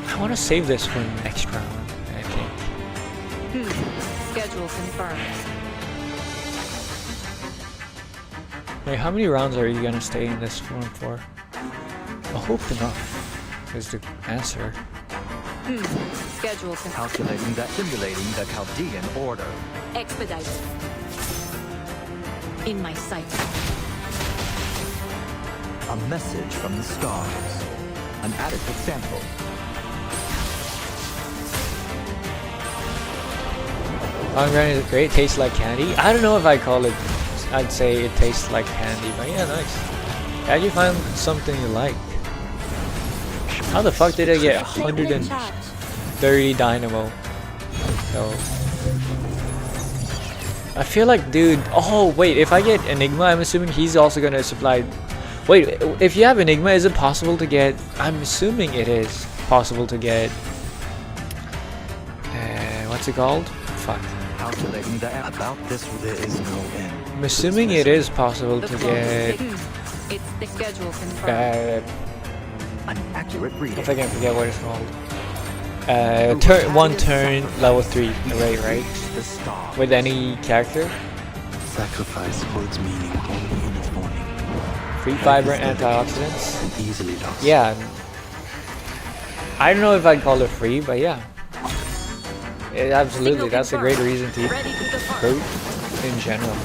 S1: I want to save this for next round, I think.
S13: Schedule confirmed.
S1: Wait, how many rounds are you gonna stay in this form for? I hope enough is the answer.
S13: Schedule
S15: Calculating simulating the Chaldean order.
S13: Expedite. In my sight.
S15: A message from the stars. An adequate sample.
S1: Pomegranate is great, tastes like candy. I don't know if I call it, I'd say it tastes like candy, but yeah, nice. How'd you find something you like? How the fuck did I get 130 dynamo? So, I feel like, dude, oh wait, if I get Enigma, I'm assuming he's also gonna supply. Wait, if you have Enigma, is it possible to get, I'm assuming it is possible to get, what's it called? Fuck.
S15: Calculating about this, there is no end.
S1: I'm assuming it is possible to get
S13: it's the schedule confirmed.
S15: An accurate reading.
S1: If I can forget what it's called. One turn level 3 array, right? With any character.
S11: Sacrifice holds meaning only in its morning.
S1: Free fiber antioxidants.
S11: And easily lost.
S1: Yeah. I don't know if I'd call it free, but yeah. Absolutely, that's a great reason to eat fruit in general.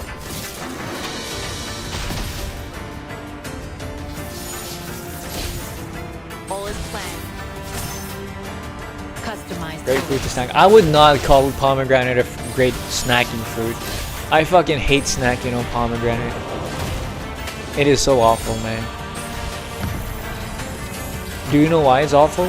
S13: All is planned. Customized.
S1: Great fruit to snack. I would not call pomegranate a great snacking fruit. I fucking hate snacking on pomegranate. It is so awful, man. Do you know why it's awful?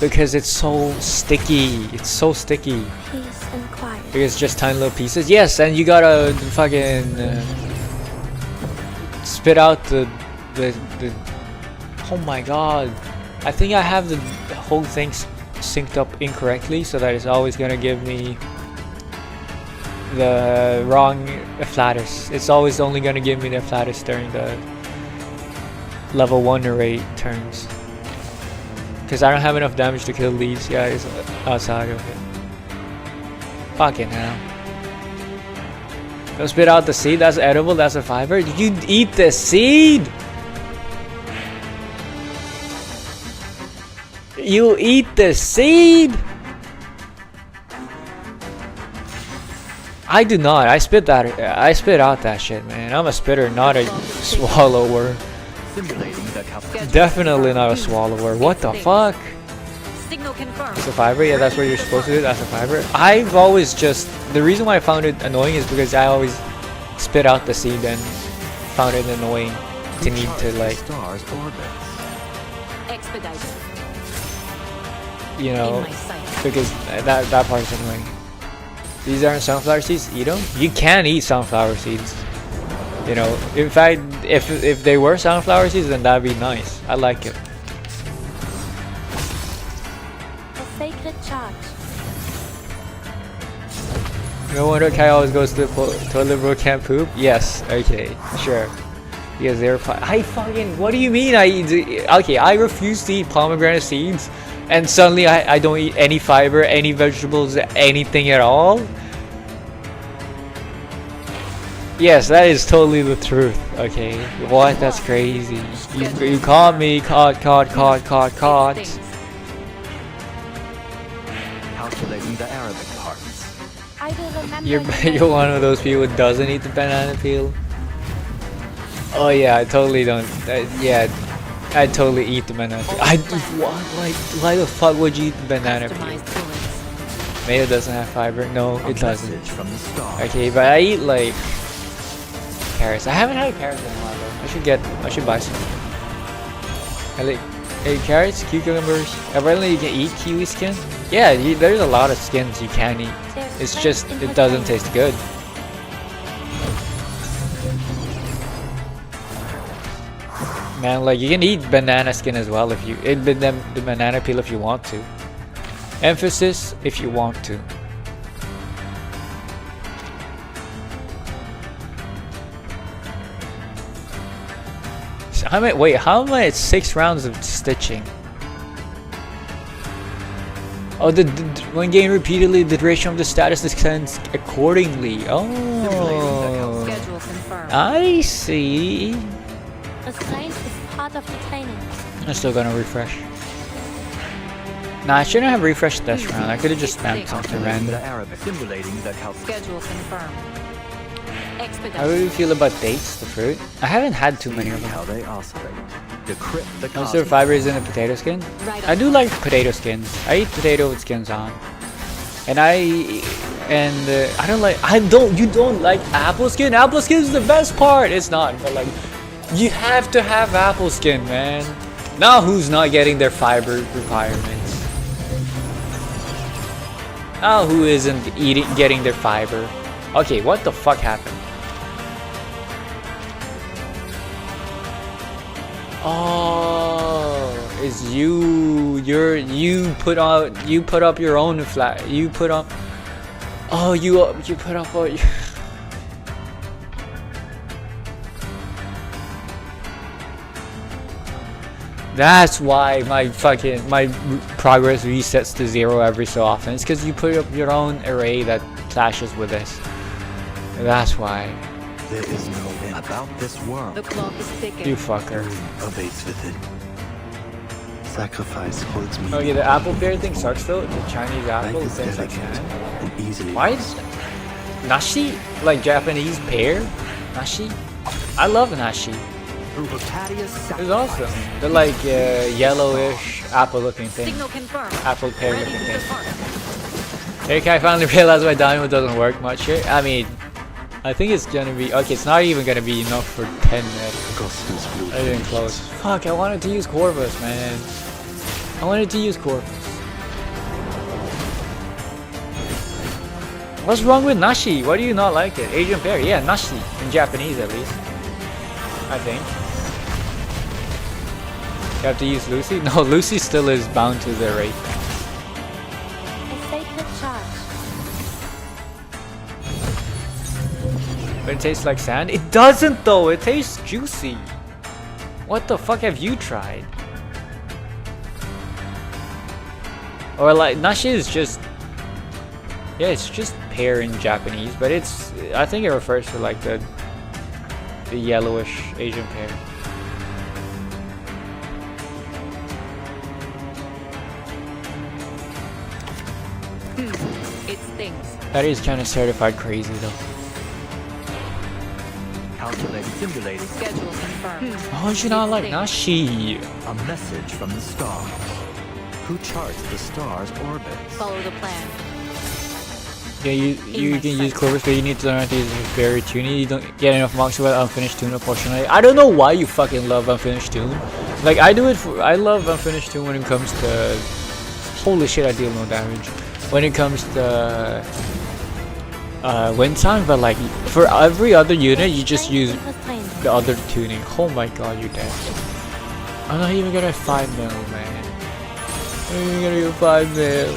S1: Because it's so sticky. It's so sticky.
S2: Peace and quiet.
S1: Because it's just tiny little pieces. Yes, and you gotta fucking spit out the. Oh my god! I think I have the whole thing synced up incorrectly, so that it's always gonna give me the wrong flatus. It's always only gonna give me the flatus during the level 1 array turns. Because I don't have enough damage to kill these guys outside of it. Fucking hell. Don't spit out the seed, that's edible, that's a fiber. You eat the seed! You eat the seed! I do not. I spit out that shit, man. I'm a spitter, not a swallower. Definitely not a swallower. What the fuck?
S13: Signal confirmed.
S1: That's a fiber? Yeah, that's what you're supposed to do. That's a fiber. I've always just... The reason why I found it annoying is because I always spit out the seed and found it annoying to need to like...
S13: Expedite.
S1: you know,
S13: In my sight.
S1: because that part's annoying. These aren't sunflower seeds. Eat them. You can eat sunflower seeds. You know, in fact, if they were sunflower seeds, then that'd be nice. I like it.
S5: A sacred charge.
S1: No wonder Kai always goes to the toilet bro can't poop. Yes. Okay. Sure. Because they're I fucking. What do you mean? Okay. I refuse to eat pomegranate seeds, and suddenly I don't eat any fiber, any vegetables, anything at all. Yes, that is totally the truth. Okay, what? That's crazy. You caught me. Caught.
S15: Calculating the Arabic parts.
S5: I will remember.
S1: You're one of those people who doesn't eat the banana peel. Oh yeah, I totally don't. Yeah, I totally eat the banana peel. Why the fuck would you eat the banana peel? Tomato doesn't have fiber. No, it doesn't. Okay, but I eat like carrots. I haven't had carrots in a while though. I should buy some. I like carrots, cucumbers. Apparently you can eat kiwi skin. Yeah, there's a lot of skins you can eat. It's just it doesn't taste good. Man, like you can eat banana skin as well if you the banana peel if you want to. Emphasis if you want to. Wait, how am I at 6 rounds of stitching? Oh, when gained repeatedly, the duration of the status descends accordingly. Oh, I see.
S5: Restraint is part of the training.
S1: I'm still gonna refresh. Nah, I shouldn't have refreshed this round. I could have just spammed something random.
S13: Schedule confirmed.
S1: How do you feel about dates, the fruit? I haven't had too many of them.
S15: How they oscillate. Decrypt the
S1: Most of the fiber is in a potato skin. I do like potato skins. I eat potato with skins on. And I don't like. You don't like apple skin? Apple skin is the best part. It's not, but like, you have to have apple skin, man. Now who's not getting their fiber requirements? Now who isn't getting their fiber? Okay, what the fuck happened? Oh, it's you. You put up your own flag. You put up. Oh, you put up all. That's why my progress resets to 0 every so often. It's because you put up your own array that clashes with this. That's why.
S11: There is no end
S15: about this world.
S13: The clock is ticking.
S1: You fucker.
S11: awaits within. Sacrifice holds me.
S1: Okay, the apple pear thing sucks though. The Chinese apple things like that. Why is nashi like Japanese pear? Nashi? I love nashi. It's awesome. They're like yellowish apple-looking thing. Apple pear-looking thing. Okay, I finally realized why diamond doesn't work much here. I mean, I think it's gonna be okay. It's not even gonna be enough for 10 minutes. I didn't close. Fuck! I wanted to use Corvus, man. I wanted to use Corvus. What's wrong with nashi? Why do you not like it? Asian pear, yeah, nashi in Japanese at least. I think. You have to use Lucy? No, Lucy still is bound to the rate.
S5: A sacred charge.
S1: But it tastes like sand? It doesn't though! It tastes juicy! What the fuck have you tried? Or like, nashi is just... Yeah, it's just pear in Japanese, but it's... I think it refers to like the yellowish Asian pear.
S13: It stings.
S1: That is kind of certified crazy though.
S15: Calculating, simulating.
S13: Schedule confirmed.
S1: Oh, you not like nashi?
S15: A message from the stars. Who charts the stars' orbits?
S13: Follow the plan.
S1: Yeah, you can use Corvus, but you need to learn how to use Berry Tuning. You don't get enough marks with Unfinished Tune, unfortunately. I don't know why you fucking love Unfinished Tune. Like, I love Unfinished Tune when it comes to holy shit, I deal no damage when it comes to wind time, but like for every other unit you just use the other tuning. Oh my god, you're dead. I'm not even gonna 5 mil, man. I'm not even gonna go 5 mil.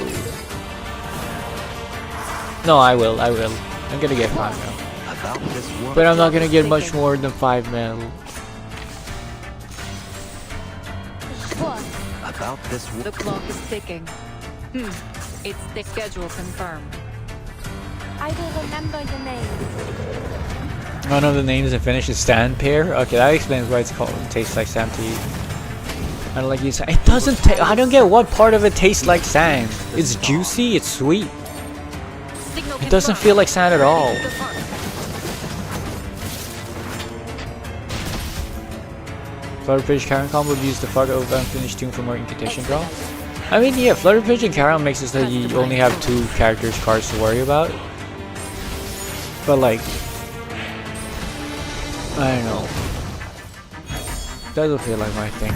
S1: No, I will. I'm gonna get 5 mil. But I'm not gonna get much more than 5 mil.
S15: About this.
S13: The clock is ticking. It's the schedule confirmed.
S2: I will remember your name.
S1: One of the names in Finnish is sand pear. Okay, that explains why it's called. It tastes like sand to you. I don't like you say it doesn't taste. I don't get what part of it tastes like sand. It's juicy. It's sweet. It doesn't feel like sand at all. Flutter Pitch Karen combo use the fuck over unfinished tune for more incantation draw. I mean, yeah, Flutter Pitch and Karen makes it so you only have 2 characters cards to worry about. But like, I don't know. Doesn't feel like my thing.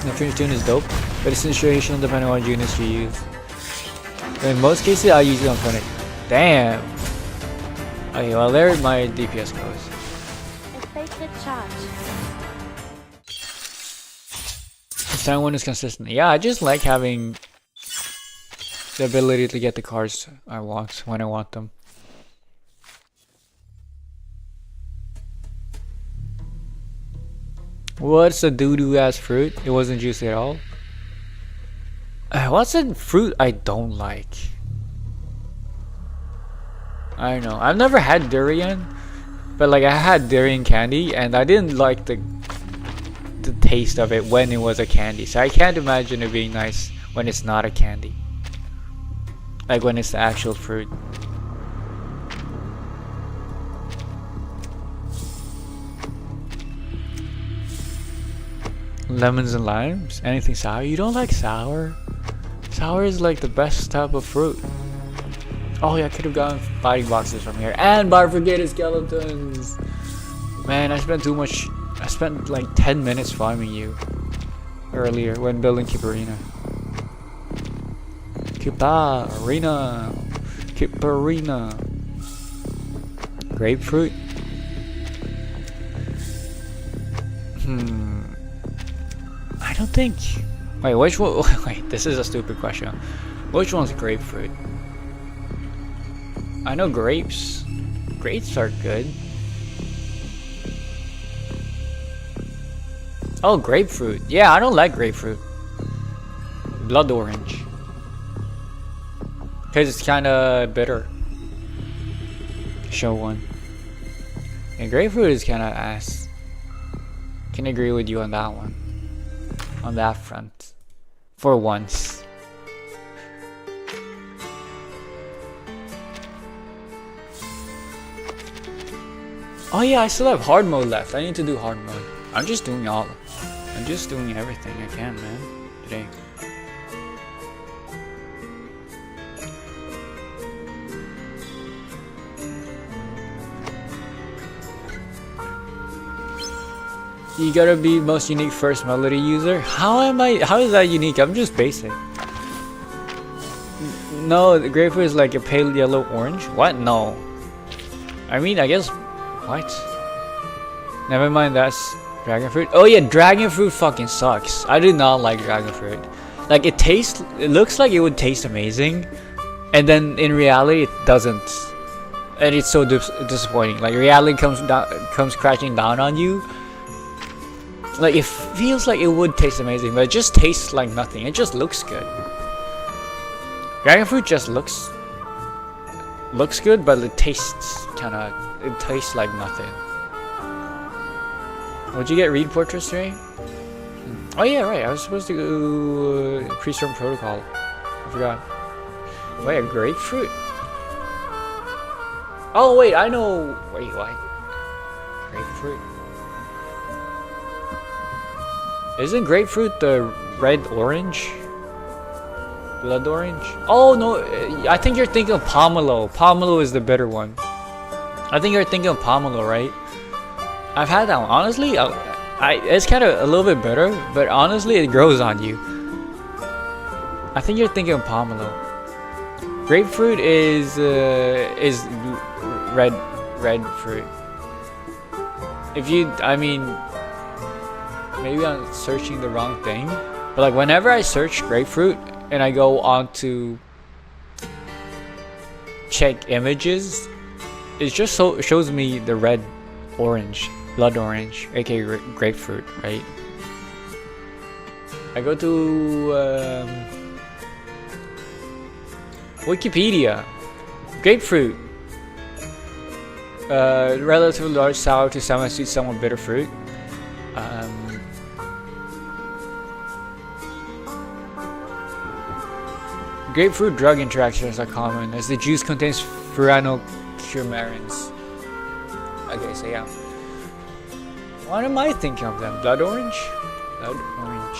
S1: The finished tune is dope, but it's situational depending on what units you use. But in most cases, I use it on Finish. Damn. Okay, well there my DPS goes. Sound one is consistent. Yeah, I just like having the ability to get the cards I want when I want them. What's a doo-doo ass fruit? It wasn't juicy at all. What's a fruit I don't like? I don't know. I've never had durian, but like I had durian candy and I didn't like the taste of it when it was a candy, so I can't imagine it being nice when it's not a candy, like when it's the actual fruit. Lemons and limes? Anything sour? You don't like sour? Sour is like the best type of fruit. Oh yeah, I could have gotten fighting boxes from here and bifurcated skeletons. Man, I spent too much. I spent like 10 minutes farming you earlier when building Kiparina. Kiparina. Grapefruit. I don't think. Wait, which one? Wait, this is a stupid question. Which one's grapefruit? I know grapes. Grapes are good. Oh, grapefruit. Yeah, I don't like grapefruit. Blood orange. Because it's kind of bitter. Show one. And grapefruit is kind of ass. Can agree with you on that one. On that front. For once. Oh yeah, I still have hard mode left. I need to do hard mode. I'm just doing everything I can, man, today. You gotta be most unique first melody user. How is that unique? I'm just basic. No, the grapefruit is like a pale yellow orange. What? No. I mean, I guess. What? Never mind, that's dragon fruit. Oh yeah, dragon fruit fucking sucks. I do not like dragon fruit. Like it looks like it would taste amazing, and then in reality it doesn't. And it's so disappointing. Like reality comes crashing down on you. Like it feels like it would taste amazing, but it just tastes like nothing. It just looks good. Dragon fruit just looks good, but it tastes like nothing. Would you get Reed Portraits today? Oh yeah, right. I was supposed to go Pre-Storm Protocol. I forgot. Wait, a grapefruit? Oh wait, I know. Wait, what? Grapefruit? Isn't grapefruit the red orange? Blood orange? Oh no, I think you're thinking of pomelo. Pomelo is the bitter one. I think you're thinking of pomelo, right? I've had that one. Honestly, it's kind of a little bit bitter, but honestly, it grows on you. I think you're thinking of pomelo. Grapefruit is red fruit. If you, I mean, maybe I'm searching the wrong thing, but like whenever I search grapefruit and I go on to check images, it just shows me the red orange, blood orange, aka grapefruit, right? I go to Wikipedia. Grapefruit. Relatively large, sour to semi-sweet, somewhat bitter fruit. Grapefruit drug interactions are common as the juice contains furanocoumarins. Okay, so yeah. What am I thinking of them? Blood orange? Blood orange.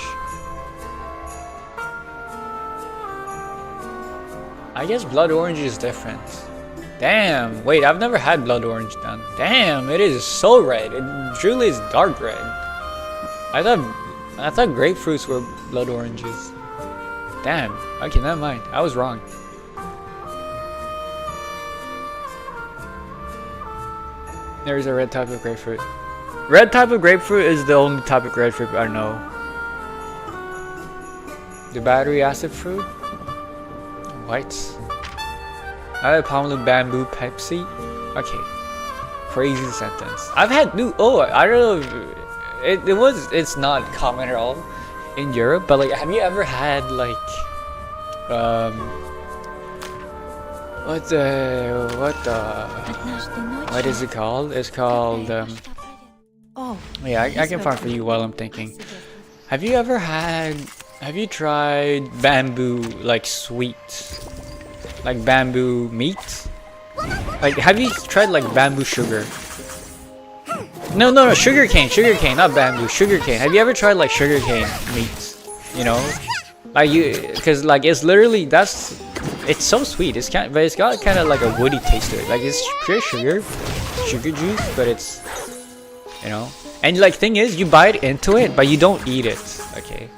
S1: I guess blood orange is different. Damn, wait, I've never had blood orange done. Damn, it is so red. It truly is dark red. I thought grapefruits were blood oranges. Damn, okay, never mind. I was wrong. There is a red type of grapefruit. Red type of grapefruit is the only type of grapefruit I know. The battery acid fruit? White. I had pomelo bamboo Pepsi. Okay. Crazy sentence. I've had new. Oh, I don't know. It's not common at all in Europe. But like, have you ever had like, what is it called? It's called. Yeah, I can find for you while I'm thinking. Have you ever had? Have you tried bamboo like sweet? Like bamboo meat? Like, have you tried like bamboo sugar? No, sugarcane, not bamboo, sugarcane. Have you ever tried like sugarcane meat? You know, like cause like it's literally it's so sweet. But it's got kind of like a woody taste to it. Like it's pure sugar juice, but it's, you know. And like thing is, you bite into it, but you don't eat it. Okay,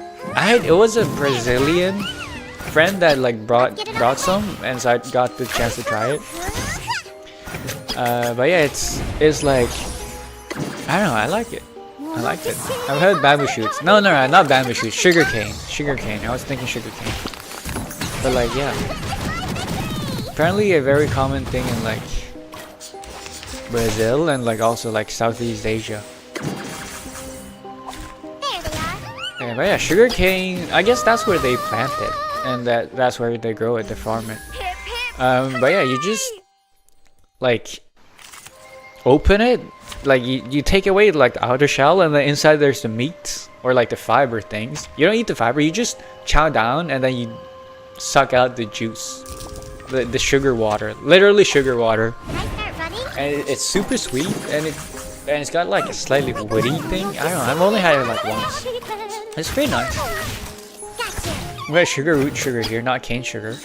S1: it was a Brazilian friend that like brought some, and so I got the chance to try it. But yeah, it's like, I don't know, I like it. I liked it. I've heard bamboo shoots. No, not bamboo shoots. Sugarcane. I was thinking sugarcane. But like, yeah. Apparently a very common thing in like Brazil and like also like Southeast Asia. Yeah, but yeah, sugarcane. I guess that's where they plant it. And that's where they grow it, they farm it. But yeah, you just like open it, like you take away like the outer shell, and then inside there's the meat or like the fiber things. You don't eat the fiber, you just chow down and then you suck out the juice, the sugar water, literally sugar water. And it's super sweet, and it's got like a slightly woody thing. I don't know, I've only had it like once. It's pretty nice. We got root sugar here, not cane sugar.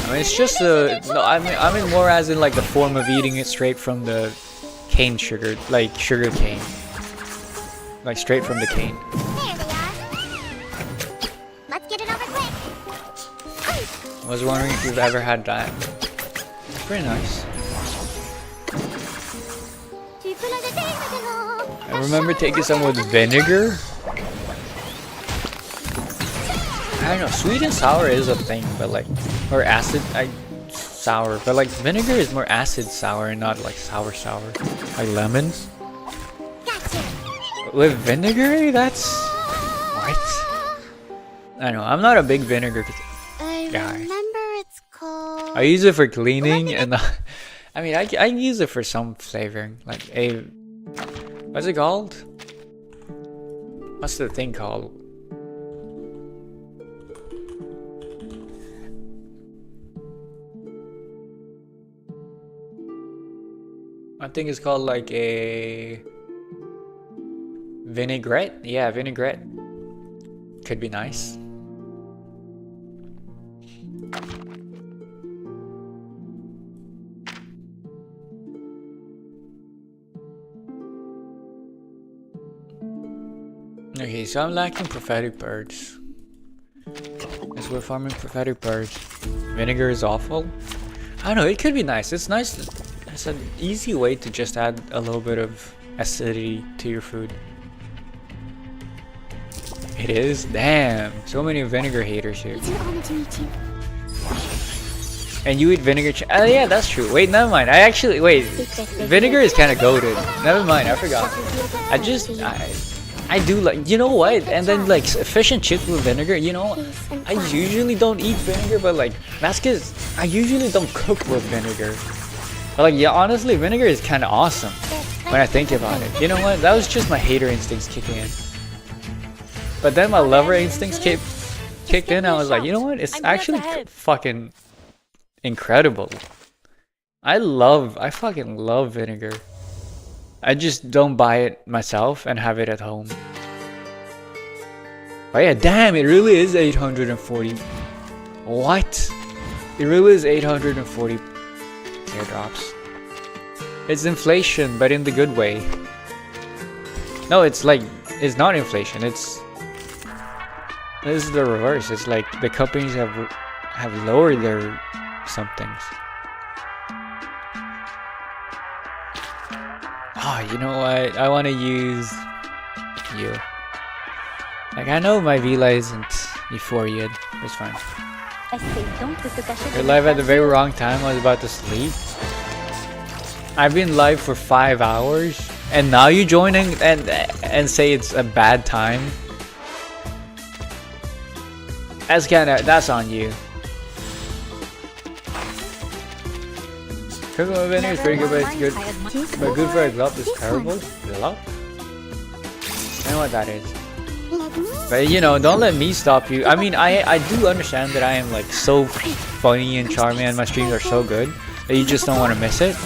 S1: I mean, it's just I mean more as in like the form of eating it straight from the cane sugar, like sugar cane, like straight from the cane.
S4: Let's get it over quick.
S1: I was wondering if you've ever had that. It's pretty nice. I remember taking some with vinegar. I don't know, sweet and sour is a thing, but like, or acid, sour, but like vinegar is more acid sour and not like sour, like lemons. With vinegar, that's what? I don't know, I'm not a big vinegar guy.
S4: It's called.
S1: I use it for cleaning, and I mean, I use it for some flavoring, like what's it called? What's the thing called? I think it's called like a vinaigrette. Yeah, vinaigrette. Could be nice. Okay, so I'm lacking prophetic birds. As we're farming prophetic birds. Vinegar is awful. I don't know, it could be nice. It's nice. It's an easy way to just add a little bit of acidity to your food. It is? Damn. So many vinegar haters here.
S4: It's an honor to meet you.
S1: And you eat vinegar oh yeah, that's true. Wait, never mind. Wait. Vinegar is kind of goated. Never mind, I forgot. I do like, you know what? And then like fish and chips with vinegar, you know, I usually don't eat vinegar, but like, that's because I usually don't cook with vinegar. But like, yeah, honestly, vinegar is kind of awesome when I think about it. You know what? That was just my hater instincts kicking in. But then my lover instincts kicked in. I was like, you know what? It's actually fucking incredible. I fucking love vinegar. I just don't buy it myself and have it at home. Oh yeah, damn, it really is 840. What? It really is 840 teardrops. It's inflation, but in the good way. No, it's like, it's not inflation, this is the reverse. It's like the companies have lowered their somethings. Oh, you know what? I want to use you. Like, I know my Vila isn't Euphoria. It's fine. You're live at the very wrong time. I was about to sleep. I've been live for 5 hours, and now you join and say it's a bad time. That's on you. Cooking with vinegar is pretty good, but it's good. But good for a glove is terrible. Glove? I know what that is. But you know, don't let me stop you. I mean, I do understand that I am like so funny and charming, and my streams are so good that you just don't want to miss it.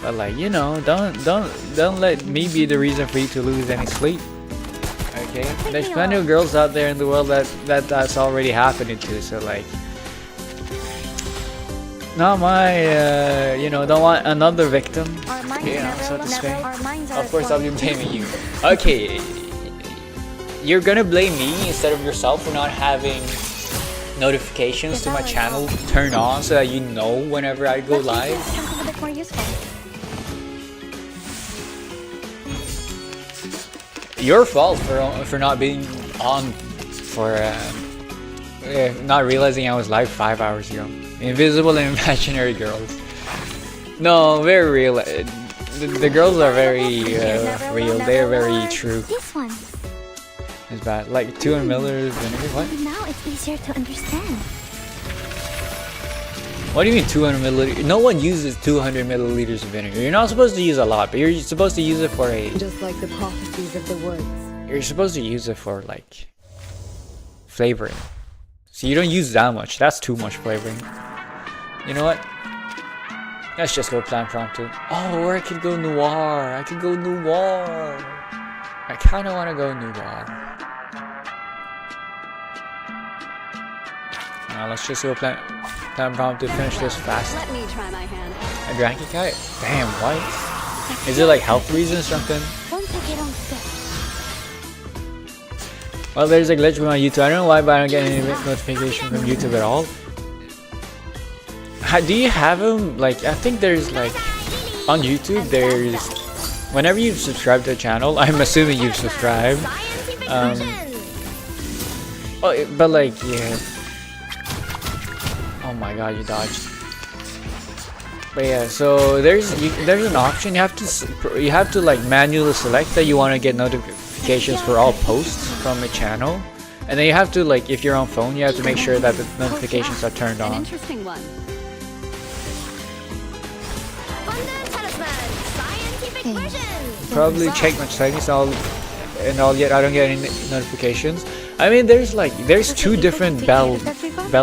S1: But like, you know, don't let me be the reason for you to lose any sleep. Okay? There's plenty of girls out there in the world that's already happening to. So like, not my, you know, don't want another victim. Yeah, so to say. Of course, I'll be blaming you. Okay, you're gonna blame me instead of yourself for not having notifications to my channel turned on so that you know whenever I go live. Your fault for not being on for not realizing I was live 5 hours ago. Invisible and imaginary girls. No, very real. The girls are very real. They're very true.
S4: This one.
S1: It's bad. Like 200 milliliters vinegar. What?
S4: Now it's easier to understand.
S1: What do you mean 200 milliliters? No one uses 200 milliliters of vinegar. You're not supposed to use a lot, but you're supposed to use it for a.
S3: Just like the prophecies of the woods.
S1: You're supposed to use it for like flavoring. So you don't use that much. That's too much flavoring. You know what? Let's just go plan impromptu. Oh, or I could go noir. I could go noir. I kind of want to go noir. Now let's just go plan impromptu. Finish this fast.
S4: Let me try my hand.
S1: A dranky kite? Damn, what? Is it like health reasons or something? Well, there's a glitch with my YouTube. I don't know why, but I don't get any notification from YouTube at all. Do you have them? Like, I think there's like on YouTube. There's whenever you subscribe to a channel. I'm assuming you've subscribed. Oh, but like, yeah. Oh my God, you dodged. But yeah, so there's an option. You have to like manually select that you want to get notifications for all posts from a channel, and then you have to like, if you're on phone, you have to make sure that the notifications are turned on.
S4: Interesting one.
S1: Probably check my settings and I'll get. I don't get any notifications. I mean, there's two different bell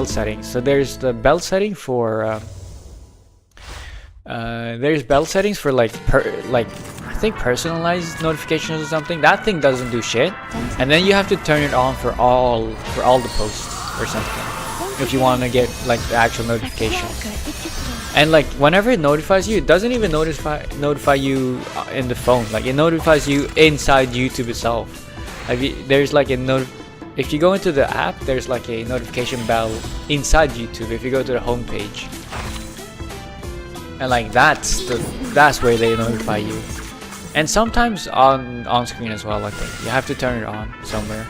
S1: settings. So there's the bell setting for there's bell settings for like I think personalized notifications or something. That thing doesn't do shit. And then you have to turn it on for all the posts or something if you want to get like the actual notifications. And like whenever it notifies you, it doesn't even notify you in the phone. Like it notifies you inside YouTube itself. There's like a if you go into the app, there's like a notification bell inside YouTube if you go to the home page. And like that's where they notify you. And sometimes on screen as well, I think. You have to turn it on somewhere.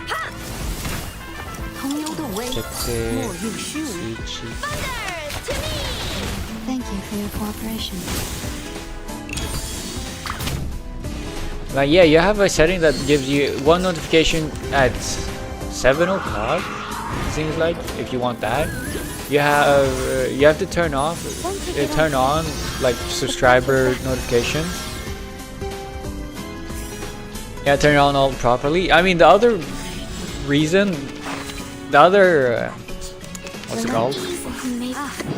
S5: Thank you for your cooperation.
S1: Like yeah, you have a setting that gives you one notification at 7 o'clock. Seems like if you want that, you have to turn on like subscriber notifications. Yeah, turn it on all properly. I mean, the other what's it called?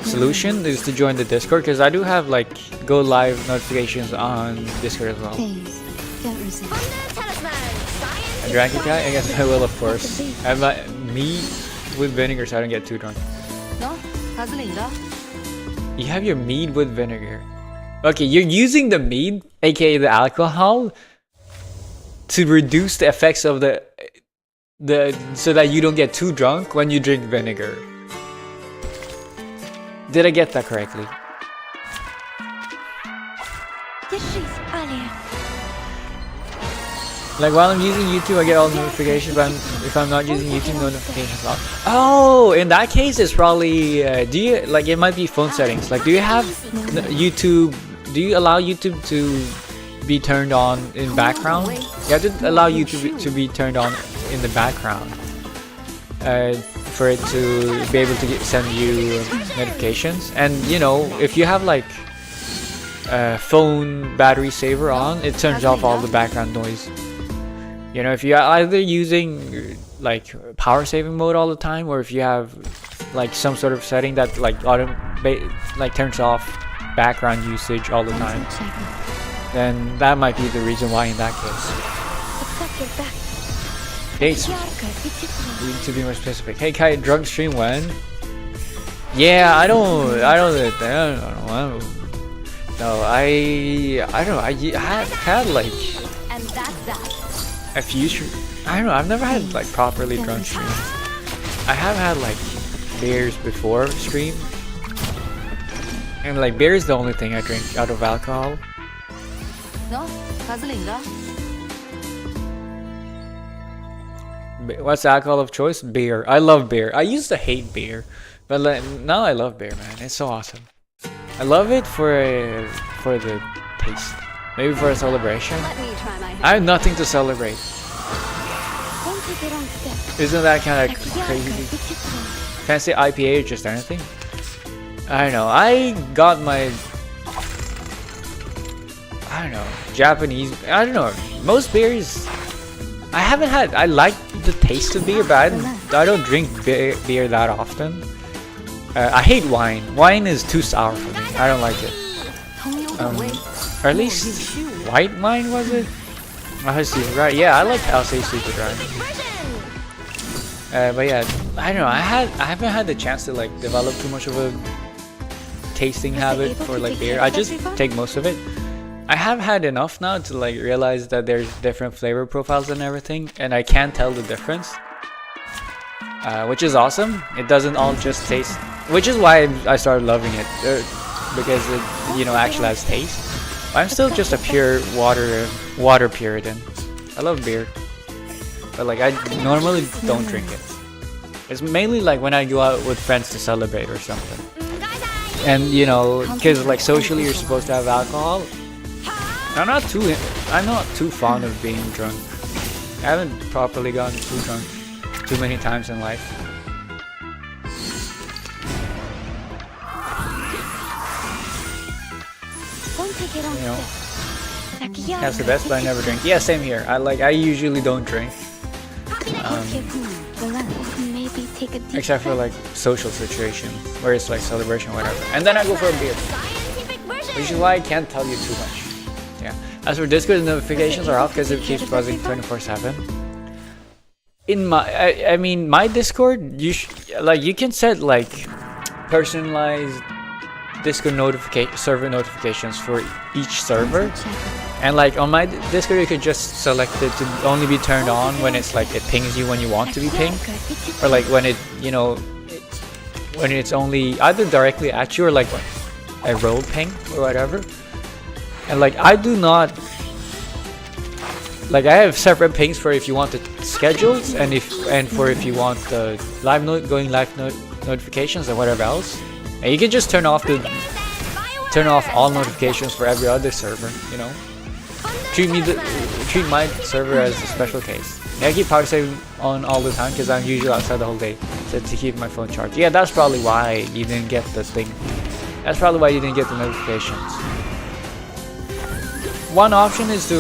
S1: Solution is to join the Discord, because I do have like go live notifications on Discord as well. I drank it, guy? I guess I will, of course. I have my mead with vinegar so I don't get too drunk. You have your mead with vinegar. Okay, you're using the mead, aka the alcohol, to reduce the effects of the so that you don't get too drunk when you drink vinegar. Did I get that correctly? Like while I'm using YouTube, I get all notifications, but if I'm not using YouTube, no notifications off. Oh, in that case, it's probably do you like it might be phone settings. Like, do you have YouTube? Do you allow YouTube to be turned on in background? You have to allow YouTube to be turned on in the background for it to be able to send you notifications. And you know, if you have like phone battery saver on, it turns off all the background noise. You know, if you're either using like power saving mode all the time, or if you have like some sort of setting that like turns off background usage all the time, then that might be the reason why in that case. Dates. We need to be more specific. Hey Kai, drunk stream when? Yeah, I don't know. No, I don't know. I have had like a few I don't know, I've never had like properly drunk streams. I have had like beers before stream, and like beer is the only thing I drink out of alcohol. What's the alcohol of choice? Beer. I love beer. I used to hate beer, but like, now I love beer, man. It's so awesome. I love it for the taste. Maybe for a celebration. I have nothing to celebrate. Isn't that kind of crazy? Can't say IPA or just anything. I don't know. I got my Japanese. I don't know. Most beers I haven't had. I like the taste of beer, but I don't drink beer that often. I hate wine. Wine is too sour for me. I don't like it. Or at least white wine, was it? Right? Yeah, I like LC Super Dry. But yeah, I don't know. I haven't had the chance to like develop too much of a tasting habit for like beer. I just take most of it. I have had enough now to like realize that there's different flavor profiles and everything, and I can tell the difference, which is awesome. It doesn't all just taste, which is why I started loving it, because it, you know, actually has taste. I'm still just a pure water Puritan. I love beer, but like I normally don't drink it. It's mainly like when I go out with friends to celebrate or something, and you know, because like socially you're supposed to have alcohol. I'm not too fond of being drunk. I haven't properly gotten too drunk too many times in life. You know, that's the best, but I never drink. Yeah, same here. I usually don't drink, except for like social situations where it's like celebration or whatever, and then I go for a beer, which is why I can't tell you too much. Yeah. As for Discord, the notifications are off because it keeps buzzing 24/7. In I mean, my Discord, you can set like personalized Discord server notifications for each server. And like on my Discord, you could just select it to only be turned on when it's like it pings you when you want to be pinged, or like when it, you know, when it's only either directly at you or like a roll ping or whatever. And like I do not, like I have separate pings for if you want the schedules and for if you want the live notifications and whatever else. And you can just turn off all notifications for every other server, you know. Treat my server as a special case. Yeah, I keep power saving on all the time because I'm usually outside the whole day, so to keep my phone charged. Yeah, that's probably why you didn't get the thing. That's probably why you didn't get the notifications. One option is to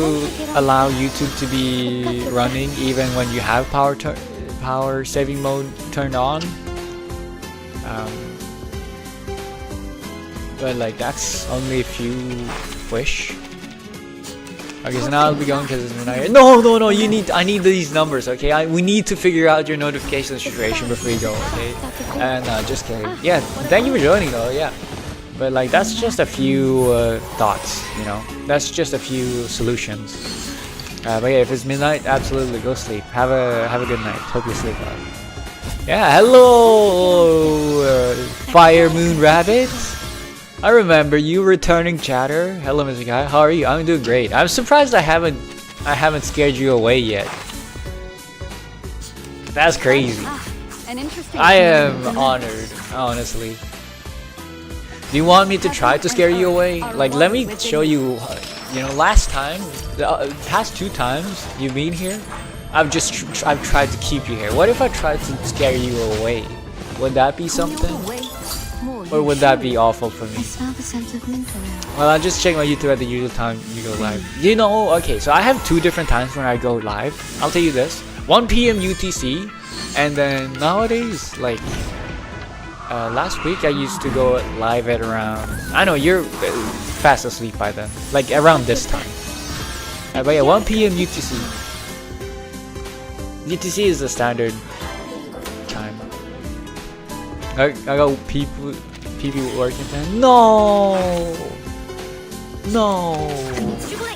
S1: allow YouTube to be running even when you have power saving mode turned on. But like that's only if you wish. Okay, so now I'll be going because it's midnight. No, I need these numbers, okay? We need to figure out your notification situation before we go, okay? And just kidding. Yeah, thank you for joining though, yeah. But like that's just a few thoughts, you know. That's just a few solutions. But yeah, if it's midnight, absolutely go sleep. Have a good night. Hope you sleep well. Yeah, hello, Fire Moon Rabbit. I remember you, returning chatter. Hello, Mr. Guy. How are you? I'm doing great. I'm surprised I haven't scared you away yet. That's crazy. I am honored, honestly. Do you want me to try to scare you away? Like, let me show you. You know, last time, the past 2 times you've been here, I've tried to keep you here. What if I tried to scare you away? Would that be something? Or would that be awful for me? Well, I'll just check my YouTube at the usual time you go live. You know, okay, so I have 2 different times when I go live. I'll tell you this. 1 PM UTC, and then nowadays, like, last week I used to go live at around, I know you're fast asleep by then, like around this time. But yeah, 1 PM UTC. UTC is the standard time. I got people working then. No,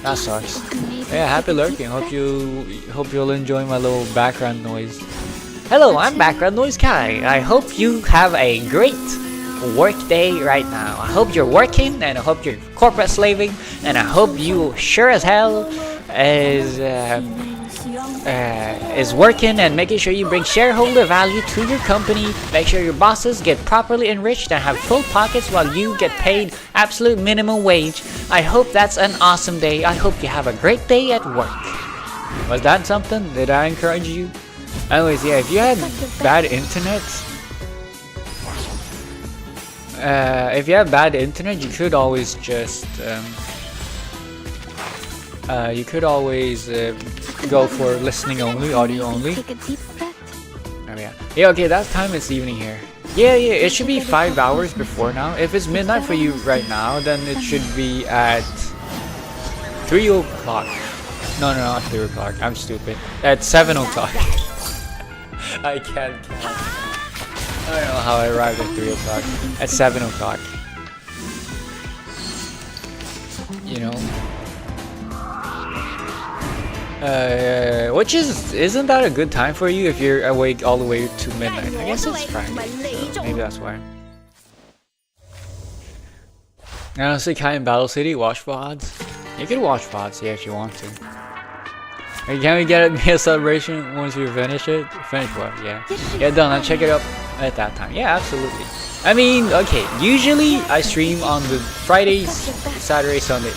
S1: that sucks. Yeah, happy lurking. Hope you'll enjoy my little background noise. Hello, I'm Background Noise Kai. I hope you have a great work day right now. I hope you're working, and I hope you're corporate slaving, and I hope you sure as hell is working and making sure you bring shareholder value to your company. Make sure your bosses get properly enriched and have full pockets while you get paid absolute minimum wage. I hope that's an awesome day. I hope you have a great day at work. Was that something? Did I encourage you? Anyways, yeah, if you had bad internet, you could always just go for listening only, audio only. Oh yeah. Yeah, okay, that time it's evening here. Yeah, it should be 5 hours before now. If it's midnight for you right now, then it should be at 3 o'clock. No, not 3 o'clock. I'm stupid. At 7 o'clock. I can't count. I don't know how I arrived at 3 o'clock. At 7 o'clock. You know. Which isn't that a good time for you if you're awake all the way to midnight? I guess it's Friday, so maybe that's why. Honestly, Kai in Battle City, watch VODs. You can watch VODs, yeah, if you want to. Can we get a celebration once we finish it? Finish what? Yeah. Yeah, done. I'll check it up at that time. Yeah, absolutely. I mean, okay, usually I stream on the Fridays, Saturday, Sunday.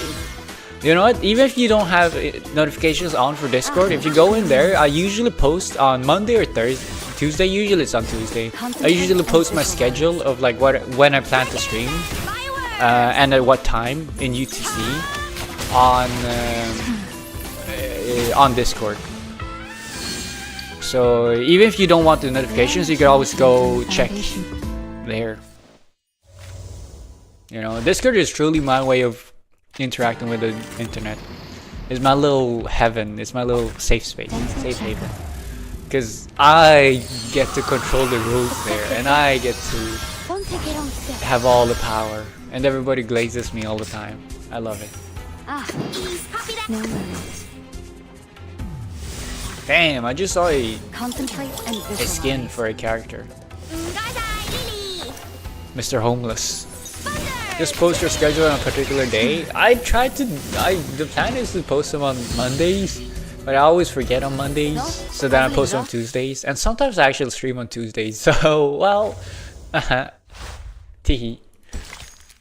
S1: You know what? Even if you don't have notifications on for Discord, if you go in there, I usually post on Monday or Thursday. Tuesday, usually it's on Tuesday. I usually post my schedule of like when I plan to stream and at what time in UTC on Discord. So even if you don't want the notifications, you can always go check there. You know, Discord is truly my way of interacting with the internet. It's my little heaven. It's my little safe space, safe haven. Because I get to control the rules there, and I get to have all the power, and everybody glazes me all the time. I love it.
S5: No worries.
S1: Damn, I just saw a
S4: Concentrate and visualize.
S1: skin for a character. Mr. Homeless. Just post your schedule on a particular day. The plan is to post them on Mondays, but I always forget on Mondays, so then I post on Tuesdays, and sometimes I actually stream on Tuesdays, so, well, teehee.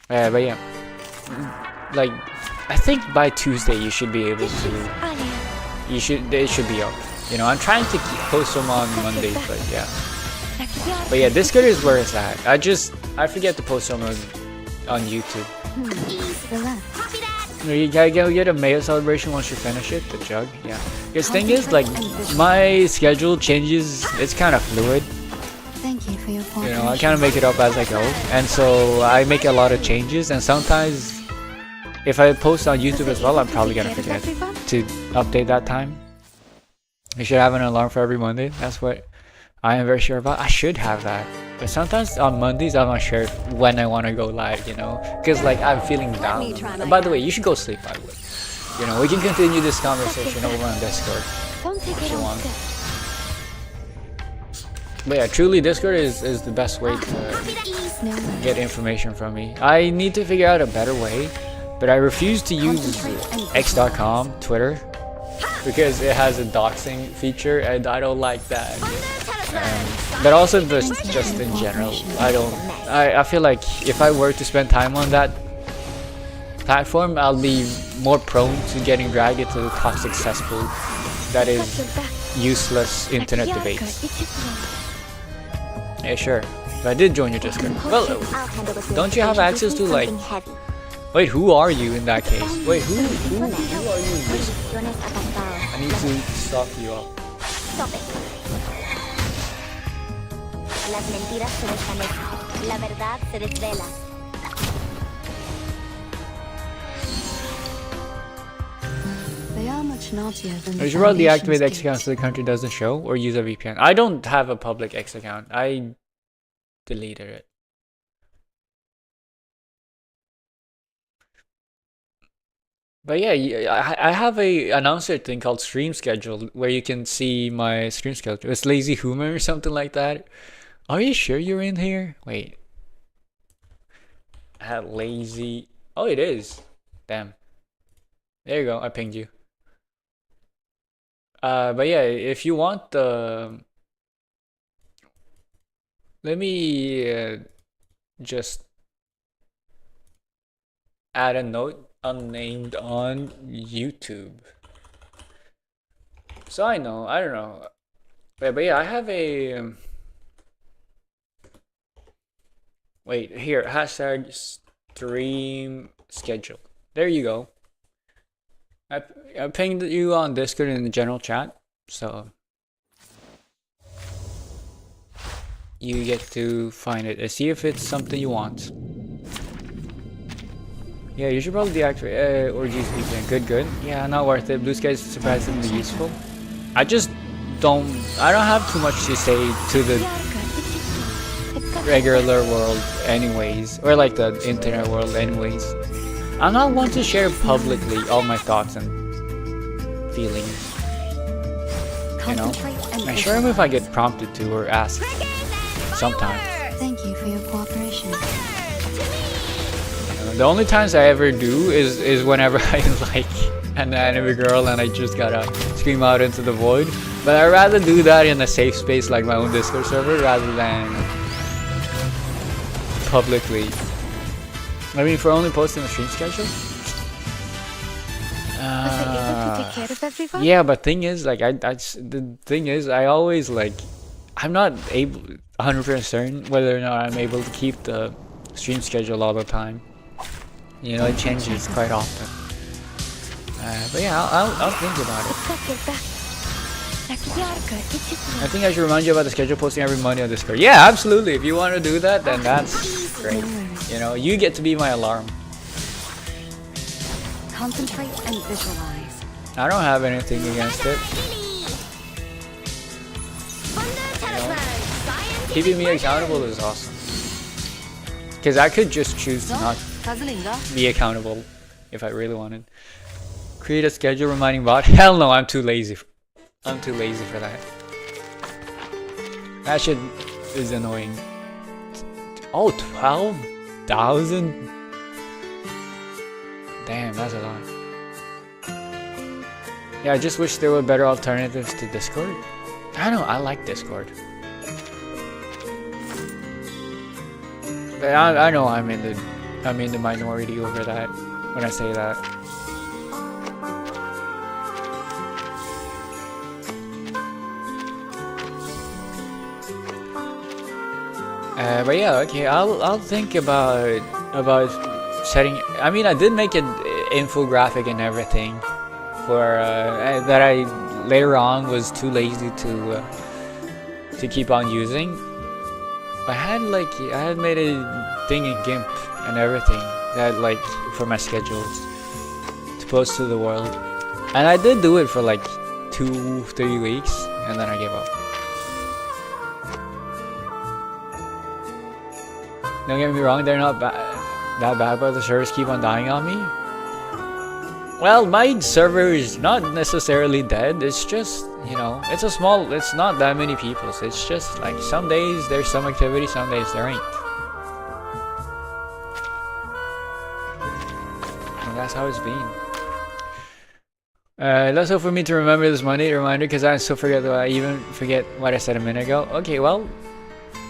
S1: But yeah, like, I think by Tuesday you should be able to, it should be up. You know, I'm trying to post them on Mondays, but yeah. But yeah, Discord is where it's at. I forget to post them on YouTube. You gotta go get a mail celebration once you finish it, the jug, yeah. Because thing is, like, my schedule changes, it's kind of fluid.
S5: Thank you for your
S1: You know, I kind of make it up as I go, and so I make a lot of changes, and sometimes if I post on YouTube as well, I'm probably gonna forget to update that time. You should have an alarm for every Monday. That's what I am very sure about. I should have that. But sometimes on Mondays, I'm not sure when I want to go live, you know? Because, like, I'm feeling down. And by the way, you should go sleep, by the way. You know, we can continue this conversation over on Discord if you want. But yeah, truly, Discord is the best way to get information from me. I need to figure out a better way, but I refuse to use x.com, Twitter, because it has a doxing feature, and I don't like that. But also just in general, I feel like if I were to spend time on that platform, I'll be more prone to getting dragged into the toxic cesspool that is useless internet debates. Yeah, sure. But I did join your Discord. Well, don't you have access to, like... Wait, who are you in that case? Wait, who are you in this? I need to stop you up.
S4: Stop it. Las mentiras se desvanecen. La verdad se desvela.
S3: They are much naughtier than
S1: You should probably deactivate X account so the country doesn't show, or use a VPN. I don't have a public X account. I deleted it. But yeah, I have a announcer thing called Stream Schedule where you can see my stream schedule. It's Lazy Humor or something like that. Are you sure you're in here? Wait. I had lazy. Oh, it is. Damn. There you go. I pinged you. But yeah, if you want the, let me just add a note. Unnamed on YouTube. So I don't know. But yeah, I have a wait here, hashtag stream schedule. There you go. I pinged you on Discord in the general chat, so you get to find it and see if it's something you want. Yeah, you should probably deactivate or use VPN. Good. Yeah, not worth it. Blue Sky is surprisingly useful. I don't have too much to say to the regular world anyways, or like the internet world anyways. I'm not one to share publicly all my thoughts and feelings. You know, I share them if I get prompted to or asked sometimes.
S5: Thank you for your cooperation.
S1: The only times I ever do is whenever I like an anime girl and I just gotta scream out into the void. But I'd rather do that in a safe space like my own Discord server rather than publicly. I mean, for only posting a stream schedule? Yeah, but thing is, like, the thing is, I always, like, I'm not able 100% certain whether or not I'm able to keep the stream schedule all the time. You know, it changes quite often. But yeah, I'll think about it. I think I should remind you about the schedule posting every Monday on Discord. Yeah, absolutely. If you want to do that, then that's great. You know, you get to be my alarm.
S3: Concentrate and visualize.
S1: I don't have anything against it. You know, keeping me accountable is awesome. Because I could just choose to not be accountable if I really wanted. Create a schedule reminding bot. Hell no, I'm too lazy. I'm too lazy for that. That shit is annoying. Oh, 12,000? Damn, that's a lot. Yeah, I just wish there were better alternatives to Discord. I don't know, I like Discord. But I know I'm in the minority over that when I say that. But yeah, okay, I'll think about setting. I mean, I did make an infographic and everything for that I later on was too lazy to keep on using. I had made a thing in GIMP and everything that for my schedules to post to the world, and I did do it for like 2-3 weeks, and then I gave up. Don't get me wrong, they're not that bad, but the servers keep on dying on me. Well, my server is not necessarily dead, it's just, you know, it's not that many people, so it's just like some days there's some activity, some days there ain't. And that's how it's been. Let's hope for me to remember this Monday reminder, because I still forget what I said a minute ago. Okay, well,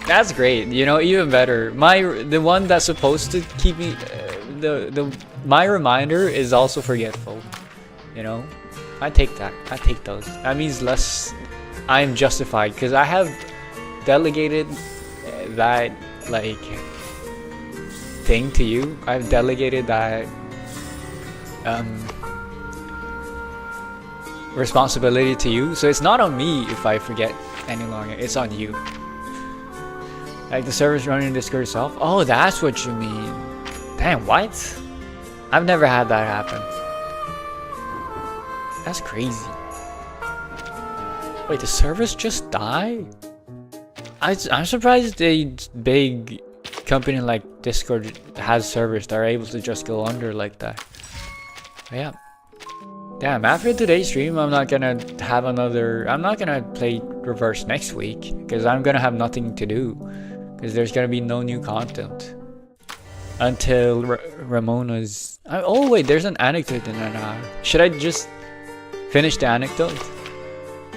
S1: that's great, you know, even better. The one that's supposed to keep me, my reminder is also forgetful, you know. I take that. I take those. That means less. I'm justified because I have delegated that thing to you. I've delegated that responsibility to you. So it's not on me if I forget any longer. It's on you. Like the server's running Discord itself. Oh, that's what you mean. Damn, what? I've never had that happen. That's crazy. Wait, the servers just die? I'm surprised a big company like Discord has servers that are able to just go under like that. But yeah. Damn, after today's stream, I'm not gonna play Reverse next week because I'm gonna have nothing to do. Because there's gonna be no new content until Ramona's. Oh wait, there's an anecdote in an hour. Should I just finish the anecdote?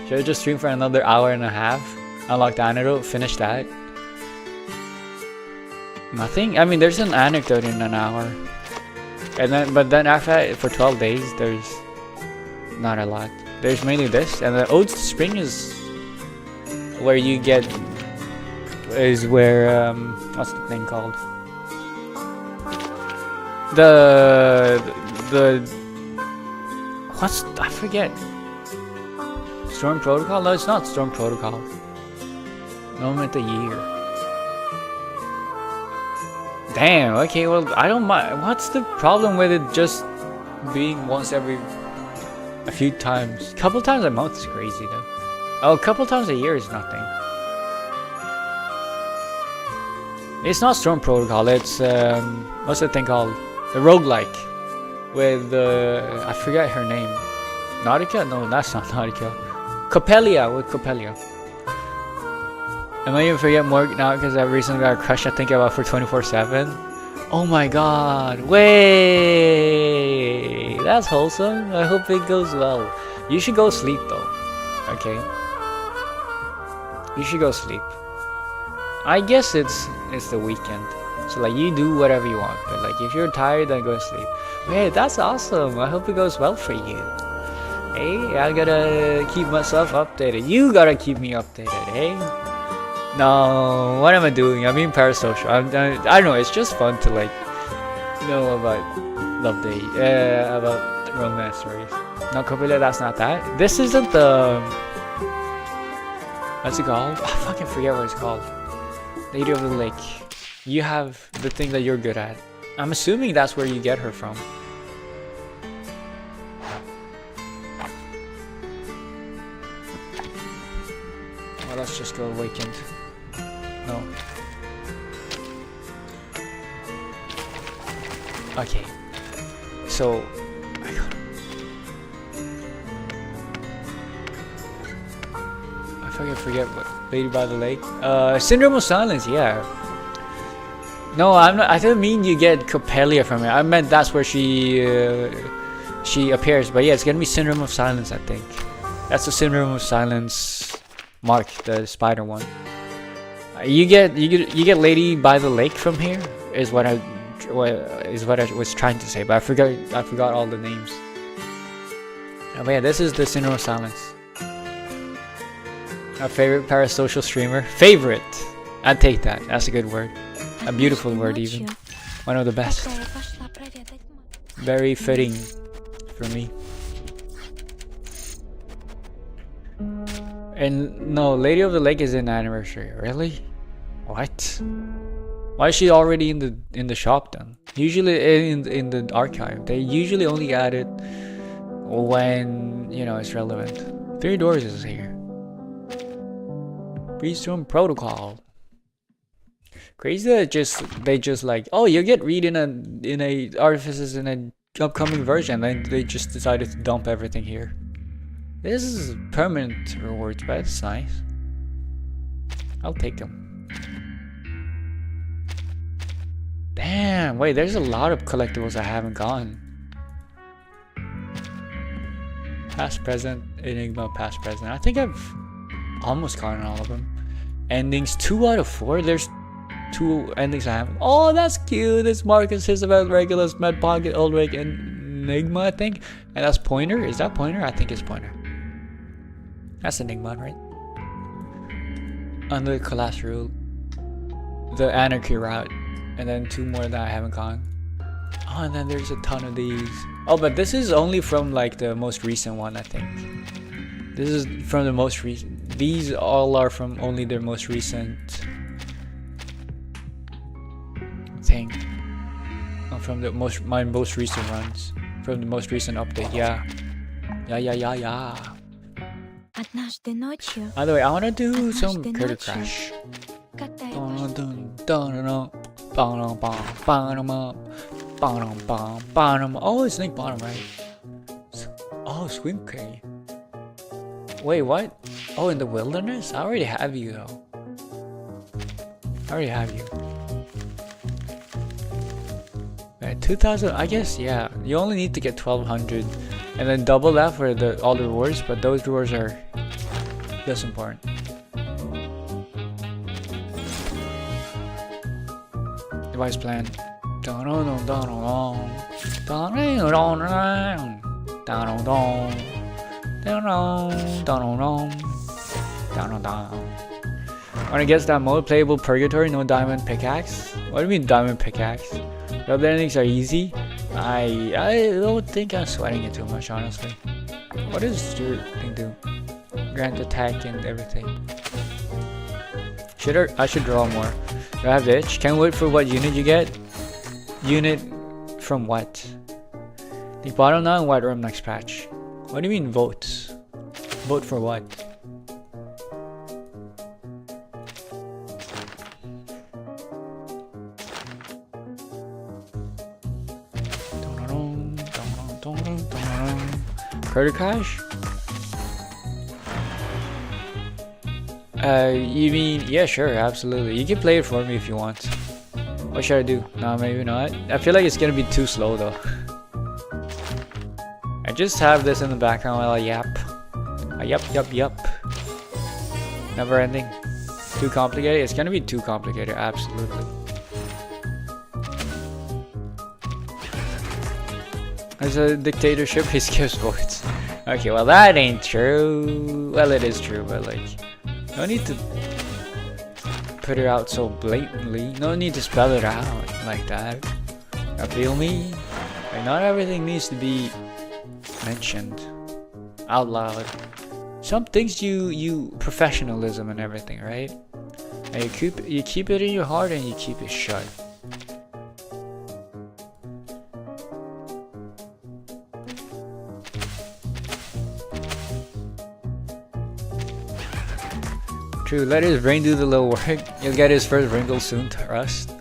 S1: Should I just stream for another hour and a half? Unlock the anecdote, finish that. Nothing. I mean, there's an anecdote in an hour, but then after that, for 12 days, there's not a lot. There's mainly this, and the Odes to Spring is where you get. Is where what's the thing called? I forget. Storm Protocol? No, it's not Storm Protocol. Moment of the year. Damn. Okay. Well, I don't mind. What's the problem with it just being once every a few times? A couple times a month is crazy though. Oh, a couple times a year is nothing. It's not Storm Protocol, it's, what's that thing called? The roguelike. With, I forget her name. Nautica? No, that's not Nautica. Coppelia, with Coppelia. I might even forget more now because I recently got a crush I think about for 24/7. Oh my god, wait! That's wholesome, I hope it goes well. You should go sleep though, okay? You should go sleep. I guess it's the weekend, so like you do whatever you want, but like if you're tired then go to sleep. Hey, that's awesome, I hope it goes well for you. Hey, I gotta keep myself updated. You gotta keep me updated, hey? No, what am I doing? I'm being parasocial. I don't know, it's just fun to like know about love date, about romance stories. No, Coppelia, that's not that. This isn't the, what's it called? I fucking forget what it's called. Lady of the Lake. You have the thing that you're good at. I'm assuming that's where you get her from. Well, let's just go Awakened. No. Okay. So, If I can forget what Lady by the Lake. Syndrome of Silence, yeah. No, I'm not. I didn't mean you get Copelia from it. I meant that's where she appears. But yeah, it's gonna be Syndrome of Silence, I think. That's the Syndrome of Silence mark, the spider one. You get Lady by the Lake from here. Is what I was trying to say, but I forgot all the names. But yeah, this is the Syndrome of Silence. Our favorite parasocial streamer. Favorite. I'd take that. That's a good word. A beautiful word even. One of the best. Very fitting for me. And no, Lady of the Lake is in anniversary. Really? What? Why is she already in the shop then? Usually in the archive. They usually only add it when, you know, it's relevant. 3 Doors is here. Freestone Protocol. Crazy that they just like, oh, you get read in a Artifices in an upcoming version, then they just decided to dump everything here. This is permanent rewards, but it's nice. I'll take them. Damn, wait, there's a lot of collectibles I haven't gotten. Past, present, Enigma, past, present. I think I've almost gotten all of them. Endings 2 out of 4. There's 2 endings I haven't. Oh, that's cute. It's Marcus, Isabel, Regulus, Med Pocket, Ulrich, and Enigma, I think. And that's Pointer. Is that Pointer? I think it's Pointer. That's Enigma, right? Under Class Rule. The Anarchy route. And then 2 more that I haven't gotten. Oh, and then there's a ton of these. Oh, but this is only from like the most recent one, I think. This is from the most recent. These all are from only their most recent thing. Oh, from the my most recent runs. From the most recent update, yeah. Yeah. By the way, I wanna do some Critter Crash. Oh, it's Snake Bottom, right? Oh, Swim K. Wait, what? Oh, in the wilderness? I already have you though. I already have you. Right, 2,000. I guess, yeah. You only need to get 1,200, and then double that for all the rewards. But those rewards are less important. Device plan. When it gets that mode, playable Purgatory, no diamond pickaxe. What do you mean diamond pickaxe? The other endings are easy. I don't think I'm sweating it too much, honestly. What does your thing do? Grant attack and everything. I should draw more. Do I have the itch? Can't wait for what unit you get. Unit from what? The bottom now in White Room next patch. What do you mean votes? Vote for what? Critter Crash? You mean, yeah, sure, absolutely. You can play it for me if you want. What should I do? No, maybe not. I feel like it's gonna be too slow though. I just have this in the background while I yap. Yup. Never ending. Too complicated? It's gonna be too complicated, absolutely. As a dictatorship, he skips votes. Okay, well that ain't true. Well, it is true, but like, no need to put it out so blatantly. No need to spell it out like that. You feel me? Like, not everything needs to be mentioned out loud. Some things you professionalism and everything, right? And you keep it in your heart and you keep it shut. True, let his brain do the little work. He'll get his first wrinkle soon, Rust.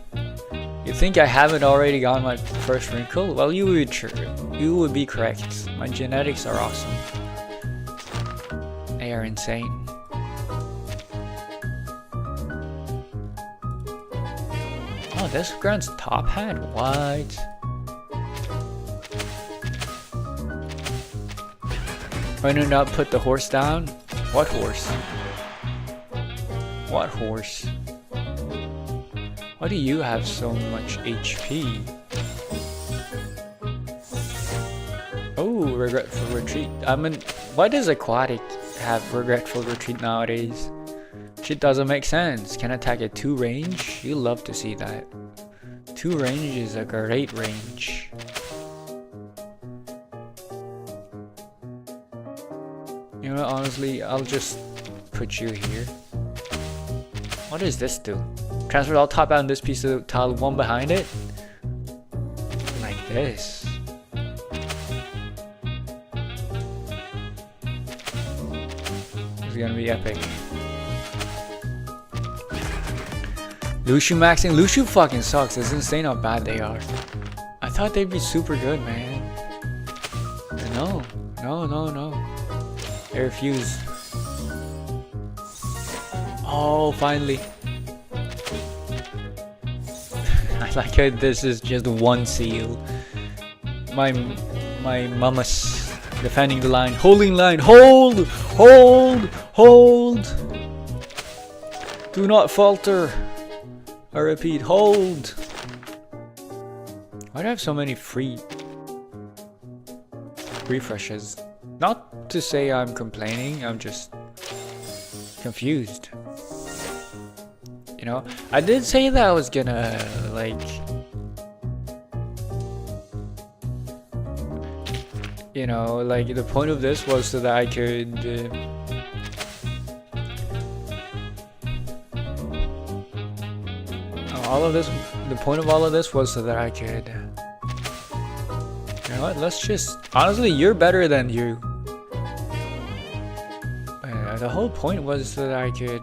S1: You think I haven't already gotten my first wrinkle? Well, you would be correct. My genetics are awesome. They are insane. this grants top hat? What? Why do not put the horse down? What horse? What horse? Why do you have so much HP? Oh, regretful retreat. I mean, why does aquatic have regretful retreat nowadays? Shit doesn't make sense. Can attack at 2 range? You love to see that. 2 range is a great range. You know, honestly, I'll just put you here. What does this do? Transfer all top out in this piece of tile, one behind it? Like this. It's gonna be epic. Lucio maxing. Lucio fucking sucks. It's insane how bad they are. I thought they'd be super good, man. But no. No. I refuse. Oh, finally. I like how this is just one seal. My mama's defending the line, holding line, hold! Do not falter. I repeat, hold. Why do I have so many free refreshes? Not to say I'm complaining, I'm just confused. You know, I did say that I was gonna, like, you know, like, the point of this was so that I could all of this, the point of all of this was so that I could, you know what, let's just, honestly, you're better than you. The whole point was so that I could,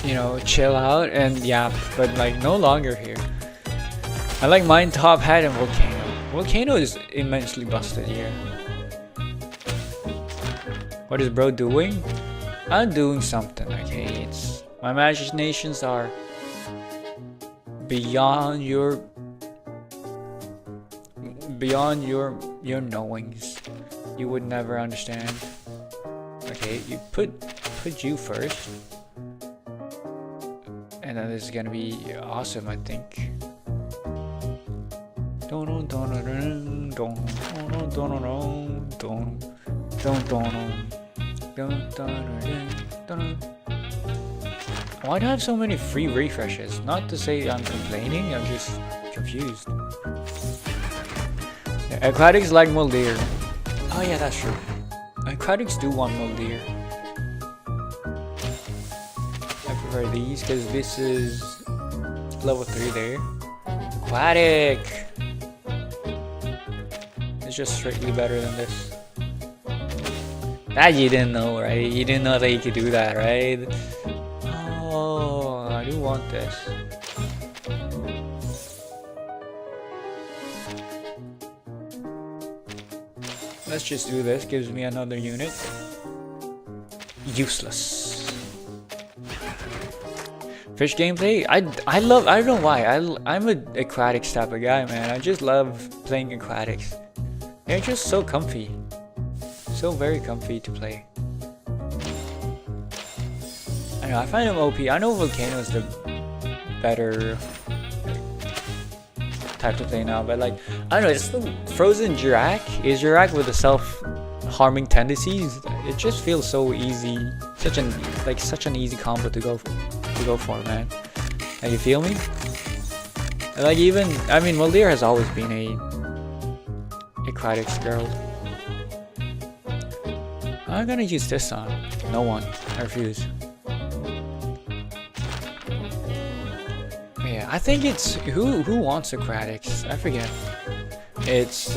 S1: you know, chill out and yap, but like no longer here. I like mine, top hat, and volcano. Volcano is immensely busted here. What is bro doing? I'm doing something, okay? It's my imaginations are beyond your knowings. You would never understand. Okay, you put you first. And then this is gonna be awesome, I think. Why do I have so many free refreshes? Not to say I'm complaining, I'm just confused. Yeah, aquatics like Moldir. Oh yeah, that's true. Aquatics do want Moldir. I prefer these because this is level 3 there. Aquatic! It's just strictly better than this. That you didn't know, right? You didn't know that you could do that, right? Oh, I do want this. Let's just do this. Gives me another unit. Useless. Fish gameplay? I love, I don't know why. I'm an aquatics type of guy, man. I just love playing aquatics. They're just so comfy. So very comfy to play. I know, I find them OP. I know Volcano is the better type to play now, but like, I don't know, it's the Frozen Jirak. Is Jirak with the self-harming tendencies? It just feels so easy. Such an easy combo to go for, man. Like, you feel me? And like, even, I mean, Moldir has always been a aquatics girl. I'm gonna use this on. No one. I refuse. Yeah, I think it's who wants aquatics? I forget. It's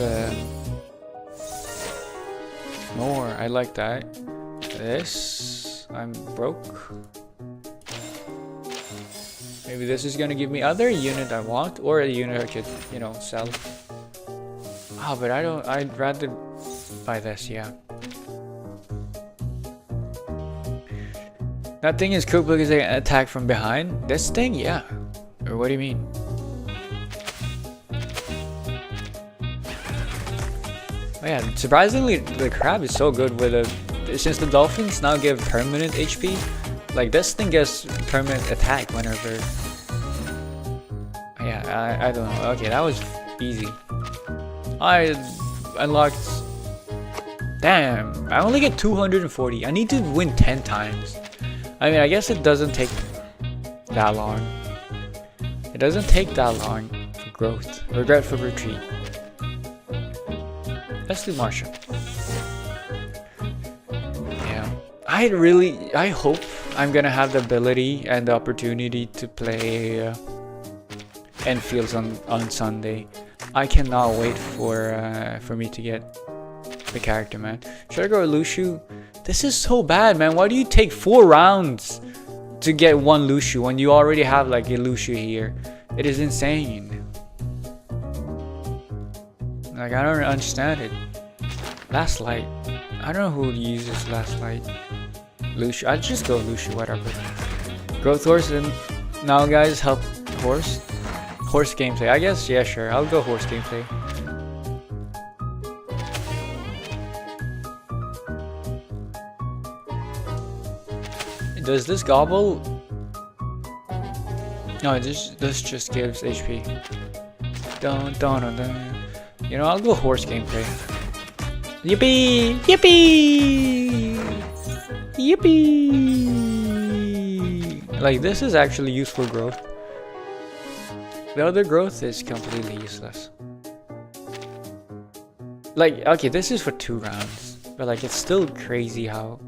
S1: more. I like that. This. I'm broke. Maybe this is gonna give me other unit I want, or a unit I could, you know, sell. Oh, but I don't. I'd rather buy this. Yeah. That thing is cooked because they attack from behind? This thing? Yeah. Or what do you mean? Oh yeah, surprisingly the crab is so good with a... Since the dolphins now give permanent HP, like this thing gets permanent attack whenever... Yeah, I don't know. Okay, that was easy. I unlocked... Damn, I only get 240. I need to win 10 times. I mean, I guess it doesn't take that long. It doesn't take that long for growth. Regretful retreat. Let's do Marshall. Yeah. I hope I'm gonna have the ability and the opportunity to play Enfields on Sunday. I cannot wait for me to get the character, man. Should I go with Lushu? This is so bad, man. Why do you take 4 rounds to get 1 Lushu when you already have like a Lushu here? It is insane. Like, I don't understand it. Last Light. I don't know who uses Last Light. Lushu. I'll just go Lushu, whatever. Growth Horse, and now guys, help Horse. Horse gameplay, I guess. Yeah, sure. I'll go Horse gameplay. Does this gobble? No, this just gives HP. Don't. You know, I'll go Horse gameplay. Yippee! Yippee! Yippee! Like, this is actually useful growth. The other growth is completely useless. Like, okay, this is for 2 rounds. But like, it's still crazy how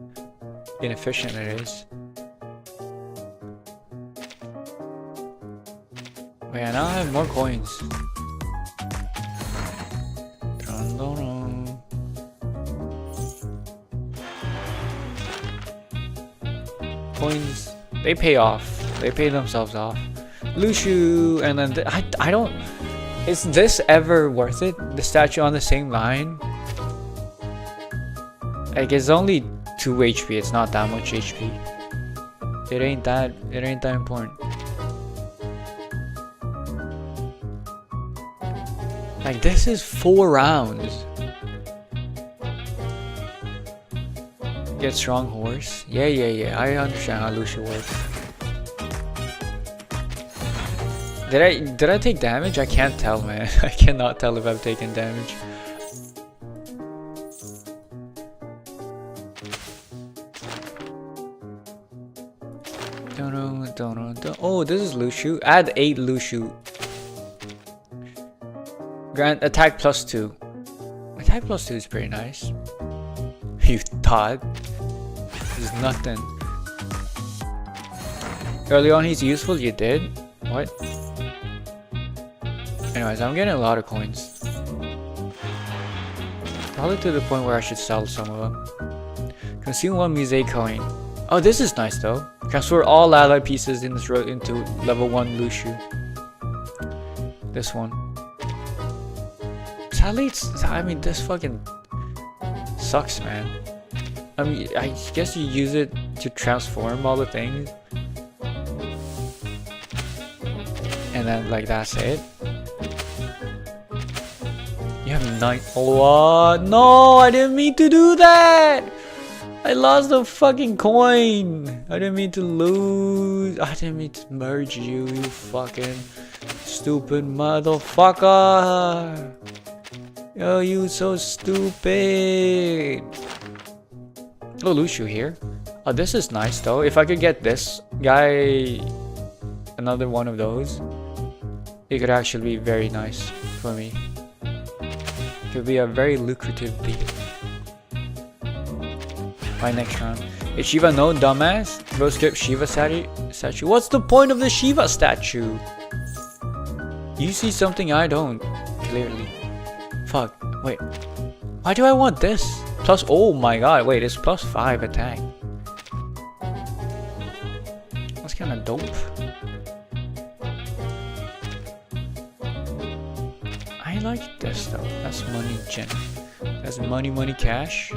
S1: inefficient it is. Wait, now I have more coins. Coins, they pay off. They pay themselves off. Lushu, and then I don't... Is this ever worth it? The statue on the same line? Like, it's only 2 HP. It's not that much HP. It ain't that important. Like, this is 4 rounds. Get strong horse. Yeah. I understand how Lushu works. Did I take damage? I can't tell, man. I cannot tell if I've taken damage. Don't. Oh, this is Lushu. Add 8 Lushu. Grant attack +2. Attack +2 is pretty nice. You thought? This is nothing. Early on he's useful, you did? What? Anyways, I'm getting a lot of coins. Probably to the point where I should sell some of them. Consume 1 Musée coin. Oh, this is nice though. Transfer all ally pieces in this row into level 1 Lushu. This one. Sadly, I mean, this fucking sucks, man. I mean, I guess you use it to transform all the things. And then, like, that's it. You have 9. What? No, I didn't mean to do that! I lost the fucking coin! I didn't mean to lose. I didn't mean to merge you, you fucking stupid motherfucker! Yo, you so stupid! Oh, Lushu here. Oh, this is nice though. If I could get this guy, another one of those, it could actually be very nice for me. It could be a very lucrative deal. By next round. Is Shiva no dumbass? Bro, skip Shiva statue. What's the point of the Shiva statue? You see something I don't, clearly. Fuck, wait. Why do I want this? Plus, oh my god, wait, it's +5 attack. That's kinda dope. I like this though. That's money gen. That's money cash.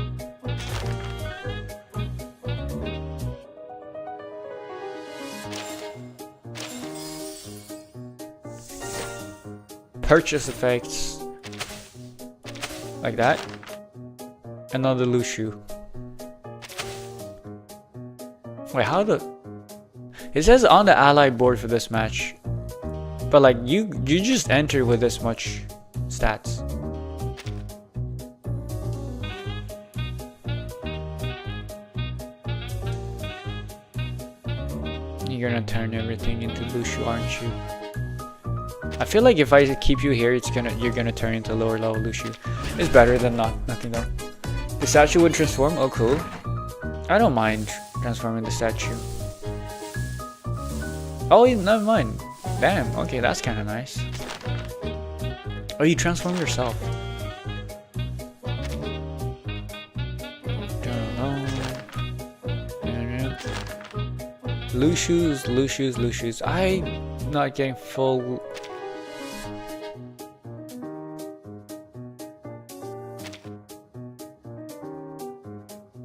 S1: purchase effects. Like that. Another Lushu. Wait, how the... It says on the ally board for this match. But like, you just enter with this much stats. You're gonna turn everything into Lushu, aren't you? I feel like if I keep you here, you're gonna turn into lower level Lushu. It's better than nothing though. The statue would transform. Oh, cool. I don't mind transforming the statue. Oh, never mind. Damn. Okay, that's kind of nice. Oh, you transform yourself. Lushus. I'm not getting full.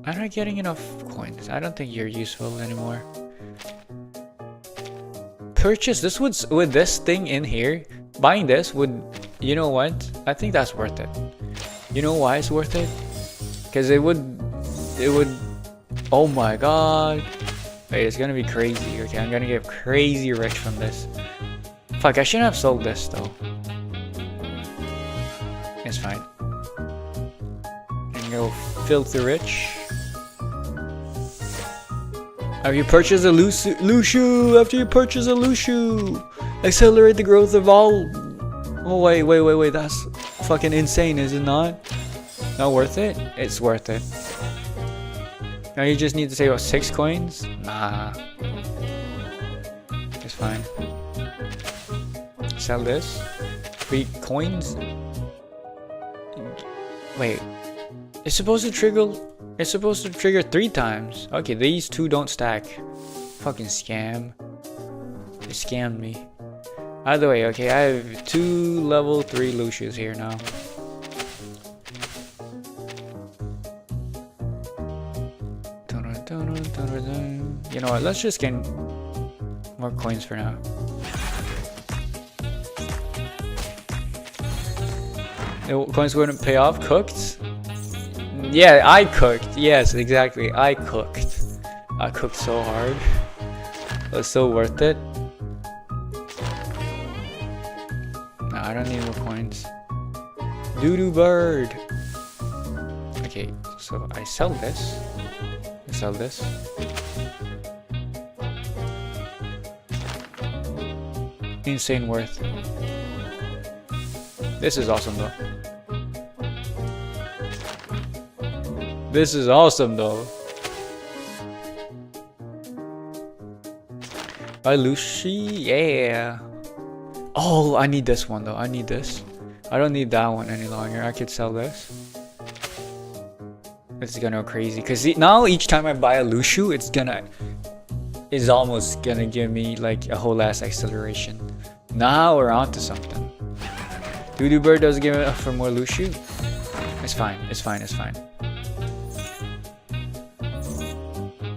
S1: I'm not getting enough coins. I don't think you're useful anymore. Purchase this with this thing in here. Buying this would, you know what? I think that's worth it. You know why it's worth it? Because it would. Oh my god. Wait, it's gonna be crazy. Okay, I'm gonna get crazy rich from this. Fuck, I shouldn't have sold this though. It's fine. And go filthy rich. After you purchase a Lushu, after you purchase a Lushu, accelerate the growth of all. Oh wait, that's fucking insane, is it not? Not worth it? It's worth it. Now you just need to save 6 coins? Nah. It's fine. Sell this. 3 coins? Wait. It's supposed to trigger 3 times. Okay, these 2 don't stack. Fucking scam. They scammed me. Either way, okay, I have 2 level 3 Lushus here now. You know what, let's just get more coins for now. The coins wouldn't pay off. Cooked? Yeah, I cooked. Yes, exactly. I cooked. I cooked so hard. It was so worth it. No, I don't need more coins. Doo-doo bird. Okay, so I sell this. I sell this. Insane worth. This is awesome though. This is awesome though. Lushi, yeah. Oh, I need this one though. I need this. I don't need that one any longer. I could sell this. It's gonna go crazy because now each time I buy a Lushu, it's almost gonna give me like a whole ass acceleration. Now we're on to something. Doo-doo bird doesn't give enough for more Lushu. It's fine. It's fine. It's fine.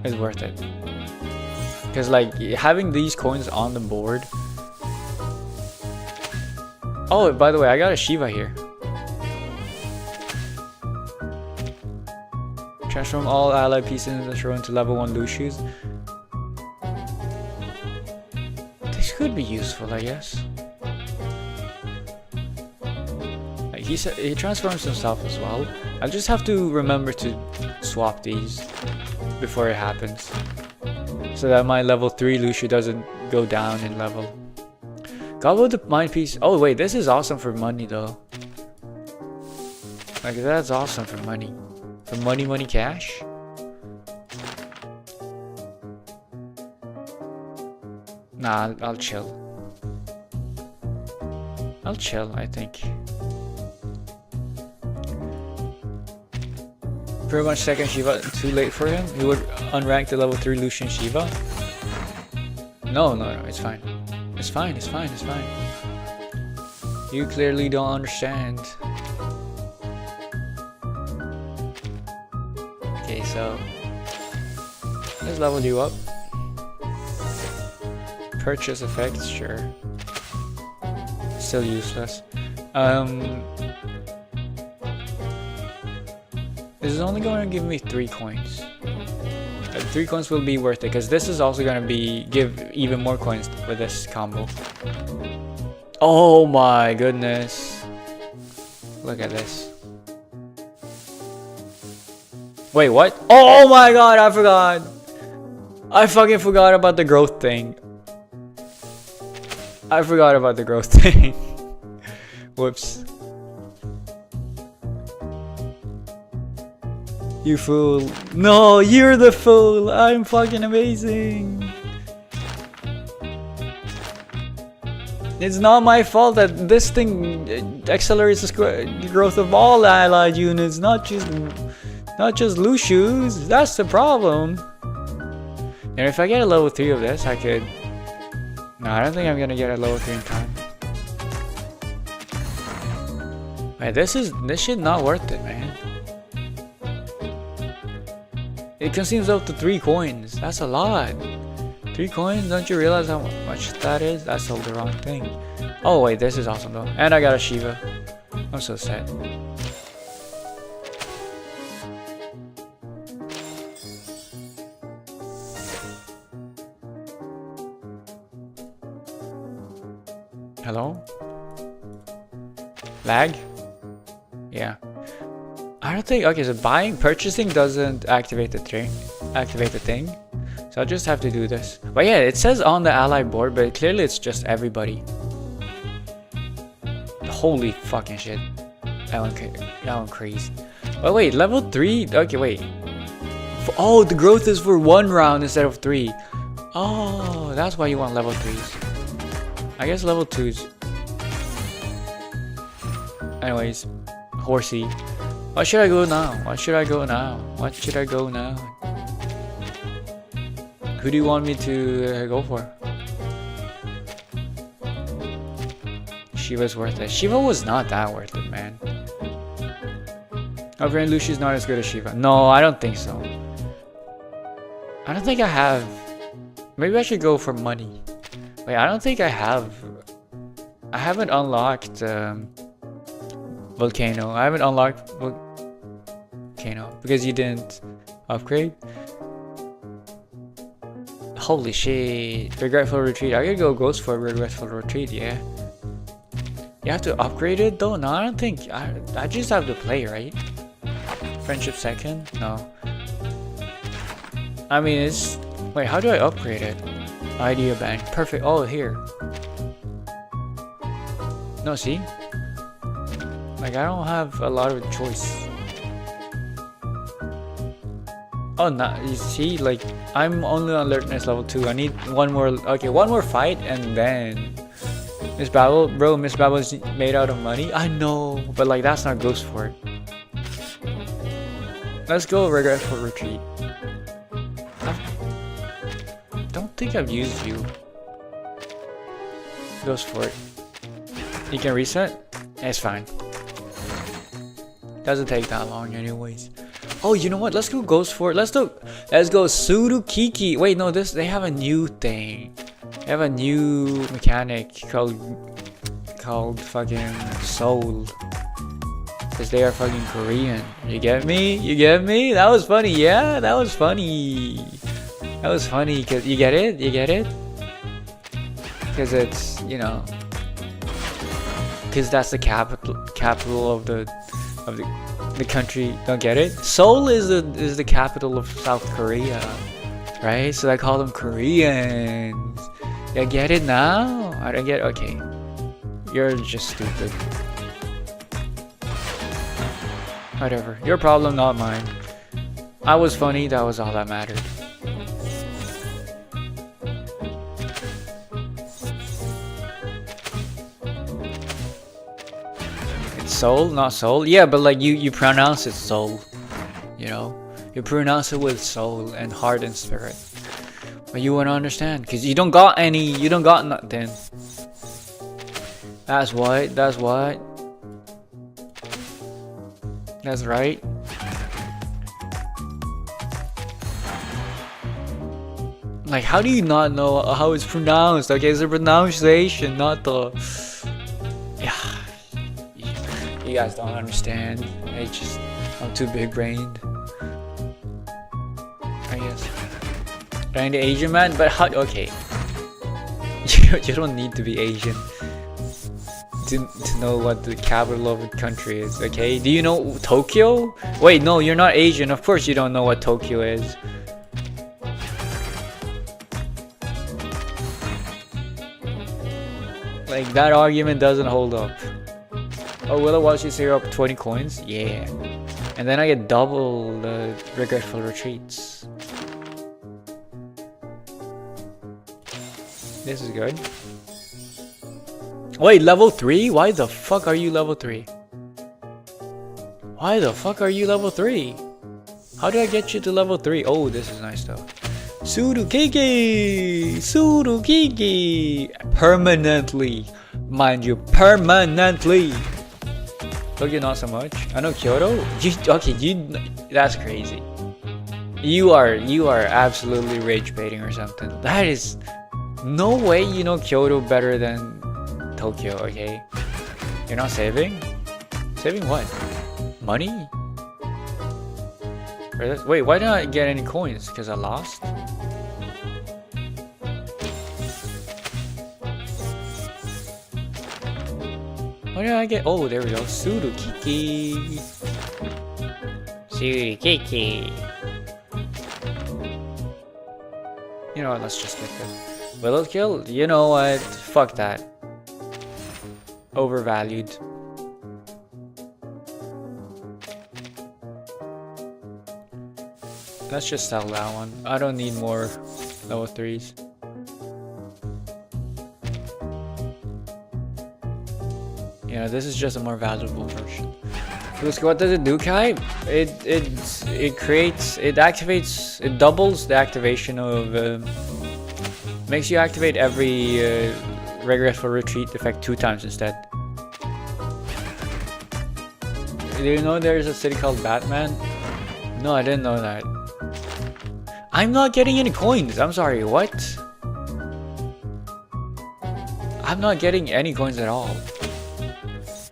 S1: It's worth it. Because like having these coins on the board. Oh, by the way, I got a Shiva here. Transform all allied pieces in the show into level 1 Lushus. This could be useful, I guess. Like he transforms himself as well. I just have to remember to swap these before it happens, so that my level 3 Lushu doesn't go down in level. Gobble the mind piece. Oh wait, this is awesome for money though. Like that's awesome for money. For money cash. Nah, I'll chill. I'll chill, I think. Pretty much second Shiva too late for him. He would unrank the level 3 Lucian Shiva. No, it's fine. It's fine. You clearly don't understand. Okay, so let's level you up. Purchase effects, sure. still useless. This is only going to give me 3 coins. 3 coins will be worth it because this is also going to give even more coins with this combo. Oh my goodness. Look at this. Wait, what? Oh my god, I forgot. I fucking forgot about the growth thing. I forgot about the growth thing. Whoops. You fool. No, you're the fool. I'm fucking amazing. It's not my fault that this thing accelerates the growth of all allied units, not just Lucius. That's the problem. And if I get a level 3 of this, I could... No, I don't think I'm gonna get a level 3 in time. Wait, this shit not worth it, man. It consumes up to 3 coins. That's a lot. 3 coins? Don't you realize how much that is? I sold the wrong thing. Oh wait, this is awesome though. And I got a Shiva. I'm so sad. Hello? Lag? Yeah. I don't think... Okay, so purchasing doesn't activate the thing. So I'll just have to do this. But yeah, it says on the ally board, but clearly it's just everybody. Holy fucking shit. That one crazy. But wait, level 3? Okay, wait. Oh, the growth is for 1 round instead of 3. Oh, that's why you want level 3s. I guess level 2s. Anyways, horsey. What should I go now? What should I go now? What should I go now? Who do you want me to go for? Shiva's worth it. Shiva was not that worth it, man. Okay, Lucius not as good as Shiva. No, I don't think so. I don't think I have. Maybe I should go for money. Wait, I don't think I have. I haven't unlocked Volcano. I haven't unlocked Volcano because you didn't upgrade. Holy shit. Regretful Retreat. I could go Ghost for Regretful Retreat, yeah. You have to upgrade it though? No, I don't think. I just have to play, right? Friendship second? No. I mean, it's... Wait, how do I upgrade it? Idea bank. Perfect. Oh, here. No, see? Like, I don't have a lot of choice. Oh, no. You see? Like, I'm only on alertness level 2. I need one more... Okay, one more fight and then... Miss Babel? Bro, Miss Babel's made out of money? I know. But, like, that's not Ghost Fort. Let's go Regretful Retreat. I don't think I've used you. Ghost Fort. You can reset? It's fine. Doesn't take that long anyways. Oh, you know what? Let's go Ghost Fort. Let's go Surukiki. Wait, no, they have a new thing. They have a new mechanic called fucking Soul. Because they are fucking Korean. You get me? You get me? That was funny. Yeah, that was funny. That was funny. Cause you get it? You get it? Because it's, you know, because that's the capital of the country. Don't get it? Seoul is the capital of South Korea, right? So I call them Koreans. You get it now? I don't get it. Okay, you're just stupid. Whatever. Your problem, not mine. I was funny. That was all that mattered. It's Soul, not Soul. Yeah, but like you pronounce it Soul. You know, you pronounce it with soul and heart and spirit. But you wouldn't understand because you don't got any. You don't got nothing. That's what. That's what. That's right. Like, how do you not know how it's pronounced? Okay, it's the pronunciation, not the... You guys don't understand. I'm too big brained. I guess. Trying the Asian man, but how? Okay. You don't need to be Asian to know what the capital of a country is, okay? Do you know Tokyo? Wait, no, you're not Asian. Of course you don't know what Tokyo is. Like, that argument doesn't hold up. Oh, will I watch you zero up 20 coins? Yeah. And then I get double the regretful retreats. This is good. Wait, level 3? Why the fuck are you level 3? Why the fuck are you level 3? How do I get you to level 3? Oh, this is nice though. Surukiki! Surukiki! Permanently. Mind you, permanently. Tokyo not so much. I know Kyoto. That's crazy. You are absolutely rage baiting or something. That is no way you know Kyoto better than Tokyo, okay? You're not saving? Saving what? Money? Wait, why didn't I get any coins? Because I lost? Why did I get? Oh, there we go. Surukiki. Surukiki. You know what? Let's just get this. Willow kill? You know what? Fuck that. Overvalued. Let's just sell that one. I don't need more level 3s. Yeah, this is just a more valuable version. What does it do, Kai? It creates, it activates, it doubles the activation of, makes you activate every regretful retreat effect 2 times instead. Do you know there's a city called Batman? No, I didn't know that. I'm not getting any coins. I'm sorry, what? I'm not getting any coins at all.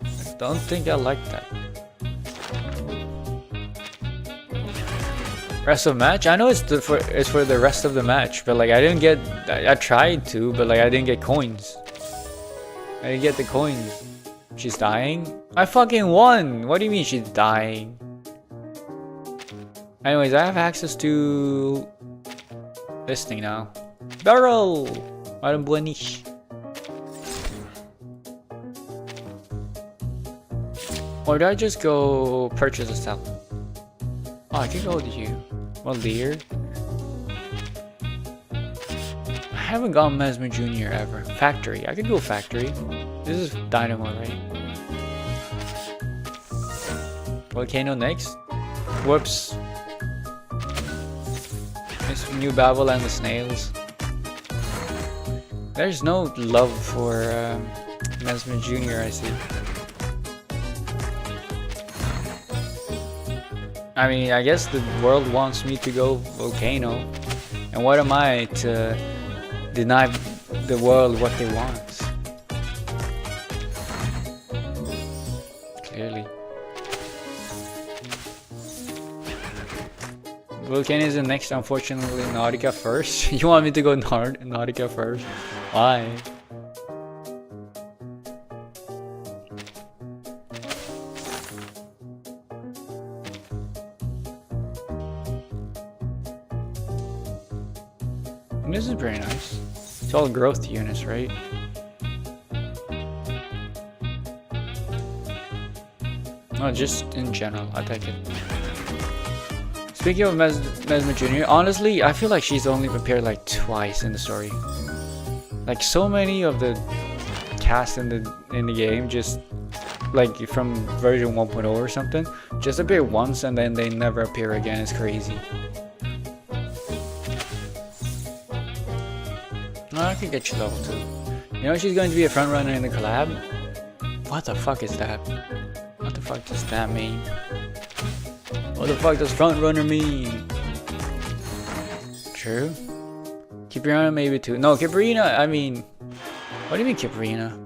S1: I don't think I like that. Rest of match? I know it's for the rest of the match, but like I didn't get. I tried to, but like I didn't get coins. I didn't get the coins. She's dying? I fucking won! What do you mean she's dying? Anyways, I have access to this thing now. Barrel! Madam Buenish. Or did I just go purchase a cell? Oh, I can go with you. Well, dear. I haven't gone Mesmer Jr. ever. Factory. I could go factory. This is Dynamo, right? Volcano next. Whoops. It's New Babel and the snails. There's no love for Mesmer Jr. I see. I mean, I guess the world wants me to go Volcano. And what am I to deny the world what they want? Clearly. Volcano is the next, unfortunately, Nautica first. You want me to go Nautica first? Why? This is very nice. It's all growth units, right? No, just in general, I take it. Speaking of Mesmer Jr., honestly, I feel like she's only appeared like twice in the story. Like so many of the cast in the game, just like from version 1.0 or something, just appear once and then they never appear again. It's crazy. I can get you level 2. You know she's going to be a front runner in the collab? What the fuck is that? What the fuck does that mean? What the fuck does front runner mean? True. Kiprina maybe too. No, Kiprina, I mean... What do you mean Kiprina?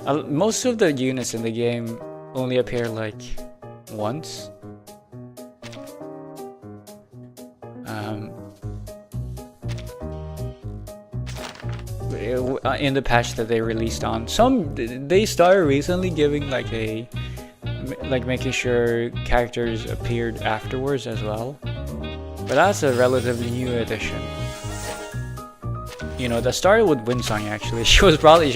S1: Most of the units in the game only appear like once. In the patch that they released on. They started recently giving like making sure characters appeared afterwards as well. But that's a relatively new addition. You know, that started with Winsong actually. She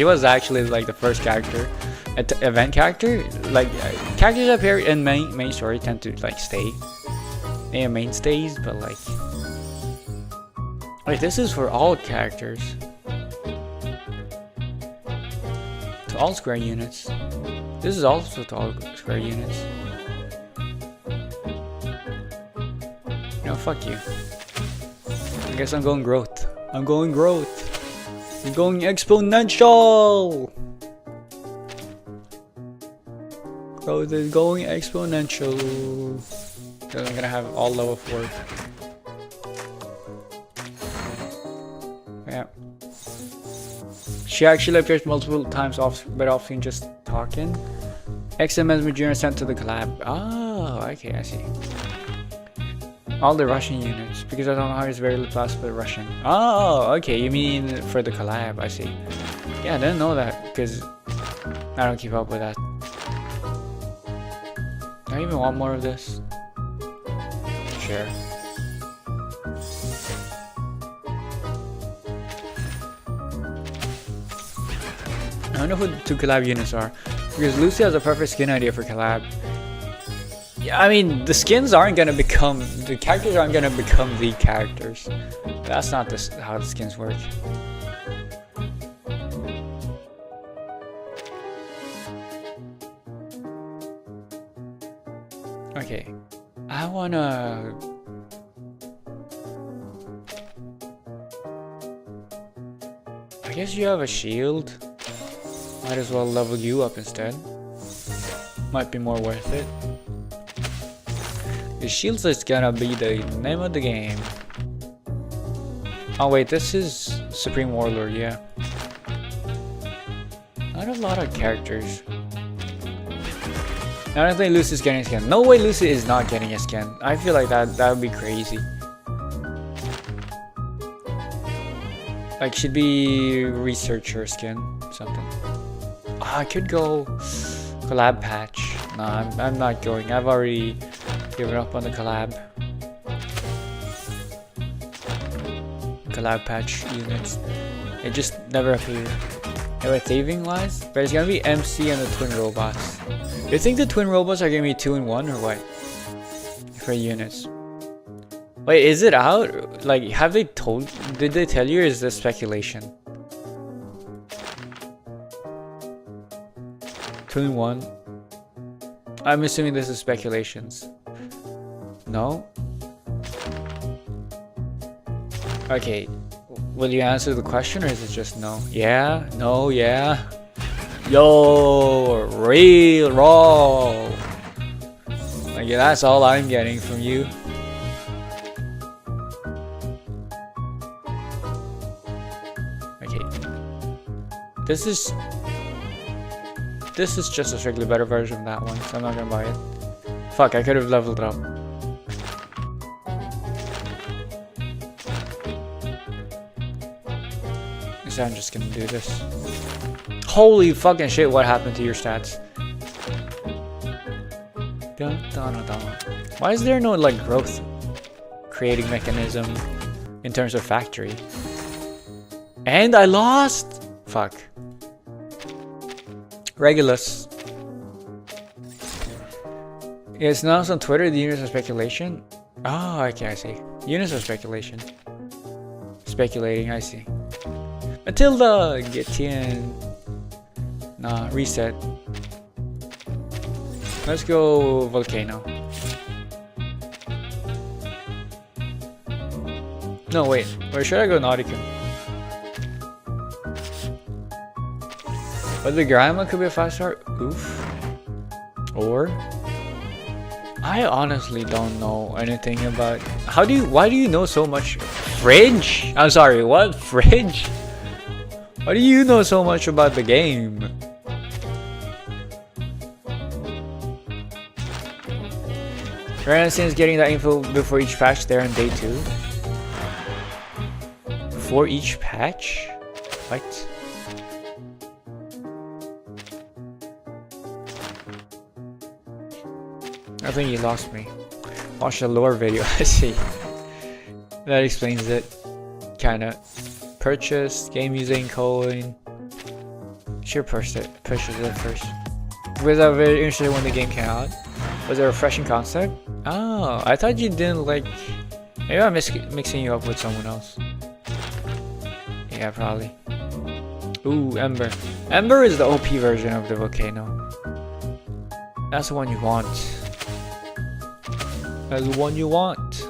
S1: was actually like the first character, event character. Like characters that appear in main story tend to like stay. They are mainstays, but like this is for all characters. To all square units. This is also to all square units. No, fuck you. I guess I'm going growth. I'm going growth. I'm going exponential. Growth is going exponential. Because I'm gonna have all level 4. Yeah. She actually appears multiple times off, but often just talking. XMS Major sent to the collab. Oh, okay, I see. All the Russian units, because I don't know how it's very classified Russian. Oh, okay, you mean for the collab, I see. Yeah, I didn't know that, because I don't keep up with that. Do I even want more of this? Sure. I don't know who the 2 collab units are, because Lucy has a perfect skin idea for collab. Yeah, I mean, the skins aren't gonna become, the characters aren't gonna become the characters. That's not how the skins work. Okay, I wanna... I guess you have a shield. Might as well level you up instead. Might be more worth it. The shields is gonna be the name of the game. Oh wait, this is Supreme Warlord, yeah. Not a lot of characters. I don't think Lucy's getting a skin. No way Lucy is not getting a skin. I feel like that would be crazy. Like, should be researcher skin, something. I could go collab patch. No, I'm not going. I've already given up on the collab. Collab patch units. It just never appeared. Anyway, thieving wise, but it's gonna be MC and the twin robots. You think the twin robots are gonna be 2 in 1 or what? For units. Wait, is it out? Like, have they told? Did they tell you, or is this speculation? 2 in 1. I'm assuming this is speculations. No? Okay. Will you answer the question, or is it just no? Yeah? No? Yeah? Yo! Real raw! Like, yeah, that's all I'm getting from you. Okay. This is just a strictly better version of that one, so I'm not gonna buy it. Fuck, I could have leveled it up. So I'm just gonna do this. Holy fucking shit, what happened to your stats? Dun, dun, dun, dun. Why is there no like growth creating mechanism in terms of factory? And I lost? Fuck. Regulus. Yeah, it's announced on Twitter the units are speculation. Oh, okay, I see. Units are speculation. Speculating, I see. Matilda! Get in. Nah, reset. Let's go Volcano. No, wait. Where should I go Nautica? But the grandma could be a 5-star. Oof. Or I honestly don't know anything about. Why do you know so much? Fridge? I'm sorry, what? Fridge? Why do you know so much about the game? Lorentz is getting that info before each patch there on day 2. Before each patch? What? I think you lost me. Watch the lore video. I see. That explains it. Kinda. Purchase, game using coin. Should purchase it first. Was I very interested when the game came out? Was it a refreshing concept? Oh, I thought you didn't like. Maybe I'm mixing you up with someone else. Yeah, probably. Ooh, Ember. Ember is the OP version of the volcano. That's the one you want. That's the one you want.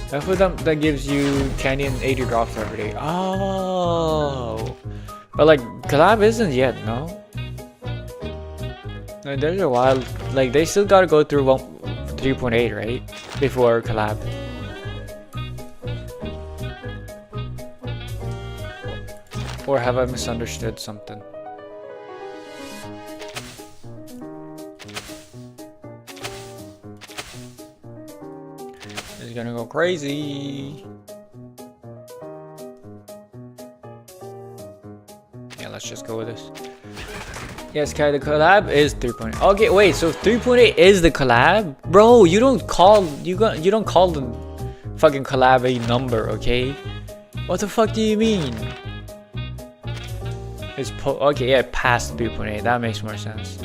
S1: That's what that gives you candy and 80 drops every day. Oh, but like collab isn't yet, no. Like, there's a while. Like they still gotta go through 3.8, right? Before collab. Or have I misunderstood something? It's gonna go crazy. Yeah, let's just go with this. Yes, Kai, the collab is 3.8. Okay, wait, so 3.8 is the collab? Bro, you don't call the fucking collab a number, okay? What the fuck do you mean? It's okay, yeah, past 3.8. That makes more sense.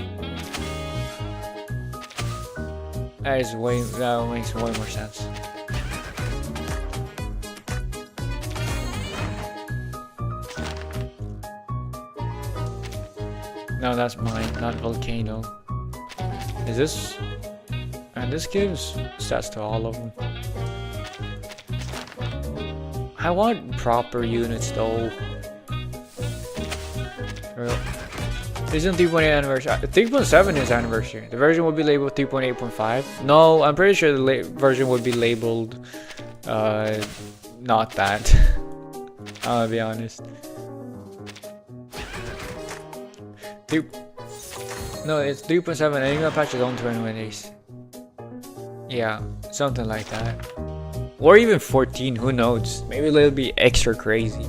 S1: That makes way more sense. No, that's mine, not volcano. Is this? And this gives stats to all of them. I want proper units though. Isn't 3.8 anniversary? 3.7 is anniversary. The version will be labeled 3.8.5. No, I'm pretty sure the version would be labeled not that. I'll be honest. No, it's 3.7. Annual patch is on 21 days. Yeah, something like that. Or even 14, who knows? Maybe it'll be extra crazy.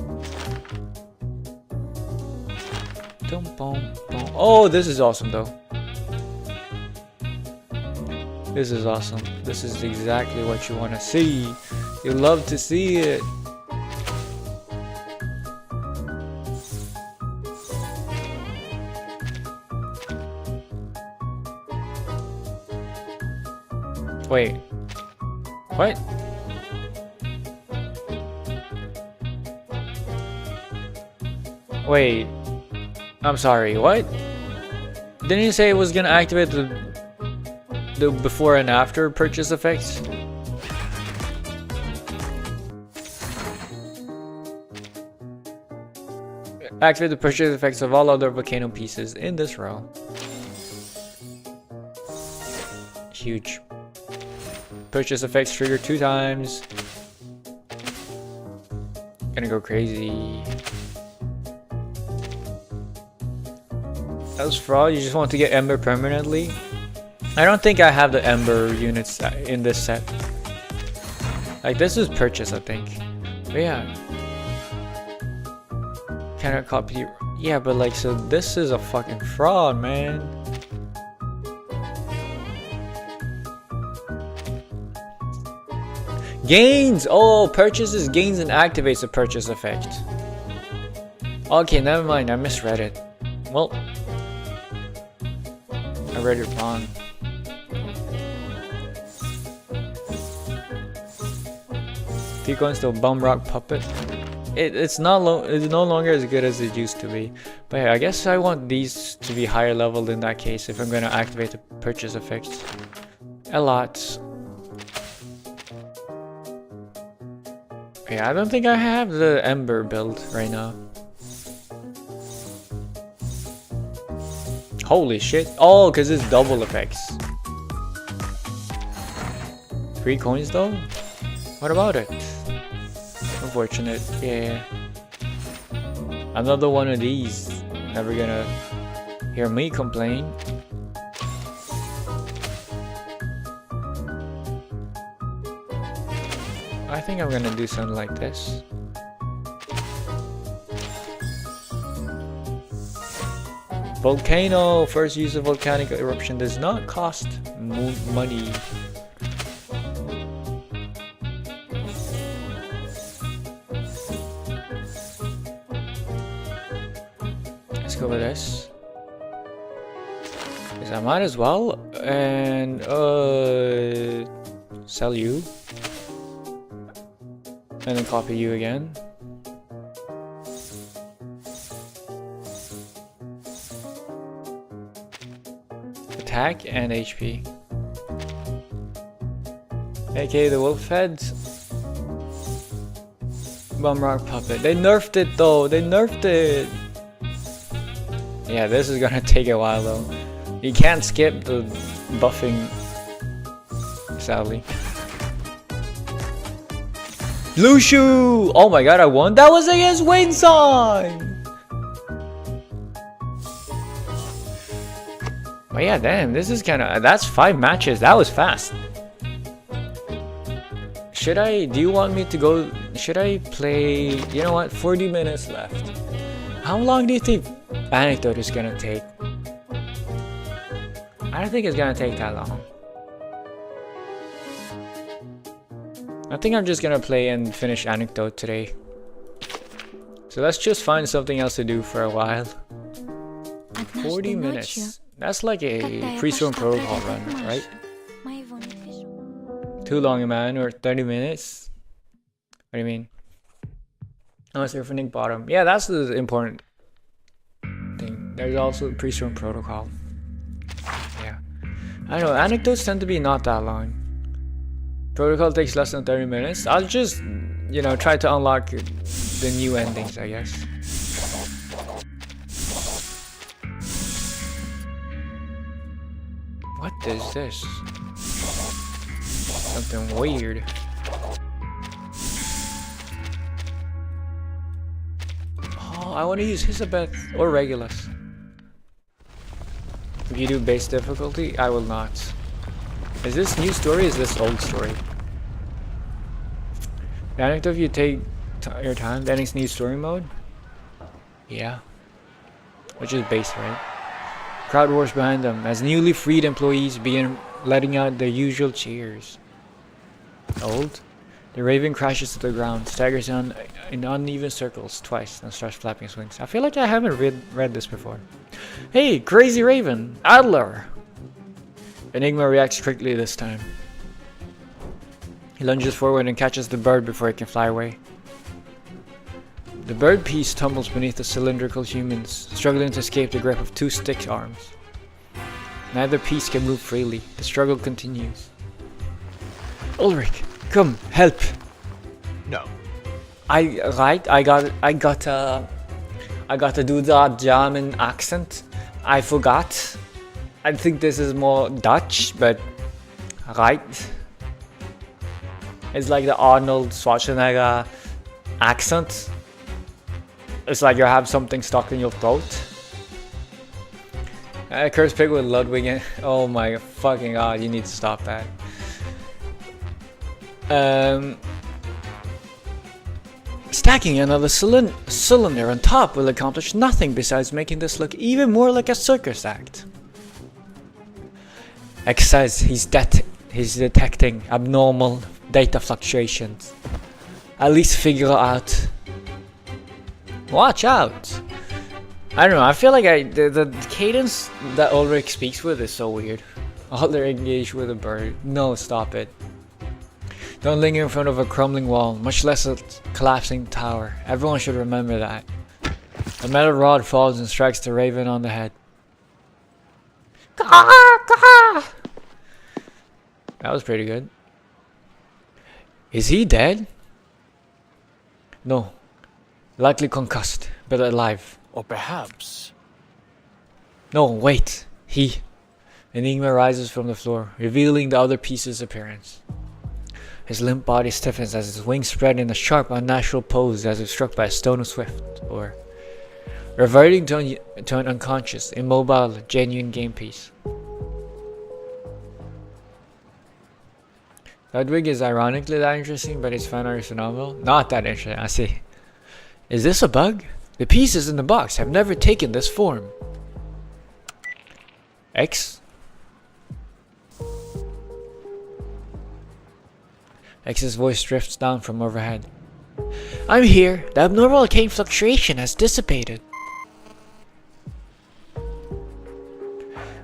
S1: Oh, this is awesome though. This is awesome. This is exactly what you want to see. You love to see it. Wait. What? Wait. I'm sorry, what? Didn't you say it was gonna activate the before and after purchase effects? Activate the purchase effects of all other volcano pieces in this row. Huge. Purchase effects trigger 2 times. Gonna go crazy. As for all, you just want to get Ember permanently. I don't think I have the Ember units in this set. Like this is purchase, I think. But yeah. Cannot copy. Yeah, but like, so this is a fucking fraud, man. Gains! Oh, purchases, gains, and activates a purchase effect. Okay, never mind. I misread it. Well, I read it wrong. Keep going to Bum Rock Puppet. It's no longer as good as it used to be. But yeah, I guess I want these to be higher leveled in that case if I'm gonna activate the purchase effects. A lot. Yeah, I don't think I have the Ember build right now. Holy shit. Oh, because it's double effects. 3 coins though? What about it? Unfortunate. Yeah. Another one of these. Never gonna hear me complain. I think I'm gonna do something like this. Volcano! First use of volcanic eruption does not cost money. Let's go with this. Because I might as well. And sell you. And then copy you again. Attack and HP. Okay, the wolf heads. Bumrock puppet. They nerfed it though. They nerfed it. Yeah, this is gonna take a while though. You can't skip the buffing. Sadly. Lushu! Oh my god, I won. That was against Wayne Song! Oh yeah, damn, this is kinda... That's 5 matches. That was fast. Should I... Do you want me to go... Should I play... You know what? 40 minutes left. How long do you think Anecdote is gonna take? I don't think it's gonna take that long. I think I'm just gonna play and finish Anecdote today. So let's just find something else to do for a while. 40 minutes. That's like a pre-storm protocol run, right? Too long, man, or 30 minutes? What do you mean? Oh, it's Nick Bottom. Yeah, that's the important thing. There's also pre-storm protocol. Yeah. I don't know, anecdotes tend to be not that long. Protocol takes less than 30 minutes. I'll just, you know, try to unlock the new endings, I guess. What is this? Something weird. Oh, I want to use Hisabeth or Regulus. If you do base difficulty, I will not. Is this new story or is this old story? The anecdote, you take your time, then it's new story mode? Yeah. Which is base, right? Crowd roars behind them as newly freed employees begin letting out their usual cheers. Old? The raven crashes to the ground, staggers on in uneven circles twice, and starts flapping his wings. I feel like I haven't read this before. Hey, crazy raven! Adler! Enigma reacts quickly this time. He lunges forward and catches the bird before it can fly away. The bird piece tumbles beneath the cylindrical humans, struggling to escape the grip of 2 stick arms. Neither piece can move freely. The struggle continues. Ulrich, come, help!
S15: No.
S1: I gotta do the German accent. I forgot. I think this is more Dutch, but right. It's like the Arnold Schwarzenegger accent. It's like you have something stuck in your throat. Curse pig with Ludwig in. Oh my fucking god, you need to stop that. Stacking another cylinder on top will accomplish nothing besides making this look even more like a circus act. X says he's detecting abnormal data fluctuations. At least figure out. Watch out! I don't know, I feel like the cadence that Ulrich speaks with is so weird. Ulrich engaged with a bird. No, stop it. Don't linger in front of a crumbling wall, much less a collapsing tower. Everyone should remember that. A metal rod falls and strikes the raven on the head. That was pretty good. Is he dead? No. Likely concussed, but alive.
S15: Or perhaps...
S1: No, wait. He... Enigma rises from the floor, revealing the other piece's appearance. His limp body stiffens as his wings spread in a sharp, unnatural pose as if struck by a stone of swift, or... reverting to an unconscious, immobile, genuine game piece. Ludwig is ironically that interesting, but his fan art is phenomenal. Not that interesting, I see. Is this a bug? The pieces in the box have never taken this form. X? X's voice drifts down from overhead. I'm here. The abnormal arcane fluctuation has dissipated.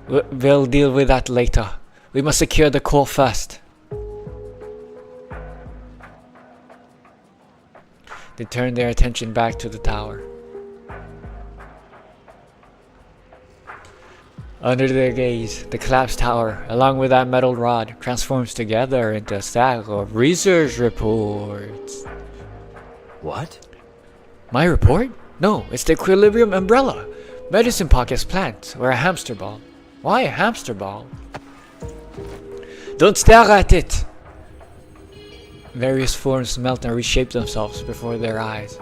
S1: We'll deal with that later. We must secure the core first. They turn their attention back to the tower. Under their gaze, the collapsed tower, along with that metal rod, transforms together into a stack of research reports.
S15: What?
S1: My report? No, it's the equilibrium umbrella. Medicine pockets plants, or a hamster ball. Why a hamster ball? Don't stare at it! Various forms melt and reshape themselves before their eyes.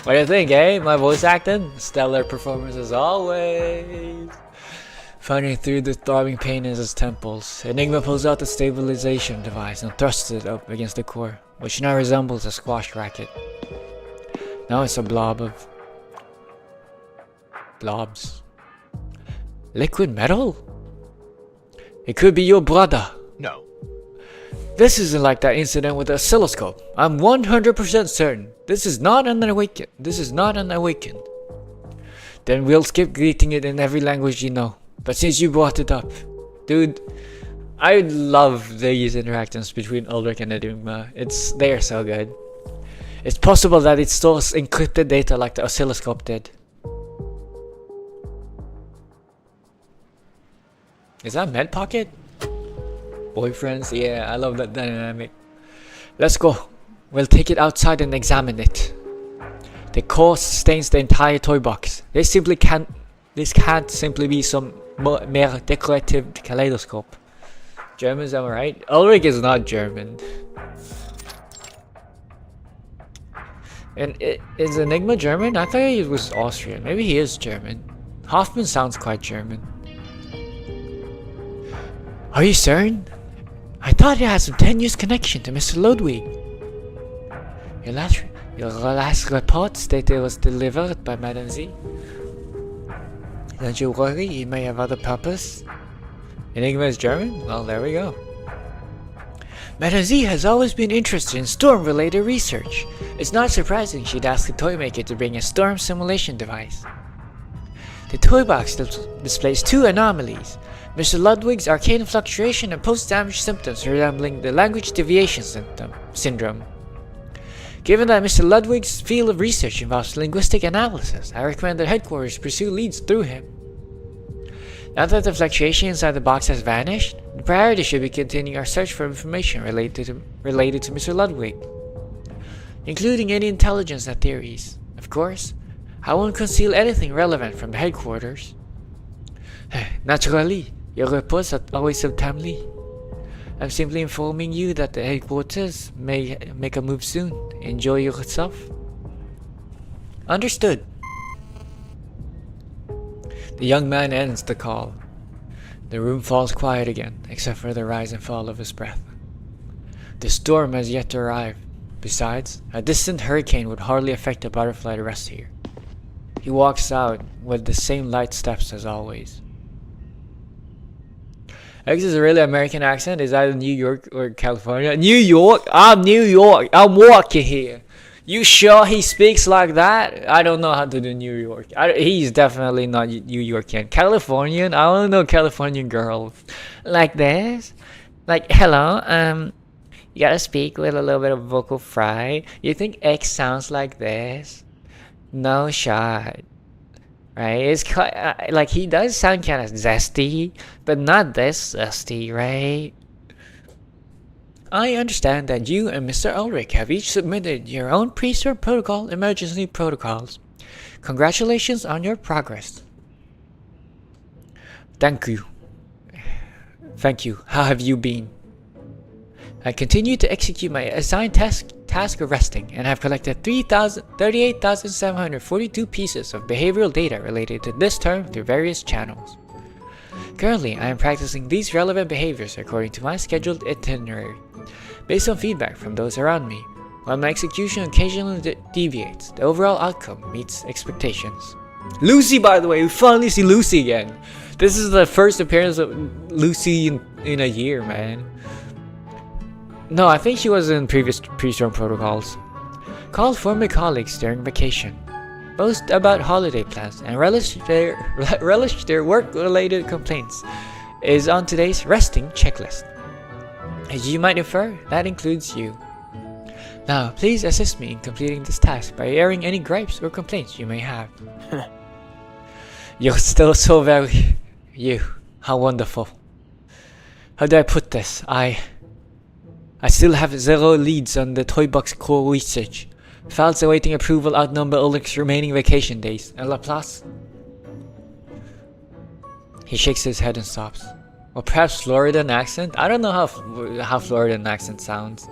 S1: What do you think, eh? My voice acting? Stellar performance as always. Finding through the throbbing pain in his temples, Enigma pulls out the stabilization device and thrusts it up against the core, which now resembles a squash racket. Now it's a blob of... blobs. Liquid metal? It could be your brother.
S6: No.
S1: This isn't like that incident with the oscilloscope. I'm 100% certain. This is not an awakened. Then we'll skip greeting it in every language you know. But since you brought it up, dude, I love these interactions between Ulrich and Enigma. They are so good. It's possible that it stores encrypted data like the oscilloscope did. Is that Med Pocket? Boyfriends? Yeah, I love that dynamic. Let's go. We'll take it outside and examine it. The core sustains the entire toy box. This can't simply be some mere decorative kaleidoscope. Germans, am I right? Ulrich is not German. And is Enigma German? I thought he was Austrian. Maybe he is German. Hoffman sounds quite German. Are you certain? I thought it had some tenuous connection to Mr. Ludwig. Your last report stated it was delivered by Madame Z. Don't you worry, he may have other purpose. Enigma is German? Well, there we go. Madame Z has always been interested in storm-related research. It's not surprising she'd ask the toy maker to bring a storm simulation device. The toy box displays two anomalies. Mr. Ludwig's arcane fluctuation and post-damage symptoms resembling the language deviation syndrome. Given that Mr. Ludwig's field of research involves linguistic analysis, I recommend that headquarters pursue leads through him. Now that the fluctuation inside the box has vanished, the priority should be continuing our search for information related to Mr. Ludwig, including any intelligence and theories. Of course, I won't conceal anything relevant from the headquarters. Naturally, your reports are always so timely. I'm simply informing you that the headquarters may make a move soon. Enjoy yourself. Understood. The young man ends the call. The room falls quiet again, except for the rise and fall of his breath. The storm has yet to arrive. Besides, a distant hurricane would hardly affect a butterfly to rest here. He walks out with the same light steps as always. X is a really American accent. Is either New York or California. New York? I'm New York. I'm walking here. You sure he speaks like that? I don't know how to do New York. He's definitely not New Yorkian. Californian? I only know Californian girls. Like this? Like, hello, you gotta speak with a little bit of vocal fry. You think X sounds like this? No shot. Right? It's quite, like, he does sound kind of zesty, but not this zesty, right? I understand that you and Mr. Ulrich have each submitted your own pre-serve protocol emergency protocols. Congratulations on your progress. Thank you. Thank you. How have you been? I continue to execute my assigned task of resting and have collected 38,742 pieces of behavioral data related to this term through various channels. Currently, I am practicing these relevant behaviors according to my scheduled itinerary, based on feedback from those around me. While my execution occasionally deviates, the overall outcome meets expectations. Lucy, by the way, we finally see Lucy again. This is the first appearance of Lucy in a year, man. No, I think she was in previous pre-storm protocols. Called former colleagues during vacation. Boast about holiday plans and relish their work-related complaints is on today's resting checklist. As you might infer, that includes you. Now, please assist me in completing this task by airing any gripes or complaints you may have. You're still so very you. How wonderful. How do I put this? I still have 0 leads on the Toy Box core research. Files awaiting approval outnumber Ulrich's remaining vacation days. And Laplace? He shakes his head and stops. Or perhaps Floridan accent? I don't know how Floridan accent sounds.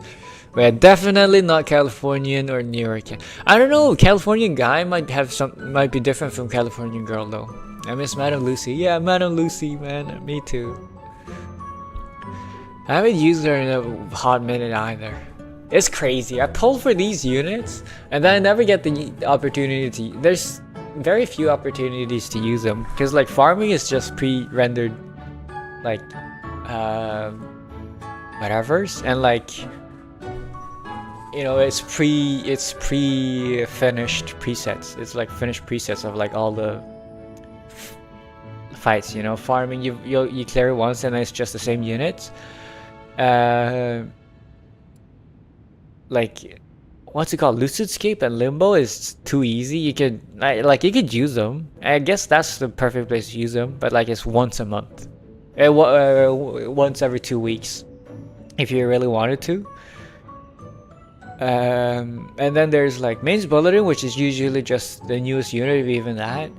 S1: But definitely not Californian or New York. I don't know, Californian guy might be different from Californian girl though. I miss Madame Lucy. Yeah, Madame Lucy, man. Me too. I haven't used her in a hot minute either. It's crazy. I pulled for these units and then I never get the opportunity to. There's very few opportunities to use them because like farming is just pre-rendered like whatever's, and like you know it's pre-finished presets. It's like finished presets of like all the fights, you know. Farming, you clear it once and then it's just the same units. Like what's it called, Lucidscape and Limbo is too easy. You could you could use them. I guess that's the perfect place to use them, but like it's once a month, once every 2 weeks if you really wanted to. And then there's like Main's Bulletin, which is usually just the newest unit, if even that.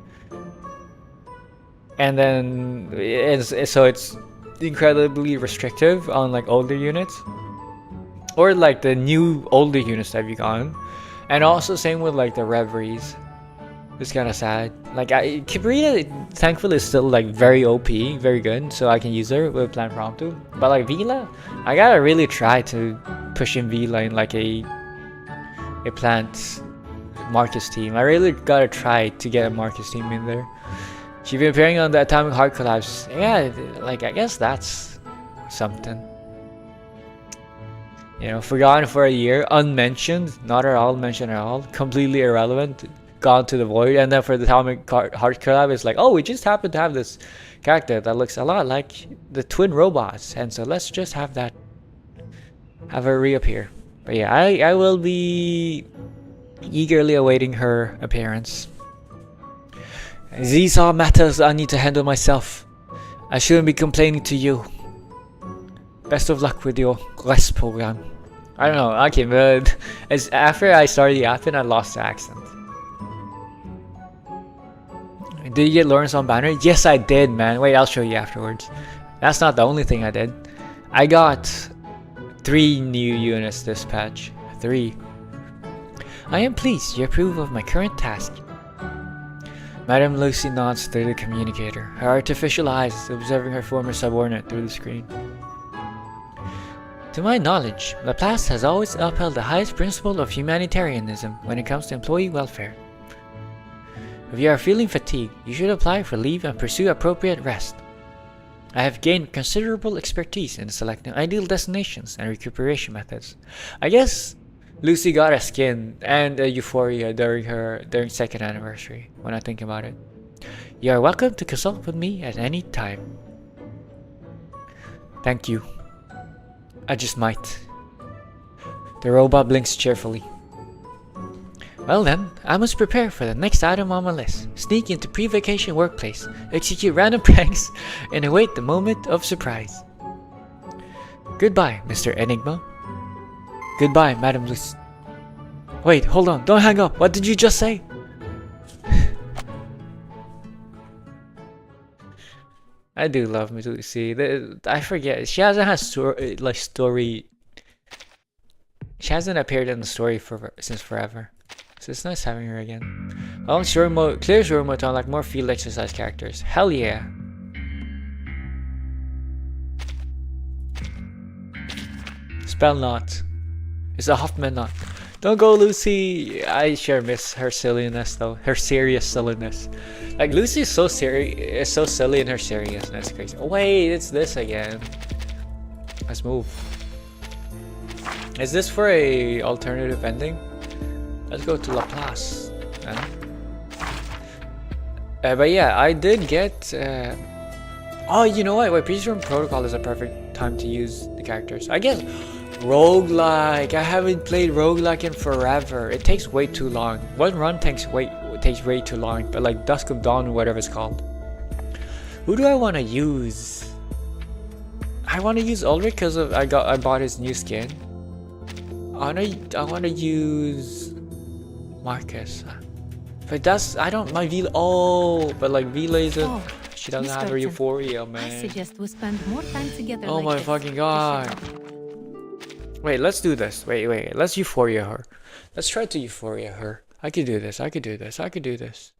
S1: And then so it's incredibly restrictive on like older units, or like the new older units that you've gotten. And also same with like the Reveries. It's kind of sad. Like Cabrita thankfully is still like very OP, very good, so I can use her with Plan Prompto. But like Vila, I gotta really try to push in Vila in like a plant Marcus team. I really gotta try to get a Marcus team in there. She's been appearing on the Atomic Heart Collapse. Yeah, like I guess that's something. You know, forgotten for a year, unmentioned, not at all mentioned at all, completely irrelevant, gone to the void. And then for the Atomic Heart Collab, it's like, oh, we just happen to have this character that looks a lot like the twin robots, and so let's just have her reappear. But yeah, I will be eagerly awaiting her appearance. These are matters I need to handle myself. I shouldn't be complaining to you. Best of luck with your rest program. I don't know, okay, but after I started the app, I lost the accent. Did you get Lorentz on banner? Yes, I did, man. Wait, I'll show you afterwards. That's not the only thing I did. I got 3 new units this patch. 3. I am pleased you approve of my current task. Madame Lucy nods through the communicator, her artificial eyes observing her former subordinate through the screen. To my knowledge, Laplace has always upheld the highest principle of humanitarianism when it comes to employee welfare. If you are feeling fatigued, you should apply for leave and pursue appropriate rest. I have gained considerable expertise in selecting ideal destinations and recuperation methods. I guess Lucy got a skin and a euphoria during 2nd anniversary, when I think about it. You are welcome to consult with me at any time. Thank you. I just might. The robot blinks cheerfully. Well then, I must prepare for the next item on my list. Sneak into pre-vacation workplace, execute random pranks, and await the moment of surprise. Goodbye, Mr. Enigma. Goodbye, Madame Lucy. Wait, hold on, don't hang up. What did you just say? I do love Miss Lucy. I forget. She hasn't had story. She hasn't appeared in the story since forever. So it's nice having her again. Oh, story mode, clear story mode to unlock more field exercise characters. Hell yeah. Spell knot. It's a Hoffman knot. Don't go, Lucy. I sure miss her silliness though. Her serious silliness. Like Lucy is so serious, so silly in her seriousness. Crazy. Oh, wait, it's this again. Let's move. Is this for a alternative ending? Let's go to Laplace. But yeah, I did get. Oh, you know what? Wait, Precision Protocol is a perfect time to use the characters. I guess roguelike. I haven't played roguelike in forever. It takes way too long. One run takes way too long. But like Dusk of Dawn, whatever it's called. Who do I want to use? I want to use Ulrich because I bought his new skin. I want to use Marcus. But that's my Vila. Oh, but like Vila isn't. She doesn't have her euphoria, man.
S9: I suggest we spend more time together.
S1: Oh my fucking god. Wait, let's do this. Wait. Let's euphoria her. Let's try to euphoria her. I could do this. I could do this. I could do this.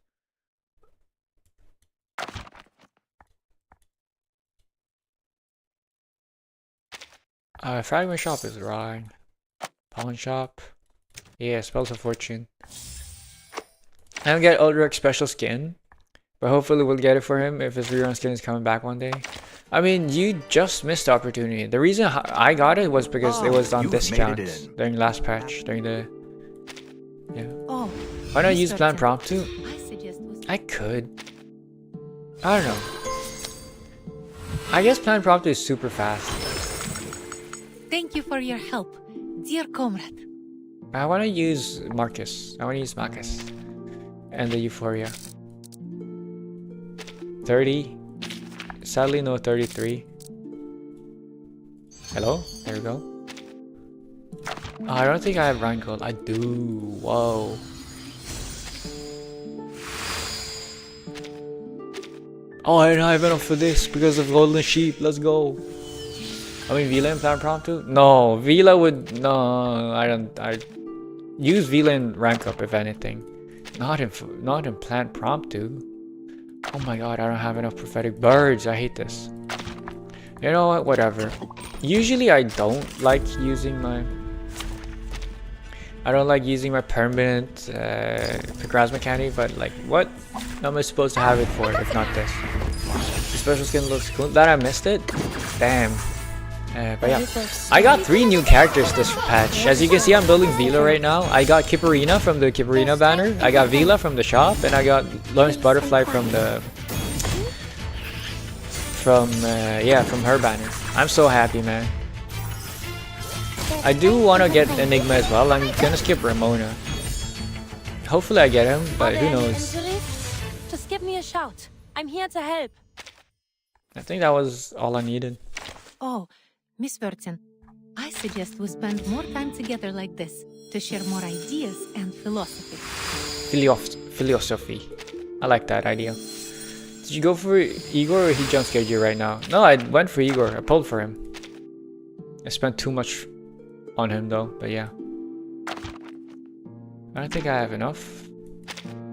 S1: Fragment shop is wrong. Pawn shop. Yeah, spells of fortune. I don't get Ulrich special skin. But hopefully we'll get it for him if his rerun skin is coming back one day. I mean, you just missed the opportunity. The reason I got it was because it was on discounts during last patch, during the... Yeah. Why not use Plan Promptu? I could. I don't know. I guess Plan Promptu is super fast.
S9: Thank you for your help, dear comrade.
S1: I want to use Marcus. And the Euphoria. 30. Sadly, no 33. Hello? There we go. Oh, I don't think I have rank gold. I do. Whoa. Oh, I don't have enough for this because of Golden Sheep. Let's go. I mean, Vila in Plan Promptu? No, Vila would... No, I don't... I use Vila in rank up, if anything. Not in Plan Promptu. Oh my god, I don't have enough prophetic birds. I hate this. You know what? Whatever. Usually I don't like using my... I don't like using my permanent Picraz mechanic, but like, what am I supposed to have it for if not this? The special skin looks cool. That I missed it? Damn. But yeah, I got 3 new characters this patch. As you can see, I'm building Vila right now. I got Kipperina from the Kipperina banner. I got Vila from the shop, and I got Lawrence Butterfly from the... From her banner. I'm so happy, man. I do want to get Enigma as well. I'm gonna skip Ramona. Hopefully I get him, but who knows.
S5: Just give me a shout. I'm here to help.
S1: I think that was all I needed.
S9: Oh, Miss Vertin, I suggest we spend more time together like this to share more ideas and philosophy.
S1: Philosophy. I like that idea. Did you go for Igor or he jump scared you right now? No, I went for Igor. I pulled for him. I spent too much on him though, but yeah. I don't think I have enough.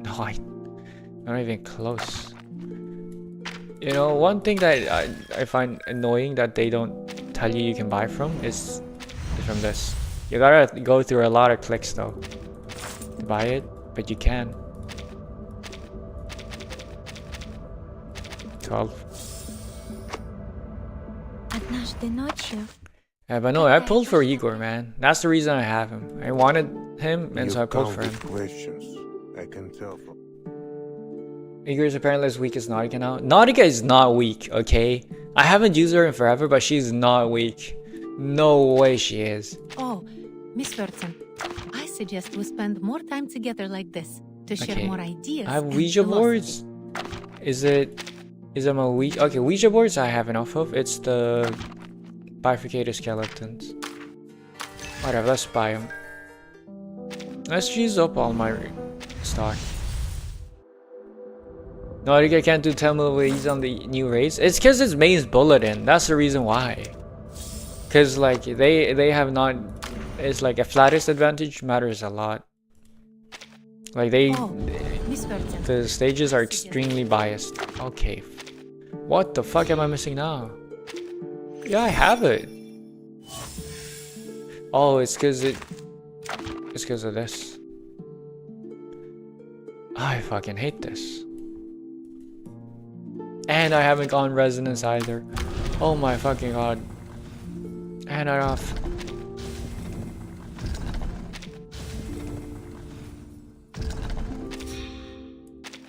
S1: No, I'm not even close. You know, one thing that I find annoying that they don't tell you can buy from is from this. You gotta go through a lot of clicks though to buy it, but you can. 12. Yeah, but no, I pulled for Igor, man. That's the reason I have him. I wanted him, and so I pulled for him.
S16: I can tell from...
S1: Igor is apparently as weak as Nautica now. Nautica is not weak, okay? I haven't used her in forever, but she's not weak. No way she is.
S9: Oh, Miss Vertin, I suggest we spend more time together like this to share more ideas.
S1: I have Ouija boards. Is it my Ouija? Okay, Ouija boards I have enough of. It's the bifurcated skeletons. Whatever, let's buy them. Let's use up all my stock. No, I can't do 10 ways on the new race. It's because it's mains bulletin. That's the reason why. Because like they have not. It's like a flattest advantage matters a lot. Like the stages are extremely biased. Okay. What the fuck am I missing now? Yeah, I have it. Oh, it's because of this. I fucking hate this. And I haven't gone resonance either. Oh my fucking god. And I off.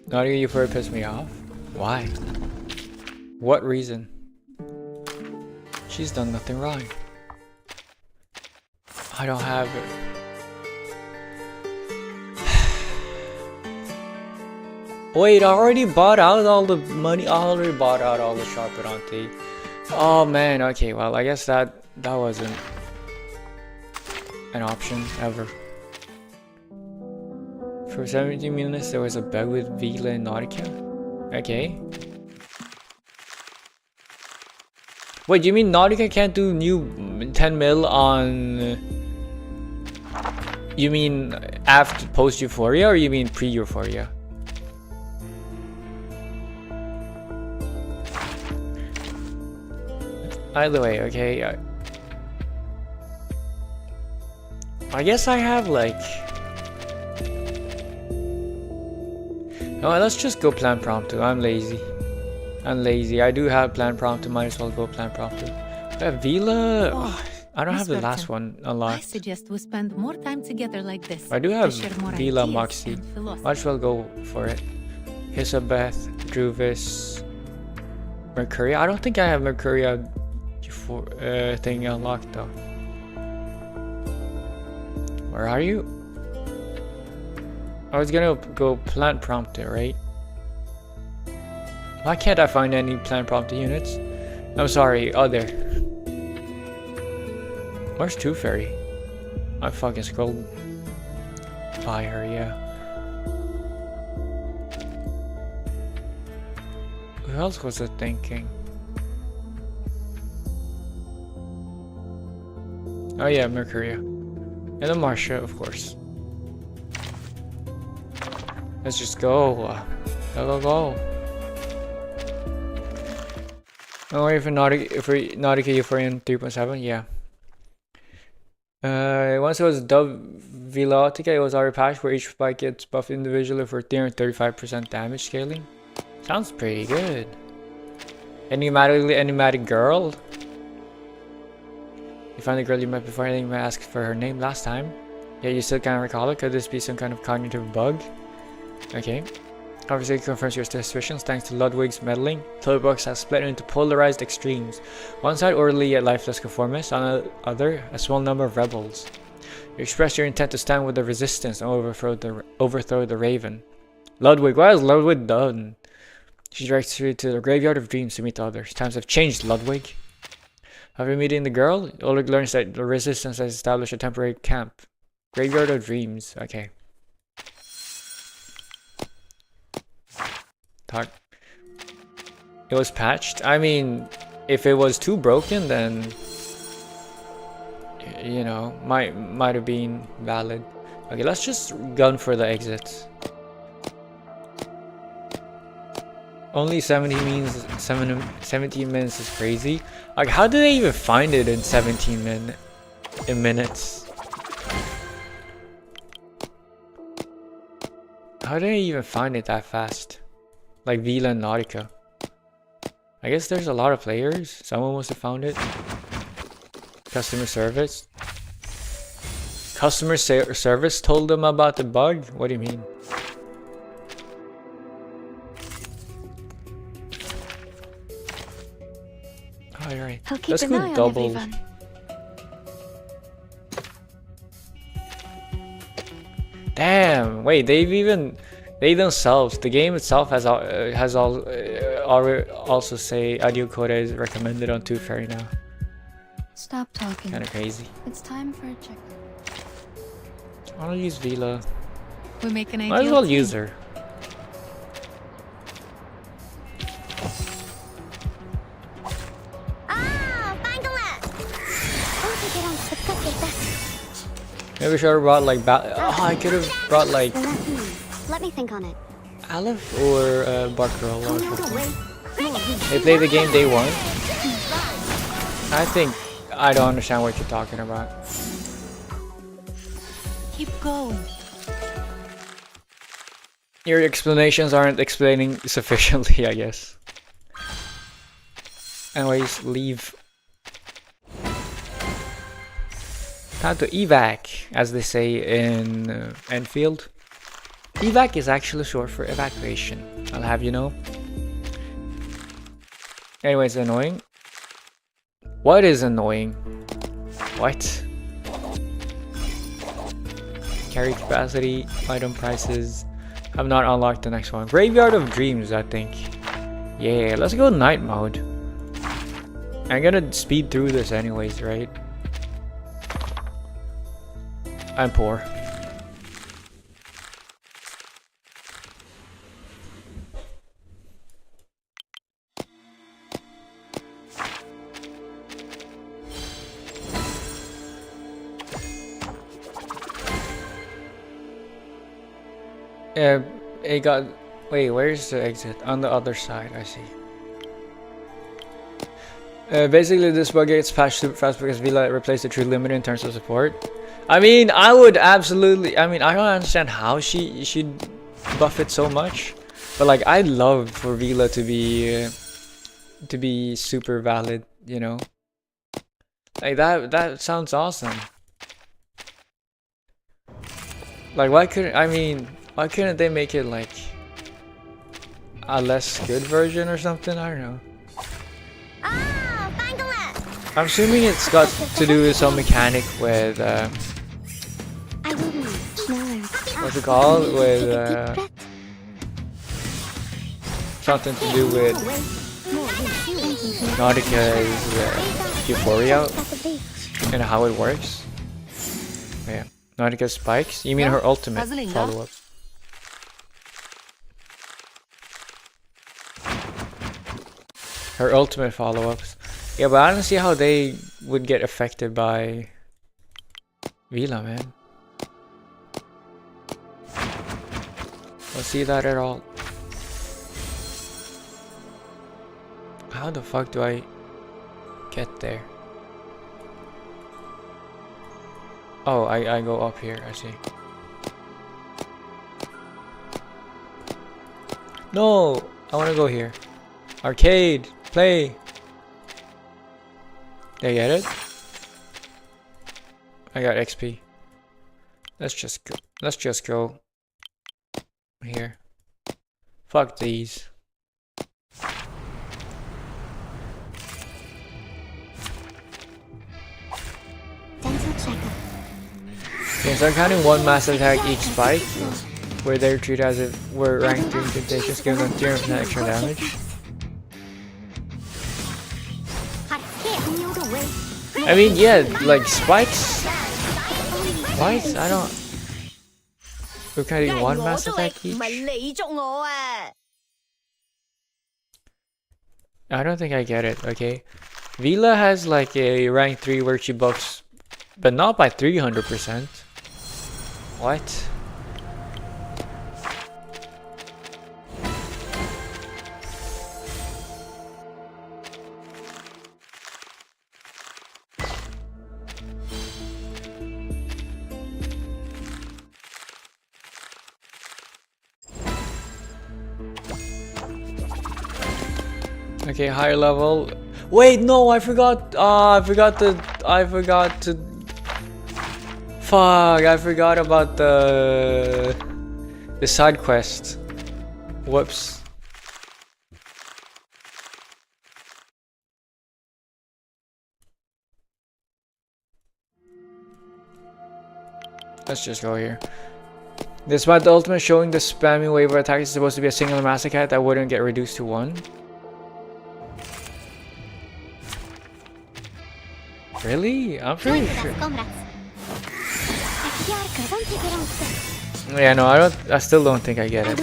S1: Naughty Euphoria pissed me off? Why? What reason? She's done nothing wrong. I don't have it. Wait, I already bought out all the money. I already bought out all the Sharpenante. Oh man, okay, well I guess that wasn't an option ever. For 17 minutes there was a bug with Vila and Nautica. Okay. Wait, you mean Nautica can't do new 10 mil on... You mean after post Euphoria or you mean pre Euphoria? Either way, okay. I guess I have like... No, let's just go plan prompto. I'm lazy. I do have plan prompto. Might as well go plan prompto. Vila. Oh, I don't have the last one unlocked.
S9: I suggest we spend more time together like this.
S1: I do have Vila Moxie. Might as well go for it. Hisabeth, Druvis, Mercuria. I don't think I have Mercuria thing unlocked though. Where are you? I was gonna go plant prompter, right? Why can't I find any plant prompter units? I'm sorry. Oh, there. Where's Tooth Fairy? I fucking scrolled by her, yeah. Who else was I thinking? Oh yeah, Mercuria. And then Marcia, of course. Let's just go. Go. Oh, if Nautica Euphoria 3.7, yeah. Once it was dubbed Velotica, it was our patch where each spike gets buffed individually for 335% damage scaling. Sounds pretty good. Enigmatic girl. You find the girl you met before, I think you might ask for her name last time. Yeah, you still can't recall it. Could this be some kind of cognitive bug? Okay. Conversation confirms your suspicions thanks to Ludwig's meddling. Toolbox has split into polarized extremes. One side orderly yet lifeless conformists, on the other a small number of rebels. You express your intent to stand with the resistance and overthrow the Raven. Ludwig, what has Ludwig done? She directs you to the Graveyard of Dreams to meet the others. Times have changed, Ludwig. After meeting the girl, Ulrich learns that the resistance has established a temporary camp. Graveyard of Dreams, okay. It was patched. I mean, if it was too broken, then you know, might have been valid. Okay, let's just gun for the exits. Only 17 minutes is crazy. Like, how do they even find it in 17 minutes? How do they even find it that fast? Like Vila and Nautica. I guess there's a lot of players. Someone must have found it. Customer service. Customer service told them about the bug? What do you mean? Oh, you're right. Let's go double. Damn! Wait, they themselves, the game itself has also say audio coda is recommended on Tooth Fairy now.
S3: Stop talking.
S1: Kind of crazy.
S3: It's time for a check.
S1: I'll use Vila.
S9: We make an
S1: Might as well use her. Maybe I should have brought like I could have brought like
S4: Let me think on it.
S1: Aleph or Barcarella or something. They play the game day one. I don't understand what you're talking about.
S9: keep going.
S1: Your explanations aren't explaining sufficiently, I guess. Anyways, leave. Time to evac, as they say in Enfield. Evac is actually short for evacuation, I'll have you know. Anyways, annoying. What is annoying? What? Carry capacity, item prices. Have not unlocked the next one. Graveyard of Dreams, I think. Yeah, let's go night mode. I'm gonna speed through this anyways, right? I'm poor. It got... Wait, where's the exit? On the other side, I see. Basically, this bug gets patched super fast because Vila replaced the true limiter in terms of support. I mean, I would absolutely... I mean, I don't understand how she buff it so much. But like, I'd love for Vila to be super valid, you know? Like, that sounds awesome. Like, why couldn't they make it like a less good version or something? I don't know. I'm assuming it's got to do with some mechanic with what's it called? With something to do with Nautica's Euphoria and how it works. Yeah. Nautica's spikes? You mean her ultimate follow-up? Her ultimate follow-ups. Yeah, but I don't see how they would get affected by Vila, man. Don't see that at all. How the fuck do I get there? Oh, I go up here, I see. No! I wanna go here. Arcade! Play! Did I get it? I got XP. Let's just go here. Fuck these. Okay, so I'm counting one massive attack each spike, where they're treated as if we're ranked 3 temptations, giving them 300% extra damage. I mean, yeah, like spikes. What? I don't. We're counting one massive attack each. I don't think I get it. Okay, Vila has like a rank 3 where she buffs, but not by 300%. What? Okay, higher level. Wait, no, I forgot. I forgot to. Fuck! I forgot about the side quest. Whoops. Let's just go here. Despite the ultimate showing the spamming wave of attacks is supposed to be a single massacre that wouldn't get reduced to 1. Really? I'm pretty sure. Yeah, no, I still don't think I get it.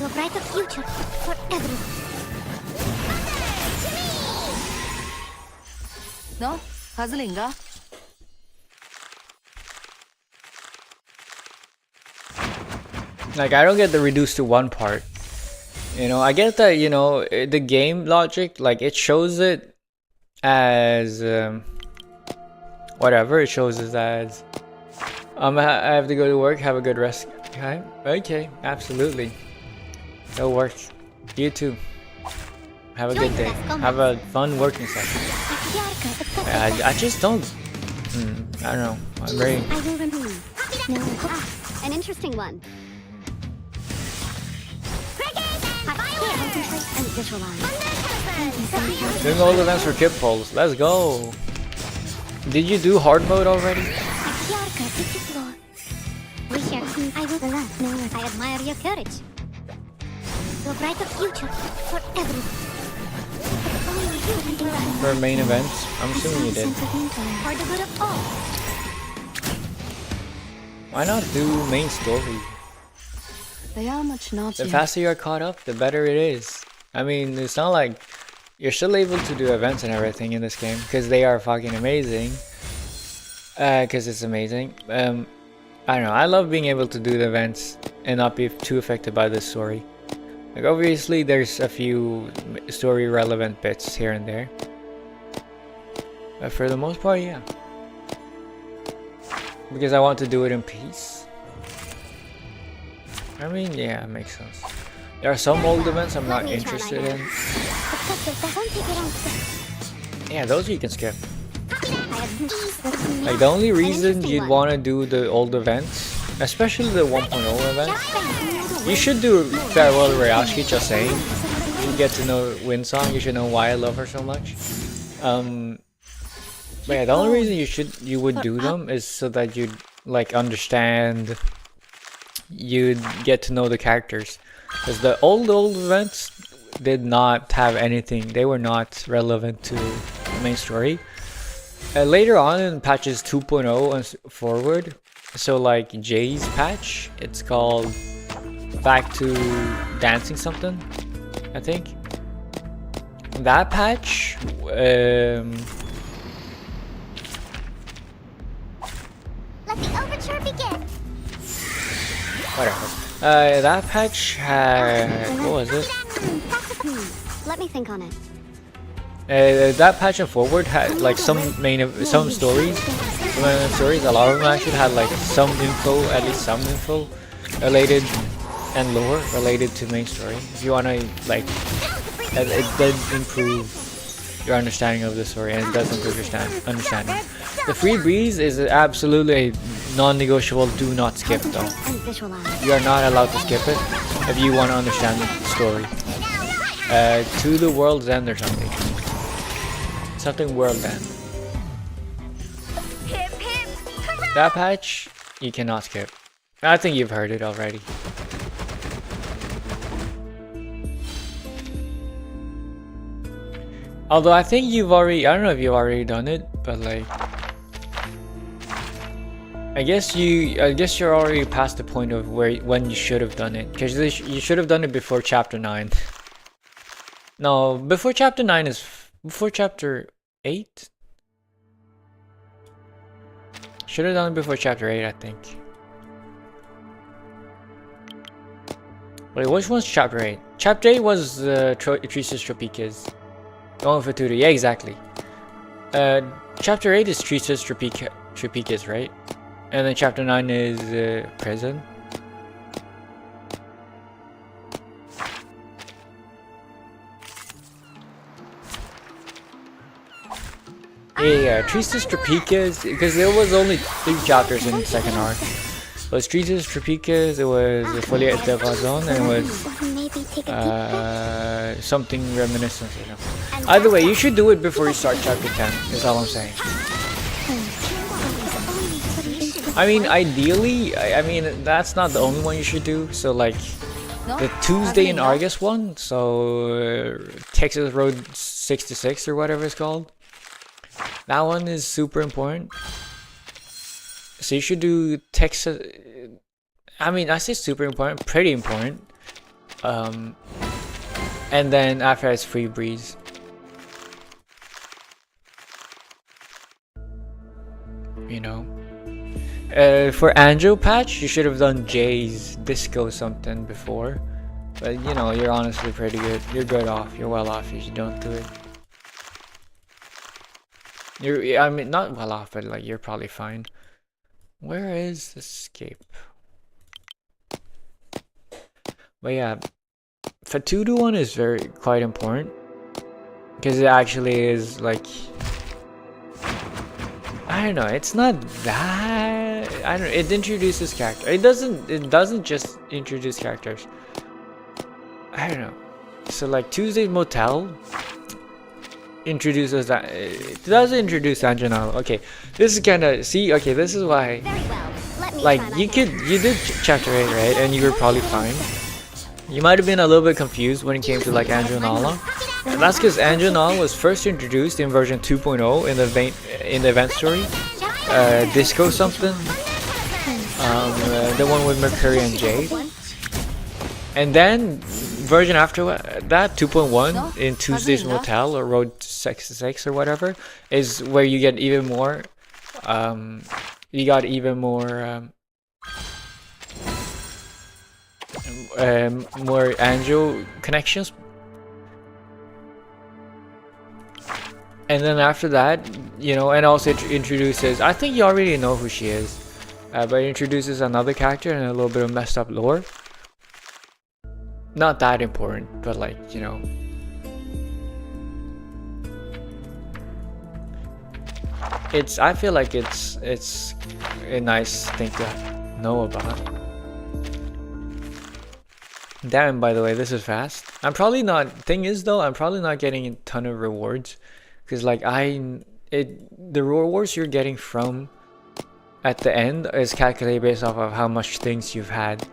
S4: A brighter future for everyone.
S13: 너 가슬인가?
S1: Like, I don't get the reduced to one part. You know, I get that, you know, the game logic, like, it shows it as whatever. It shows it as I have to go to work. Have a good rest. Okay, okay, absolutely. Go work. You too. Have a good day. Have a fun working session. I just don't. I don't know. I'm very.
S4: An interesting one.
S1: Doing all the events for kip polls. Let's go. Did you do hard mode already?
S4: I admire your courage. The brighter future for everyone.
S1: For main events? I'm assuming you did.
S4: For the good of all.
S1: Why not do main story?
S3: They are much naughtier.
S1: The faster you're caught up, the better it is. I mean, it's not like you're still able to do events and everything in this game because they are fucking amazing. Because it's amazing. I don't know. I love being able to do the events and not be too affected by the story. Like, obviously, there's a few story relevant bits here and there, but for the most part, yeah. Because I want to do it in peace. I mean, yeah, it makes sense. There are some old events I'm not interested in. Yeah, those you can skip. Like, the only reason you'd want to do the old events, especially the 1.0 events, you should do Farewell to Ryosuke, just saying. You get to know Winsong, you should know why I love her so much. But yeah, the only reason you would do them is so that you'd like understand, you'd get to know the characters. Because the old events did not have anything, they were not relevant to the main story. Later on in patches 2.0 and forward, so like Jay's patch, it's called Back to Dancing something, I think. That patch,
S4: Let the overture begin.
S1: whatever. That patch had, what was it?
S4: Let me think on it.
S1: That patch and forward had like some stories. A lot of them actually had like some info, at least some info related and lore related to main story. If you wanna like, it does improve your understanding of the story, and it does improve your understanding. The free breeze is absolutely a non-negotiable. Do not skip though. You are not allowed to skip it if you want to understand the story. To the world's end or something. Something world end. That patch you cannot skip. I think you've heard it already. Although I think you've already, I don't know if you've already done it, but like, I guess you're already past the point of when you should have done it, because you should have done it before chapter 9. No, before chapter 9 is before chapter 8. Should have done it before chapter 8, I think. Wait, which one's chapter 8? Chapter 8 was Trisus Tropicus. Going for tutor, yeah, exactly. Chapter 8 is Trisus Tropicus, right? And then chapter 9 is prison. Yeah, Trisus Tropicus, because there was only 3 chapters in the second arc. It was Trisus Tropicus, it was Folie de Razon, and it was something reminiscent or something. Either way, you should do it before you start chapter 10, is all I'm saying. I mean, ideally, I mean, that's not the only one you should do. So like, the Tuesday in August one, so Texas Road 66 or whatever it's called. That one is super important. So you should do Texas. I mean, I say super important, pretty important. And then after it's Free Breeze. you know. For Anjo patch, you should have done Jay's disco something before. But you know, you're honestly pretty good. You're good off. You're well off if you don't do it. I mean, not well off, but like you're probably fine. Where is escape? But yeah, the 2-to-1 is quite important because it actually is like, I don't know. It's not that. I don't. It introduces character. It doesn't just introduce characters. I don't know. So like Tuesday's Motel introduces that. It does introduce Anjanal. Okay, this is kind of okay, this is why. Like you did chapter 8, right? And you were probably fine. You might have been a little bit confused when it came to like Anjanala. And that's because Anjanala was first introduced in version 2.0 in the event story. Disco something. The one with Mercury and Jade. And then version after that, 2.1 in Tuesday's Motel or Road 66 or whatever, is where you get even more. You got even more. More Anjo connections. And then after that, you know, and also it introduces, I think you already know who she is, but it introduces another character and a little bit of messed up lore. Not that important, but like, you know. I feel like it's a nice thing to know about. Damn, by the way, this is fast. I'm probably not, thing is though, I'm probably not getting a ton of rewards. Because like the rewards you're getting from at the end is calculated based off of how much things you've had.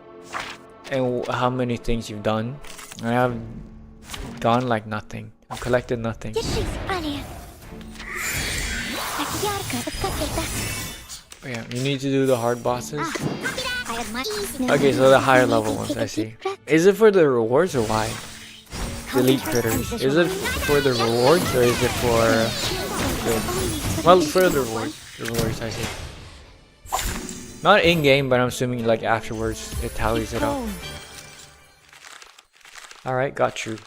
S1: And how many things you've done. I have gone like nothing. I've collected nothing. Yeah, you need to do the hard bosses. Okay, so the higher level ones, I see. Is it for the rewards or why? The elite critters. Is it for the rewards or is it for well, for the rewards. The rewards, I see. Not in game, but I'm assuming like afterwards it tallies it up. Alright, got you.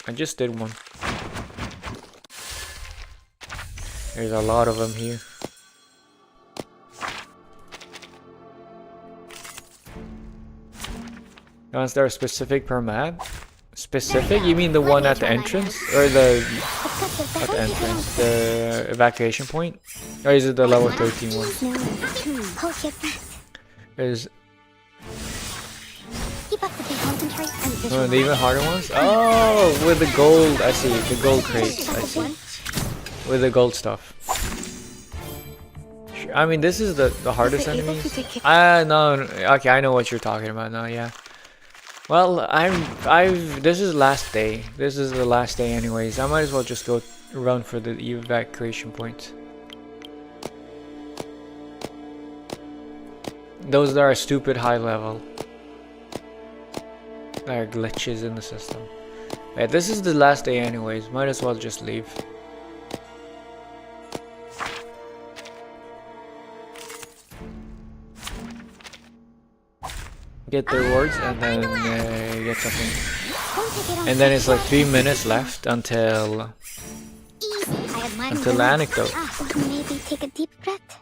S1: I just did one. There's a lot of them here. Is there a specific per map? Specific? You mean the one at the entrance? Or the... At the entrance? The evacuation point? Or is it the level 13 one? There's... Oh, the even harder ones? Oh, with the gold, I see. The gold crates, I see. With the gold stuff. I mean, this is the hardest enemies. No, okay, I know what you're talking about now, yeah. Well, this is last day. This is the last day anyways. I might as well just go run for the evacuation point. Those that are stupid high level. There are glitches in the system. Yeah, this is the last day anyways. Might as well just leave. Get the rewards and then get something. And then it's like 3 minutes left until the anecdote.
S4: Maybe take a deep breath.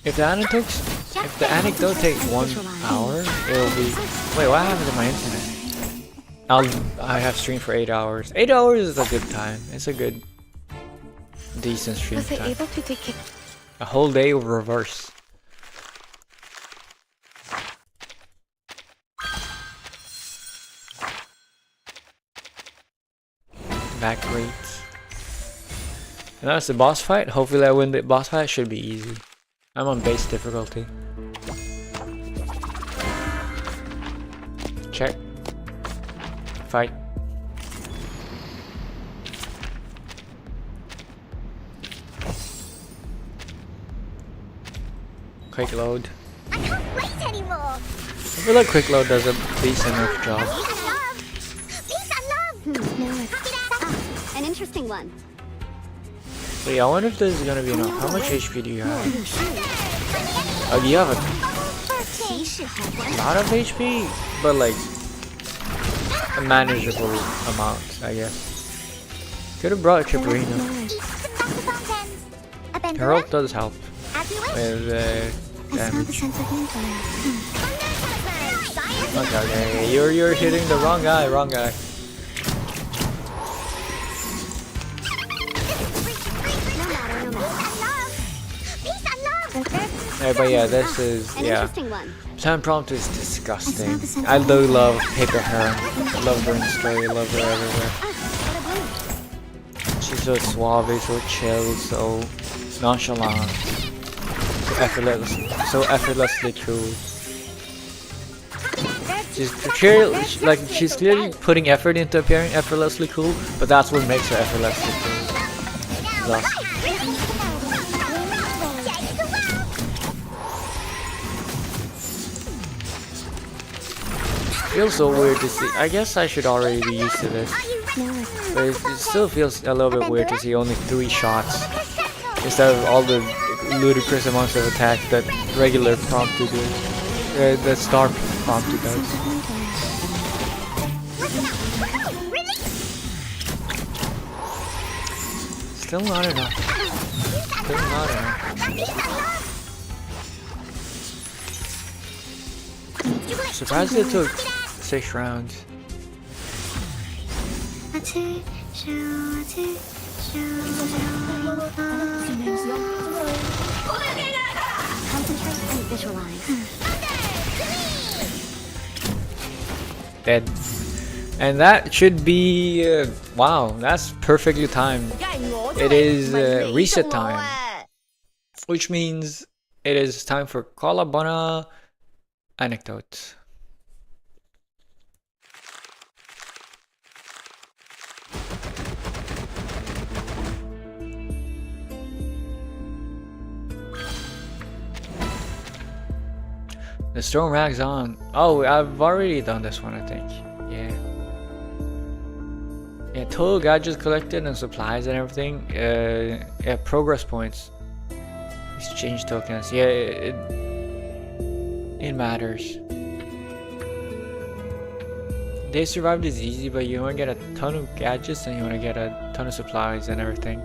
S1: If the anecdote takes 1 hour, it'll be. Wait, what happened to my internet? I have streamed for 8 hours. 8 hours is a good time. It's a good, decent stream time. A whole day of reverse. Back rates. And that's the boss fight. Hopefully I win the boss fight. Should be easy. I'm on base difficulty. Check. Fight. Quick load.
S4: I can't wait anymore.
S1: I feel like quick load does a decent enough job.
S4: An interesting one.
S1: So yeah, I wonder if this is gonna be enough. How much HP do you have? Oh, you have a lot of HP, but like a manageable amount, I guess. Could have brought Chibrina. Herald does help with damage. Okay, you're hitting the wrong guy, Hey, but yeah, this is Time Prompt is disgusting. I do love Paper Heron. I love her in story. I love her everywhere. She's so suave, so chill, so nonchalant, so effortlessly cool. She's clearly putting effort into appearing effortlessly cool, but that's what makes her effortlessly cool. Thus. Feels so weird to see. I guess I should already be used to this, but it still feels a little bit weird to see only 3 shots instead of all the ludicrous amounts of attack that regular Promptu does. The star Promptu does. Still not enough. Still not enough. Surprised it took 6 rounds. Dead. And that should be wow, that's perfectly timed. It is reset time, which means it is time for Kolabana anecdote. The storm rags on. Oh, I've already done this one, I think. Yeah. Yeah, total gadgets collected and supplies and everything. Yeah, progress points. Exchange tokens. Yeah, it matters. Day survived is easy, but you want to get a ton of gadgets and you want to get a ton of supplies and everything.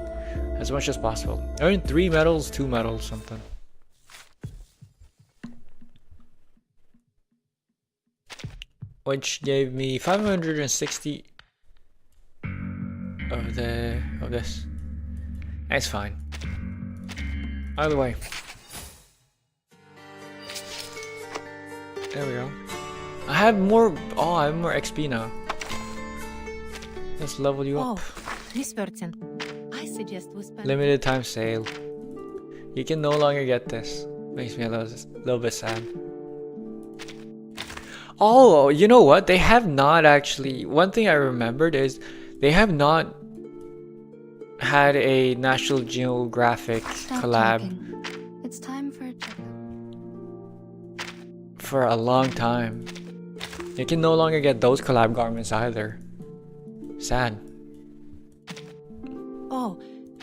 S1: As much as possible. Earn 3 medals, 2 medals, something. Which gave me 560 of this. That's fine. Either way. There we go. I have more. Oh, I have more XP now. Let's level you up.
S9: Miss Burton, I suggest we spend
S1: Limited time sale. You can no longer get this. Makes me a little bit sad. Oh, you know what? They have not actually. One thing I remembered is they have not had a National Geographic collab.
S3: Talking. It's time for a checkup.
S1: For a long time. You can no longer get those collab garments either. Sad.
S9: Oh,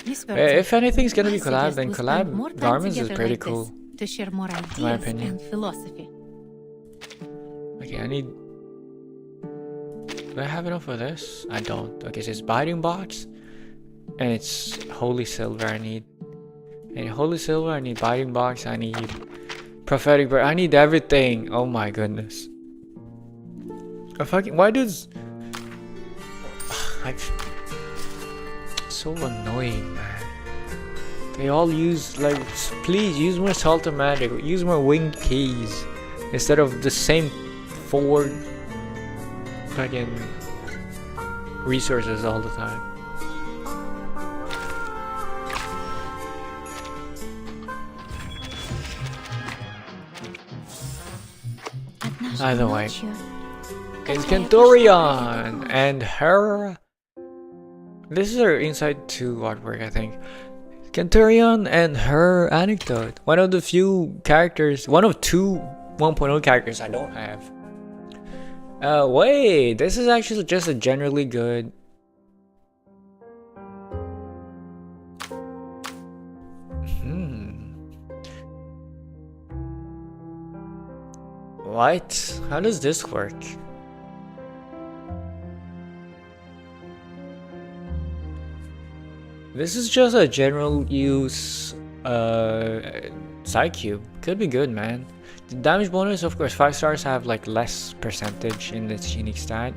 S9: Miss Burton,
S1: If anything's gonna be
S9: I
S1: collab,
S9: suggest
S1: then
S9: we spend more
S1: collab
S9: time
S1: garments is
S9: together
S1: pretty
S9: like this
S1: cool.
S9: to share more
S1: my
S9: ideas
S1: opinion.
S9: and philosophy.
S1: Okay, I need. Do I have enough of this? I don't. Okay, so it's biting box, and it's holy silver. I need. And holy silver. I need biting box. I need prophetic bird. I need everything. Oh my goodness. Why does? So annoying, man. They all use like. Please use more Saltomatic. Use more winged keys instead of the same 4 fucking resources all the time. Either way, it's Kentorion and her. This is her Inside 2 artwork, I think. Kentorion and her anecdote. One of the few characters, one of 2 1.0 characters I don't have. Wait, this is actually just a generally good What? How does this work? This is just a general use Psycube. Could be good, man. The damage bonus, of course, 5 stars have like less percentage in its unique stat.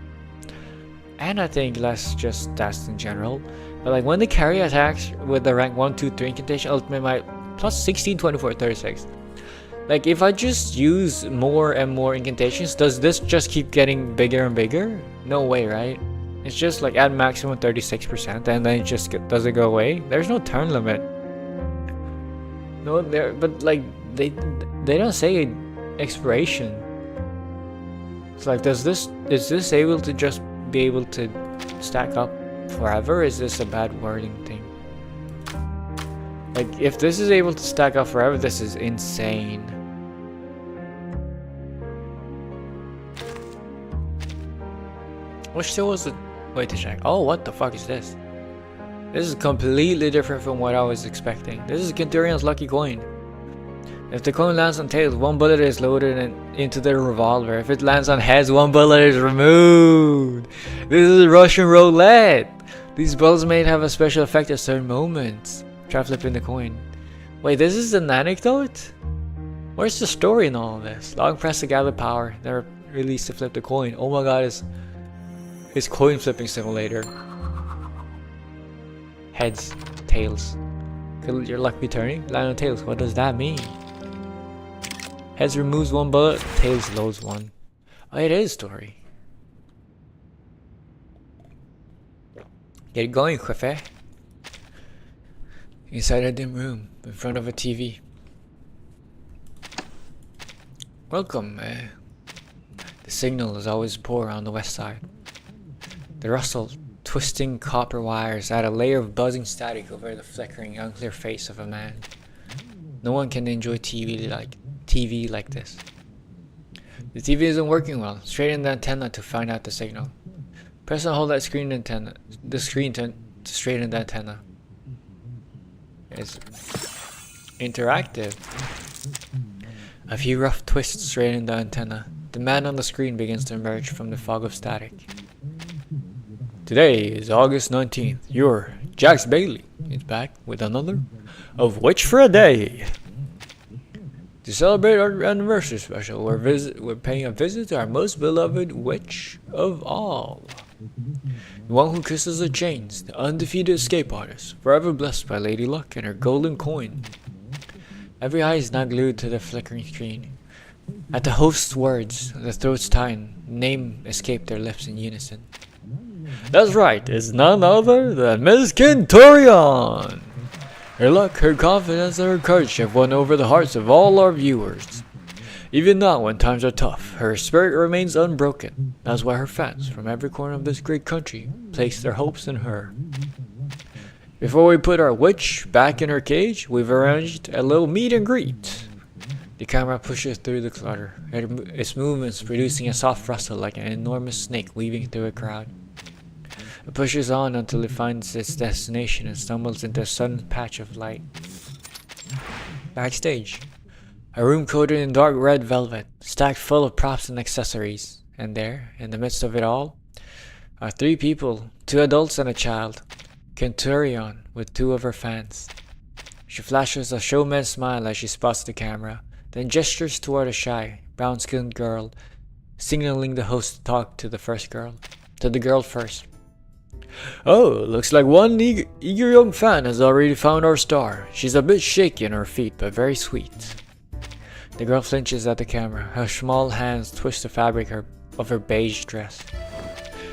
S1: And I think less just stats in general. But like when they carry attacks with the rank 1, 2, 3 incantation, ultimate might plus 16, 24, 36. Like if I just use more and more incantations, does this just keep getting bigger and bigger? No way, right? It's just like at maximum 36% and then it just does it go away? There's no turn limit. No, there, but like they don't say expiration. It's like is this able to just be able to stack up forever? Is this a bad wording thing? Like if this is able to stack up forever, this is insane. Which still was a way to check. Oh, what the fuck is this? This is completely different from what I was expecting. This is Centurion's lucky coin. If the coin lands on tails, 1 bullet is loaded into the revolver. If it lands on heads, 1 bullet is removed. This is Russian roulette. These bullets may have a special effect at certain moments. Try flipping the coin. Wait, this is an anecdote? Where's the story in all of this? Long press to gather power. They're released to flip the coin. Oh my god, it's coin flipping simulator. Heads, tails. Could your luck be turning? Land on tails. What does that mean? Heads removes 1 bullet, tails loads 1. Oh, it is story. Get it going, Quiffy. Inside a dim room, in front of a TV. Welcome. The signal is always poor on the west side. The rustle, twisting copper wires add a layer of buzzing static over the flickering, unclear face of a man. No one can enjoy TV like this. The TV isn't working well. Straighten the antenna to find out the signal. Press and hold that screen to straighten the antenna. It's interactive. A few rough twists straighten the antenna. The man on the screen begins to emerge from the fog of static. Today is August 19th. Your Jax Bailey is back with another of Witch for a Day. To celebrate our anniversary special, we're paying a visit to our most beloved witch of all. The one who kisses the chains, the undefeated escape artist, forever blessed by Lady Luck and her golden coin. Every eye is now glued to the flickering screen. At the host's words, the throats tighten, name escaped their lips in unison. That's right, it's none other than Miss Centurion! Her luck, her confidence, and her courage have won over the hearts of all our viewers. Even now, when times are tough, her spirit remains unbroken. That's why her fans from every corner of this great country place their hopes in her. Before we put our witch back in her cage, we've arranged a little meet and greet. The camera pushes through the clutter, its movements producing a soft rustle like an enormous snake weaving through a crowd. It pushes on until it finds its destination and stumbles into a sudden patch of light. Backstage, a room coated in dark red velvet, stacked full of props and accessories. And there, in the midst of it all, are 3 people, 2 adults and a child. Centurion with 2 of her fans. She flashes a showman's smile as she spots the camera, then gestures toward a shy, brown-skinned girl, signaling the host to talk to the girl first. Oh, looks like one eager young fan has already found our star. She's a bit shaky on her feet, but very sweet. The girl flinches at the camera. Her small hands twist the fabric of her beige dress.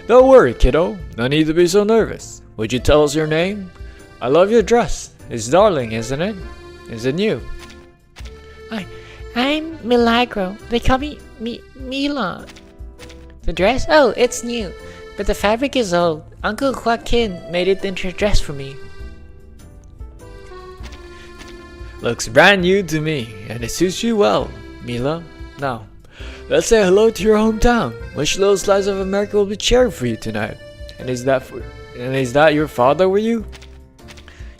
S1: Don't worry, kiddo. No need to be so nervous. Would you tell us your name? I love your dress. It's darling, isn't it? Is it new?
S17: I'm Milagro. They call me Mila. The dress? Oh, it's new. But the fabric is old. Uncle Joaquin made it into a dress for me.
S1: Looks brand new to me, and it suits you well, Mila. Now, let's say hello to your hometown. Which little slice of America will be cheering for you tonight? And is that your father with you?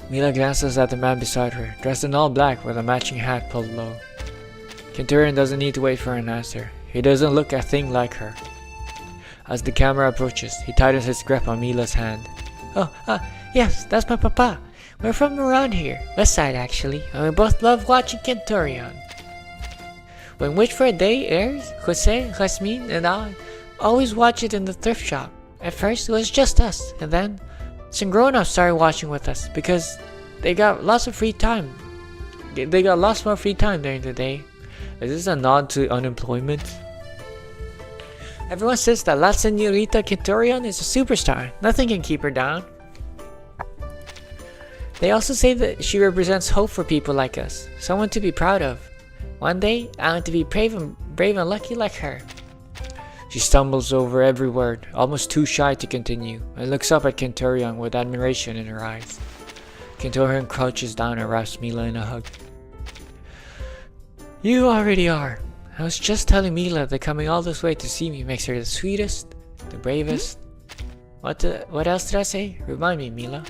S1: Mila glances at the man beside her, dressed in all black with a matching hat pulled low. Centurion doesn't need to wait for an answer. He doesn't look a thing like her. As the camera approaches, he tightens his grip on Mila's hand.
S17: Oh, yes, that's my papa. We're from around here, west side actually, and we both love watching Kentorion. When Wish for a Day airs, Jose, Jasmine, and I always watch it in the thrift shop. At first, it was just us, and then some grown-ups started watching with us because they got lots of free time. They got lots more free time during the day.
S1: Is this a nod to unemployment?
S17: Everyone says that La Señorita Kentorion is a superstar. Nothing can keep her down. They also say that she represents hope for people like us, someone to be proud of. One day, I want to be brave and lucky like her.
S1: She stumbles over every word, almost too shy to continue, and looks up at Kentorion with admiration in her eyes. Kentorion crouches down and wraps Mila in a hug.
S17: You already are. I was just telling Mila that coming all this way to see me makes her the sweetest, the bravest. What else did I say? Remind me, Mila.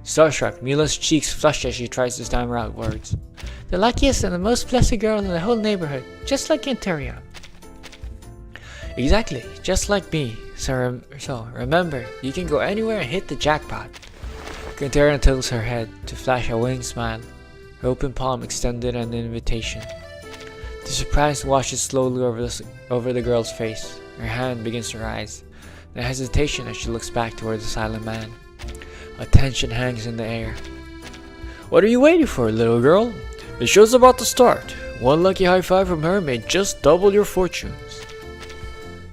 S1: Starstruck, Mila's cheeks flush as she tries to stammer out words.
S17: The luckiest and the most blessed girl in the whole neighborhood, just like Kentorion.
S1: Exactly, just like me. So remember, you can go anywhere and hit the jackpot. Kentorion tilts her head to flash a winning smile, her open palm extended an invitation. The surprise washes slowly over the girl's face. Her hand begins to rise, then hesitation as she looks back toward the silent man. A tension hangs in the air. What are you waiting for, little girl? The show's about to start. One lucky high five from her may just double your fortunes.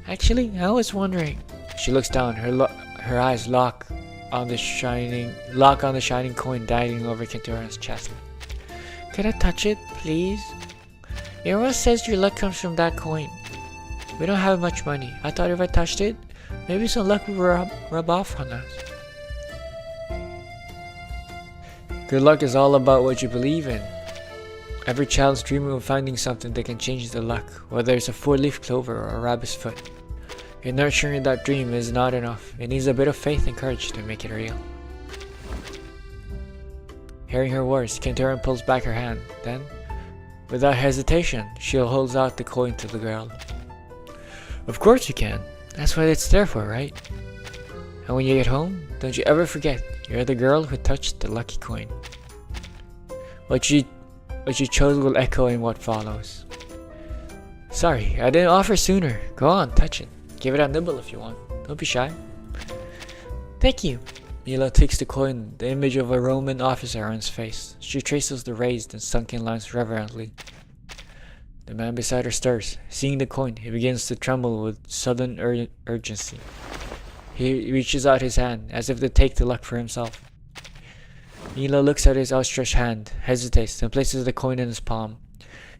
S17: Actually, I was wondering.
S1: She looks down, her eyes lock on the shining coin diving over Kentorion's chest.
S17: Could I touch it, please? Everyone says your luck comes from that coin. We don't have much money. I thought if I touched it, maybe some luck would rub off on us.
S1: Good luck is all about what you believe in. Every child's dreaming of finding something that can change their luck, whether it's a four-leaf clover or a rabbit's foot. And nurturing that dream is not enough. It needs a bit of faith and courage to make it real. Hearing her words, Kentorion pulls back her hand. Then, without hesitation, she holds out the coin to the girl. Of course you can. That's what it's there for, right? And when you get home, don't you ever forget you're the girl who touched the lucky coin. What you chose will echo in what follows. Sorry, I didn't offer sooner. Go on, touch it. Give it a nibble if you want. Don't be shy.
S17: Thank you.
S1: Mila takes the coin, the image of a Roman officer on his face. She traces the raised and sunken lines reverently. The man beside her stirs. Seeing the coin, he begins to tremble with sudden urgency. He reaches out his hand, as if to take the luck for himself. Mila looks at his outstretched hand, hesitates, then places the coin in his palm.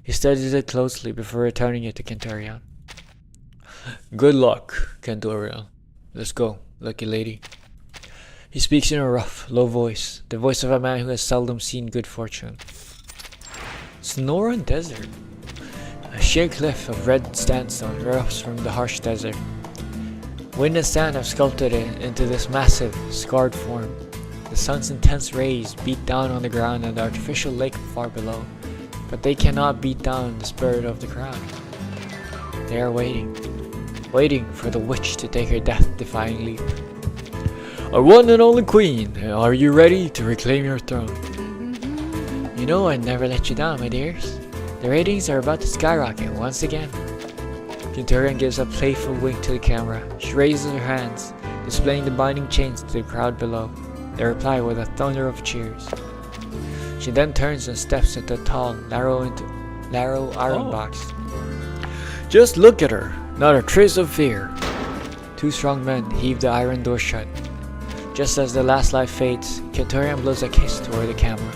S1: He studies it closely before returning it to Kentorion. Good luck, Kentorion. Let's go, lucky lady. He speaks in a rough, low voice, the voice of a man who has seldom seen good fortune. Sonoran Desert. A sheer cliff of red sandstone erupts from the harsh desert. Wind and sand have sculpted it into this massive, scarred form. The sun's intense rays beat down on the ground and the artificial lake far below, but they cannot beat down the spirit of the crown. They are waiting for the witch to take her death-defying leap. Our one and only queen, are you ready to reclaim your throne?
S17: You know I'd never let you down, my dears. The ratings are about to skyrocket once again.
S1: Kentorion gives a playful wink to the camera. She raises her hands, displaying the binding chains to the crowd below. They reply with a thunder of cheers. She then turns and steps into a tall, narrow iron box. Just look at her, not a trace of fear. Two strong men heave the iron door shut. Just as the last light fades, Kentorion blows a kiss toward the camera.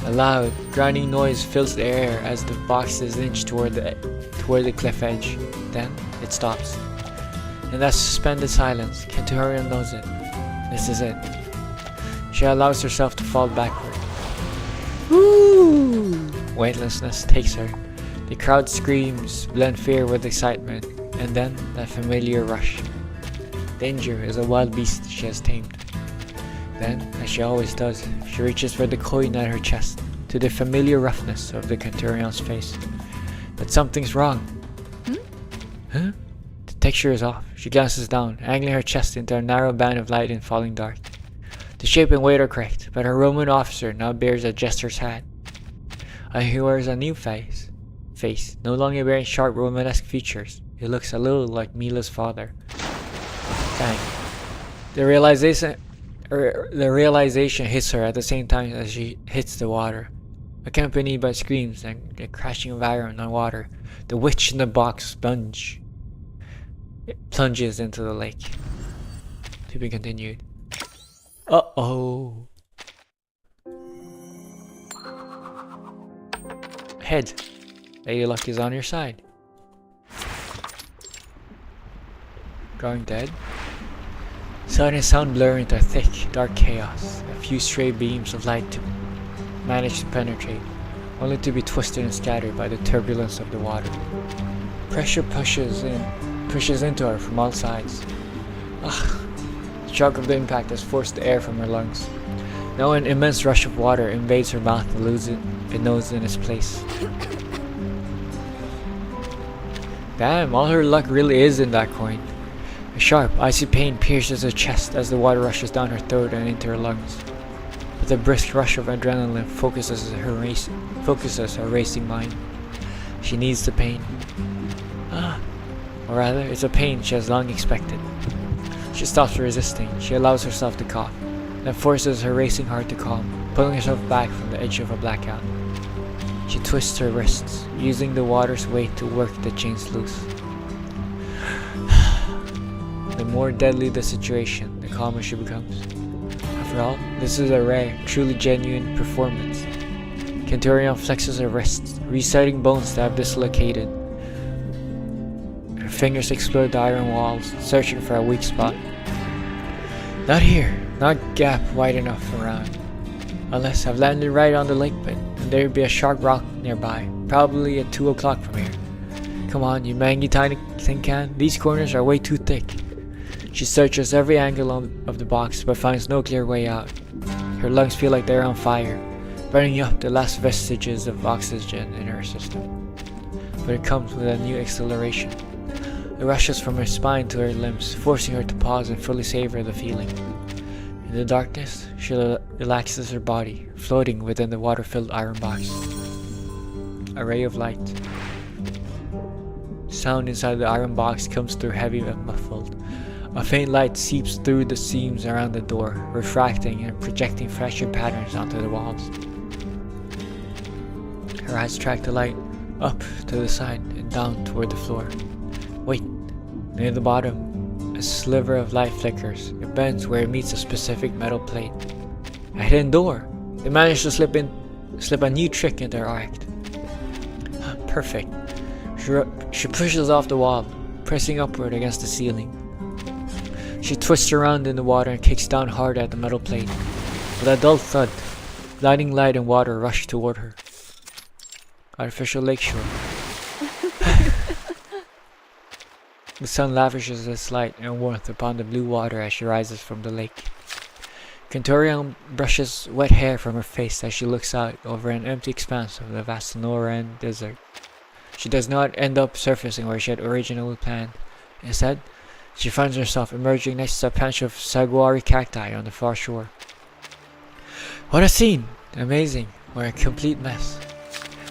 S1: A loud, grinding noise fills the air as the box is inched toward the cliff edge. Then, it stops. In that suspended silence, Kentorion knows it. This is it. She allows herself to fall backward. Woo! Weightlessness takes her. The crowd screams, blend fear with excitement, and then that familiar rush. Danger is a wild beast she has tamed. Then, as she always does, she reaches for the coin at her chest, to the familiar roughness of the Kentorion's face. but something's wrong. Huh? The texture is off. She glances down, angling her chest into a narrow band of light in falling dark. The shape and weight are correct, but her Roman officer now bears a jester's hat. He wears a new face, no longer bearing sharp Romanesque features. He looks a little like Mila's father. Dang. The realization hits her at the same time as she hits the water. Accompanied by screams and a crashing of iron on water, the witch in the box plunges into the lake. To be continued. Uh-oh. Head. Lady Luck is on your side. Drawing dead. Sight and sound blur into a thick, dark chaos. A few stray beams of light manage to penetrate, only to be twisted and scattered by the turbulence of the water. Pressure pushes into her from all sides. The shock of the impact has forced the air from her lungs. Now an immense rush of water invades her mouth and loses it knows in its place. Damn, all her luck really is in that coin. A sharp, icy pain pierces her chest as the water rushes down her throat and into her lungs. With a brisk rush of adrenaline focuses her racing mind. She needs the pain. Or rather, it's a pain she has long expected. She stops resisting. She allows herself to cough, then forces her racing heart to calm, pulling herself back from the edge of a blackout. She twists her wrists, using the water's weight to work the chains loose. The more deadly the situation, the calmer she becomes. After all, this is a rare, truly genuine performance. Centurion flexes her wrists, reciting bones that have dislocated. Her fingers explore the iron walls, searching for a weak spot. Not here, not gap wide enough around. Unless I've landed right on the lake pit, and there'd be a sharp rock nearby, probably at 2 o'clock from here. Come on, you mangy tiny tin can, these corners are way too thick. She searches every angle of the box, but finds no clear way out. Her lungs feel like they're on fire, burning up the last vestiges of oxygen in her system. But it comes with a new exhilaration. It rushes from her spine to her limbs, forcing her to pause and fully savor the feeling. In the darkness, she relaxes her body, floating within the water-filled iron box. A ray of light. Sound inside the iron box comes through heavy and muffled. A faint light seeps through the seams around the door, refracting and projecting fractured patterns onto the walls. Her eyes track the light up to the side and down toward the floor. Wait, near the bottom, a sliver of light flickers. It bends where it meets a specific metal plate. A hidden door! They managed to slip a new trick into her act. Perfect. She pushes off the wall, pressing upward against the ceiling. She twists around in the water and kicks down hard at the metal plate. With a dull thud, blinding light and water rush toward her. Artificial lakeshore. The sun lavishes its light and warmth upon the blue water as she rises from the lake. Centurion brushes wet hair from her face as she looks out over an empty expanse of the vast Lorentz desert. She does not end up surfacing where she had originally planned. Instead, she finds herself emerging next to a patch of saguaro cacti on the far shore. What a scene! Amazing. We're a complete mess.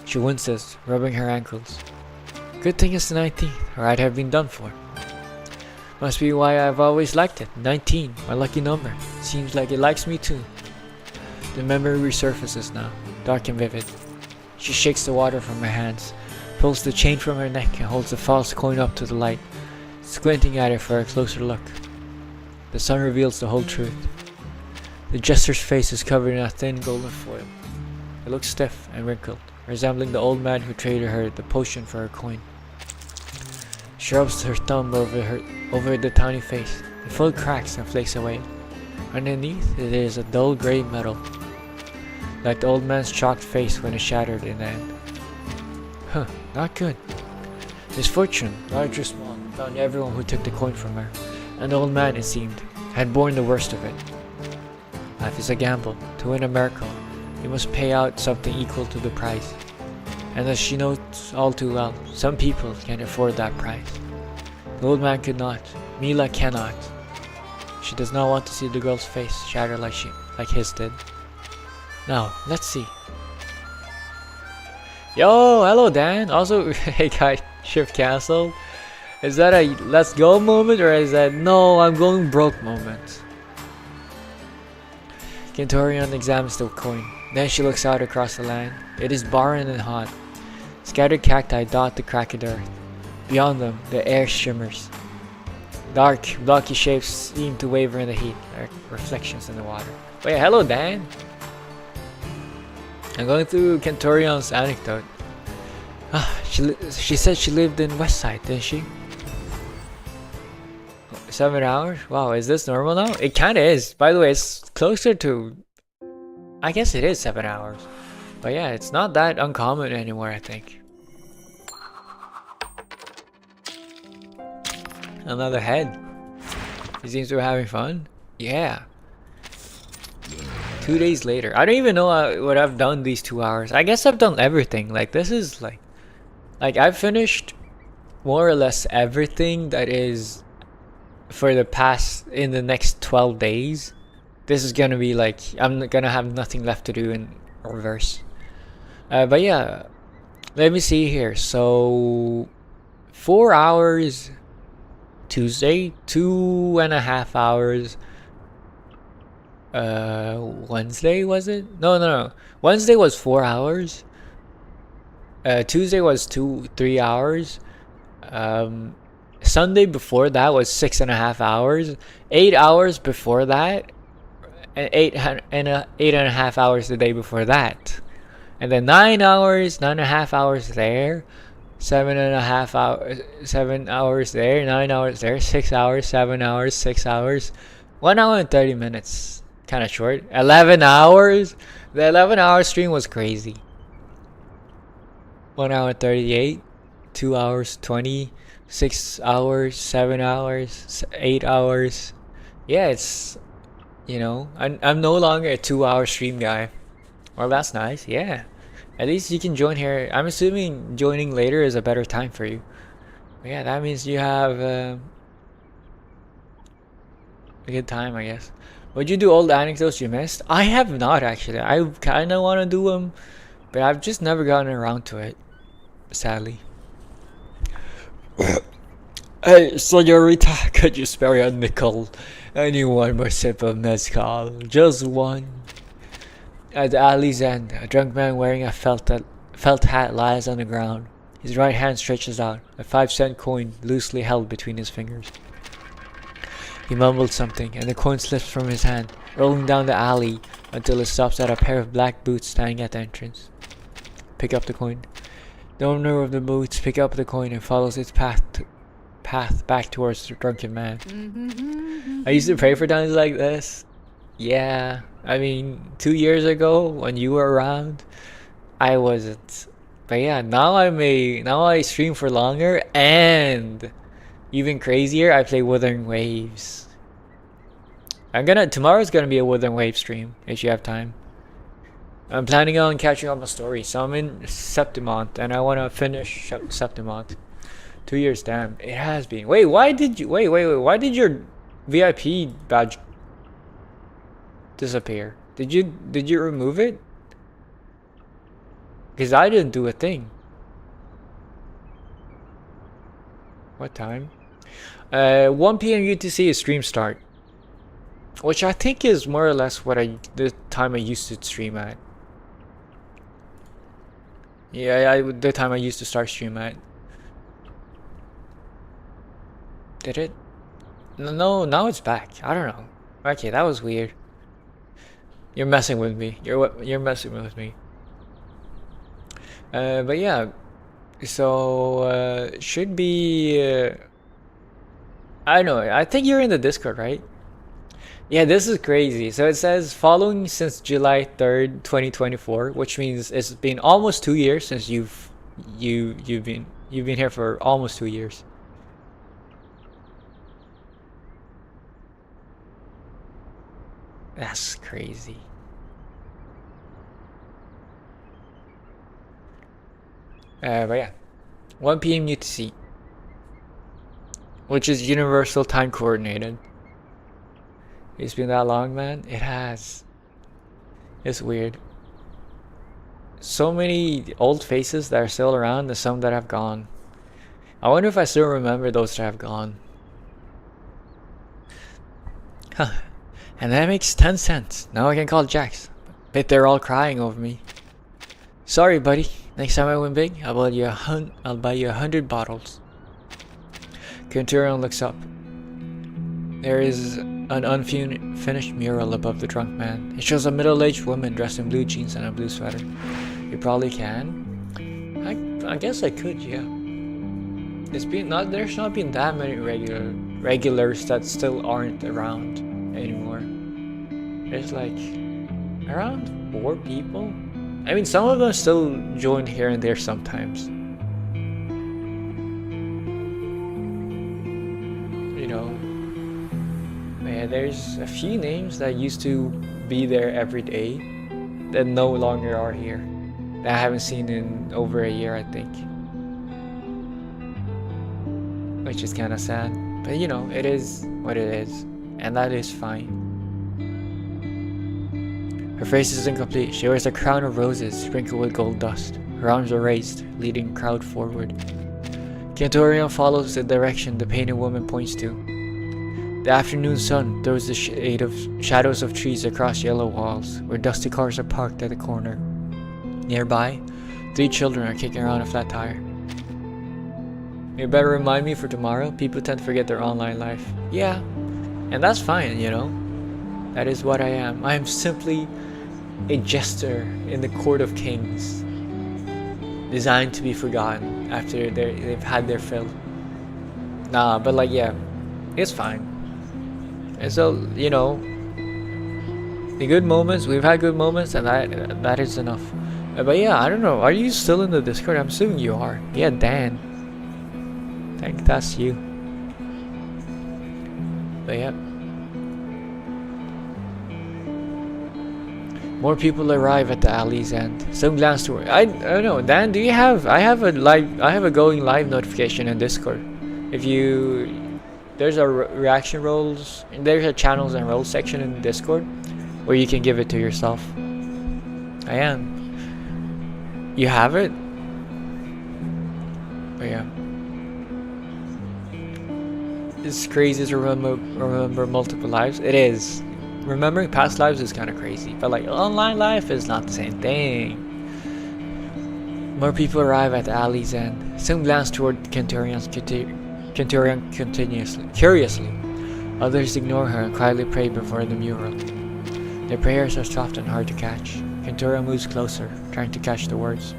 S1: She winces, rubbing her ankles. Good thing it's the 19th, or I'd have been done for. Must be why I've always liked it. 19, my lucky number. Seems like it likes me too. The memory resurfaces now, dark and vivid. She shakes the water from her hands, pulls the chain from her neck and holds the false coin up to the light, squinting at it for a closer look. The sun reveals the whole truth. The jester's face is covered in a thin golden foil. It looks stiff and wrinkled, resembling the old man who traded her the potion for her coin. She rubs her thumb over the tiny face. The foil cracks and flakes away. Underneath it is a dull grey metal, like the old man's chalked face when it shattered in the end. Huh, not good. Misfortune, large or small, found everyone who took the coin from her, and the old man, it seemed, had borne the worst of it. Life is a gamble. To win a miracle, you must pay out something equal to the price. And as she knows all too well, some people can afford that price. The old man could not. Mila cannot. She does not want to see the girl's face shatter like his did. Now, let's see. Yo, hello Dan. Also, hey guys, shift cancel. Is that a let's go moment or is that no, I'm going broke moment? Kentorion examines the coin. Then she looks out across the land. It is barren and hot. Scattered cacti dot the cracked earth. Beyond them, the air shimmers. Dark, blocky shapes seem to waver in the heat, like reflections in the water. Oh yeah, hello Dan! I'm going through Kentorion's anecdote. She said she lived in Westside, didn't she? 7 hours? Wow, is this normal now? It kinda is. By the way, it's closer to... I guess it is 7 hours. But yeah, it's not that uncommon anymore, I think. Another head. He seems to be having fun. Yeah. 2 days later. I don't even know what I've done these 2 hours. I guess I've done everything. Like, this is like I've finished more or less everything that is for the past, in the next 12 days. This is gonna be like, I'm gonna have nothing left to do in reverse. But yeah, let me see here. So 4 hours Tuesday, 2.5 hours Wednesday, was it? No. Wednesday was 4 hours. Tuesday was 3 hours. Sunday before that was 6.5 hours. 8 hours before that, and 8.5 hours the day before that, and then 9 hours, 9.5 hours there, 7.5 hours, 7 hours there, 9 hours there, 6 hours, 7 hours, 6 hours, 1 hour and 30 minutes. Kind of short. 11 hours. The 11-hour stream was crazy. 1 hour 38, 2 hours 20, 6 hours, 7 hours, 8 hours. Yeah, it's, you know, I'm no longer a 2-hour stream guy. Well, that's nice. Yeah, at least you can join here. I'm assuming joining later is a better time for you. But yeah, that means you have a good time, I guess. Would you do old anecdotes you missed? I have not, actually. I kind of want to do them, but I've just never gotten around to it, sadly. Hey, señorita, could you spare a nickel? I need one more sip of mezcal. Just one. At the alley's end, a drunk man wearing a felt hat lies on the ground. His right hand stretches out, a 5-cent coin loosely held between his fingers. He mumbled something, and the coin slips from his hand, rolling down the alley until it stops at a pair of black boots standing at the entrance. Pick up the coin. The owner of the boots picks up the coin and follows its path back towards the drunken man. I used to pray for times like this. Yeah, I mean, 2 years ago when you were around, I wasn't. But yeah, now I stream for longer, and even crazier, I play Wuthering Waves. Tomorrow's gonna be a Wuthering Waves stream if you have time. I'm planning on catching up my story, so I'm in Septimont, and I want to finish Septimont. 2 years, damn, it has been. Wait, why did your VIP badge disappear? Did you remove it? Because I didn't do a thing. What time? 1 p.m. UTC is stream start, which I think is more or less the time I used to stream at. Yeah, the time I used to start stream at. Did it? No, now it's back. I don't know. Okay, that was weird. You're messing with me. You're messing with me. But yeah, so should be. I don't know. I think you're in the Discord, right? Yeah, this is crazy. So it says following since July 3rd, 2024, which means it's been almost 2 years since you've been here for almost 2 years. That's crazy. But yeah, 1 p.m. UTC, which is Universal Time Coordinated. It's been that long, man. It has. It's weird. So many old faces that are still around, and some that have gone. I wonder if I still remember those that have gone. Huh. And that makes 10 cents. Now I can call Jax. Bet they're all crying over me. Sorry, buddy. Next time I win big, I'll buy you 100 bottles. Quinturion looks up. There is an unfinished mural above the drunk man. It shows a middle-aged woman dressed in blue jeans and a blue sweater. You probably can. I guess I could, yeah. There's not been that many regulars that still aren't around anymore. There's like around 4 people. I mean, some of them still join here and there sometimes. You know, yeah, there's a few names that used to be there every day that no longer are here. That I haven't seen in over a year, I think. Which is kind of sad. But you know, it is what it is. And that is fine. Her face is incomplete. She wears a crown of roses sprinkled with gold dust. Her arms are raised, leading the crowd forward. Quinturion follows the direction the painted woman points to. The afternoon sun throws the shade of shadows of trees across yellow walls, where dusty cars are parked at the corner. Nearby, 3 children are kicking around a flat tire. You better remind me for tomorrow. People tend to forget their online life. Yeah, and that's fine, you know. That is what I am. I am simply a jester in the court of kings, designed to be forgotten after they've had their fill. Nah, but like, yeah, it's fine. And so, you know, the good moments, we've had good moments, and that is enough. But yeah, I don't know, are you still in the Discord? I'm assuming you are. Yeah, Dan. I think that's you. But yeah. More people arrive at the alley's end. Some glance toward. I don't know, Dan. Do you have? I have a going live notification in Discord. If you, there's a reaction roles. There's a channels and roles section in Discord, where you can give it to yourself. I am. You have it. But yeah. It's crazy to remember multiple lives. It is. Remembering past lives is kind of crazy, but like online life is not the same thing. More people arrive at the alley's end. Some glance toward Quinturion curiously. Others ignore her and quietly pray before the mural. Their prayers are soft and hard to catch. Quinturion moves closer, trying to catch the words.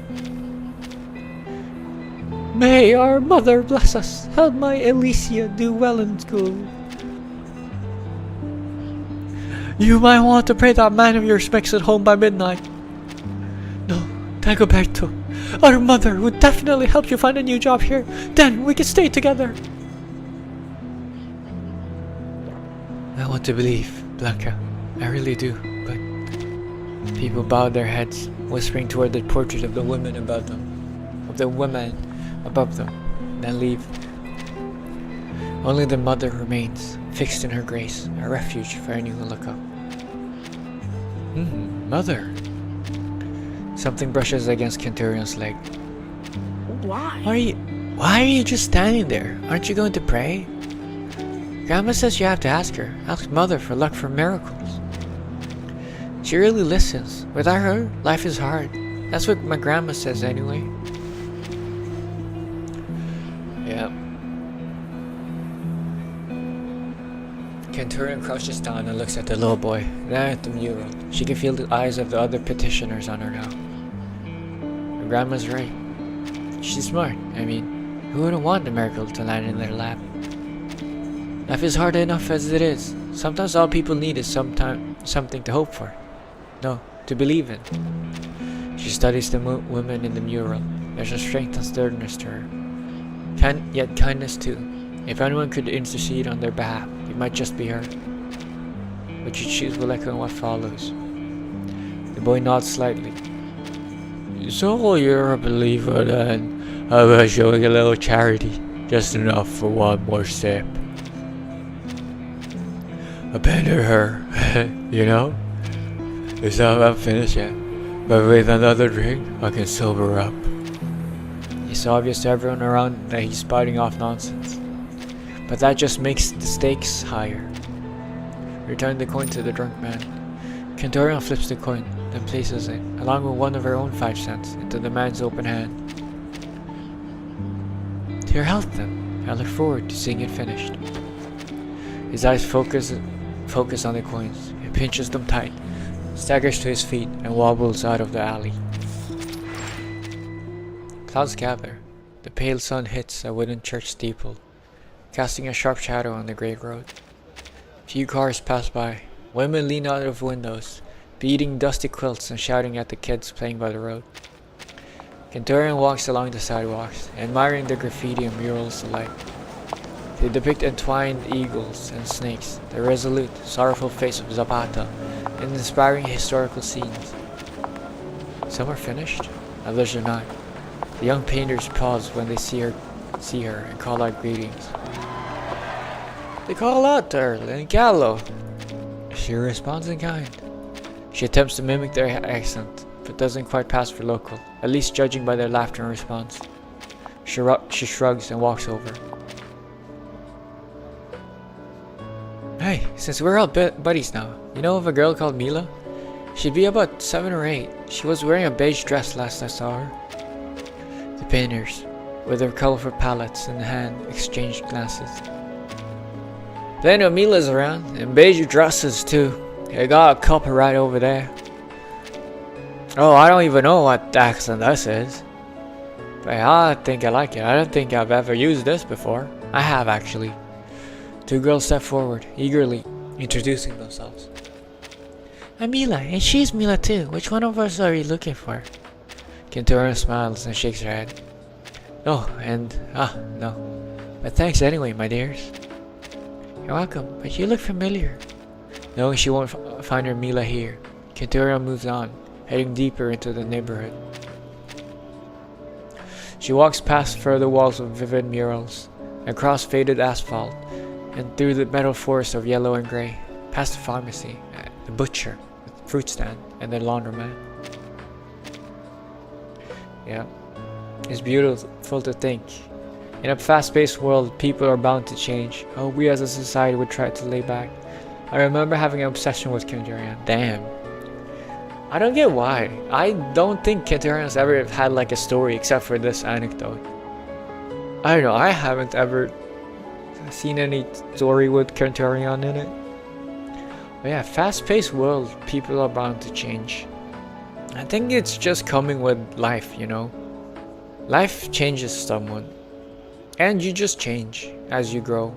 S1: May our mother bless us. Help my Alicia do well in school. You might want to pray that man of yours makes it home by midnight. No, Dagoberto. Our mother would definitely help you find a new job here. Then we can stay together. I want to believe, Blanca. I really do, but people bowed their heads, whispering toward the portrait of the woman above them. Then leave. Only the mother remains, fixed in her grace, a refuge for anyone who look up. Mother. Something brushes against Quinturion's leg.
S17: Why?
S1: Why are you just standing there? Aren't you going to pray? Grandma says you have to ask her. Ask Mother for luck for miracles. She really listens. Without her, life is hard. That's what my grandma says anyway. Yeah. Quinturion crouches down and looks at the little boy, then at the mural. She can feel the eyes of the other petitioners on her now. Her grandma's right. She's smart. I mean, who wouldn't want a miracle to land in their lap? Life is hard enough as it is. Sometimes all people need is something to hope for. No, to believe in. She studies the woman in the mural. There's a strength and sternness to her. Yet kindness too. If anyone could intercede on their behalf, it might just be her. Would you choose Valeka in what follows? The boy nods slightly. So you're a believer then? How about showing a little charity? Just enough for one more sip. Abandon her, you know? It's not about finished yet, but with another drink, I can sober up. It's obvious to everyone around that he's spouting off nonsense, but that just makes the stakes higher. Return the coin to the drunk man. Kentorion flips the coin, then places it, along with one of her own 5 cents, into the man's open hand. To your health then. I look forward to seeing it finished. His eyes focus on the coins. He pinches them tight, staggers to his feet, and wobbles out of the alley. Clouds gather. The pale sun hits a wooden church steeple, casting a sharp shadow on the grey road. Few cars pass by. Women lean out of windows, beating dusty quilts and shouting at the kids playing by the road. Kentorion walks along the sidewalks, admiring the graffiti and murals alike. They depict entwined eagles and snakes, the resolute, sorrowful face of Zapata, and inspiring historical scenes. Some are finished, others are not. The young painters pause when they see her and call out greetings. They call out to her in Gallo. She responds in kind. She attempts to mimic their accent, but doesn't quite pass for local, at least judging by their laughter and response. She shrugs and walks over. Hey, since we're all buddies now, you know of a girl called Mila? She'd be about 7 or 8. She was wearing a beige dress last I saw her. The painters, with their colorful palettes in hand, exchanged glances. Plenty of Milas around, and beige dresses too. I got a couple right over there. Oh, I don't even know what accent this is. But I think I like it. I don't think I've ever used this before. I have actually. 2 girls step forward, eagerly introducing themselves.
S17: I'm Mila, and she's Mila too. Which one of us are you looking for?
S1: Kentorion smiles and shakes her head. No, no. But thanks anyway, my dears.
S17: You're welcome, but you look familiar.
S1: Knowing she won't find her Mila here, Kentorion moves on, heading deeper into the neighborhood. She walks past further walls of vivid murals, across faded asphalt, and through the metal forest of yellow and grey, past the pharmacy, the butcher, the fruit stand, and the laundromat. Yeah, it's beautiful to think. In a fast-paced world, people are bound to change. I hope we as a society would try to lay back. I remember having an obsession with Kentorion. Damn. I don't get why. I don't think Kentorion's ever had like a story except for this anecdote. I don't know, I haven't ever seen any story with Kentorion in it. But yeah, fast-paced world, people are bound to change. I think it's just coming with life, you know. Life changes someone. And you just change as you grow.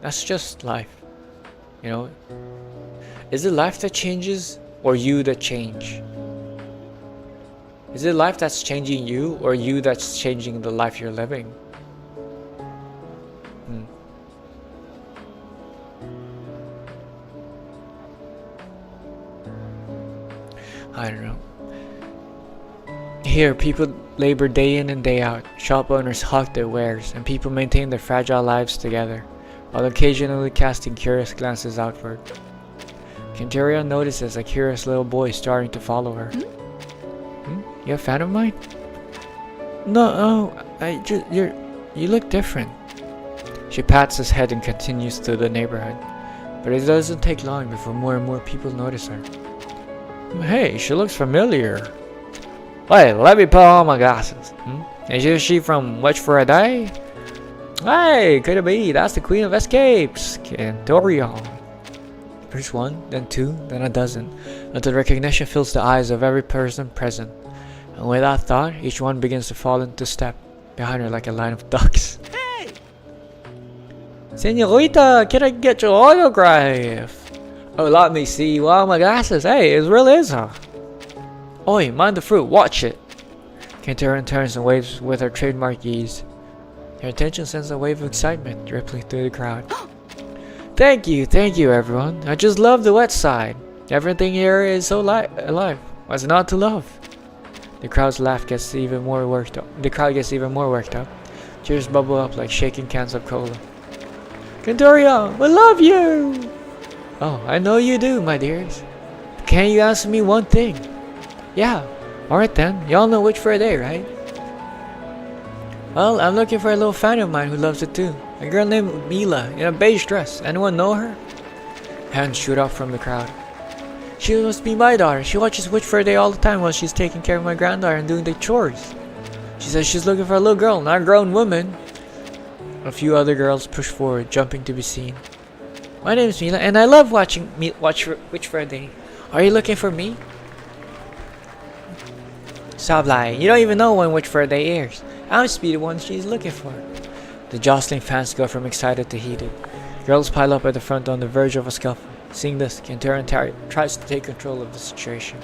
S1: That's just life. You know? Is it life that changes or you that change? Is it life that's changing you or you that's changing the life you're living? I don't know. Here, people labor day in and day out. Shop owners hawk their wares, and people maintain their fragile lives together, while occasionally casting curious glances outward. Kentorion notices a curious little boy starting to follow her. You a fan of mine? No, you look different. She pats his head and continues through the neighborhood, but it doesn't take long before more and more people notice her. Hey, she looks familiar. Wait, let me put on my glasses. Is she from Watch for a Day? Hey, could it be? That's the Queen of Escapes, Kentorion. First one, then 2, then a dozen, until recognition fills the eyes of every person present. And with that thought, each one begins to fall into step behind her like a line of ducks. Hey! Senorita, can I get your autograph? Oh, let me see. Wow, my glasses. Hey, it really is her. Oi, mind the fruit. Watch it. Kentorion turns and waves with her trademark ease. Her attention sends a wave of excitement rippling through the crowd. Thank you, everyone. I just love the wet side. Everything here is so alive. What's not to love? The crowd's laugh gets even more worked up. The crowd gets even more worked up. Cheers bubble up like shaking cans of cola. Kentoria, I love you! Oh, I know you do, my dears. Can you answer me one thing? Yeah. Alright then, y'all know Witch for a Day, right? Well, I'm looking for a little fan of mine who loves it too. A girl named Mila in a beige dress. Anyone know her? Hands shoot up from the crowd. She must be my daughter. She watches Witch for a Day all the time while she's taking care of my granddaughter and doing the chores. She says she's looking for a little girl, not a grown woman. A few other girls push forward, jumping to be seen. My name is Mila, and I love watching Witch for a Day. Are you looking for me? Stop lying. You don't even know when Witch for a Day airs. I must be the one she's looking for. The jostling fans go from excited to heated. Girls pile up at the front on the verge of a scuffle. Seeing this, Kentaro tries to take control of the situation.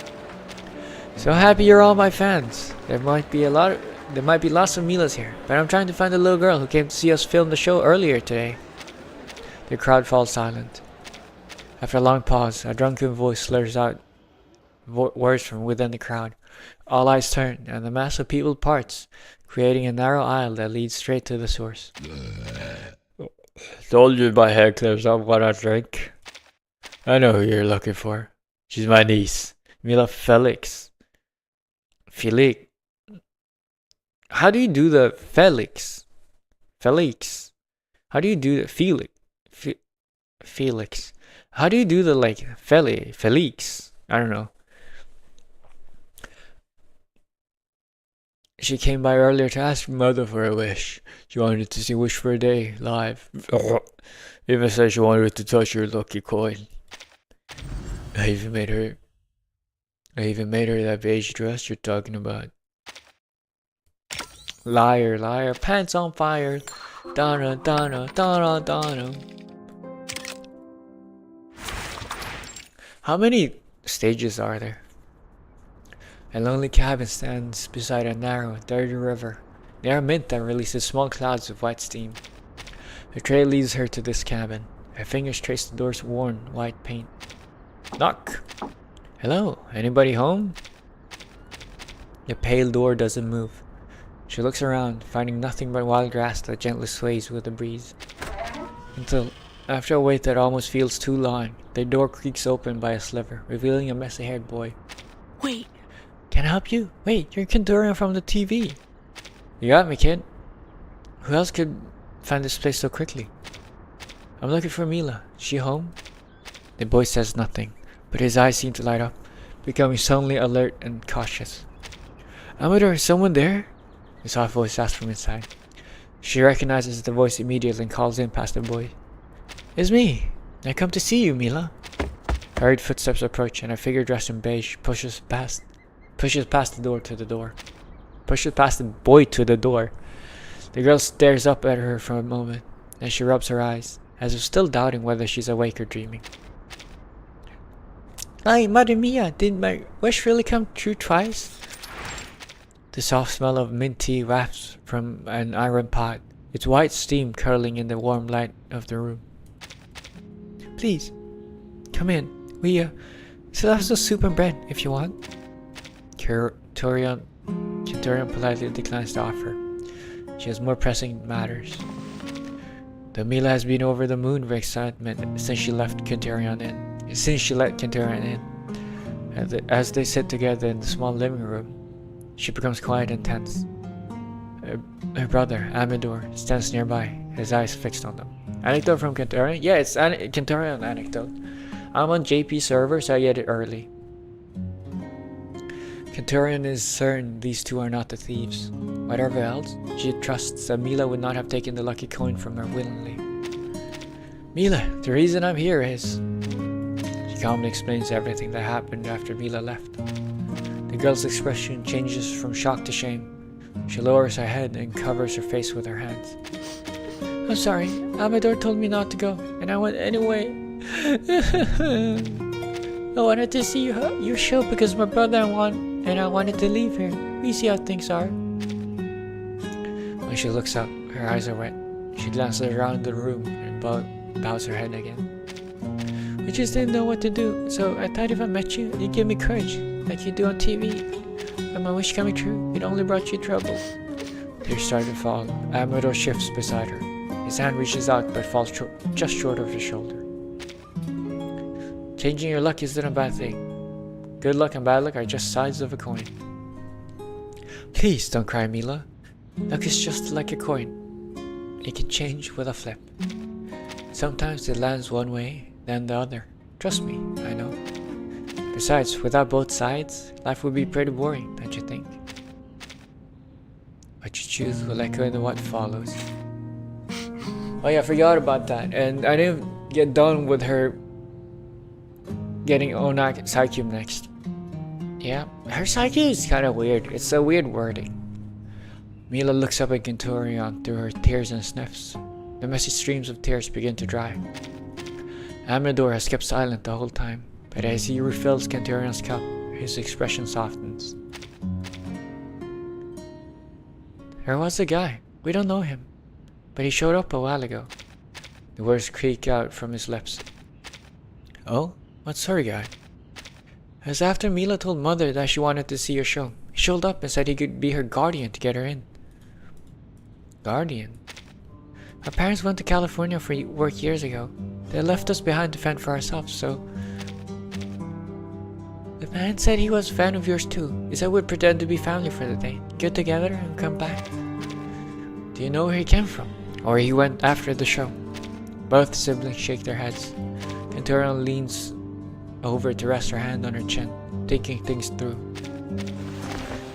S1: So happy you're all my fans. There might be lots of Milas here, but I'm trying to find the little girl who came to see us film the show earlier today. The crowd falls silent. After a long pause, a drunken voice slurs out words from within the crowd. All eyes turn, and the mass of people parts, creating a narrow aisle that leads straight to the source. Told you my head clears up when I drink. I know who you're looking for. She's my niece, Mila Felix. Felix. How do you do the Felix? Felix. How do you do the Felix? Felix. How do you do the like Felix? I don't know. She came by earlier to ask mother for a wish. She wanted to see Wish for a Day live. Even said she wanted to touch your lucky coin. I even made her that beige dress you're talking about. Liar, liar, pants on fire. Donna, Donna, Donna, Donna. How many stages are there? A lonely cabin stands beside a narrow, dirty river. Near a mint that releases small clouds of white steam. The trail leads her to this cabin. Her fingers trace the door's worn white paint. Knock! Hello, anybody home? The pale door doesn't move. She looks around, finding nothing but wild grass that gently sways with the breeze. Until, after a wait that almost feels too long, the door creaks open by a sliver, revealing a messy-haired boy.
S5: Wait.
S1: Can I help you? Wait, you're Kentaro from the TV. You got me, kid. Who else could find this place so quickly? I'm looking for Mila. She home? The boy says nothing, but his eyes seem to light up, becoming suddenly alert and cautious. Amador, is someone there? The soft voice asks from inside. She recognizes the voice immediately and calls in past the boy. It's me. I come to see you, Mila. Hurried footsteps approach, and a figure dressed in beige pushes past the boy to the door. The girl stares up at her for a moment, then she rubs her eyes, as if still doubting whether she's awake or dreaming. Ay, Madre Mia, did my wish really come true twice? The soft smell of mint tea wafts from an iron pot, its white steam curling in the warm light of the room. Please, come in. We still have some soup and bread, if you want. Kentaro politely declines the offer. She has more pressing matters. The Mila has been over the moon with excitement since she let Kentaro in. As they sit together in the small living room, she becomes quiet and tense. Her brother, Amador, stands nearby, his eyes fixed on them. Anecdote from Kentaro? Yeah, it's Kentaro anecdote. I'm on JP server, so I get it early. Kentaro is certain these two are not the thieves. Whatever else, she trusts that Mila would not have taken the lucky coin from her willingly. Mila, the reason I'm here is... She calmly explains everything that happened after Mila left. The girl's expression changes from shock to shame. She lowers her head and covers her face with her hands. I'm sorry, Amador told me not to go, and I went anyway. I wanted to see your show because my brother won. And I wanted to leave here. We see how things are. When she looks up, her eyes are wet. She glances around the room and bows her head again. We just didn't know what to do, so I thought if I met you, you'd give me courage, like you do on TV.
S17: but my wish coming true, it only brought you trouble. Tears started to fall. Ameji shifts beside her. His hand reaches out but falls just short of his shoulder. Changing your luck isn't a bad thing. Good luck and bad luck are just sides of a coin. Please don't cry, Mila. Luck is just like a coin. It can change with a flip. Sometimes it lands one way, then the other. Trust me, I know. Besides, without both sides, life would be pretty boring, don't you think? What you choose will echo in what follows. Oh yeah, I forgot about that. And I didn't get done with her getting Onak Psychium next. Yeah, her Psychium is kind of weird. It's a weird wording. Mila looks up at Ginturion through her tears and sniffs. The messy streams of tears begin to dry. Amador has kept silent the whole time, but as he refills Ginturion's cup, his expression softens. There was a guy. We don't know him, but he showed up a while ago. The words creak out from his lips. Oh? What sort of guy? It was after Mila told Mother that she wanted to see your show. He showed up and said he could be her guardian to get her in. Guardian? Our parents went to California for work years ago. They left us behind to fend for ourselves, so... The man said he was a fan of yours too. He said we'd pretend to be family for the day. Get together and come back. Do you know where he came from? Or he went after the show? Both siblings shake their heads. Ginturion leans over to rest her hand on her chin, thinking things through.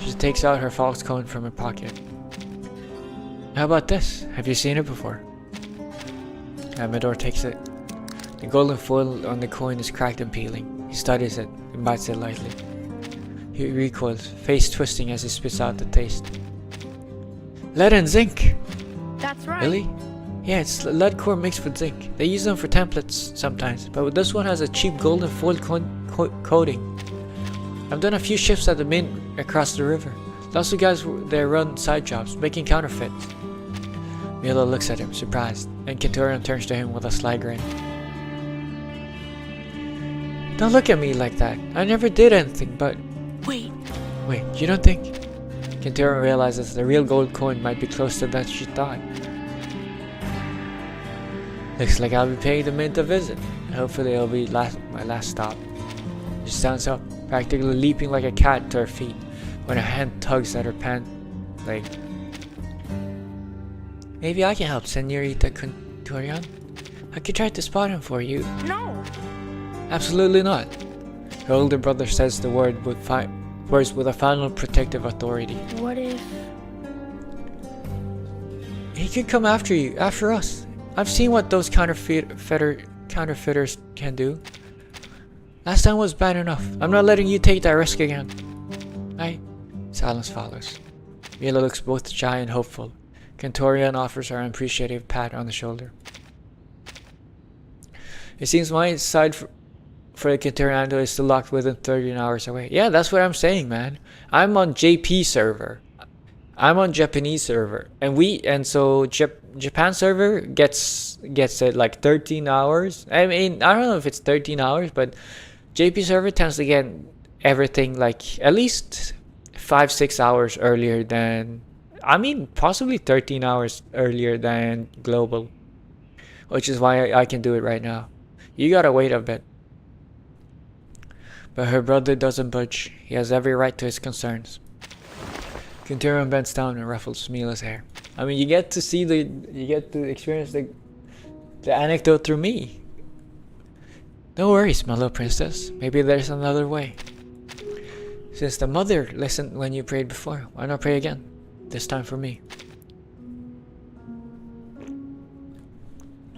S17: She takes out her fox coin from her pocket. How about this? Have you seen it before? Amador takes it. The golden foil on the coin is cracked and peeling. He studies it and bites it lightly. He recoils, face twisting as he spits out the taste. Lead and zinc!
S2: That's right.
S17: Really? Yeah, it's lead core mixed with zinc. They use them for templates sometimes, but this one has a cheap golden foil coating. I've done a few shifts at the mint across the river. Lots of guys there run side jobs, making counterfeits. Mila looks at him, surprised, and Ginturion turns to him with a sly grin. Don't look at me like that. I never did anything, but...
S9: Wait,
S17: you don't think? Ginturion realizes the real gold coin might be closer than she thought. Looks like I'll be paying the mint a visit. Hopefully it'll be my last stop. She stands up, practically leaping like a cat to her feet, when her hand tugs at her pant leg. Maybe I can help, Senorita Ginturion. I could try to spot him for you.
S2: No!
S17: Absolutely not. Her older brother says the words with a final protective authority.
S2: What if...
S17: He could come after you, after us. I've seen what those counterfeiters can do. Last time was bad enough. I'm not letting you take that risk again. Silence follows. Mila looks both shy and hopeful. Ginturion offers her an appreciative pat on the shoulder. It seems my side for the Ginturion is still locked within 13 hours away. Yeah, that's what I'm saying, man. I'm on JP server. I'm on Japanese server, and so Japan server gets it like 13 hours. I mean, I don't know if it's 13 hours, but JP server tends to get everything like at least 5-6 hours earlier than, I mean, possibly 13 hours earlier than global, which is why I can do it right now. You gotta wait a bit. But her brother doesn't budge. He has every right to his concerns. Ginturion bends down and ruffles Mila's hair. I mean, you get to experience the anecdote through me. No worries, my little princess. Maybe there's another way. Since the mother listened when you prayed before, why not pray again? This time for me.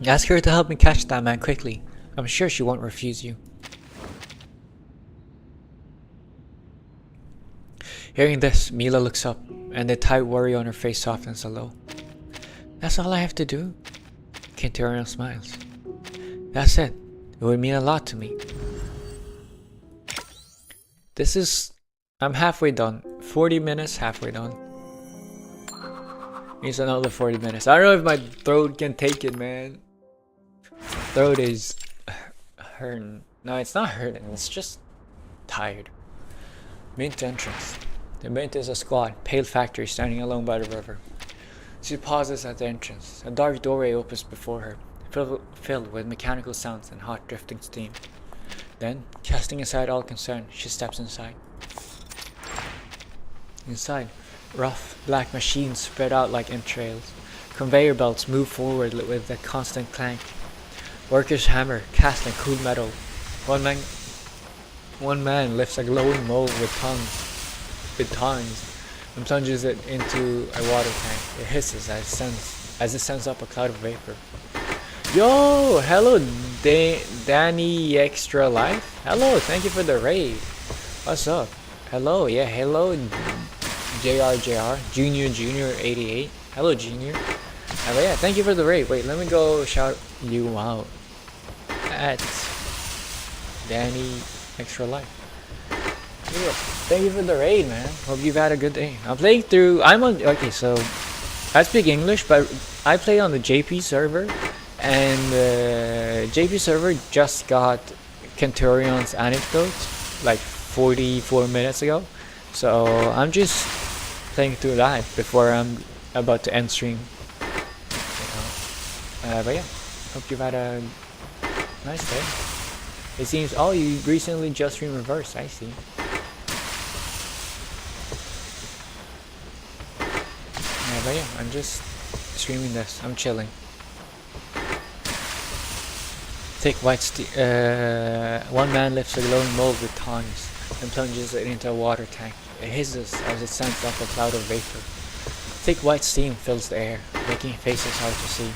S17: Ask her to help me catch that man quickly. I'm sure she won't refuse you. Hearing this, Mila looks up, and the tight worry on her face softens a little. That's all I have to do? Ginturion smiles. That's it. It would mean a lot to me. I'm halfway done. 40 minutes, halfway done. Needs another 40 minutes. I don't know if my throat can take it, man. Throat is hurting. No, it's not hurting. It's just tired. Mint entrance.
S1: The Mint is a squat, pale factory standing alone by the river. She pauses at the entrance. A dark doorway opens before her, filled with mechanical sounds and hot drifting steam. Then, casting aside all concern, she steps inside. Inside, rough, black machines spread out like entrails. Conveyor belts move forward with a constant clank. Workers hammer, casting cool metal. One man lifts a glowing mold with tongs and plunges it into a water tank. It hisses as it sends up a cloud of vapor. Yo! Hello, Danny Extra Life? Hello, thank you for the raid. What's up? Hello, yeah, hello, JR, Junior 88. Hello, Junior. But yeah, thank you for the raid. Wait, let me go shout you out. At Danny Extra Life. Thank you for the raid, man. Hope you've had a good day. I'm playing through. Okay, so I speak English, but I play on the JP server, and JP server just got Kenturion's anecdotes like 44 minutes ago. So I'm just playing through that before I'm about to end stream. But yeah, hope you've had a nice day. It seems, oh, you recently just streamed Reverse, I see. Yeah, but yeah, I'm just streaming this, I'm chilling. Thick white one man lifts a glowing mold with tongs and plunges it into a water tank. It hisses as it sends up a cloud of vapor. Thick white steam fills the air, making faces hard to see.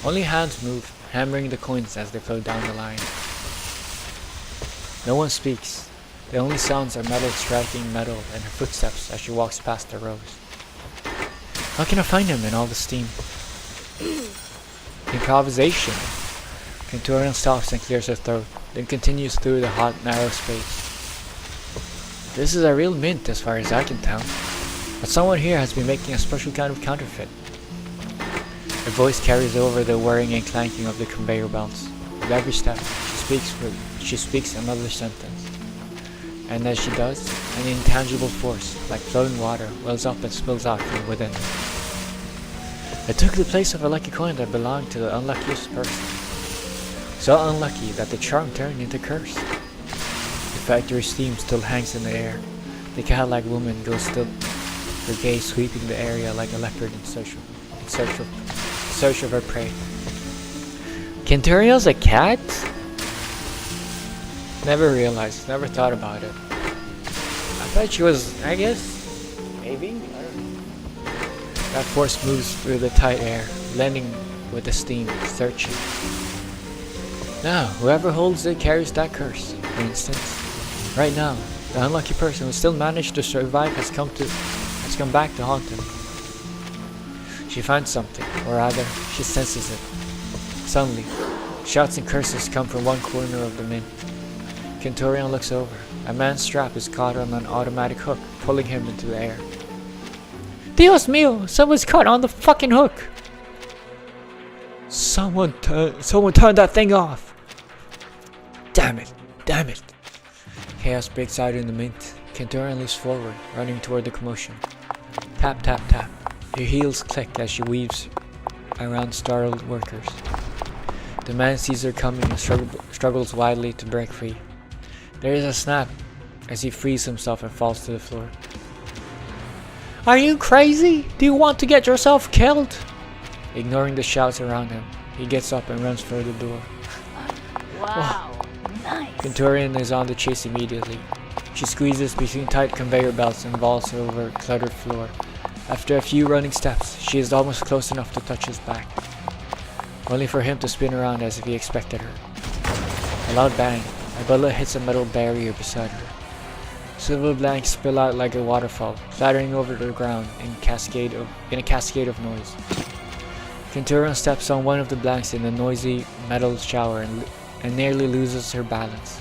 S1: Only hands move, hammering the coins as they flow down the line. No one speaks. The only sounds are metal striking metal and her footsteps as she walks past the rows. How can I find him in all the steam? Improvisation. Kenturion stops and clears her throat, then continues through the hot, narrow space. This is a real mint as far as I can tell. But someone here has been making a special kind of counterfeit. Her voice carries over the whirring and clanking of the conveyor belts. With every step, she speaks another sentence. And as she does, an intangible force, like flowing water, wells up and spills out from within. I took the place of a lucky coin that belonged to the unluckiest person. So unlucky that the charm turned into curse. The factory steam still hangs in the air. The cat-like woman goes still, her gaze sweeping the area like a leopard in search of her prey. Kenturion's a cat? Never realized, never thought about it. I thought she was, I guess, maybe? I don't know. That force moves through the tight air, blending with the steam, searching. Now, whoever holds it carries that curse, for instance. Right now, the unlucky person who still managed to survive has come back to haunt him. She finds something, or rather, she senses it. Suddenly, shouts and curses come from one corner of the mint. Kenturion looks over. A man's strap is caught on an automatic hook, pulling him into the air. Dios mío! Someone's caught on the fucking hook! Someone turned that thing off! Damn it! Damn it! Chaos breaks out in the mint. Kenturion leaps forward, running toward the commotion. Tap, tap, tap. Her heels click as she weaves around startled workers. The man sees her coming and struggles wildly to break free. There is a snap as he frees himself and falls to the floor. Are you crazy? Do you want to get yourself killed? Ignoring the shouts around him, he gets up and runs for the door.
S8: Wow, nice.
S1: Kenturion is on the chase immediately. She squeezes between tight conveyor belts and vaults over a cluttered floor. After a few running steps, she is almost close enough to touch his back, only for him to spin around as if he expected her. A loud bang. A bullet hits a metal barrier beside her. Silver blanks spill out like a waterfall, clattering over the ground in a cascade of noise. Kenturion steps on one of the blanks in the noisy metal shower and nearly loses her balance.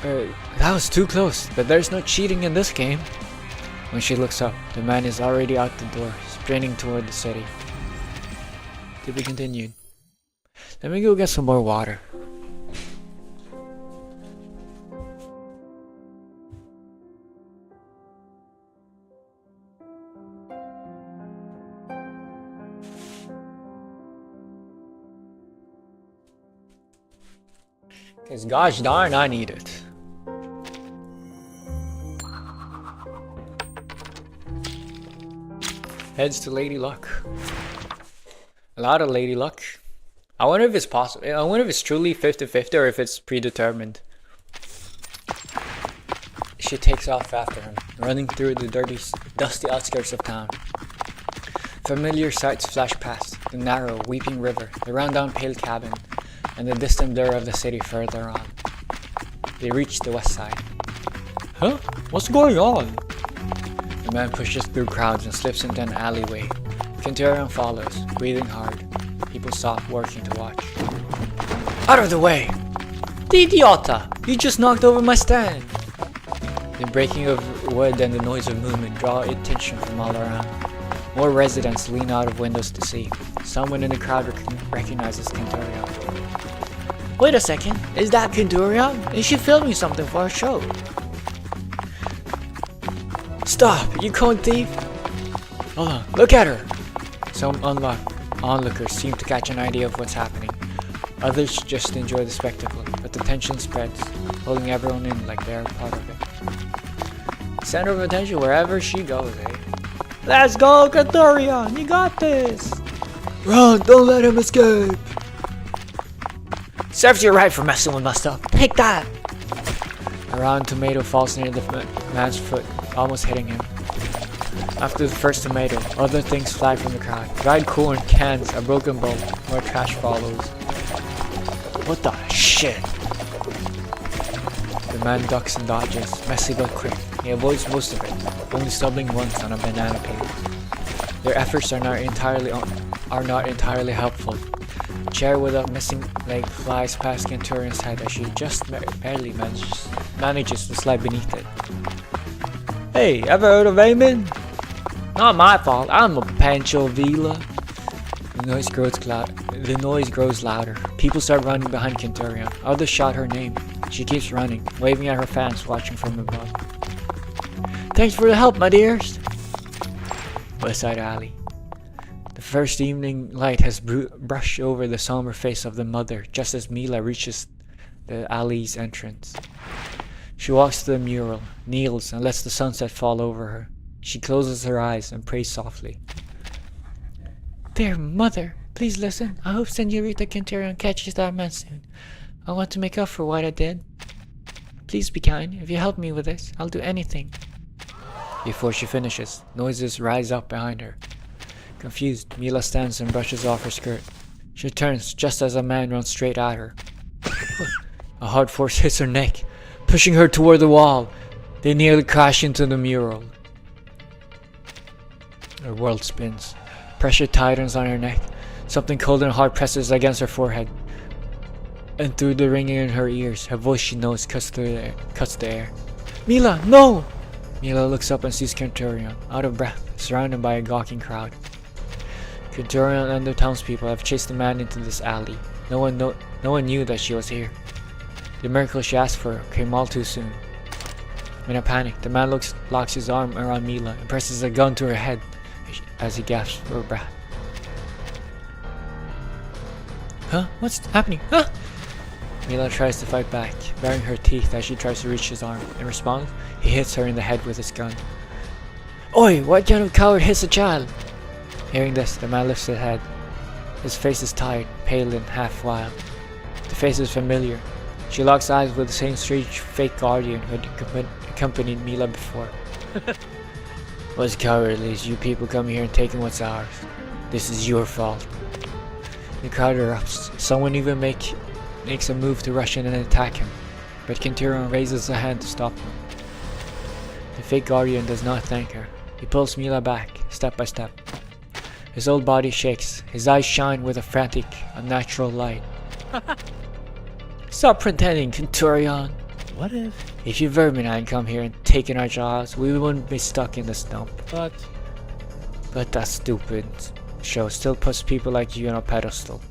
S1: That was too close, but there's no cheating in this game. When she looks up, the man is already out the door, sprinting toward the city. To be continued. Let me go get some more water. Cause gosh darn, I need it. Heads to Lady Luck. A lot of Lady Luck. I wonder if it's possible. I wonder if it's truly 50-50 or if it's predetermined. She takes off after him, running through the dirty, dusty outskirts of town. Familiar sights flash past: the narrow, weeping river, the rundown pale cabin, and the distant blur of the city further on. They reach the west side. Huh? What's going on? The man pushes through crowds and slips into an alleyway. Centurion follows, breathing hard. People stop working to watch. Out of the way! The idiota! You just knocked over my stand! The breaking of wood and the noise of movement draw attention from all around. More residents lean out of windows to see. Someone in the crowd recognizes Centurion. Wait a second, is that Centurion? Is she filming something for a show? Stop, you cone thief! Hold on, look at her! Some onlookers seem to catch an idea of what's happening. Others just enjoy the spectacle, but the tension spreads, pulling everyone in like they're part of it. Center of attention wherever she goes, eh? Let's go, Centurion! You got this! Run! Don't let him escape! Serves you right for messing with my stuff. Take that! A round tomato falls near the man's foot, almost hitting him. After the first tomato, other things fly from the crowd. Dried corn, cans, a broken bowl. More trash follows. What the shit? The man ducks and dodges, messy but quick. He avoids most of it, only stumbling once on a banana peel. Their efforts are not entirely helpful. A chair with a missing leg flies past Centurion's head as she just barely manages to slide beneath it. Hey, ever heard of Amen? Not my fault, I'm a Pancho Villa. The noise grows louder. People start running behind Centurion. Others shout her name. She keeps running, waving at her fans watching from above. Thanks for the help, my dears. West Side Alley. The first evening light has brushed over the somber face of the mother just as Mila reaches the alley's entrance. She walks to the mural, kneels, and lets the sunset fall over her. She closes her eyes and prays softly. Dear mother, please listen. I hope Senorita Centurion catches that man soon. I want to make up for what I did. Please be kind. If you help me with this, I'll do anything. Before she finishes, noises rise up behind her. Confused, Mila stands and brushes off her skirt. She turns just as a man runs straight at her. A hard force hits her neck, pushing her toward the wall. They nearly crash into the mural. Her world spins. Pressure tightens on her neck. Something cold and hard presses against her forehead. And through the ringing in her ears, her voice she knows cuts the air. Mila, no! Mila looks up and sees Centurion, out of breath, surrounded by a gawking crowd. Centurion and the townspeople have chased the man into this alley. No one knew that she was here. The miracle she asked for came all too soon. In a panic, the man locks his arm around Mila and presses a gun to her head as he gasps for breath. Huh? What's happening? Huh? Mila tries to fight back, baring her teeth as she tries to reach his arm. In response, he hits her in the head with his gun. Oi! What kind of coward hits a child? Hearing this, the man lifts his head. His face is tired, pale and half wild. The face is familiar. She locks eyes with the same strange fake guardian who had accompanied Mila before. What's cowardly is you people coming here and taking what's ours. This is your fault. The crowd erupts. Someone even makes a move to rush in and attack him, but Centurion raises a hand to stop them. The fake guardian does not thank her. He pulls Mila back, step by step. His whole body shakes. His eyes shine with a frantic, unnatural light. Stop pretending, Centurion.
S6: What if?
S1: If you vermin hadn't come here and taken our jobs, we wouldn't be stuck in the stump. But that stupid show still puts people like you on a pedestal.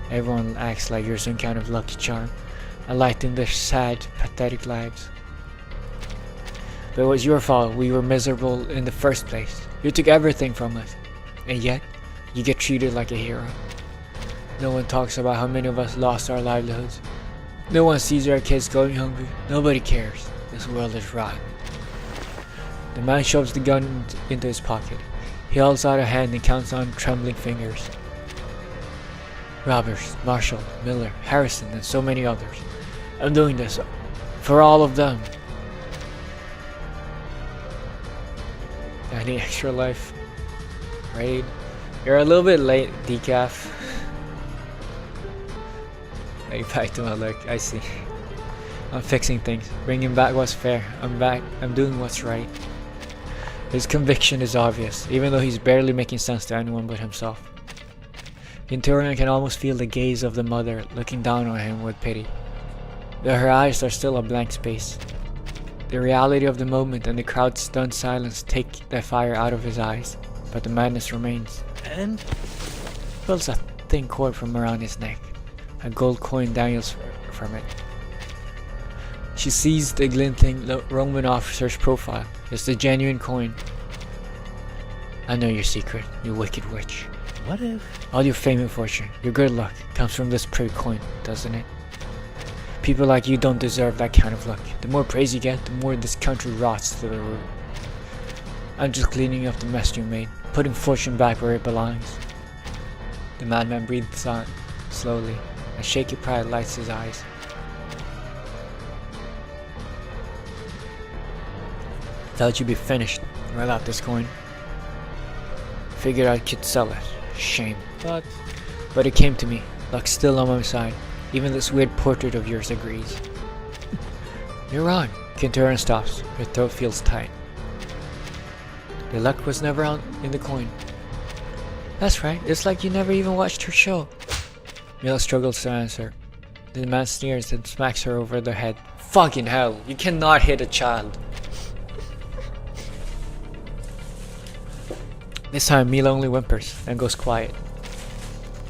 S1: Everyone acts like you're some kind of lucky charm, a light in their sad, pathetic lives. But it was your fault we were miserable in the first place. You took everything from us, and yet, you get treated like a hero. No one talks about how many of us lost our livelihoods, No one sees their kids going hungry. Nobody cares. This world is rotten. The man shoves the gun into his pocket. He holds out a hand and counts on trembling fingers. Roberts, Marshall, Miller, Harrison, and so many others. I'm doing this for all of them. Any extra life? Raid? You're a little bit late, Decaf. Like back to my look, I see. I'm fixing things. Bringing back what's fair. I'm back. I'm doing what's right. His conviction is obvious, even though he's barely making sense to anyone but himself. Quinturion can almost feel the gaze of the mother looking down on him with pity. Though her eyes are still a blank space. The reality of the moment and the crowd's stunned silence take the fire out of his eyes, but the madness remains.
S14: And?
S1: Pulls a thin cord from around his neck. A gold coin dangles from it. She sees the glinting Roman officer's profile. It's the genuine coin. I know your secret, you wicked witch.
S14: What if?
S1: All your fame and fortune, your good luck, comes from this pretty coin, doesn't it? People like you don't deserve that kind of luck. The more praise you get, the more this country rots to the root. I'm just cleaning up the mess you made, putting fortune back where it belongs. The madman breathes out slowly. A shaky pride lights his eyes. Thought you'd be finished without this coin. Figured I could sell it. Shame. But it came to me. Luck's still on my side. Even this weird portrait of yours agrees. You're wrong. Quinturion stops. Her throat feels tight. The luck was never out in the coin. That's right. It's like you never even watched her show. Mila struggles to answer. The man sneers and smacks her over the head. Fucking hell, you cannot hit a child. This time Mila only whimpers and goes quiet.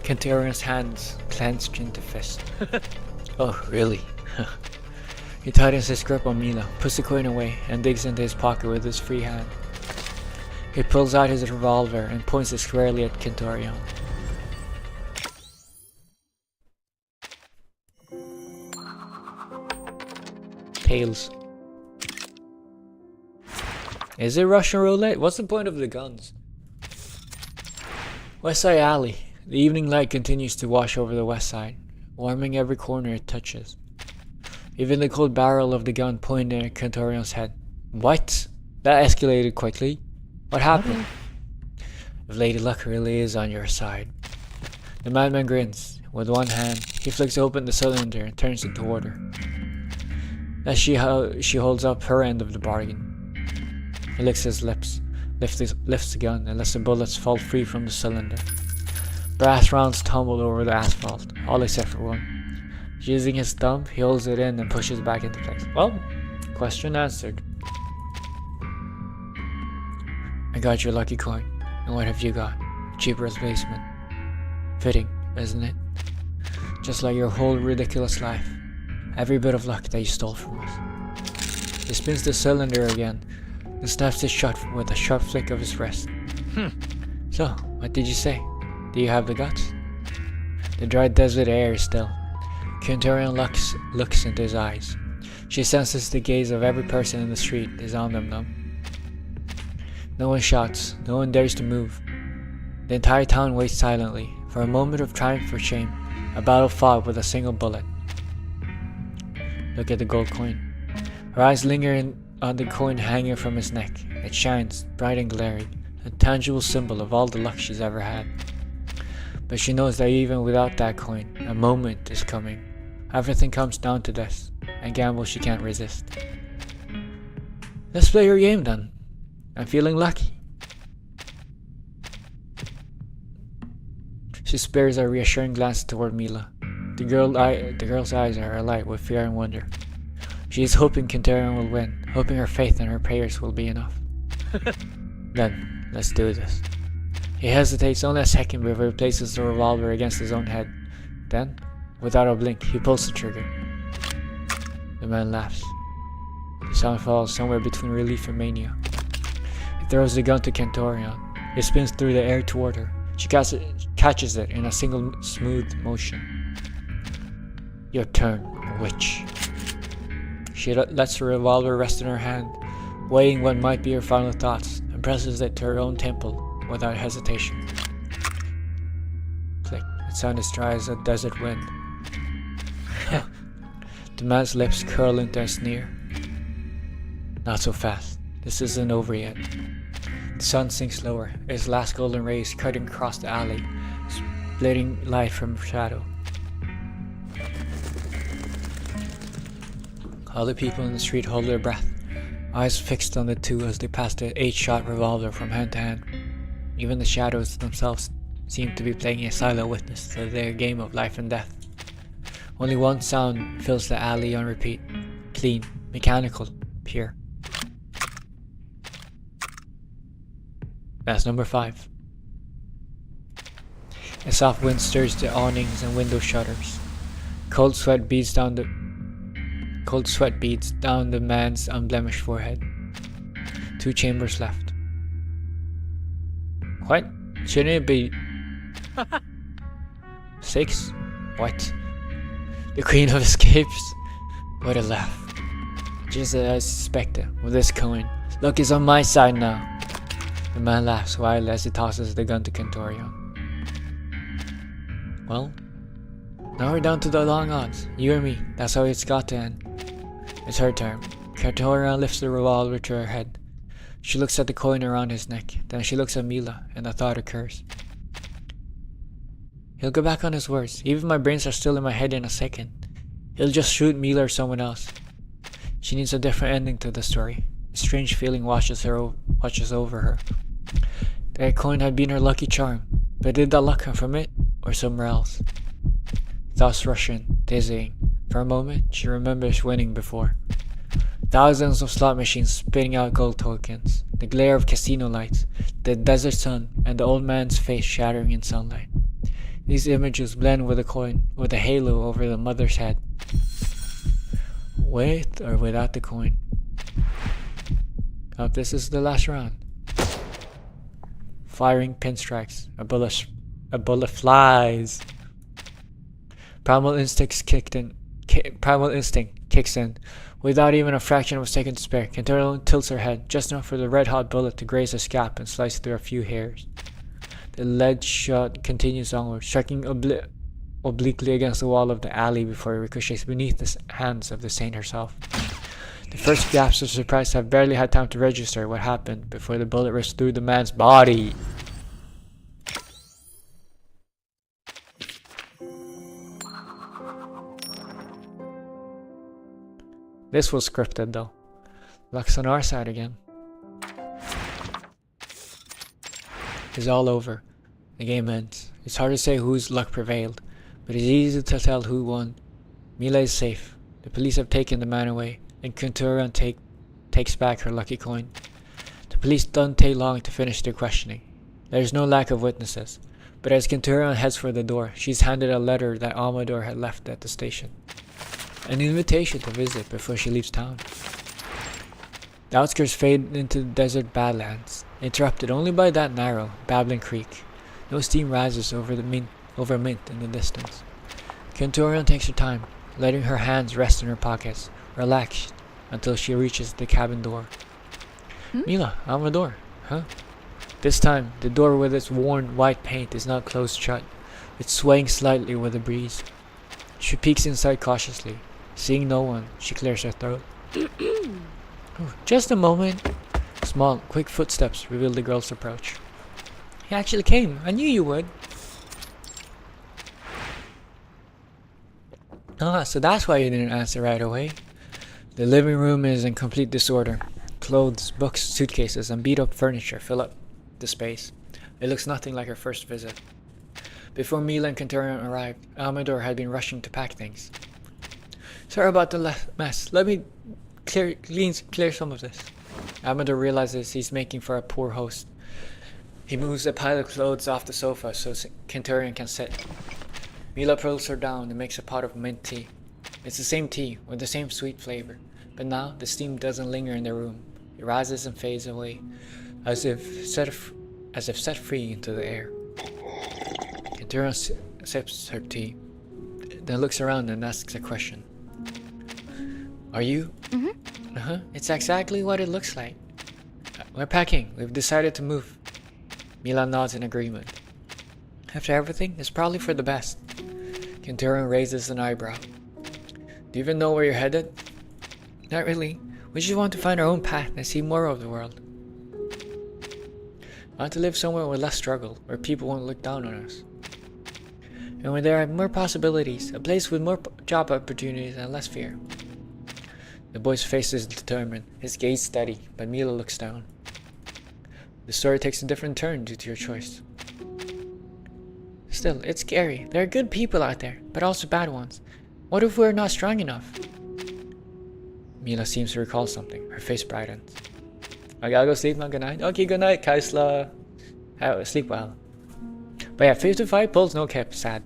S1: Quinturion's hands clenched into fist. Oh, really? He tightens his grip on Mila, puts the coin away, and digs into his pocket with his free hand. He pulls out his revolver and points it squarely at Quinturion. Tails. Is it Russian roulette? What's the point of the guns? West Side Alley. The evening light continues to wash over the west side, warming every corner it touches. Even the cold barrel of the gun pointed at Quinturion's head. What? That escalated quickly. What happened? If Lady Luck really is on your side. The madman grins. With one hand, he flicks open the cylinder and turns it toward her. As she holds up her end of the bargain. He licks his lips, lifts the gun, and lets the bullets fall free from the cylinder. Brass rounds tumble over the asphalt, all except for one. Using his thumb, he holds it in and pushes it back into place. Well, question answered. I got your lucky coin. And what have you got? Cheap replacement. Fitting, isn't it? Just like your whole ridiculous life. Every bit of luck that you stole from us. He spins the cylinder again, and snaps it shut with a sharp flick of his wrist. So, what did you say? Do you have the guts? The dry desert air is still. Quinturion looks into his eyes. She senses the gaze of every person in the street is on them now. No one shouts, no one dares to move. The entire town waits silently, for a moment of triumph or shame, a battle fought with a single bullet. Look at the gold coin. Her eyes linger on the coin hanging from his neck. It shines, bright and glaring, a tangible symbol of all the luck she's ever had. But she knows that even without that coin, a moment is coming. Everything comes down to this, a gamble she can't resist. Let's play your game then. I'm feeling lucky. She spares a reassuring glance toward Mila. The girl's eyes are alight with fear and wonder. She is hoping Quinturion will win, hoping her faith and her prayers will be enough. Then, let's do this. He hesitates only a second before he places the revolver against his own head. Then, without a blink, he pulls the trigger. The man laughs. The sound falls somewhere between relief and mania. He throws the gun to Quinturion. It spins through the air toward her. She catches it in a single smooth motion. Your turn, witch. She lets the revolver rest in her hand, weighing what might be her final thoughts, and presses it to her own temple without hesitation. Click. It sounded as dry as a desert wind. The man's lips curl into a sneer. Not so fast. This isn't over yet. The sun sinks lower, its last golden rays cutting across the alley, splitting light from shadow. All the people in the street hold their breath, eyes fixed on the two as they pass the 8-shot revolver from hand to hand. Even the shadows themselves seem to be playing a silent witness to their game of life and death. Only one sound fills the alley on repeat. Clean, mechanical, pure. That's number 5. A soft wind stirs the awnings and window shutters. Cold sweat beads down the man's unblemished forehead. 2 chambers left. What? Shouldn't it be 6? What? The Queen of Escapes? What a laugh. Just as I suspected, with this coin. Luck is on my side now. The man laughs wildly as he tosses the gun to Kentorion. Well, now we're down to the long odds. You or me. That's how it's got to end. It's her turn. Kentorion lifts the revolver to her head. She looks at the coin around his neck. Then she looks at Mila, and a thought occurs. He'll go back on his words. Even my brains are still in my head in a second. He'll just shoot Mila or someone else. She needs a different ending to the story. A strange feeling washes over her. That coin had been her lucky charm, but did that luck come from it, or somewhere else? Thoughts rush in, dizzying. For a moment, she remembers winning before. Thousands of slot machines spitting out gold tokens, the glare of casino lights, the desert sun, and the old man's face shattering in sunlight. These images blend with the coin, with a halo over the mother's head. With or without the coin? Oh, this is the last round. Firing pinstrikes. A bullet flies. Primal instinct kicks in. Without even a fraction of a second to spare, Kentorion tilts her head, just enough for the red-hot bullet to graze her scalp and slice through a few hairs. The lead shot continues onward, striking obliquely against the wall of the alley before it ricochets beneath the hands of the saint herself. The first gasps of surprise have barely had time to register what happened before the bullet rips through the man's body. This was scripted though. Luck's on our side again. It's all over. The game ends. It's hard to say whose luck prevailed, but it's easy to tell who won. Mila is safe. The police have taken the man away, and Kentorion takes back her lucky coin. The police don't take long to finish their questioning. There is no lack of witnesses, but as Kentorion heads for the door, she's handed a letter that Amador had left at the station. An invitation to visit before she leaves town. The outskirts fade into the desert badlands, interrupted only by that narrow, babbling creek. No steam rises over mint in the distance. Kentorion takes her time, letting her hands rest in her pockets, relaxed, until she reaches the cabin door. Mila, Amador, huh? This time, the door with its worn white paint is not closed shut. It's swaying slightly with the breeze. She peeks inside cautiously. Seeing no one, she clears her throat. Just a moment. Small, quick footsteps reveal the girl's approach. He actually came. I knew you would. Ah, so that's why you didn't answer right away. The living room is in complete disorder. Clothes, books, suitcases, and beat-up furniture fill up the space. It looks nothing like her first visit. Before Mila and Kentorion arrived, Amador had been rushing to pack things. Sorry about the mess. Let me clear some of this. Amador realizes he's making for a poor host. He moves a pile of clothes off the sofa so Kentorion can sit. Mila pulls her down and makes a pot of mint tea. It's the same tea with the same sweet flavor, but now the steam doesn't linger in the room. It rises and fades away, as if set free into the air. Kentorion sips her tea, then looks around and asks a question. Are you?
S2: Mm-hmm.
S17: Uh-huh. It's exactly what it looks like.
S1: We're packing. We've decided to move. Mila nods in agreement.
S17: After everything, it's probably for the best.
S1: Kenturan raises an eyebrow. Do you even know where you're headed?
S17: Not really. We just want to find our own path and see more of the world.
S1: I want to live somewhere with less struggle, where people won't look down on us.
S17: And where there are more possibilities, a place with more job opportunities and less fear.
S1: The boy's face is determined, his gaze steady, but Mila looks down. The story takes a different turn due to your choice.
S17: Still, it's scary. There are good people out there, but also bad ones. What if we're not strong enough?
S1: Mila seems to recall something. Her face brightens. I gotta go sleep now. Good night. Okay, good night, Kaisla. Sleep well. But yeah, 55 pulls, no Kip. Sad.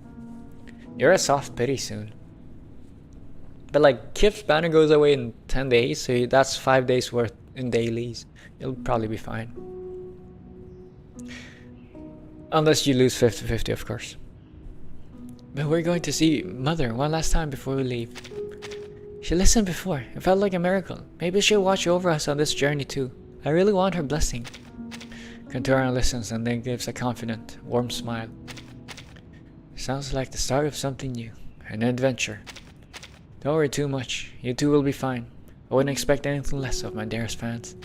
S1: You're a soft pity soon. But like, Kip's banner goes away in 10 days, so that's 5 days worth in dailies. You'll probably be fine. Unless you lose 50-50, of course.
S17: But we're going to see Mother one last time before we leave. She listened before. It felt like a miracle. Maybe she'll watch over us on this journey too. I really want her blessing.
S1: Kenturan listens and then gives a confident, warm smile. Sounds like the start of something new. An adventure. Don't worry too much. You two will be fine. I wouldn't expect anything less of my dearest fans.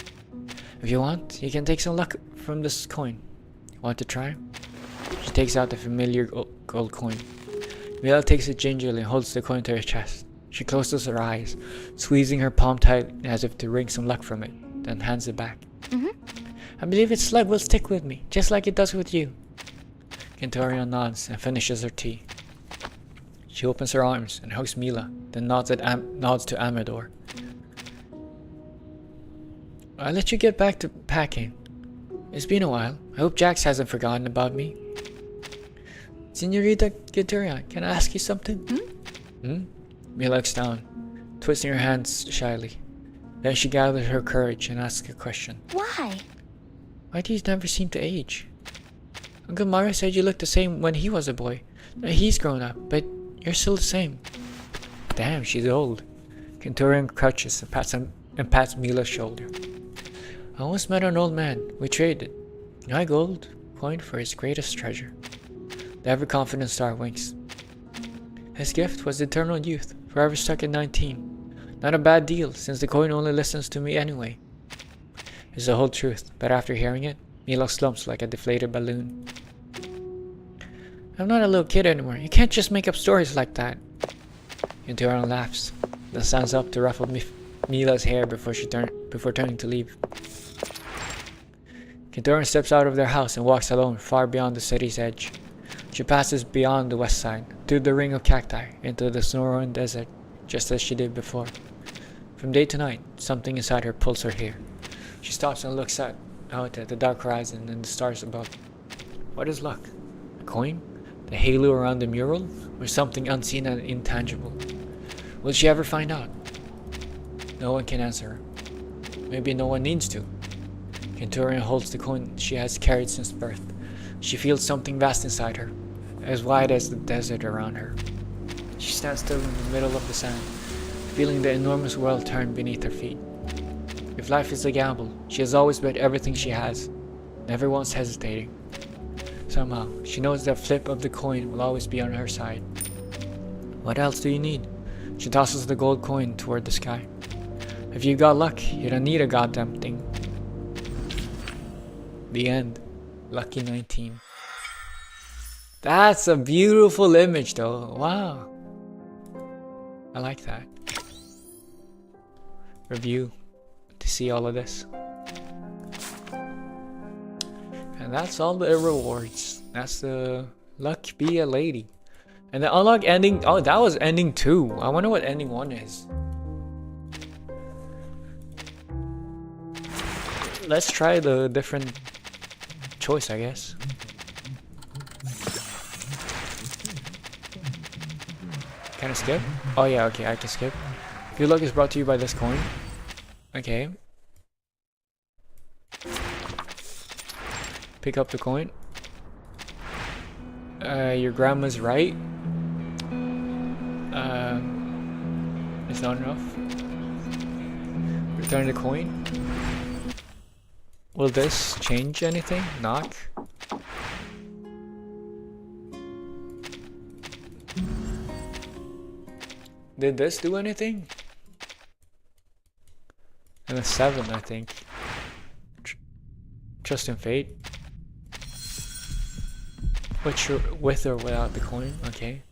S17: If you want, you can take some luck from this coin.
S1: Want to try? She takes out the familiar gold coin. Mila takes it gingerly and holds the coin to her chest. She closes her eyes, squeezing her palm tight as if to wring some luck from it, then hands it back.
S17: I believe its luck will stick with me, just like it does with you.
S1: Kentorian nods and finishes her tea. She opens her arms and hugs Mila, then nods to Amador.
S17: I'll let you get back to packing. It's been a while. I hope Jax hasn't forgotten about me. Senorita Kentorian, can I ask you something?
S1: Mila looks down, twisting her hands shyly. Then she gathers her courage and asks a question.
S5: Why?
S17: Why do you never seem to age? Uncle Mario said you looked the same when he was a boy. Now he's grown up, but you're still the same.
S1: Damn, she's old. Kentorian crouches and pats Mila's shoulder.
S17: I once met an old man. We traded my gold coin for his greatest treasure.
S1: The ever-confident star winks.
S17: His gift was eternal youth, forever stuck at 19. Not a bad deal, since the coin only listens to me anyway.
S1: It's the whole truth, but after hearing it, Mila slumps like a deflated balloon.
S17: I'm not a little kid anymore. You can't just make up stories like that.
S1: Kentorian laughs, then stands up to ruffle Mila's hair before turning to leave. Kentorian steps out of their house and walks alone far beyond the city's edge. She passes beyond the west side, through the ring of cacti, into the snow-ruined desert, just as she did before. From day to night, something inside her pulls her here. She stops and looks out at the dark horizon and the stars above. What is luck? A coin? The halo around the mural? Or something unseen and intangible? Will she ever find out? No one can answer her. Maybe no one needs to. Kentorian holds the coin she has carried since birth. She feels something vast inside her, as wide as the desert around her. She stands still in the middle of the sand, feeling the enormous world turn beneath her feet. If life is a gamble, she has always bet everything she has, never once hesitating. Somehow, she knows that flip of the coin will always be on her side. What else do you need? She tosses the gold coin toward the sky. If you got luck, you don't need a goddamn thing. The end. Lucky 19. That's a beautiful image though. Wow. I like that. Review to see all of this. And that's all the rewards. That's the luck be a lady. And the unlock ending. Oh, that was ending 2. I wonder what ending 1 is. Let's try the different choice, I guess. Can I skip? Oh yeah, okay, I can skip. Good luck is brought to you by this coin. Okay. Pick up the coin. Your grandma's right. It's not enough. Return the coin. Will this change anything? Not. Did this do anything? And a 7, I think. Trust in fate. Which with or without the coin? Okay.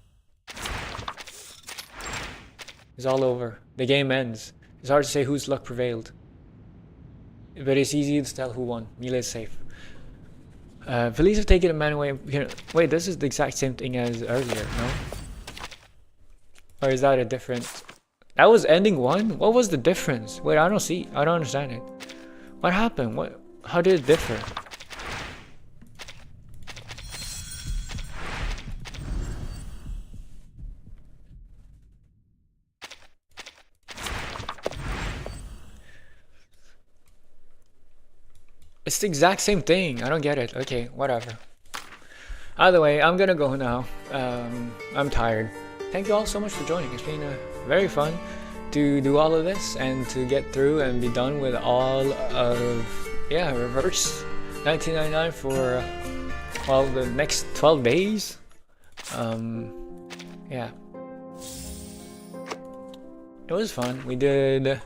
S1: It's all over. The game ends. It's hard to say whose luck prevailed. But it's easy to tell who won. Melee is safe. Police have taken a man away. Wait, this is the exact same thing as earlier, no? Or is that a different... That was ending 1? What was the difference? Wait, I don't understand it. What happened? How did it differ? It's the exact same thing. I don't get it. Okay, whatever. Either way, I'm gonna go now. I'm tired. Thank you all so much for joining. It's been very fun to do all of this and to get through and be done with all of, yeah, reverse 1999 for, well, the next 12 days. Yeah. It was fun. We did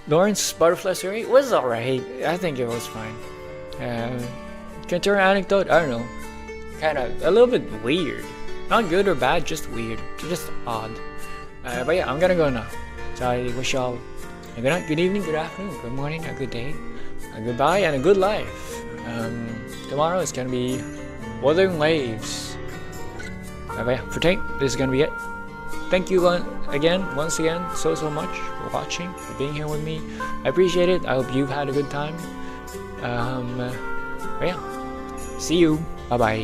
S1: Lorentz Butterfly Series. It was alright. I think it was fine. Cantor anecdote, I don't know. Kinda a little bit weird. Not good or bad, just weird. Just odd. But yeah, I'm gonna go now. So I wish y'all a good night, good evening, good afternoon, good morning, a good day, a goodbye, and a good life. Tomorrow is gonna be Wuthering Waves. But yeah, for today, this is gonna be it. Thank you once again, so much for watching, for being here with me. I appreciate it. I hope you've had a good time. But yeah, see you. Bye bye.